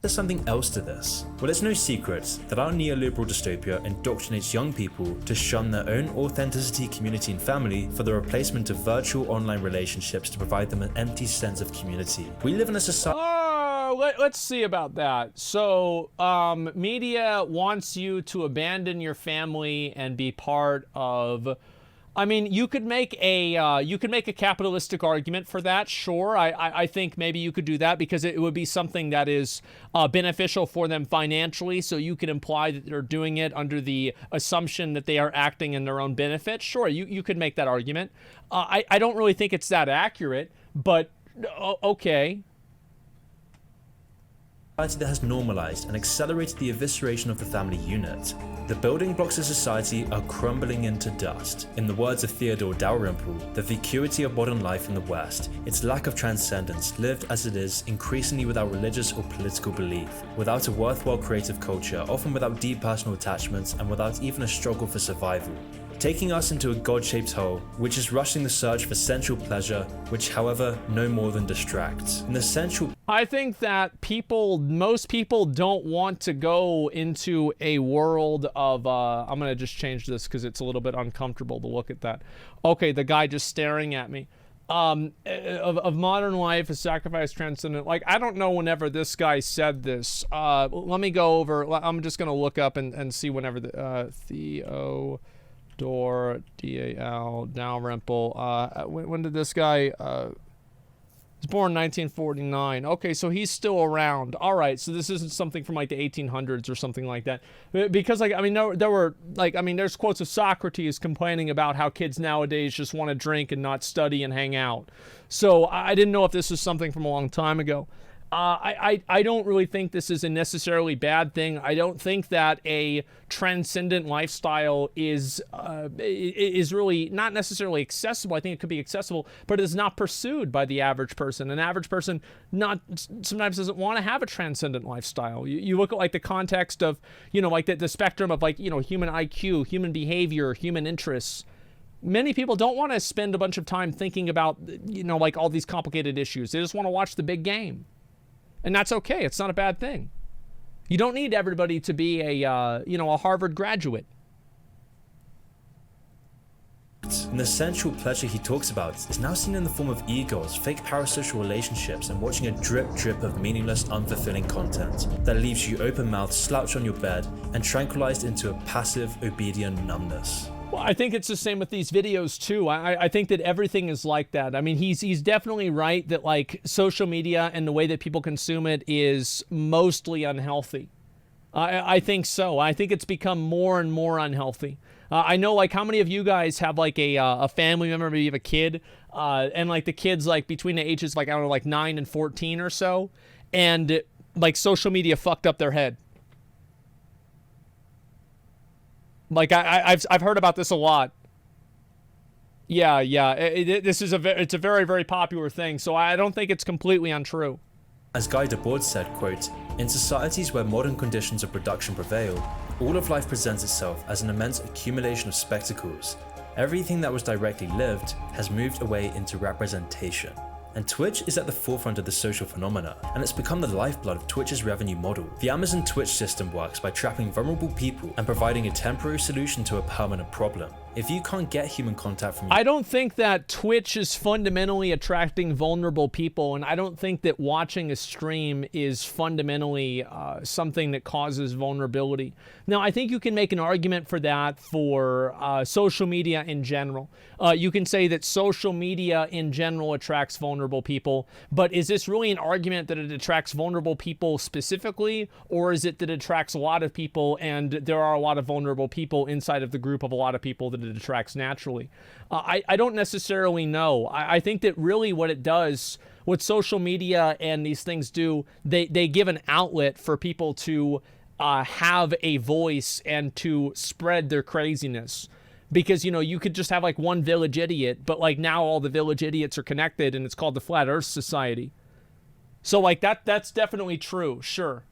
There's something else to this. Well, it's no secret that our neoliberal dystopia indoctrinates young people to shun their own authenticity, community, and family for the replacement of virtual online relationships to provide them an empty sense of community. We live in a society... Let's see about that. So, media wants you to abandon your family and be part of... I mean, you could make a capitalistic argument for that, sure. I think maybe you could do that because it would be something that is beneficial for them financially, so you could imply that they're doing it under the assumption that they are acting in their own benefit. Sure, you could make that argument. I don't really think it's that accurate, but okay. That has normalized and accelerated the evisceration of the family unit. The building blocks of society are crumbling into dust. In the words of Theodore Dalrymple, the vacuity of modern life in the West, its lack of transcendence lived as it is increasingly without religious or political belief, without a worthwhile creative culture, often without deep personal attachments, and without even a struggle for survival. Taking us into a God-shaped hole, which is rushing the search for sensual pleasure, which, however, no more than distracts. And the sensual... I think that most people don't want to go into a world of, I'm going to just change this because it's a little bit uncomfortable to look at that. Okay, the guy just staring at me. Of modern life, a sacrifice transcendent. Like, I don't know whenever this guy said this. Let me go over, I'm just going to look up and see whenever the, Theo... Dalrymple. When did this guy, was born in 1949. Okay, so he's still around. All right, so this isn't something from like the 1800s or something like that. Because, like, I mean, there were, like, I mean, there's quotes of Socrates complaining about how kids nowadays just want to drink and not study and hang out. So I didn't know if this was something from a long time ago. I don't really think this is a necessarily bad thing. I don't think that a transcendent lifestyle is really not necessarily accessible. I think it could be accessible, but it is not pursued by the average person. An average person sometimes doesn't want to have a transcendent lifestyle. You look at, like, the context of, you know, like the spectrum of, like, you know, human IQ, human behavior, human interests. Many people don't want to spend a bunch of time thinking about, you know, like, all these complicated issues. They just want to watch the big game. And that's okay. It's not a bad thing. You don't need everybody to be a Harvard graduate. And the sensual pleasure he talks about is now seen in the form of egos, fake parasocial relationships, and watching a drip of meaningless, unfulfilling content that leaves you open-mouthed, slouched on your bed, and tranquilized into a passive, obedient numbness. Well, I think it's the same with these videos too. I think that everything is like that. I mean, he's definitely right that, like, social media and the way that people consume it is mostly unhealthy. I think so. I think it's become more and more unhealthy. I know, like, how many of you guys have, like, a family member, maybe you have a kid, and, like, the kid's, like, between the ages, like, I don't know, like 9 and 14 or so, and, like, social media fucked up their head. Like, I've heard about this a lot. Yeah. It's a very, very popular thing, so I don't think it's completely untrue. As Guy Debord said, quote, "In societies where modern conditions of production prevail, all of life presents itself as an immense accumulation of spectacles. Everything that was directly lived has moved away into representation." And Twitch is at the forefront of the social phenomena, and it's become the lifeblood of Twitch's revenue model. The Amazon Twitch system works by trapping vulnerable people and providing a temporary solution to a permanent problem. If you can't get human contact from I don't think that Twitch is fundamentally attracting vulnerable people, and I don't think that watching a stream is fundamentally something that causes vulnerability. Now, I think you can make an argument for that for social media in general. You can say that social media in general attracts vulnerable people, but is this really an argument that it attracts vulnerable people specifically, or is it that it attracts a lot of people and there are a lot of vulnerable people inside of the group of a lot of people that it attracts naturally? I don't necessarily know. I think that really what it does, what social media and these things do, they give an outlet for people to have a voice and to spread their craziness. Because, you know, you could just have like one village idiot, but like now all the village idiots are connected and it's called the Flat Earth Society. So like that's definitely true, sure.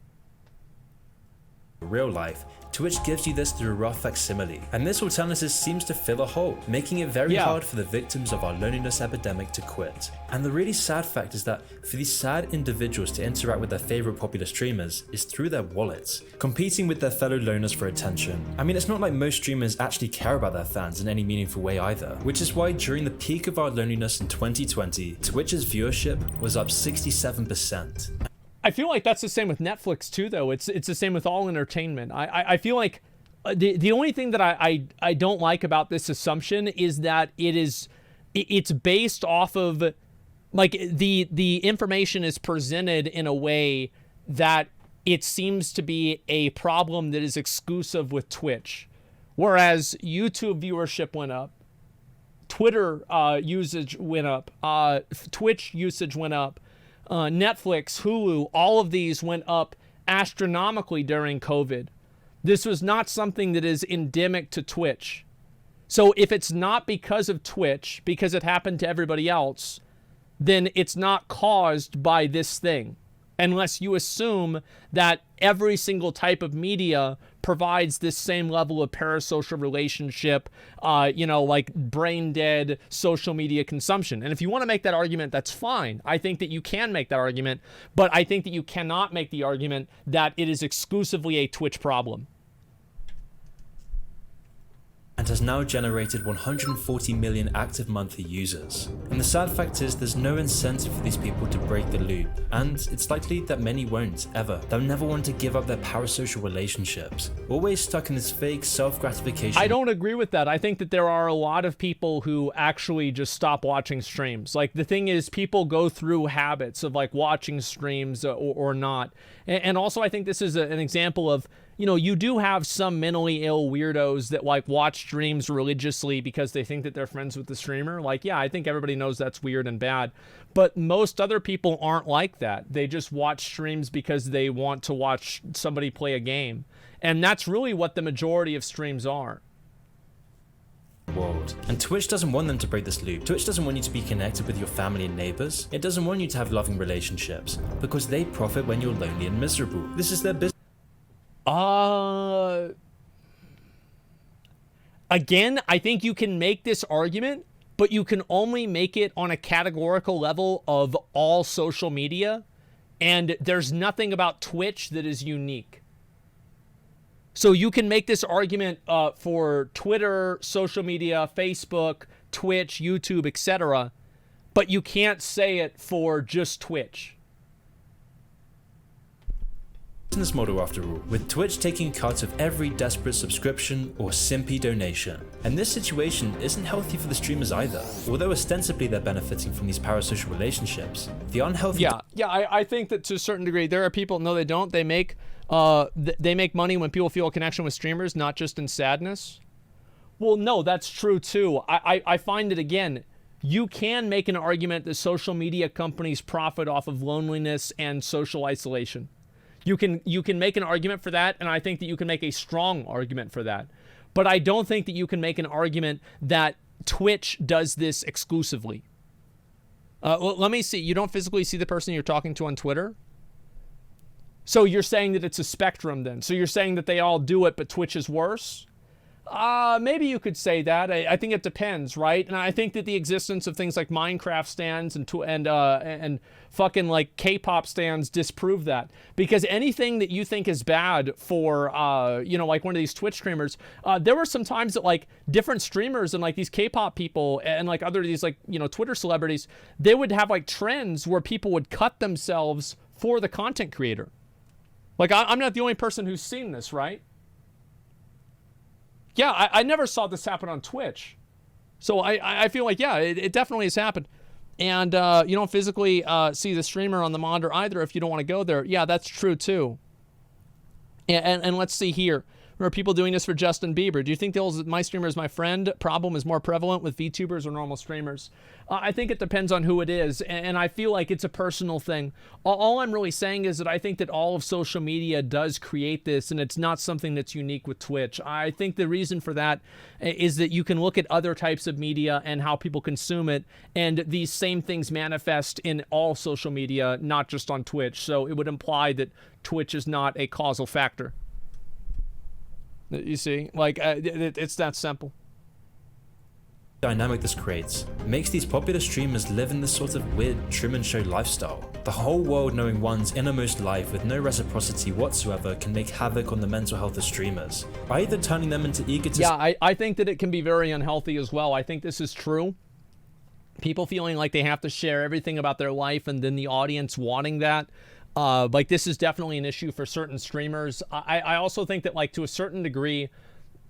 Real life, Twitch gives you this through a rough facsimile, and this alternative seems to fill a hole, making it very hard for the victims of our loneliness epidemic to quit. And the really sad fact is that for these sad individuals to interact with their favorite popular streamers is through their wallets, competing with their fellow loners for attention. I mean, it's not like most streamers actually care about their fans in any meaningful way either, which is why during the peak of our loneliness in 2020, Twitch's viewership was up 67%. I feel like that's the same with Netflix too, though. It's the same with all entertainment. I feel like the only thing that I don't like about this assumption is that it's based off of like the information is presented in a way that it seems to be a problem that is exclusive with Twitch, whereas YouTube viewership went up, Twitter usage went up, Twitch usage went up. Netflix, Hulu, all of these went up astronomically during COVID. This was not something that is endemic to Twitch. So if it's not because of Twitch, because it happened to everybody else, then it's not caused by this thing. Unless you assume that every single type of media provides this same level of parasocial relationship, like brain dead social media consumption. And if you want to make that argument, that's fine. I think that you can make that argument, but I think that you cannot make the argument that it is exclusively a Twitch problem. And has now generated 140 million active monthly users. And the sad fact is there's no incentive for these people to break the loop, and it's likely that many won't, ever. They'll never want to give up their parasocial relationships, always stuck in this fake self-gratification. I don't agree with that. I think that there are a lot of people who actually just stop watching streams. Like, the thing is, people go through habits of like watching streams or not. And also I think this is an example of, you do have some mentally ill weirdos that like watch streams religiously because they think that they're friends with the streamer. Like, yeah, I think everybody knows that's weird and bad, but most other people aren't like that. They just watch streams because they want to watch somebody play a game. And that's really what the majority of streams are. World. And Twitch doesn't want them to break this loop. Twitch doesn't want you to be connected with your family and neighbors. It doesn't want you to have loving relationships because they profit when you're lonely and miserable. This is their business. Again, I think you can make this argument, but you can only make it on a categorical level of all social media, and there's nothing about Twitch that is unique. So you can make this argument for Twitter, social media, Facebook, Twitch, YouTube, etc., but you can't say it for just Twitch. Business model after all, with Twitch taking cuts of every desperate subscription or simpy donation. And this situation isn't healthy for the streamers either. Although ostensibly they're benefiting from these parasocial relationships, the unhealthy... Yeah, I think that to a certain degree, there are people, no they don't, they make money when people feel a connection with streamers, not just in sadness. Well, no, that's true too. I find it, again, you can make an argument that social media companies profit off of loneliness and social isolation. You can make an argument for that, and I think that you can make a strong argument for that. But I don't think that you can make an argument that Twitch does this exclusively. Let me see. You don't physically see the person you're talking to on Twitter? So you're saying that it's a spectrum then? So you're saying that they all do it, but Twitch is worse? Maybe you could say that. I think it depends, right? And I think that the existence of things like Minecraft stands and fucking like K-pop stands disprove that. Because anything that you think is bad for, you know, like one of these Twitch streamers, there were some times that like different streamers and like these K-pop people and like other these like, you know, Twitter celebrities, they would have like trends where people would cut themselves for the content creator. Like I'm not the only person who's seen this, right? Yeah, I never saw this happen on Twitch. So I feel like, yeah, it definitely has happened. And you don't physically see the streamer on the monitor either if you don't want to go there. Yeah, that's true too. And let's see here. Are people doing this for Justin Bieber? Do you think my streamer is my friend problem is more prevalent with VTubers or normal streamers? I think it depends on who it is, and I feel like it's a personal thing. All I'm really saying is that I think that all of social media does create this, and it's not something that's unique with Twitch. I think the reason for that is that you can look at other types of media and how people consume it, and these same things manifest in all social media, not just on Twitch. So it would imply that Twitch is not a causal factor. You see, like it's that simple. Dynamic this creates makes these popular streamers live in this sort of weird Truman Show lifestyle. The whole world knowing one's innermost life with no reciprocity whatsoever can make havoc on the mental health of streamers, by either turning them into egotists. Yeah, I think that it can be very unhealthy as well. I think this is true. People feeling like they have to share everything about their life and then the audience wanting that. Like this is definitely an issue for certain streamers. I also think that like to a certain degree,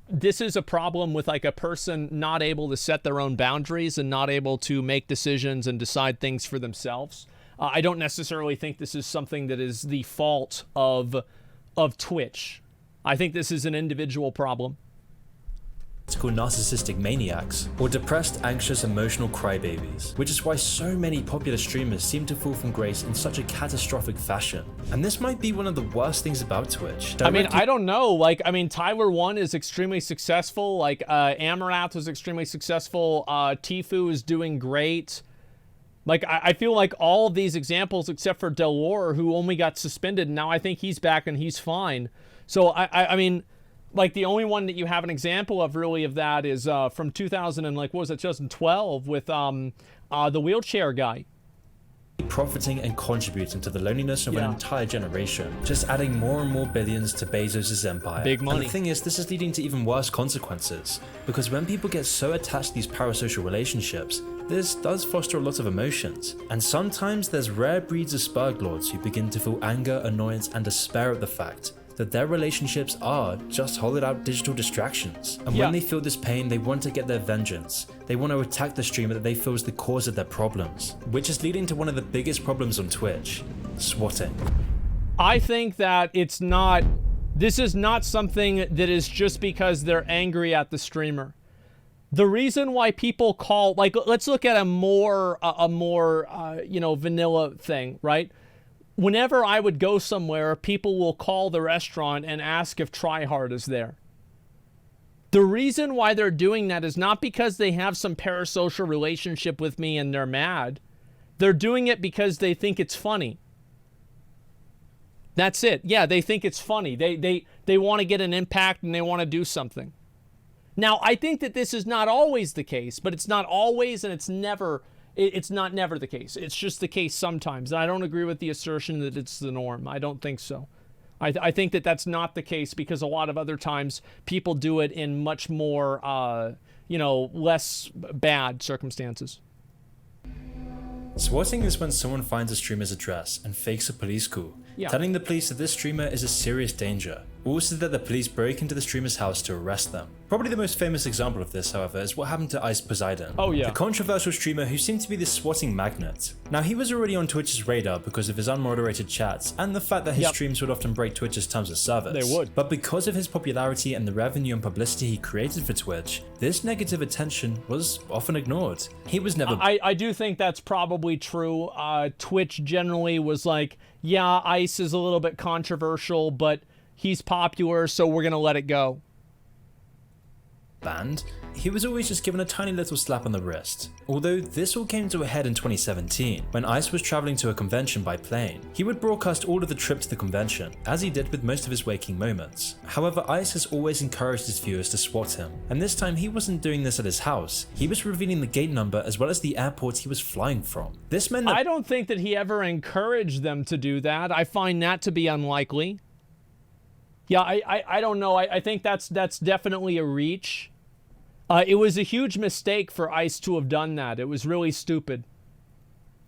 this is a problem with like a person not able to set their own boundaries and not able to make decisions and decide things for themselves. I don't necessarily think this is something that is the fault of Twitch. I think this is an individual problem. It's called narcissistic maniacs, or depressed, anxious, emotional crybabies, which is why so many popular streamers seem to fall from grace in such a catastrophic fashion. And this might be one of the worst things about Twitch. I mean, I don't know. Like, I mean, Tyler 1 is extremely successful. Like, Amarath was extremely successful. Tfue is doing great. Like, I feel like all of these examples, except for Delore, who only got suspended, and now I think he's back and he's fine. So, I mean, like, the only one that you have an example of, really, of that is from 2000 and, like, what was it, 2012, with the wheelchair guy. Profiting and contributing to the loneliness of an entire generation, just adding more and more billions to Bezos' empire. Big money. And the thing is, this is leading to even worse consequences, because when people get so attached to these parasocial relationships, this does foster a lot of emotions. And sometimes there's rare breeds of Spurglords who begin to feel anger, annoyance, and despair at the fact that their relationships are just hollowed out digital distractions. And when they feel this pain, they want to get their vengeance. They want to attack the streamer that they feel is the cause of their problems, which is leading to one of the biggest problems on Twitch: swatting. I think that this is not something that is just because they're angry at the streamer. The reason why people call, like, let's look at a more you know, vanilla thing, right? Whenever I would go somewhere, people will call the restaurant and ask if Tryhard is there. The reason why they're doing that is not because they have some parasocial relationship with me and they're mad. They're doing it because they think it's funny. That's it. Yeah, they think it's funny. They want to get an impact and they want to do something. Now, I think that this is not always the case, but it's not always, and it's not never the case. It's just the case sometimes. And I don't agree with the assertion that it's the norm. I don't think so. I think that that's not the case because a lot of other times people do it in much more, you know, less bad circumstances. Swatting is when someone finds a streamer's address and fakes a police call, telling the police that this streamer is a serious danger, also that the police broke into the streamer's house to arrest them. Probably the most famous example of this, however, is what happened to Ice Poseidon, the controversial streamer who seemed to be the swatting magnet. Now, he was already on Twitch's radar because of his unmoderated chats and the fact that his streams would often break Twitch's terms of service. They would. But because of his popularity and the revenue and publicity he created for Twitch, this negative attention was often ignored. He was never... I do think that's probably true. Twitch generally was like, yeah, Ice is a little bit controversial, but he's popular, so we're going to let it go. banned, he was always just given a tiny little slap on the wrist. Although this all came to a head in 2017, when Ice was traveling to a convention by plane. He would broadcast all of the trip to the convention, as he did with most of his waking moments. However, Ice has always encouraged his viewers to swat him, and this time he wasn't doing this at his house. He was revealing the gate number as well as the airport he was flying from. This meant that— I don't think that he ever encouraged them to do that. I find that to be unlikely. Yeah, I don't know. I think that's definitely a reach. It was a huge mistake for Ice to have done that. It was really stupid.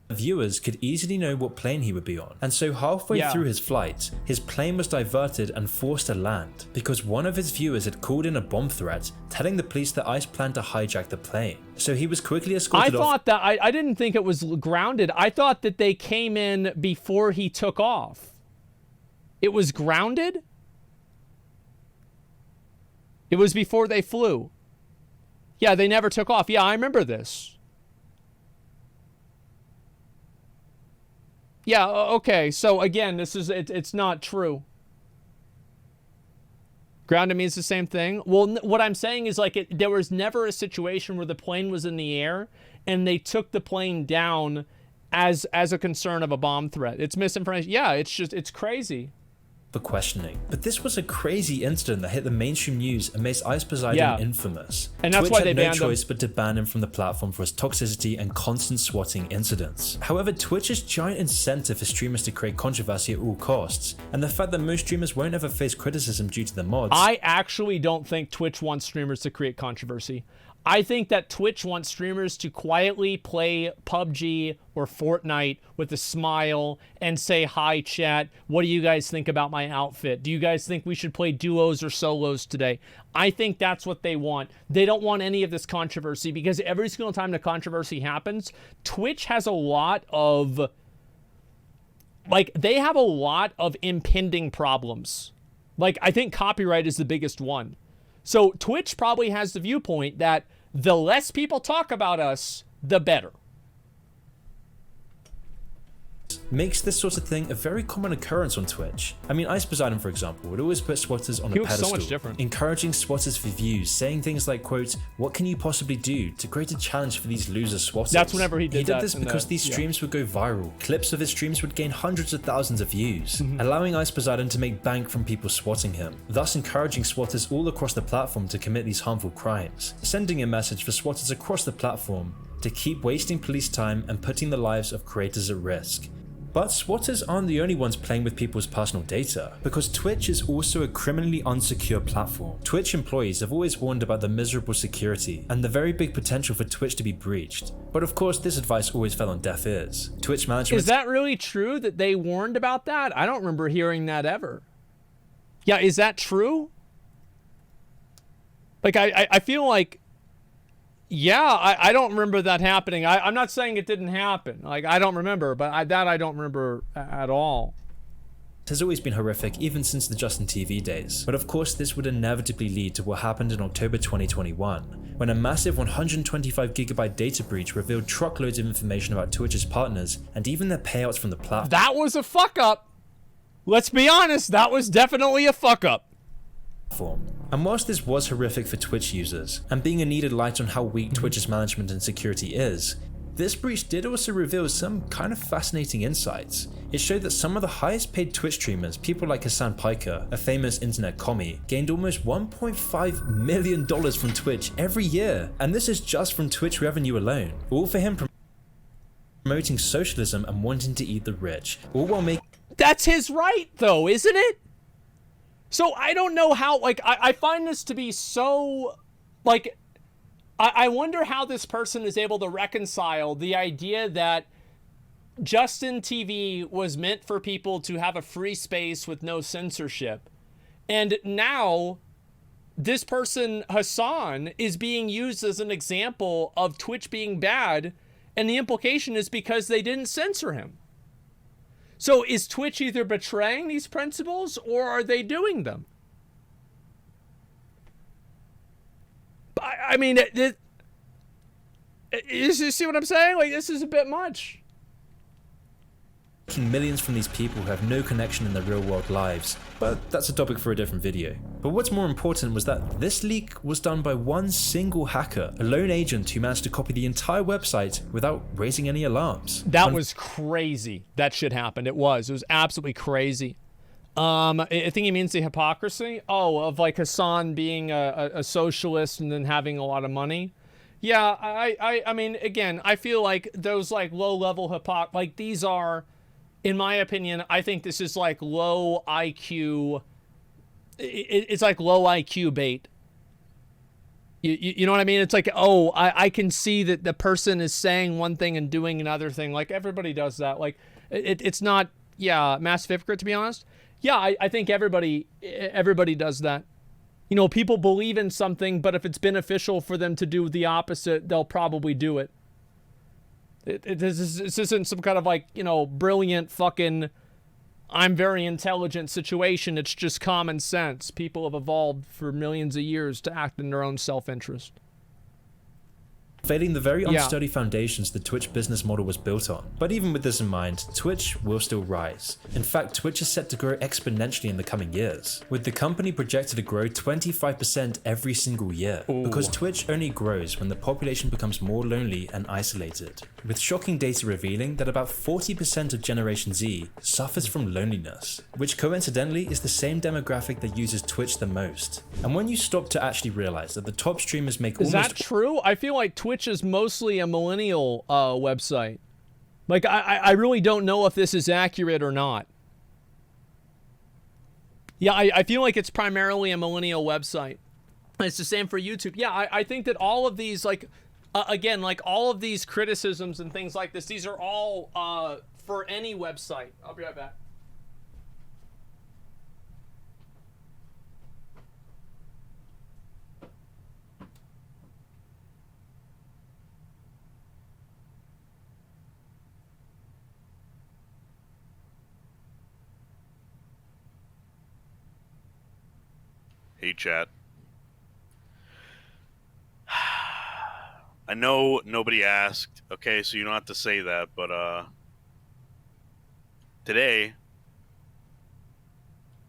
Viewers could easily know what plane he would be on, and so halfway through his flight, his plane was diverted and forced to land because one of his viewers had called in a bomb threat, telling the police that Ice planned to hijack the plane. So he was quickly escorted off. I didn't think it was grounded. I thought that they came in before he took off. It was grounded? It was before they flew. Yeah, they never took off. Yeah, I remember this. Yeah, okay. So again, it's not true. Grounded means the same thing. Well, what I'm saying is like there was never a situation where the plane was in the air and they took the plane down as a concern of a bomb threat. It's misinformation. Yeah, it's crazy. For questioning. But this was a crazy incident that hit the mainstream news and made Ice Poseidon infamous. And that's why they banned him. Twitch had no choice but to ban him from the platform for his toxicity and constant swatting incidents. However, Twitch's giant incentive for streamers to create controversy at all costs, and the fact that most streamers won't ever face criticism due to the mods. I actually don't think Twitch wants streamers to create controversy. I think that Twitch wants streamers to quietly play PUBG or Fortnite with a smile and say, hi, chat. What do you guys think about my outfit? Do you guys think we should play duos or solos today? I think that's what they want. They don't want any of this controversy because every single time the controversy happens, Twitch has a lot of, like, they have a lot of impending problems. Like, I think copyright is the biggest one. So Twitch probably has the viewpoint that the less people talk about us, the better. Makes this sort of thing a very common occurrence on Twitch. I mean, Ice Poseidon, for example, would always put swatters on a pedestal, so much different. encouraging swatters for views, saying things like, quote, what can you possibly do to create a challenge for these loser swatters? That's whenever he did that. He did this because these streams would go viral. Clips of his streams would gain hundreds of thousands of views, allowing Ice Poseidon to make bank from people swatting him, thus encouraging swatters all across the platform to commit these harmful crimes, sending a message for swatters across the platform to keep wasting police time and putting the lives of creators at risk. But swatters aren't the only ones playing with people's personal data, because Twitch is also a criminally unsecure platform. Twitch employees have always warned about the miserable security and the very big potential for Twitch to be breached. But of course, this advice always fell on deaf ears. Twitch management— Is that really true that they warned about that? I don't remember hearing that ever. Yeah, is that true? Like, I feel like, yeah, I don't remember that happening. I'm not saying it didn't happen. Like, I don't remember, but I don't remember at all. It has always been horrific, even since the Justin TV days. But of course, this would inevitably lead to what happened in October 2021, when a massive 125GB data breach revealed truckloads of information about Twitch's partners and even their payouts from the platform. That was a fuck up. Let's be honest, that was definitely a fuck up. And whilst this was horrific for Twitch users, and being a needed light on how weak Twitch's management and security is, this breach did also reveal some kind of fascinating insights. It showed that some of the highest paid Twitch streamers, people like Hassan Piker, a famous internet commie, gained almost $1.5 million from Twitch every year, and this is just from Twitch revenue alone, all for him promoting socialism and wanting to eat the rich, all while making— That's his right, though, isn't it? So I don't know how, like, I find this to be so, like, I wonder how this person is able to reconcile the idea that Justin TV was meant for people to have a free space with no censorship. And now this person, Hassan, is being used as an example of Twitch being bad. And the implication is because they didn't censor him. So is Twitch either betraying these principles or are they doing them? I mean, you see what I'm saying? Like, this is a bit much. millions from these people who have no connection in their real world lives, but that's a topic for a different video. But what's more important was that this leak was done by one single hacker, a lone agent who managed to copy the entire website without raising any alarms. That was crazy. That shit happened. It was absolutely crazy. I think he means the hypocrisy. Oh, of like Hassan being a socialist and then having a lot of money. Yeah, I mean, again, I feel like those like low-level like these are, in my opinion, I think this is like low IQ. It's like low IQ bait. You know what I mean? It's like, oh, I can see that the person is saying one thing and doing another thing. Like everybody does that. Like it's not, yeah, massive hypocrite, to be honest. Yeah, I think everybody does that. You know, people believe in something, but if it's beneficial for them to do the opposite, they'll probably do it. This isn't some kind of like, you know, brilliant fucking I'm very intelligent situation. It's just common sense. People have evolved for millions of years to act in their own self-interest. Failing the very unsteady foundations the Twitch business model was built on. But even with this in mind, Twitch will still rise. In fact, Twitch is set to grow exponentially in the coming years, with the company projected to grow 25% every single year. Ooh. Because Twitch only grows when the population becomes more lonely and isolated, with shocking data revealing that about 40% of Generation Z suffers from loneliness, which coincidentally is the same demographic that uses Twitch the most. And when you stop to actually realize that the top streamers make almost— Is that true? I feel like Twitch is mostly a millennial website. Like, I really don't know if this is accurate or not. Yeah, I feel like it's primarily a millennial website. It's the same for YouTube. Yeah, I think that all of these, like, again, like all of these criticisms and things like this, these are all for any website. I'll be right back. Hey, chat. I know nobody asked, okay, so you don't have to say that, but today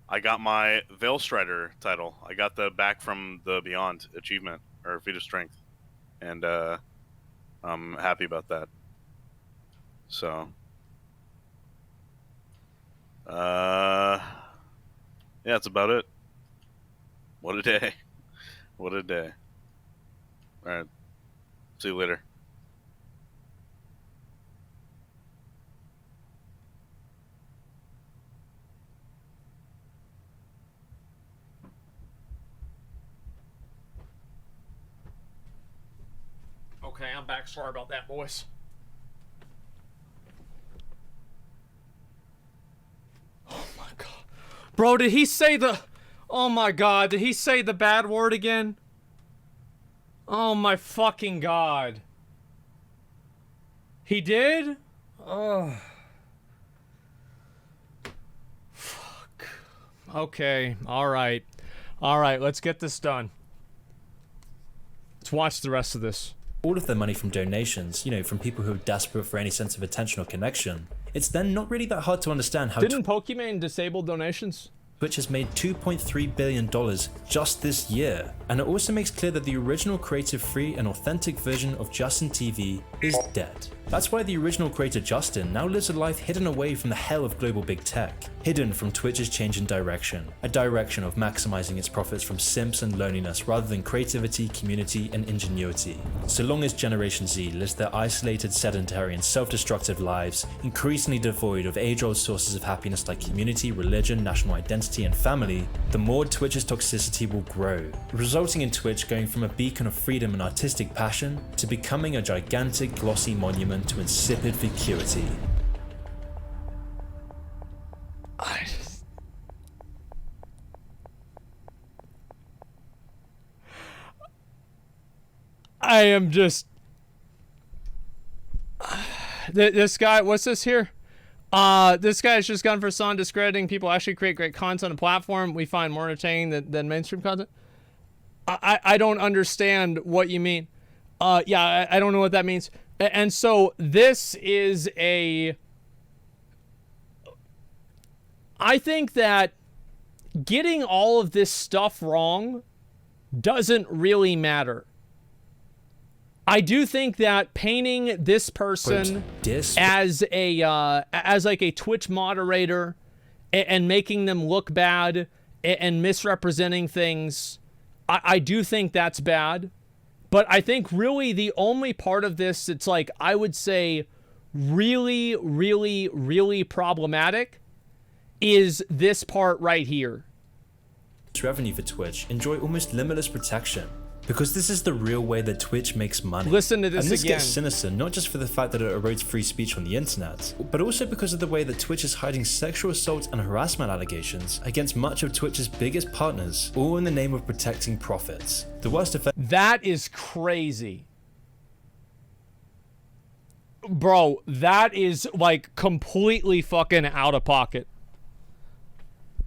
I got my Veil Strider title. I got the Back from the Beyond achievement, or Feat of Strength, and I'm happy about that. So, yeah, that's about it. What a day. What a day. Alright. See you later. Okay, I'm back. Sorry about that, boys. Oh my god. Bro, did he say the... Oh my god, did he say the bad word again? Oh my fucking god. He did? Oh. Fuck. Okay, alright. Alright, let's get this done. Let's watch the rest of this. All of their money from donations, you know, from people who are desperate for any sense of attention or connection. It's then not really that hard to understand how— Didn't Pokimane disable donations? Twitch has made $2.3 billion just this year. And it also makes clear that the original creative, free and authentic version of Justin TV is dead. That's why the original creator Justin now lives a life hidden away from the hell of global big tech, hidden from Twitch's change in direction, a direction of maximizing its profits from simps and loneliness rather than creativity, community and ingenuity. So long as Generation Z lives their isolated, sedentary and self-destructive lives, increasingly devoid of age-old sources of happiness like community, religion, national identity and family, the more Twitch's toxicity will grow, resulting in Twitch going from a beacon of freedom and artistic passion to becoming a gigantic glossy monument to insipid vacuity. I am just... This guy, what's this here? This guy has just gone for Son discrediting people actually create great content on the platform we find more entertaining than mainstream content. I don't understand what you mean. Yeah, I don't know what that means. And so this is a I think that getting all of this stuff wrong doesn't really matter. I do think that painting this person as like a Twitch moderator and making them look bad and misrepresenting things, I do think that's bad. But I think really the only part of this that's like, I would say really, really, really problematic is this part right here. Revenue for Twitch enjoy almost limitless protection. Because this is the real way that Twitch makes money. Listen to this and this again. gets sinister, not just for the fact that it erodes free speech on the internet, but also because of the way that Twitch is hiding sexual assault and harassment allegations against much of Twitch's biggest partners, all in the name of protecting profits. The worst effect— That is crazy. Bro, that is like completely fucking out of pocket.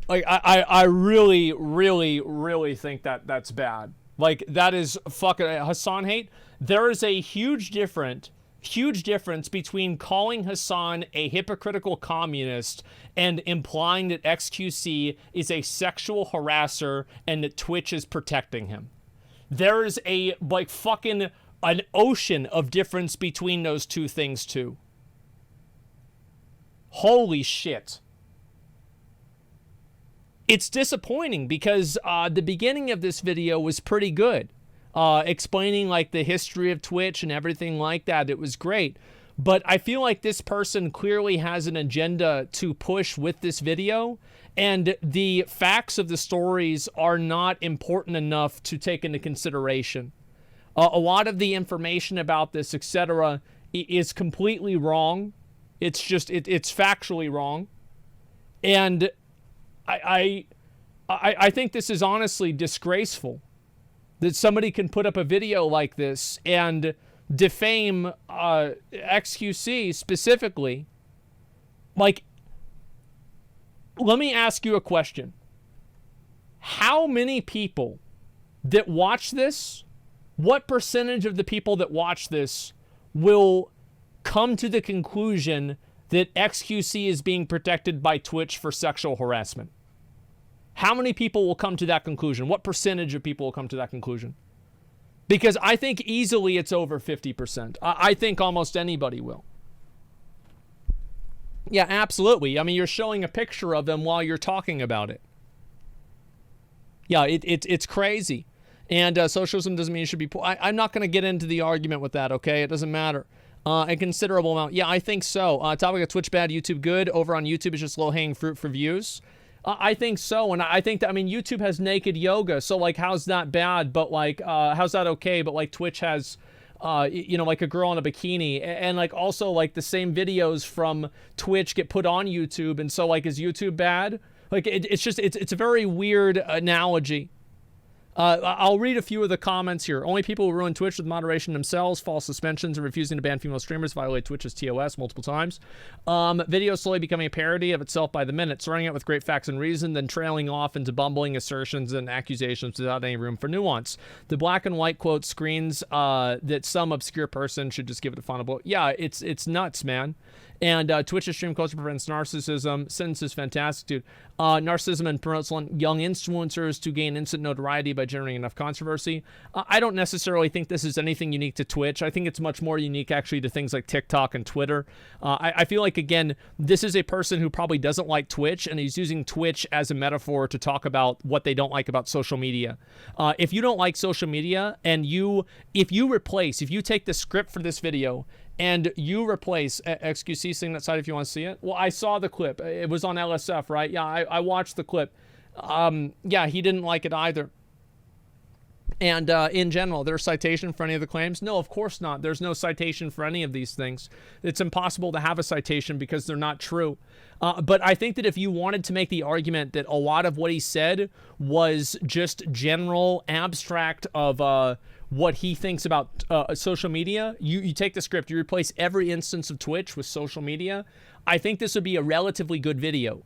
Like, I really, really, really think that that's bad. Like, that is fucking Hassan hate. There is a huge difference between calling Hassan a hypocritical communist and implying that XQC is a sexual harasser and that Twitch is protecting him. There is a, like, fucking an ocean of difference between those two things, too. Holy shit. It's disappointing because the beginning of this video was pretty good. Explaining like the history of Twitch and everything like that. It was great. But I feel like this person clearly has an agenda to push with this video. And the facts of the stories are not important enough to take into consideration. A lot of the information about this, etc., is completely wrong. It's just, it's factually wrong. And I think this is honestly disgraceful that somebody can put up a video like this and defame XQC specifically. Like, let me ask you a question. How many people that watch this, what percentage of the people that watch this will come to the conclusion that XQC is being protected by Twitch for sexual harassment? How many people will come to that conclusion? What percentage of people will come to that conclusion? Because I think easily it's over 50%. I think almost anybody will. Yeah, absolutely. I mean, you're showing a picture of them while you're talking about it. Yeah, it's crazy. And socialism doesn't mean you should be poor. I'm not going to get into the argument with that, okay? It doesn't matter. A considerable amount. Yeah, I think so. Topic of Twitch bad, YouTube good. Over on YouTube, it's just low-hanging fruit for views. I think so, and I think that, I mean, YouTube has naked yoga, so, like, how's that bad, but, like, how's that okay, but, like, Twitch has, you know, like, a girl in a bikini, and, like, also, like, the same videos from Twitch get put on YouTube, and so, like, is YouTube bad? Like, it's just, it's a very weird analogy. I'll read a few of the comments here. Only people who ruin Twitch with moderation themselves, false suspensions, and refusing to ban female streamers violate Twitch's TOS multiple times. Video slowly becoming a parody of itself by the minute, starting out with great facts and reason, then trailing off into bumbling assertions and accusations without any room for nuance. The black and white quote screens that some obscure person should just give it a final blow. Yeah, it's nuts, man. And Twitch's stream culture prevents narcissism. Sentence is fantastic, dude. Narcissism and promotes young influencers to gain instant notoriety by generating enough controversy. I don't necessarily think this is anything unique to Twitch. I think it's much more unique, actually, to things like TikTok and Twitter. I feel like, again, this is a person who probably doesn't like Twitch, and he's using Twitch as a metaphor to talk about what they don't like about social media. If you don't like social media, and if you take the script for this video and you replace XQC, sing that side if you want to see it. Well, I saw the clip. It was on LSF, right? Yeah, I watched the clip. Yeah, he didn't like it either. And in general, there's citation for any of the claims? No, of course not. There's no citation for any of these things. It's impossible to have a citation because they're not true. But I think that if you wanted to make the argument that a lot of what he said was just general abstract of what he thinks about social media, you take the script, you replace every instance of Twitch with social media, I think this would be a relatively good video.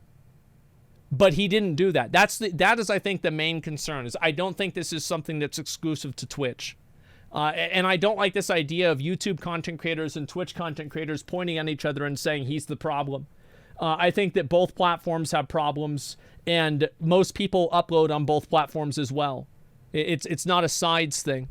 But he didn't do that. That is, I think, the main concern. Is I don't think this is something that's exclusive to Twitch. And I don't like this idea of YouTube content creators and Twitch content creators pointing at each other and saying he's the problem. I think that both platforms have problems, and most people upload on both platforms as well. It's not a sides thing.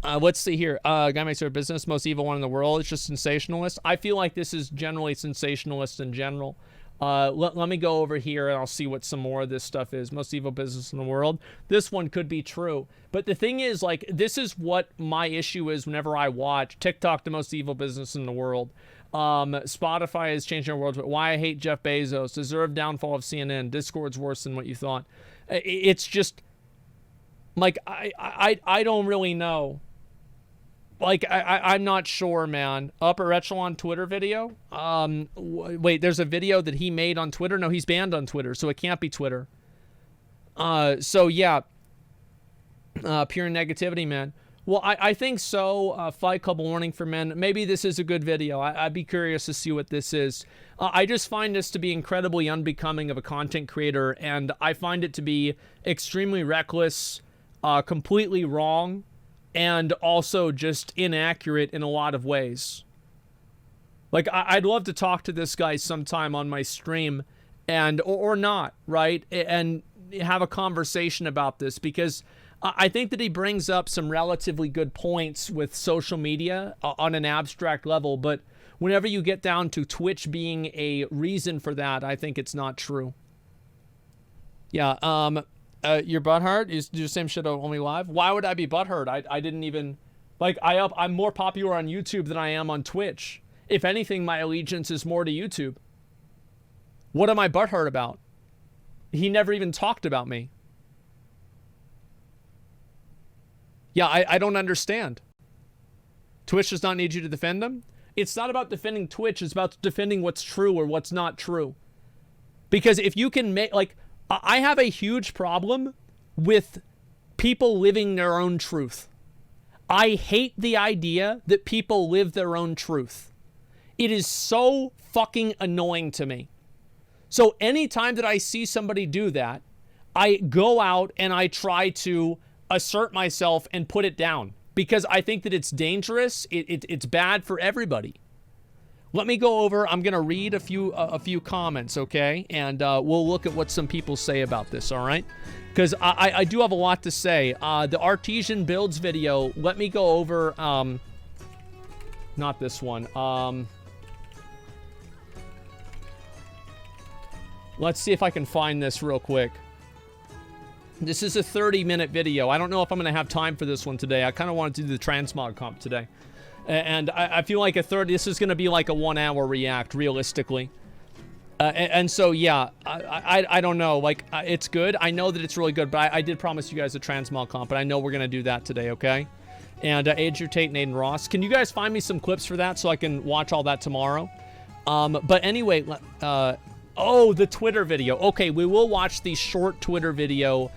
Let's see here. Guy makes their business most evil one in the world. It's just sensationalist. I feel like this is generally sensationalist in general. Let me go over here and I'll see what some more of this stuff is. Most evil business in the world. This one could be true. But the thing is, like, this is what my issue is whenever I watch TikTok, the most evil business in the world. Spotify is changing our world. Why I hate Jeff Bezos. Deserved downfall of CNN. Discord's worse than what you thought. It's just, like, I don't really know. Like, I'm not sure, man. Upper echelon Twitter video? Wait, there's a video that he made on Twitter? No, he's banned on Twitter, so it can't be Twitter. So, yeah. Pure negativity, man. Well, I think so. Fight Club warning for men. Maybe this is a good video. I'd be curious to see what this is. I just find this to be incredibly unbecoming of a content creator, and I find it to be extremely reckless, completely wrong, and also just inaccurate in a lot of ways. Like, I'd love to talk to this guy sometime on my stream, and or not, right? And have a conversation about this, because I think that he brings up some relatively good points with social media on an abstract level, but whenever you get down to Twitch being a reason for that, I think it's not true. Yeah, your butthurt? You do the same shit only live? Why would I be butthurt? I didn't even, like, I'm more popular on YouTube than I am on Twitch. If anything, my allegiance is more to YouTube. What am I butthurt about? He never even talked about me. Yeah, I don't understand. Twitch does not need you to defend them? It's not about defending Twitch, it's about defending what's true or what's not true. Because if you can make, like, I have a huge problem with people living their own truth. I hate the idea that people live their own truth. It is so fucking annoying to me. So anytime that I see somebody do that, I go out and I try to assert myself and put it down, because I think that it's dangerous. It's bad for everybody. Let me go over. I'm gonna read a few comments, okay? And we'll look at what some people say about this. All right? Because I do have a lot to say. The artesian builds video. Let me go over. Not this one. Let's see if I can find this real quick. This is a 30-minute video. I don't know if I'm going to have time for this one today. I kind of want to do the transmog comp today. And I feel like this is going to be like a 1-hour react, realistically. And so, yeah, I don't know. Like, it's good. I know that it's really good, but I did promise you guys a transmog comp, and I know we're going to do that today, okay? And Andrew Tate and Aiden Ross. Can you guys find me some clips for that so I can watch all that tomorrow? But anyway, oh, the Twitter video. Okay, we will watch the short Twitter video.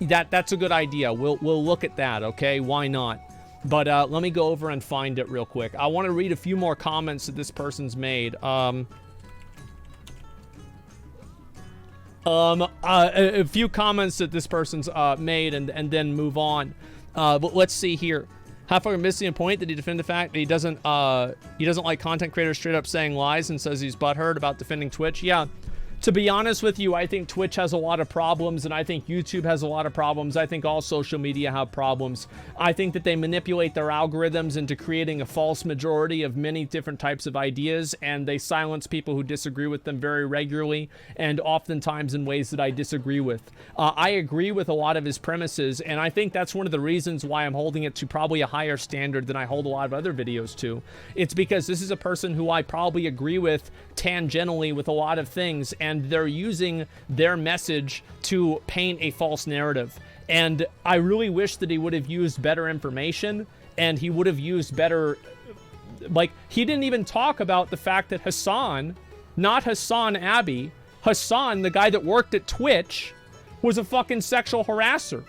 That's a good idea. We'll look at that, okay? Why not? But let me go over and find it real quick. I want to read a few more comments that this person's made. A few comments that this person's made, and then move on. But let's see here. Halfway missing a point. Did he defend the fact that he doesn't like content creators straight up saying lies and says he's butthurt about defending Twitch? Yeah. To be honest with you, I think Twitch has a lot of problems, and I think YouTube has a lot of problems. I think all social media have problems. I think that they manipulate their algorithms into creating a false majority of many different types of ideas, and they silence people who disagree with them very regularly, and oftentimes in ways that I disagree with. I agree with a lot of his premises, and I think that's one of the reasons why I'm holding it to probably a higher standard than I hold a lot of other videos to. It's because this is a person who I probably agree with tangentially with a lot of things, and they're using their message to paint a false narrative. And I really wish that he would have used better information, and he would have used better, like, he didn't even talk about the fact that Hassan, not Hassan Abbey, Hassan, the guy that worked at Twitch, was a fucking sexual harasser.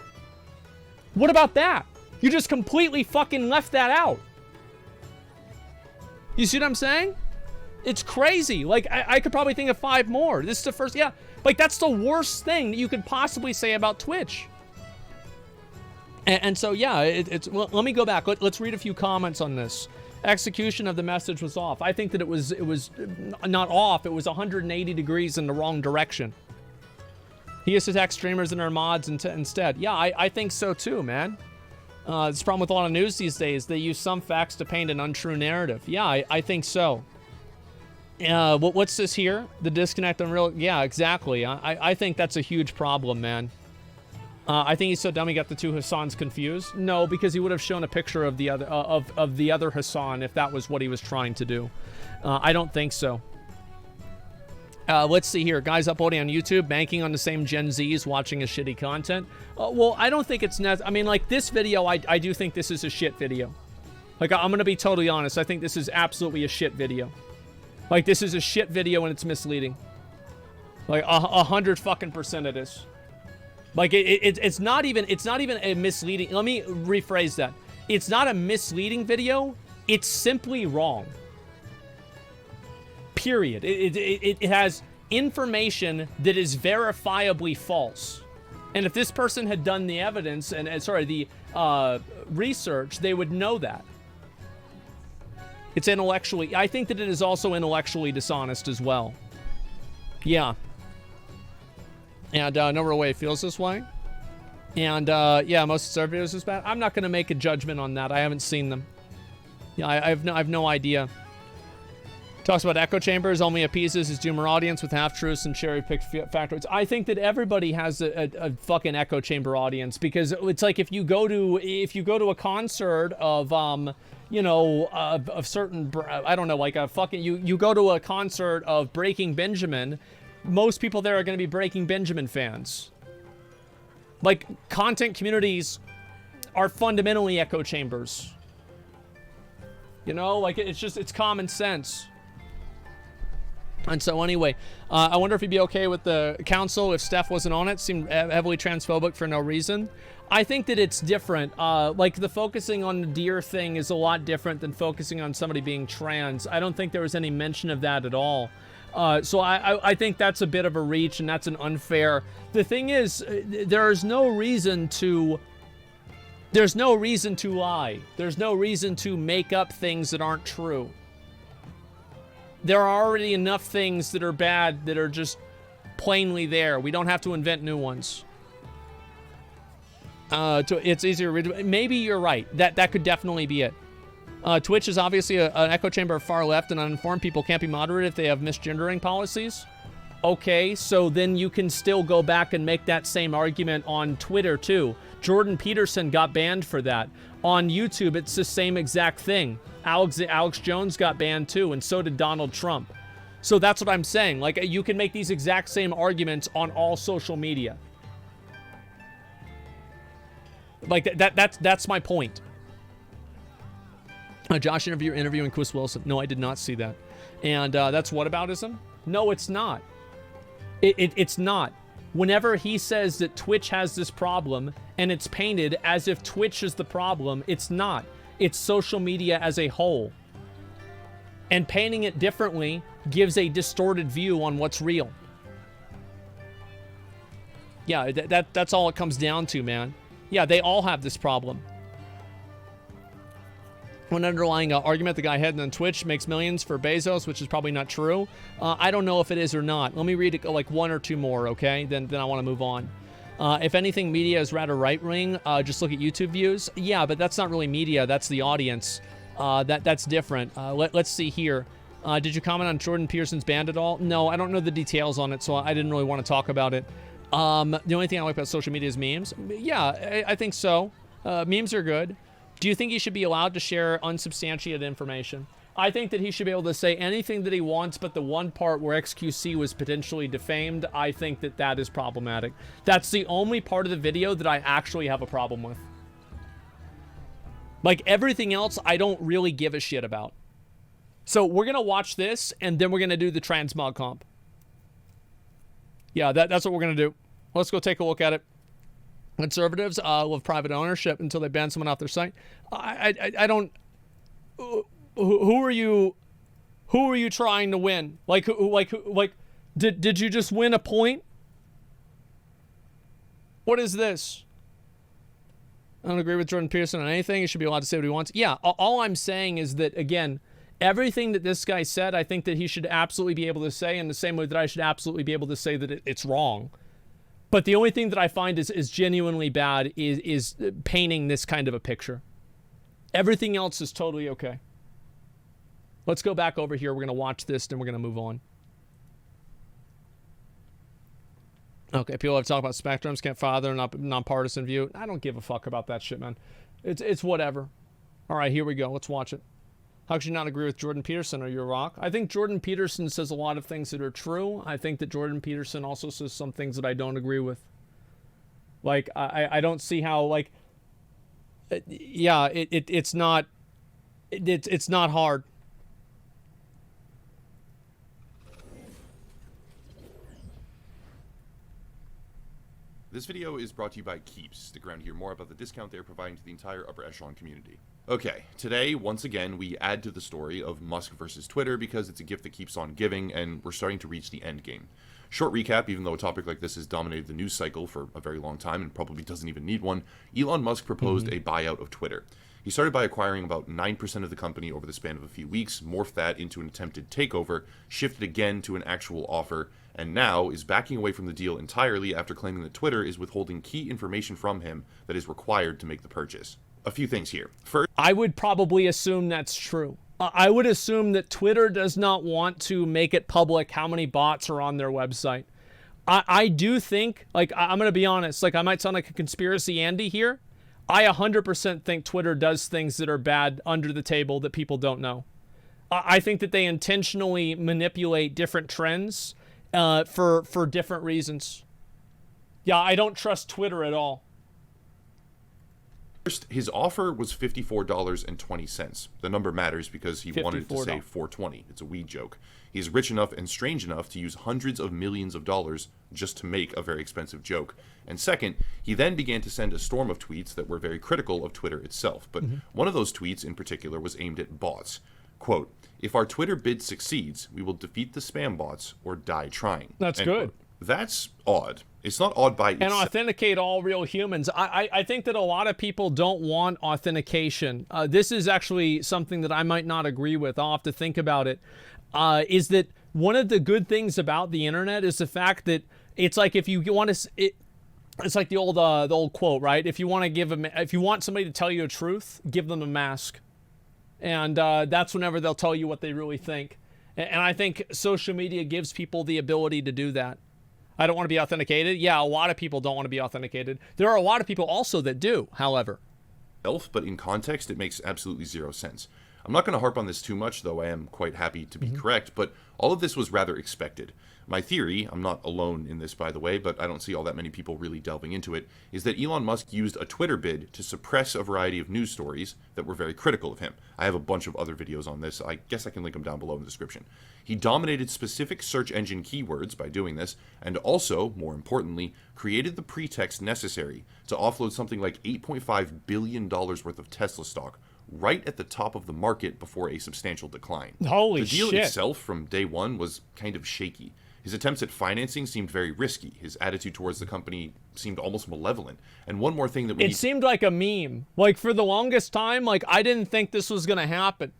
What about that? You just completely fucking left that out. You see what I'm saying? It's crazy. Like, I could probably think of 5 more. This is the first, yeah. Like, that's the worst thing that you could possibly say about Twitch. And so, yeah, well, let me go back. Let's read a few comments on this. Execution of the message was off. I think that it was not off. It was 180 degrees in the wrong direction. He used to attack streamers and our mods instead. Yeah, I think so too, man. It's the problem with a lot of news these days. They use some facts to paint an untrue narrative. Yeah, I think so. What's this here? The disconnect on real... Yeah, exactly. I think that's a huge problem, man. I think he's so dumb he got the two Hassans confused. No, because he would have shown a picture of the other of the other Hassan if that was what he was trying to do. I don't think so. Let's see here. Guys uploading on YouTube, banking on the same Gen Zs watching his shitty content. Well, I don't think it's I mean, like, this video, I do think this is a shit video. Like, I'm gonna be totally honest. I think this is absolutely a shit video. Like, this is a shit video and it's misleading. Like, 100% it is. Like, it's not even a misleading... Let me rephrase that. It's not a misleading video. It's simply wrong. Period. It has information that is verifiably false. And if this person had done the evidence, the research, they would know that. It's intellectually... I think that it is also intellectually dishonest as well. Yeah. And No Real Way feels this way. And yeah, most of our videos is bad. I'm not going to make a judgment on that. I haven't seen them. Yeah, I have no idea. Talks about echo chambers, only appeases his doomer audience with half-truths and cherry-picked factoids. I think that everybody has a fucking echo chamber audience, because it's like if you go to a concert of you know, of certain, I don't know, like a fucking, you go to a concert of Breaking Benjamin, most people there are going to be Breaking Benjamin fans. Like, content communities are fundamentally echo chambers. You know, like, it's common sense. And so anyway, I wonder if he'd be okay with the council if Steph wasn't on it. Seemed heavily transphobic for no reason. I think that it's different. Like, the focusing on the deer thing is a lot different than focusing on somebody being trans. I don't think there was any mention of that at all. So I think that's a bit of a reach, and that's an unfair... The thing is, there's no reason to lie. There's no reason to make up things that aren't true. There are already enough things that are bad that are just plainly there. We don't have to invent new ones. It's easier to read. Maybe you're right. That could definitely be it. Twitch is obviously an echo chamber of far left, and uninformed people can't be moderated if they have misgendering policies. Okay, so then you can still go back and make that same argument on Twitter too. Jordan Peterson got banned for that. On YouTube, it's the same exact thing. Alex Jones got banned too, and so did Donald Trump. So that's what I'm saying. Like, you can make these exact same arguments on all social media. Like, that's my point. Josh interviewing Chris Wilson. No, I did not see that. And that's whataboutism? No, it's not. It's not. Whenever he says that Twitch has this problem and it's painted as if Twitch is the problem, it's not. It's social media as a whole. And painting it differently gives a distorted view on what's real. Yeah, that's all it comes down to, man. Yeah, they all have this problem. One underlying argument the guy had on Twitch makes millions for Bezos, which is probably not true. I don't know if it is or not. Let me read like one or two more, okay? Then I want to move on. If anything, media is rather right-wing. Just look at YouTube views. Yeah, but that's not really media. That's the audience. That's different. Let's see here. Did you comment on Jordan Peterson's band at all? No, I don't know the details on it, so I didn't really want to talk about it. The only thing I like about social media is memes. Yeah, I think so. Memes are good. Do you think he should be allowed to share unsubstantiated information? I think that he should be able to say anything that he wants, but the one part where XQC was potentially defamed, I think that is problematic. That's the only part of the video that I actually have a problem with. Like, everything else, I don't really give a shit about. So we're going to watch this, and then we're going to do the transmog comp. Yeah, that's what we're going to do. Let's go take a look at it. Conservatives love private ownership until they ban someone off their site. I don't... Who are you trying to win? Like did you just win a point? What is this? I don't agree with Jordan Peterson on anything. He should be allowed to say what he wants. Yeah, all I'm saying is that, again, everything that this guy said, I think that he should absolutely be able to say, in the same way that I should absolutely be able to say that it's wrong. But the only thing that I find is genuinely bad is painting this kind of a picture. Everything else is totally okay. Let's go back over here. We're going to watch this, then we're going to move on. Okay, people have talked about spectrums, can't follow their nonpartisan view. I don't give a fuck about that shit, man. It's whatever. All right, here we go. Let's watch it. How could you not agree with Jordan Peterson? Are you a rock? I think Jordan Peterson says a lot of things that are true. I think that Jordan Peterson also says some things that I don't agree with. Like, I don't see how, like, yeah, it's not hard. This video is brought to you by Keeps. Stick around to hear more about the discount they're providing to the entire upper echelon community. Okay, today, once again, we add to the story of Musk versus Twitter because it's a gift that keeps on giving, and we're starting to reach the end game. Short recap, even though a topic like this has dominated the news cycle for a very long time and probably doesn't even need one, Elon Musk proposed a buyout of Twitter. He started by acquiring about 9% of the company over the span of a few weeks, morphed that into an attempted takeover, shifted again to an actual offer, and now is backing away from the deal entirely after claiming that Twitter is withholding key information from him that is required to make the purchase. A few things here. First, I would probably assume that's true. I would assume that Twitter does not want to make it public how many bots are on their website. I do think, like, I'm going to be honest, like, I might sound like a conspiracy Andy here. I 100% think Twitter does things that are bad under the table that people don't know. I think that they intentionally manipulate different trends for different reasons. Yeah, I don't trust Twitter at all. First, his offer was $54.20. The number matters because he wanted to say $4.20. It's a weed joke. He's rich enough and strange enough to use hundreds of millions of dollars just to make a very expensive joke. And second, he then began to send a storm of tweets that were very critical of Twitter itself. But one of those tweets in particular was aimed at bots. Quote, "If our Twitter bid succeeds, we will defeat the spam bots or die trying." That's good. Quote. That's odd. It's not odd by itself. And authenticate all real humans. I think that a lot of people don't want authentication. This is actually something that I might not agree with. I'll have to think about it. Is that one of the good things about the internet is the fact that it's like if you want to, it's like the old quote, right? If you want to if you want somebody to tell you the truth, give them a mask, and that's whenever they'll tell you what they really think. And I think social media gives people the ability to do that. I don't want to be authenticated. Yeah, a lot of people don't want to be authenticated. There are a lot of people also that do, however. But in context, it makes absolutely zero sense. I'm not going to harp on this too much, though I am quite happy to be correct, but all of this was rather expected. My theory, I'm not alone in this by the way, but I don't see all that many people really delving into it, is that Elon Musk used a Twitter bid to suppress a variety of news stories that were very critical of him. I have a bunch of other videos on this. I guess I can link them down below in the description. He dominated specific search engine keywords by doing this, and also, more importantly, created the pretext necessary to offload something like $8.5 billion worth of Tesla stock right at the top of the market before a substantial decline. Holy shit. The deal itself from day one was kind of shaky. His attempts at financing seemed very risky. His attitude towards the company seemed almost malevolent. And one more thing that it seemed like a meme. Like, for the longest time, like, I didn't think this was going to happen.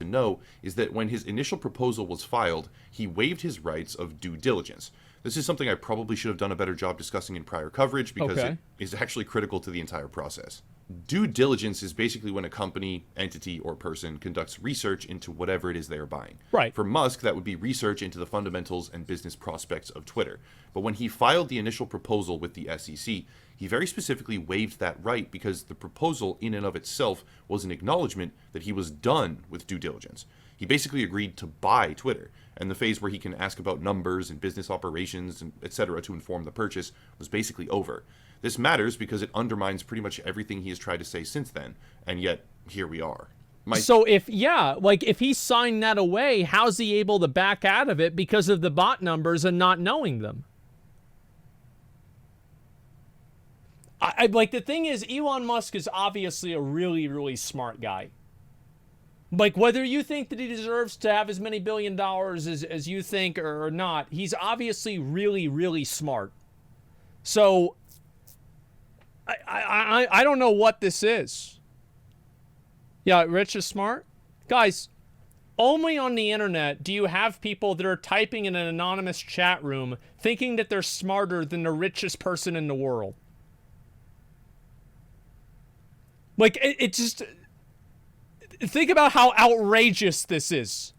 To know is that when his initial proposal was filed, he waived his rights of due diligence. This is something I probably should have done a better job discussing in prior coverage because it is actually critical to the entire process. Due diligence is basically when a company, entity, or person conducts research into whatever it is they are buying. Right. For Musk, that would be research into the fundamentals and business prospects of Twitter. But when he filed the initial proposal with the SEC, he very specifically waived that right because the proposal in and of itself was an acknowledgement that he was done with due diligence. He basically agreed to buy Twitter, and the phase where he can ask about numbers and business operations and etc. to inform the purchase was basically over. This matters because it undermines pretty much everything he has tried to say since then, and yet here we are. So if he signed that away, how's he able to back out of it because of the bot numbers and not knowing them? Like, the thing is, Elon Musk is obviously a really, really smart guy. Like, whether you think that he deserves to have as many $1 billion as you think or not, he's obviously really, really smart. So I don't know what this is. Yeah, Rich is smart. Guys, only on the internet do you have people that are typing in an anonymous chat room thinking that they're smarter than the richest person in the world. Like, it just... Think about how outrageous this is.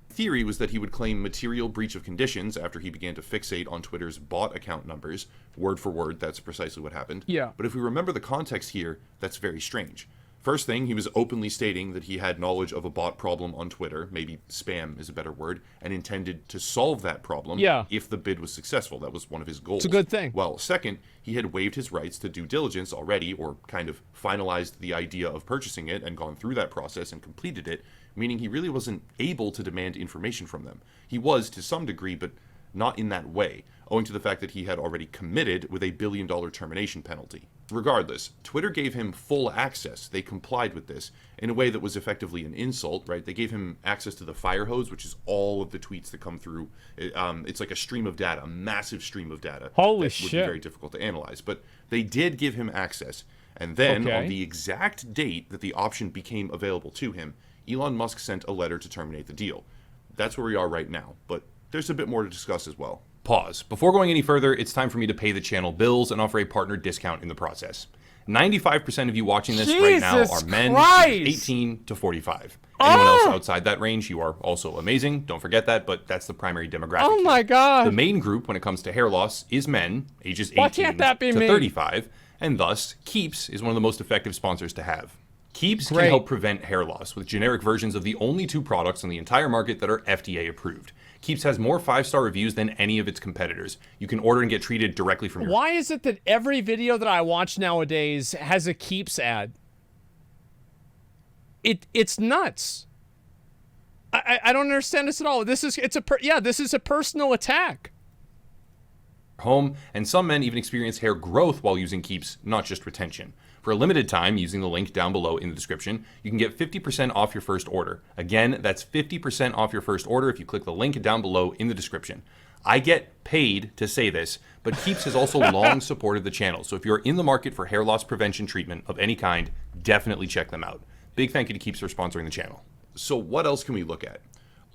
Theory was that he would claim material breach of conditions after he began to fixate on Twitter's bot account numbers. Word for word, that's precisely what happened. Yeah. But if we remember the context here, that's very strange. First thing, he was openly stating that he had knowledge of a bot problem on Twitter, maybe spam is a better word, and intended to solve that problem if the bid was successful. That was one of his goals. It's a good thing. Well, second, he had waived his rights to due diligence already, or kind of finalized the idea of purchasing it and gone through that process and completed it, meaning he really wasn't able to demand information from them. He was, to some degree, but not in that way, owing to the fact that he had already committed with a $1 billion termination penalty. Regardless, Twitter gave him full access. They complied with this in a way that was effectively an insult, right? They gave him access to the fire hose, which is all of the tweets that come through. It's like a stream of data, a massive stream of data. Holy that shit. would be very difficult to analyze. But they did give him access. And then, on the exact date that the option became available to him, Elon Musk sent a letter to terminate the deal. That's where we are right now, but there's a bit more to discuss as well. Pause. Before going any further, it's time for me to pay the channel bills and offer a partner discount in the process. 95% of you watching this right now are men ages 18 to 45. Anyone else outside that range, you are also amazing. Don't forget that, but that's the primary demographic. Oh my god. The main group when it comes to hair loss is men, ages 18 to 35, and thus Keeps is one of the most effective sponsors to have. Keeps can help prevent hair loss with generic versions of the only 2 products on the entire market that are FDA approved. Keeps has more 5-star reviews than any of its competitors. You can order and get treated directly from your... Why is it that every video that I watch nowadays has a Keeps ad? It's nuts. I don't understand this at all. This is a personal attack. Home, and some men even experience hair growth while using Keeps, not just retention. For a limited time, using the link down below in the description, you can get 50% off your first order. Again, that's 50% off your first order if you click the link down below in the description. I get paid to say this, but Keeps has also long supported the channel, so if you're in the market for hair loss prevention treatment of any kind, definitely check them out. Big thank you to Keeps for sponsoring the channel. So what else can we look at?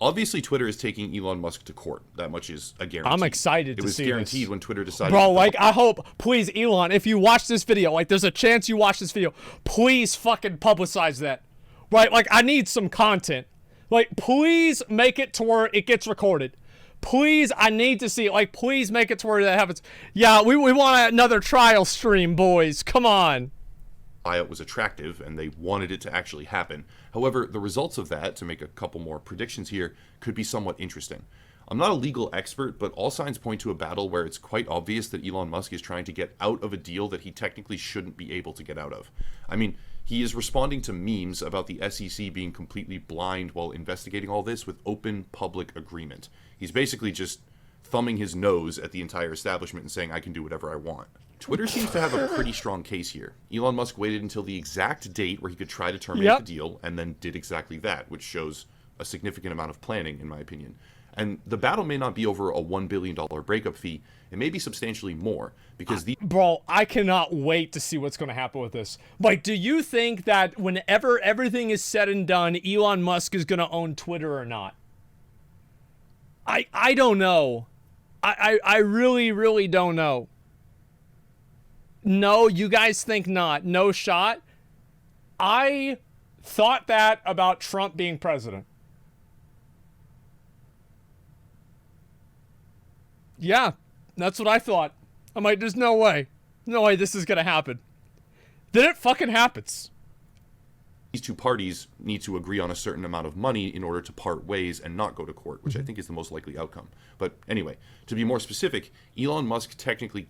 Obviously, Twitter is taking Elon Musk to court. That much is a guarantee. I'm excited to see this. It was guaranteed when Twitter decided. Bro, like, I hope, please, Elon, if you watch this video, like, there's a chance you watch this video, please fucking publicize that. Right? Like, I need some content. Like, please make it to where it gets recorded. Please, I need to see it. Like, please make it to where that happens. Yeah, we want another trial stream, boys. Come on. It was attractive and they wanted it to actually happen. However, the results of that, to make a couple more predictions here, could be somewhat interesting. I'm not a legal expert, but all signs point to a battle where it's quite obvious that Elon Musk is trying to get out of a deal that he technically shouldn't be able to get out of. I mean, he is responding to memes about the SEC being completely blind while investigating all this with open public agreement. He's basically just thumbing his nose at the entire establishment and saying, I can do whatever I want. Twitter seems to have a pretty strong case here. Elon Musk waited until the exact date where he could try to terminate the deal, and then did exactly that, which shows a significant amount of planning, in my opinion. And the battle may not be over a $1 billion breakup fee. It may be substantially more, because the... Bro, I cannot wait to see what's going to happen with this. Like, do you think that whenever everything is said and done, Elon Musk is going to own Twitter or not? I don't know. I really, really don't know. No, you guys think not. No shot. I thought that about Trump being president. Yeah, that's what I thought. I'm like, there's no way. No way this is going to happen. Then it fucking happens. These two parties need to agree on a certain amount of money in order to part ways and not go to court, which I think is the most likely outcome. But anyway, to be more specific, Elon Musk technically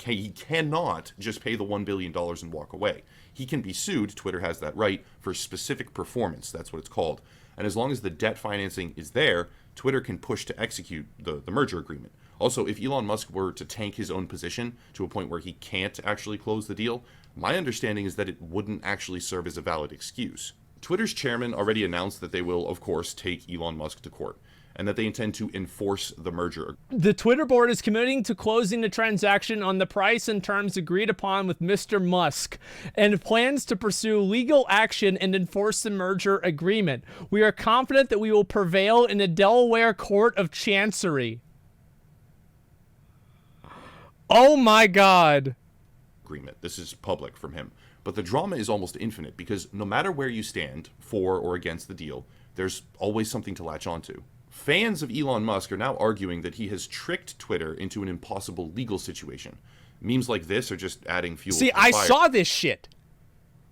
he cannot just pay the $1 billion and walk away. He can be sued, Twitter has that right, for specific performance, that's what it's called. And as long as the debt financing is there, Twitter can push to execute the merger agreement. Also, if Elon Musk were to tank his own position to a point where he can't actually close the deal, my understanding is that it wouldn't actually serve as a valid excuse. Twitter's chairman already announced that they will, of course, take Elon Musk to court. and that they intend to enforce the merger. The Twitter board is committing to closing the transaction on the price and terms agreed upon with Mr. Musk and plans to pursue legal action and enforce the merger agreement. We are confident that we will prevail in the Delaware Court of Chancery. Oh my God. Agreement. This is public from him. But the drama is almost infinite because no matter where you stand for or against the deal, there's always something to latch onto. Fans of Elon Musk are now arguing that he has tricked Twitter into an impossible legal situation. Memes like this are just adding fuel to the fire. I saw this shit.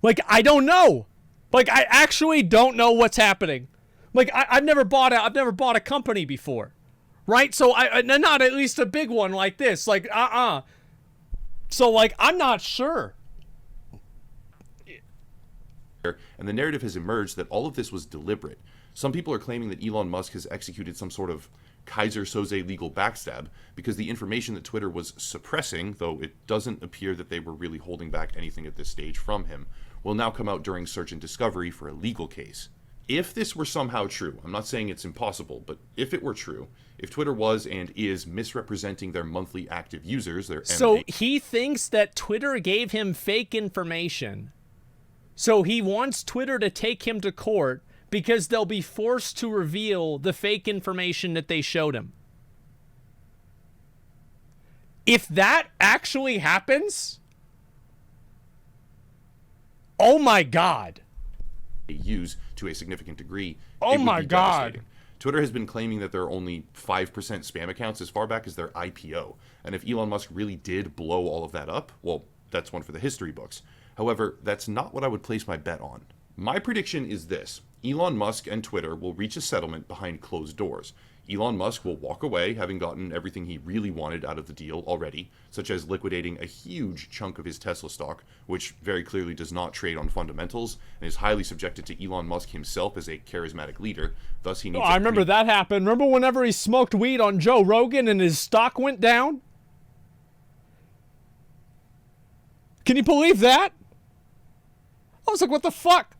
Like, I don't know. Like, I actually don't know what's happening. Like, I've never bought a company before, right? So not at least a big one like this. Like, So, like, I'm not sure. And the narrative has emerged that all of this was deliberate. Some people are claiming that Elon Musk has executed some sort of Kaiser Soze legal backstab because the information that Twitter was suppressing, though it doesn't appear that they were really holding back anything at this stage from him, will now come out during search and discovery for a legal case. If this were somehow true, I'm not saying it's impossible, but if it were true, if Twitter was and is misrepresenting their monthly active users, their So he thinks that Twitter gave him fake information. So he wants Twitter to take him to court because they'll be forced to reveal the fake information that they showed him. If that actually happens, oh my God. Use to a significant degree. Oh my God. Twitter has been claiming that there are only 5% spam accounts as far back as their IPO. And if Elon Musk really did blow all of that up, well, that's one for the history books. However, that's not what I would place my bet on. My prediction is this. Elon Musk and Twitter will reach a settlement behind closed doors. Elon Musk will walk away, having gotten everything he really wanted out of the deal already, such as liquidating a huge chunk of his Tesla stock, which very clearly does not trade on fundamentals, and is highly subjected to Elon Musk himself as a charismatic leader. Thus, he needs I remember that happened. Remember whenever he smoked weed on Joe Rogan and his stock went down? Can you believe that? I was like, what the fuck?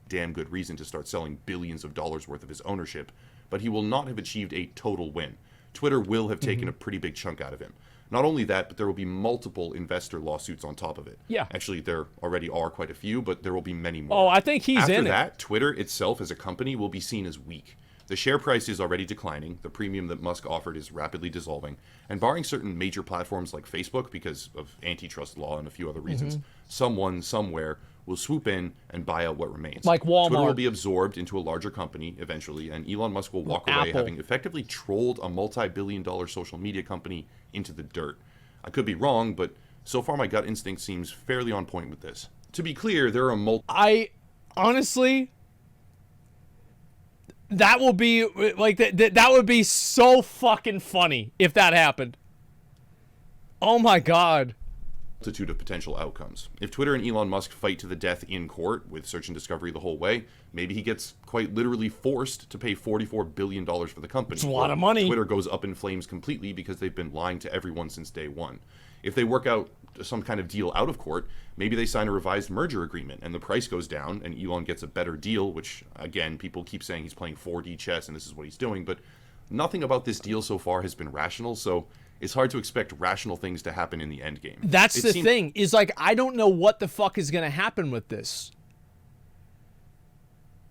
Damn good reason to start selling billions of dollars worth of his ownership, but he will not have achieved a total win. Twitter will have taken a pretty big chunk out of him. Not only that, but there will be multiple investor lawsuits on top of it. Yeah. Actually, there already are quite a few, but there will be many more. Oh, I think he's in it. After that, Twitter itself as a company will be seen as weak. The share price is already declining, the premium that Musk offered is rapidly dissolving, and barring certain major platforms like Facebook, because of antitrust law and a few other reasons, someone, somewhere, will swoop in and buy out what remains. Like Walmart. Twitter will be absorbed into a larger company eventually, and Elon Musk will walk away having effectively trolled a multi-billion-dollar social media company into the dirt. I could be wrong, but so far my gut instinct seems fairly on point with this. To be clear, there are honestly, that will be, like, that would be so fucking funny if that happened. Oh my God. Multitude of potential outcomes. If Twitter and Elon Musk fight to the death in court with search and discovery the whole way, maybe he gets quite literally forced to pay $44 billion for the company. It's a lot of money. Twitter goes up in flames completely because they've been lying to everyone since day one. If they work out some kind of deal out of court, maybe they sign a revised merger agreement and the price goes down and Elon gets a better deal, which, again, people keep saying he's playing 4D chess and this is what he's doing, but nothing about this deal so far has been rational, so it's hard to expect rational things to happen in the end game. That's the thing, is like, I don't know what the fuck is going to happen with this.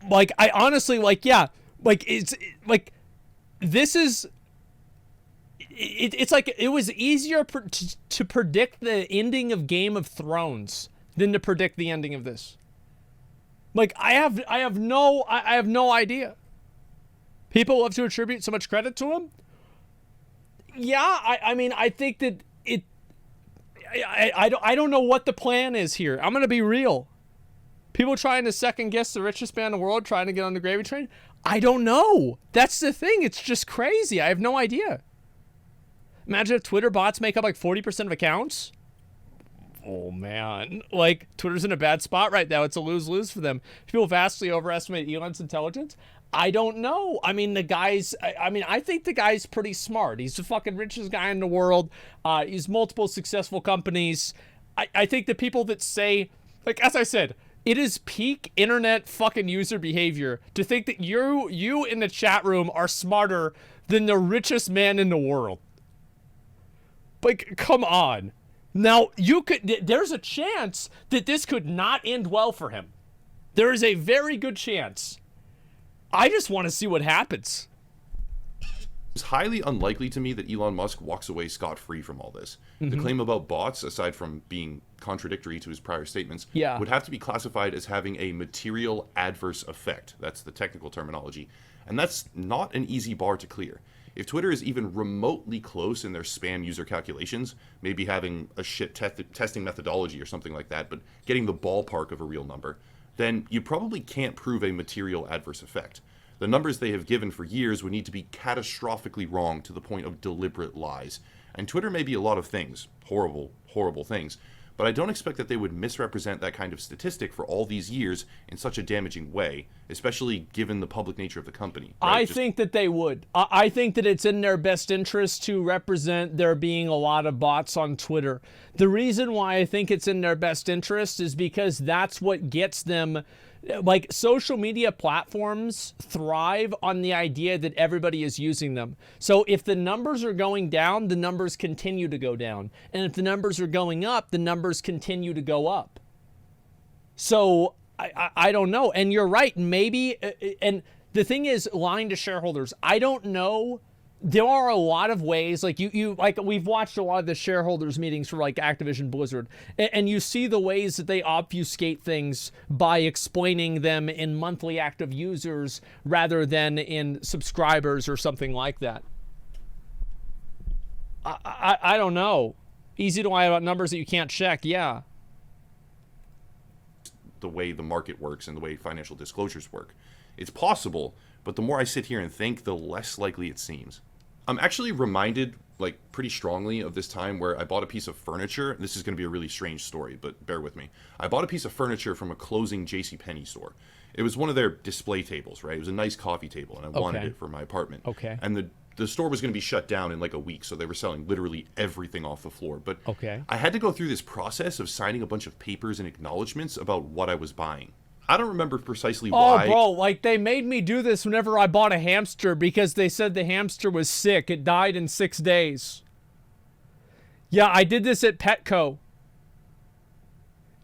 Like, I honestly, like, yeah, like, it's, like, this is, it's like, it was easier to predict the ending of Game of Thrones than to predict the ending of this. Like, I have no idea. People love to attribute so much credit to him. Yeah, I mean, I think that I don't know what the plan is here. I'm going to be real. People trying to second guess the richest man in the world, trying to get on the gravy train. I don't know. That's the thing. It's just crazy. I have no idea. Imagine if Twitter bots make up like 40% of accounts. Oh, man. Like, Twitter's in a bad spot right now. It's a lose-lose for them. People vastly overestimate Elon's intelligence. I don't know. I mean, the guy's, I think the guy's pretty smart. He's the fucking richest guy in the world. He's multiple successful companies. I think the people that say, like, as I said, It is peak internet fucking user behavior to think that you in the chat room are smarter than the richest man in the world. Like, come on. Now, there's a chance that this could not end well for him. There is a very good chance. I just want to see what happens. It's highly unlikely to me that Elon Musk walks away scot-free from all this. The claim about bots, aside from being contradictory to his prior statements, would have to be classified as having a material adverse effect. That's the technical terminology. And that's not an easy bar to clear. If Twitter is even remotely close in their spam user calculations, maybe having a shit testing methodology or something like that, but getting the ballpark of a real number, then you probably can't prove a material adverse effect. The numbers they have given for years would need to be catastrophically wrong to the point of deliberate lies. And Twitter may be a lot of things, horrible, horrible things, but I don't expect that they would misrepresent that kind of statistic for all these years in such a damaging way, especially given the public nature of the company. Right? I think that they would. I think that it's in their best interest to represent there being a lot of bots on Twitter. The reason why I think it's in their best interest is because that's what gets them. Like, social media platforms thrive on the idea that everybody is using them. So if the numbers are going down, the numbers continue to go down. And if the numbers are going up, the numbers continue to go up. So I don't know. And you're right. Maybe, and the thing is, lying to shareholders, I don't know. There are a lot of ways, like like we've watched a lot of the shareholders meetings for like Activision Blizzard, and you see the ways that they obfuscate things by explaining them in monthly active users rather than in subscribers or something like that. I don't know. Easy to lie about numbers that you can't check, yeah. The way the market works and the way financial disclosures work. It's possible, but the more I sit here and think, the less likely it seems. I'm actually reminded, like, pretty strongly of this time where I bought a piece of furniture. This is going to be a really strange story, but bear with me. I bought a piece of furniture from a closing JCPenney store. It was one of their display tables, right? It was a nice coffee table, and I wanted it for my apartment. Okay. And the store was going to be shut down in like a week, so they were selling literally everything off the floor. But I had to go through this process of signing a bunch of papers and acknowledgments about what I was buying. I don't remember precisely why. Oh, bro, like, they made me do this whenever I bought a hamster because they said the hamster was sick. It died in 6 days. Yeah, I did this at Petco.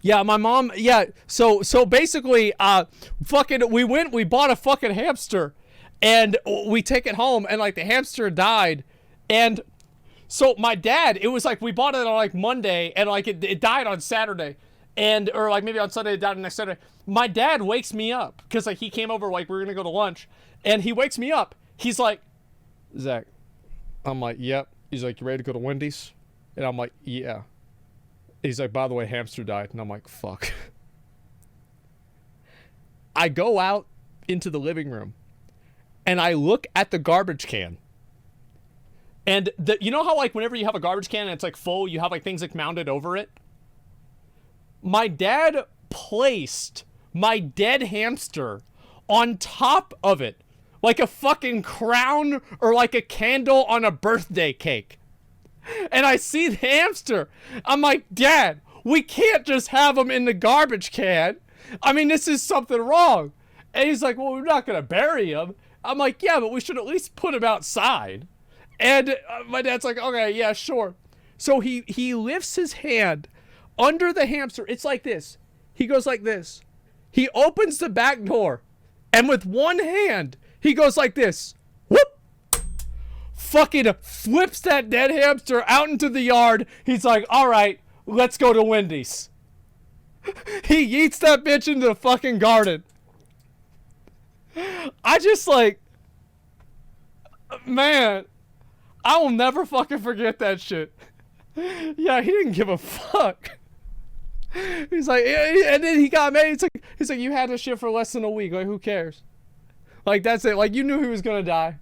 Yeah, my mom, yeah, so basically, we bought a fucking hamster, and we take it home, and, like, the hamster died, and so my dad, it was like, we bought it on, like, Monday, and, like, it died on Saturday. Or like maybe on Sunday, it died the next Saturday. My dad wakes me up because like he came over, like we were gonna go to lunch, and he wakes me up. He's like, Zach, I'm like, yep. He's like, you ready to go to Wendy's? And I'm like, yeah. He's like, by the way, hamster died. And I'm like, fuck. I go out into the living room, and I look at the garbage can. And you know how like whenever you have a garbage can and it's like full, you have like things like mounted over it? My dad placed my dead hamster on top of it like a fucking crown or like a candle on a birthday cake. And I see the hamster. I'm like, Dad, we can't just have him in the garbage can. I mean, this is something wrong. And he's like, well, we're not going to bury him. I'm like, yeah, but we should at least put him outside. And my dad's like, okay, yeah, sure. So he lifts his hand under the hamster. It's like this. He goes like this. He opens the back door, and with one hand, he goes like this. Whoop! Fucking flips that dead hamster out into the yard. He's like, all right, let's go to Wendy's. He yeets that bitch into the fucking garden. I just like, man, I will never fucking forget that shit. Yeah, he didn't give a fuck. He's like, and then he got mad. He's like, you had this shit for less than a week. Like, who cares? Like, that's it. Like, you knew he was gonna die.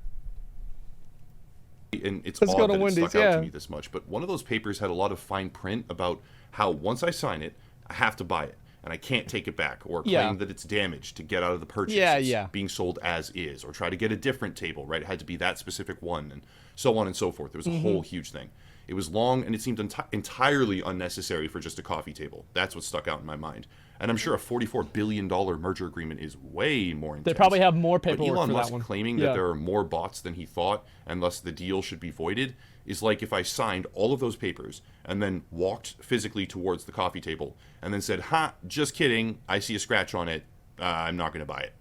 And it's odd that it stuck out to me this much. But one of those papers had a lot of fine print about how once I sign it, I have to buy it, and I can't take it back or claim that it's damaged to get out of the purchase. It's being sold as is, or try to get a different table. Right? It had to be that specific one, and so on and so forth. It was a whole huge thing. It was long, and it seemed entirely unnecessary for just a coffee table. That's what stuck out in my mind. And I'm sure a $44 billion merger agreement is way more intense. They probably have more paperwork but Elon for Musk that one. claiming that there are more bots than he thought, and thus the deal should be voided, is like if I signed all of those papers and then walked physically towards the coffee table and then said, "Ha, just kidding, I see a scratch on it, I'm not going to buy it."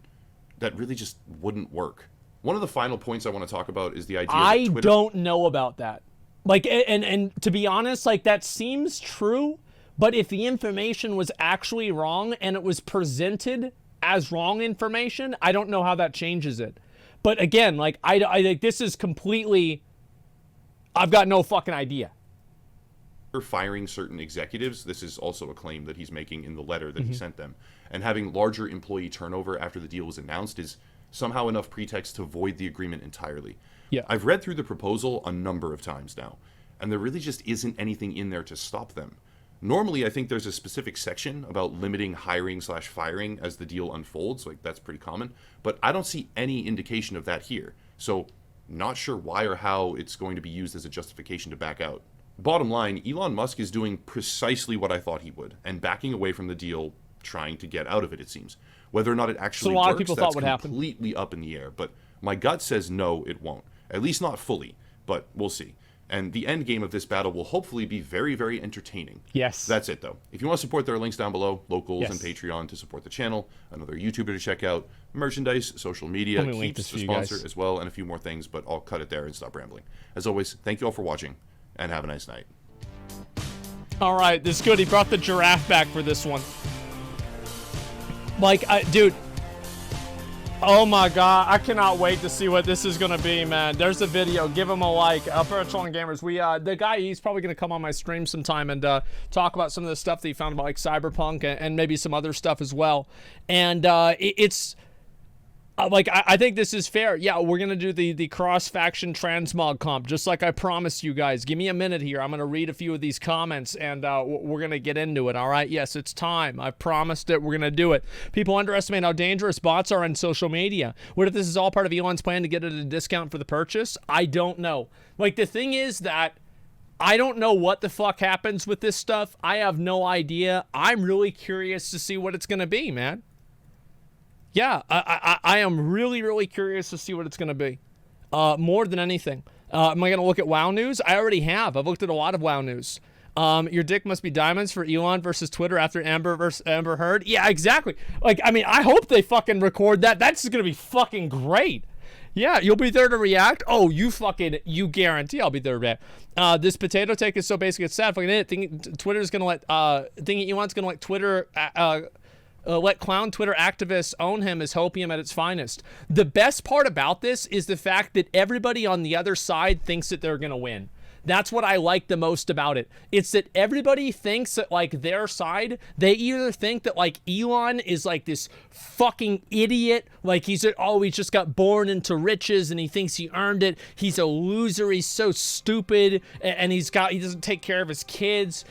That really just wouldn't work. One of the final points I want to talk about is the idea that Twitter... I don't know about that. Like, and to be honest, like, that seems true, but if the information was actually wrong and it was presented as wrong information, I don't know how that changes it. But again, like, I think this is completely... I've got no fucking idea. Firing certain executives, this is also a claim that he's making in the letter that he sent them, and having larger employee turnover after the deal was announced is somehow enough pretext to void the agreement entirely. Yeah. I've read through the proposal a number of times now, and there really just isn't anything in there to stop them. Normally, I think there's a specific section about limiting hiring/firing as the deal unfolds, like that's pretty common, but I don't see any indication of that here. So, not sure why or how it's going to be used as a justification to back out. Bottom line, Elon Musk is doing precisely what I thought he would, and backing away from the deal, trying to get out of it, it seems. Whether or not it actually so a lot works, of people that's thought would completely happen. up in the air. But my gut says no, it won't. At least not fully, but we'll see. And the end game of this battle will hopefully be very, very entertaining. Yes. That's it, though. If you want to support, there are links down below, locals Yes. and Patreon to support the channel, another YouTuber to check out, merchandise, social media, Let me link Keeps this the for you guys. sponsor as well, and a few more things, but I'll cut it there and stop rambling. As always, thank you all for watching, and have a nice night. All right, this is good. He brought the giraffe back for this one. Like, dude. Oh my god, I cannot wait to see what this is gonna be, man. There's a video. Give him a like. Upper Echelon Gamers. The guy, he's probably gonna come on my stream sometime and talk about some of the stuff that he found about like Cyberpunk and maybe some other stuff as well. And it's like, I think this is fair. Yeah, we're gonna do the cross-faction transmog comp, just like I promised you guys. Give me a minute here. I'm gonna read a few of these comments, and we're gonna get into it, all right? Yes, it's time. I promised it. We're gonna do it. People underestimate how dangerous bots are on social media. What if this is all part of Elon's plan to get it at a discount for the purchase? I don't know. Like, the thing is that I don't know what the fuck happens with this stuff. I have no idea. I'm really curious to see what it's gonna be, man. Yeah, I am really, really curious to see what it's going to be. More than anything. Am I going to look at WoW news? I already have. I've looked at a lot of WoW news. Your dick must be diamonds for Elon versus Twitter after Amber versus Amber Heard. Yeah, exactly. Like, I mean, I hope they fucking record that. That's going to be fucking great. Yeah, you'll be there to react? Oh, you guarantee I'll be there to react. This potato take is so basic it's sad. Fucking it. Twitter's going to let, Elon's going to let Twitter, let clown Twitter activists own him as hopium at its finest. The best part about this is the fact that everybody on the other side thinks that they're going to win. That's what I like the most about it. It's that everybody thinks that, like, their side, they either think that, like, Elon is, like, this fucking idiot, like, he's just got born into riches and he thinks he earned it. He's a loser. He's so stupid, and he doesn't take care of his kids.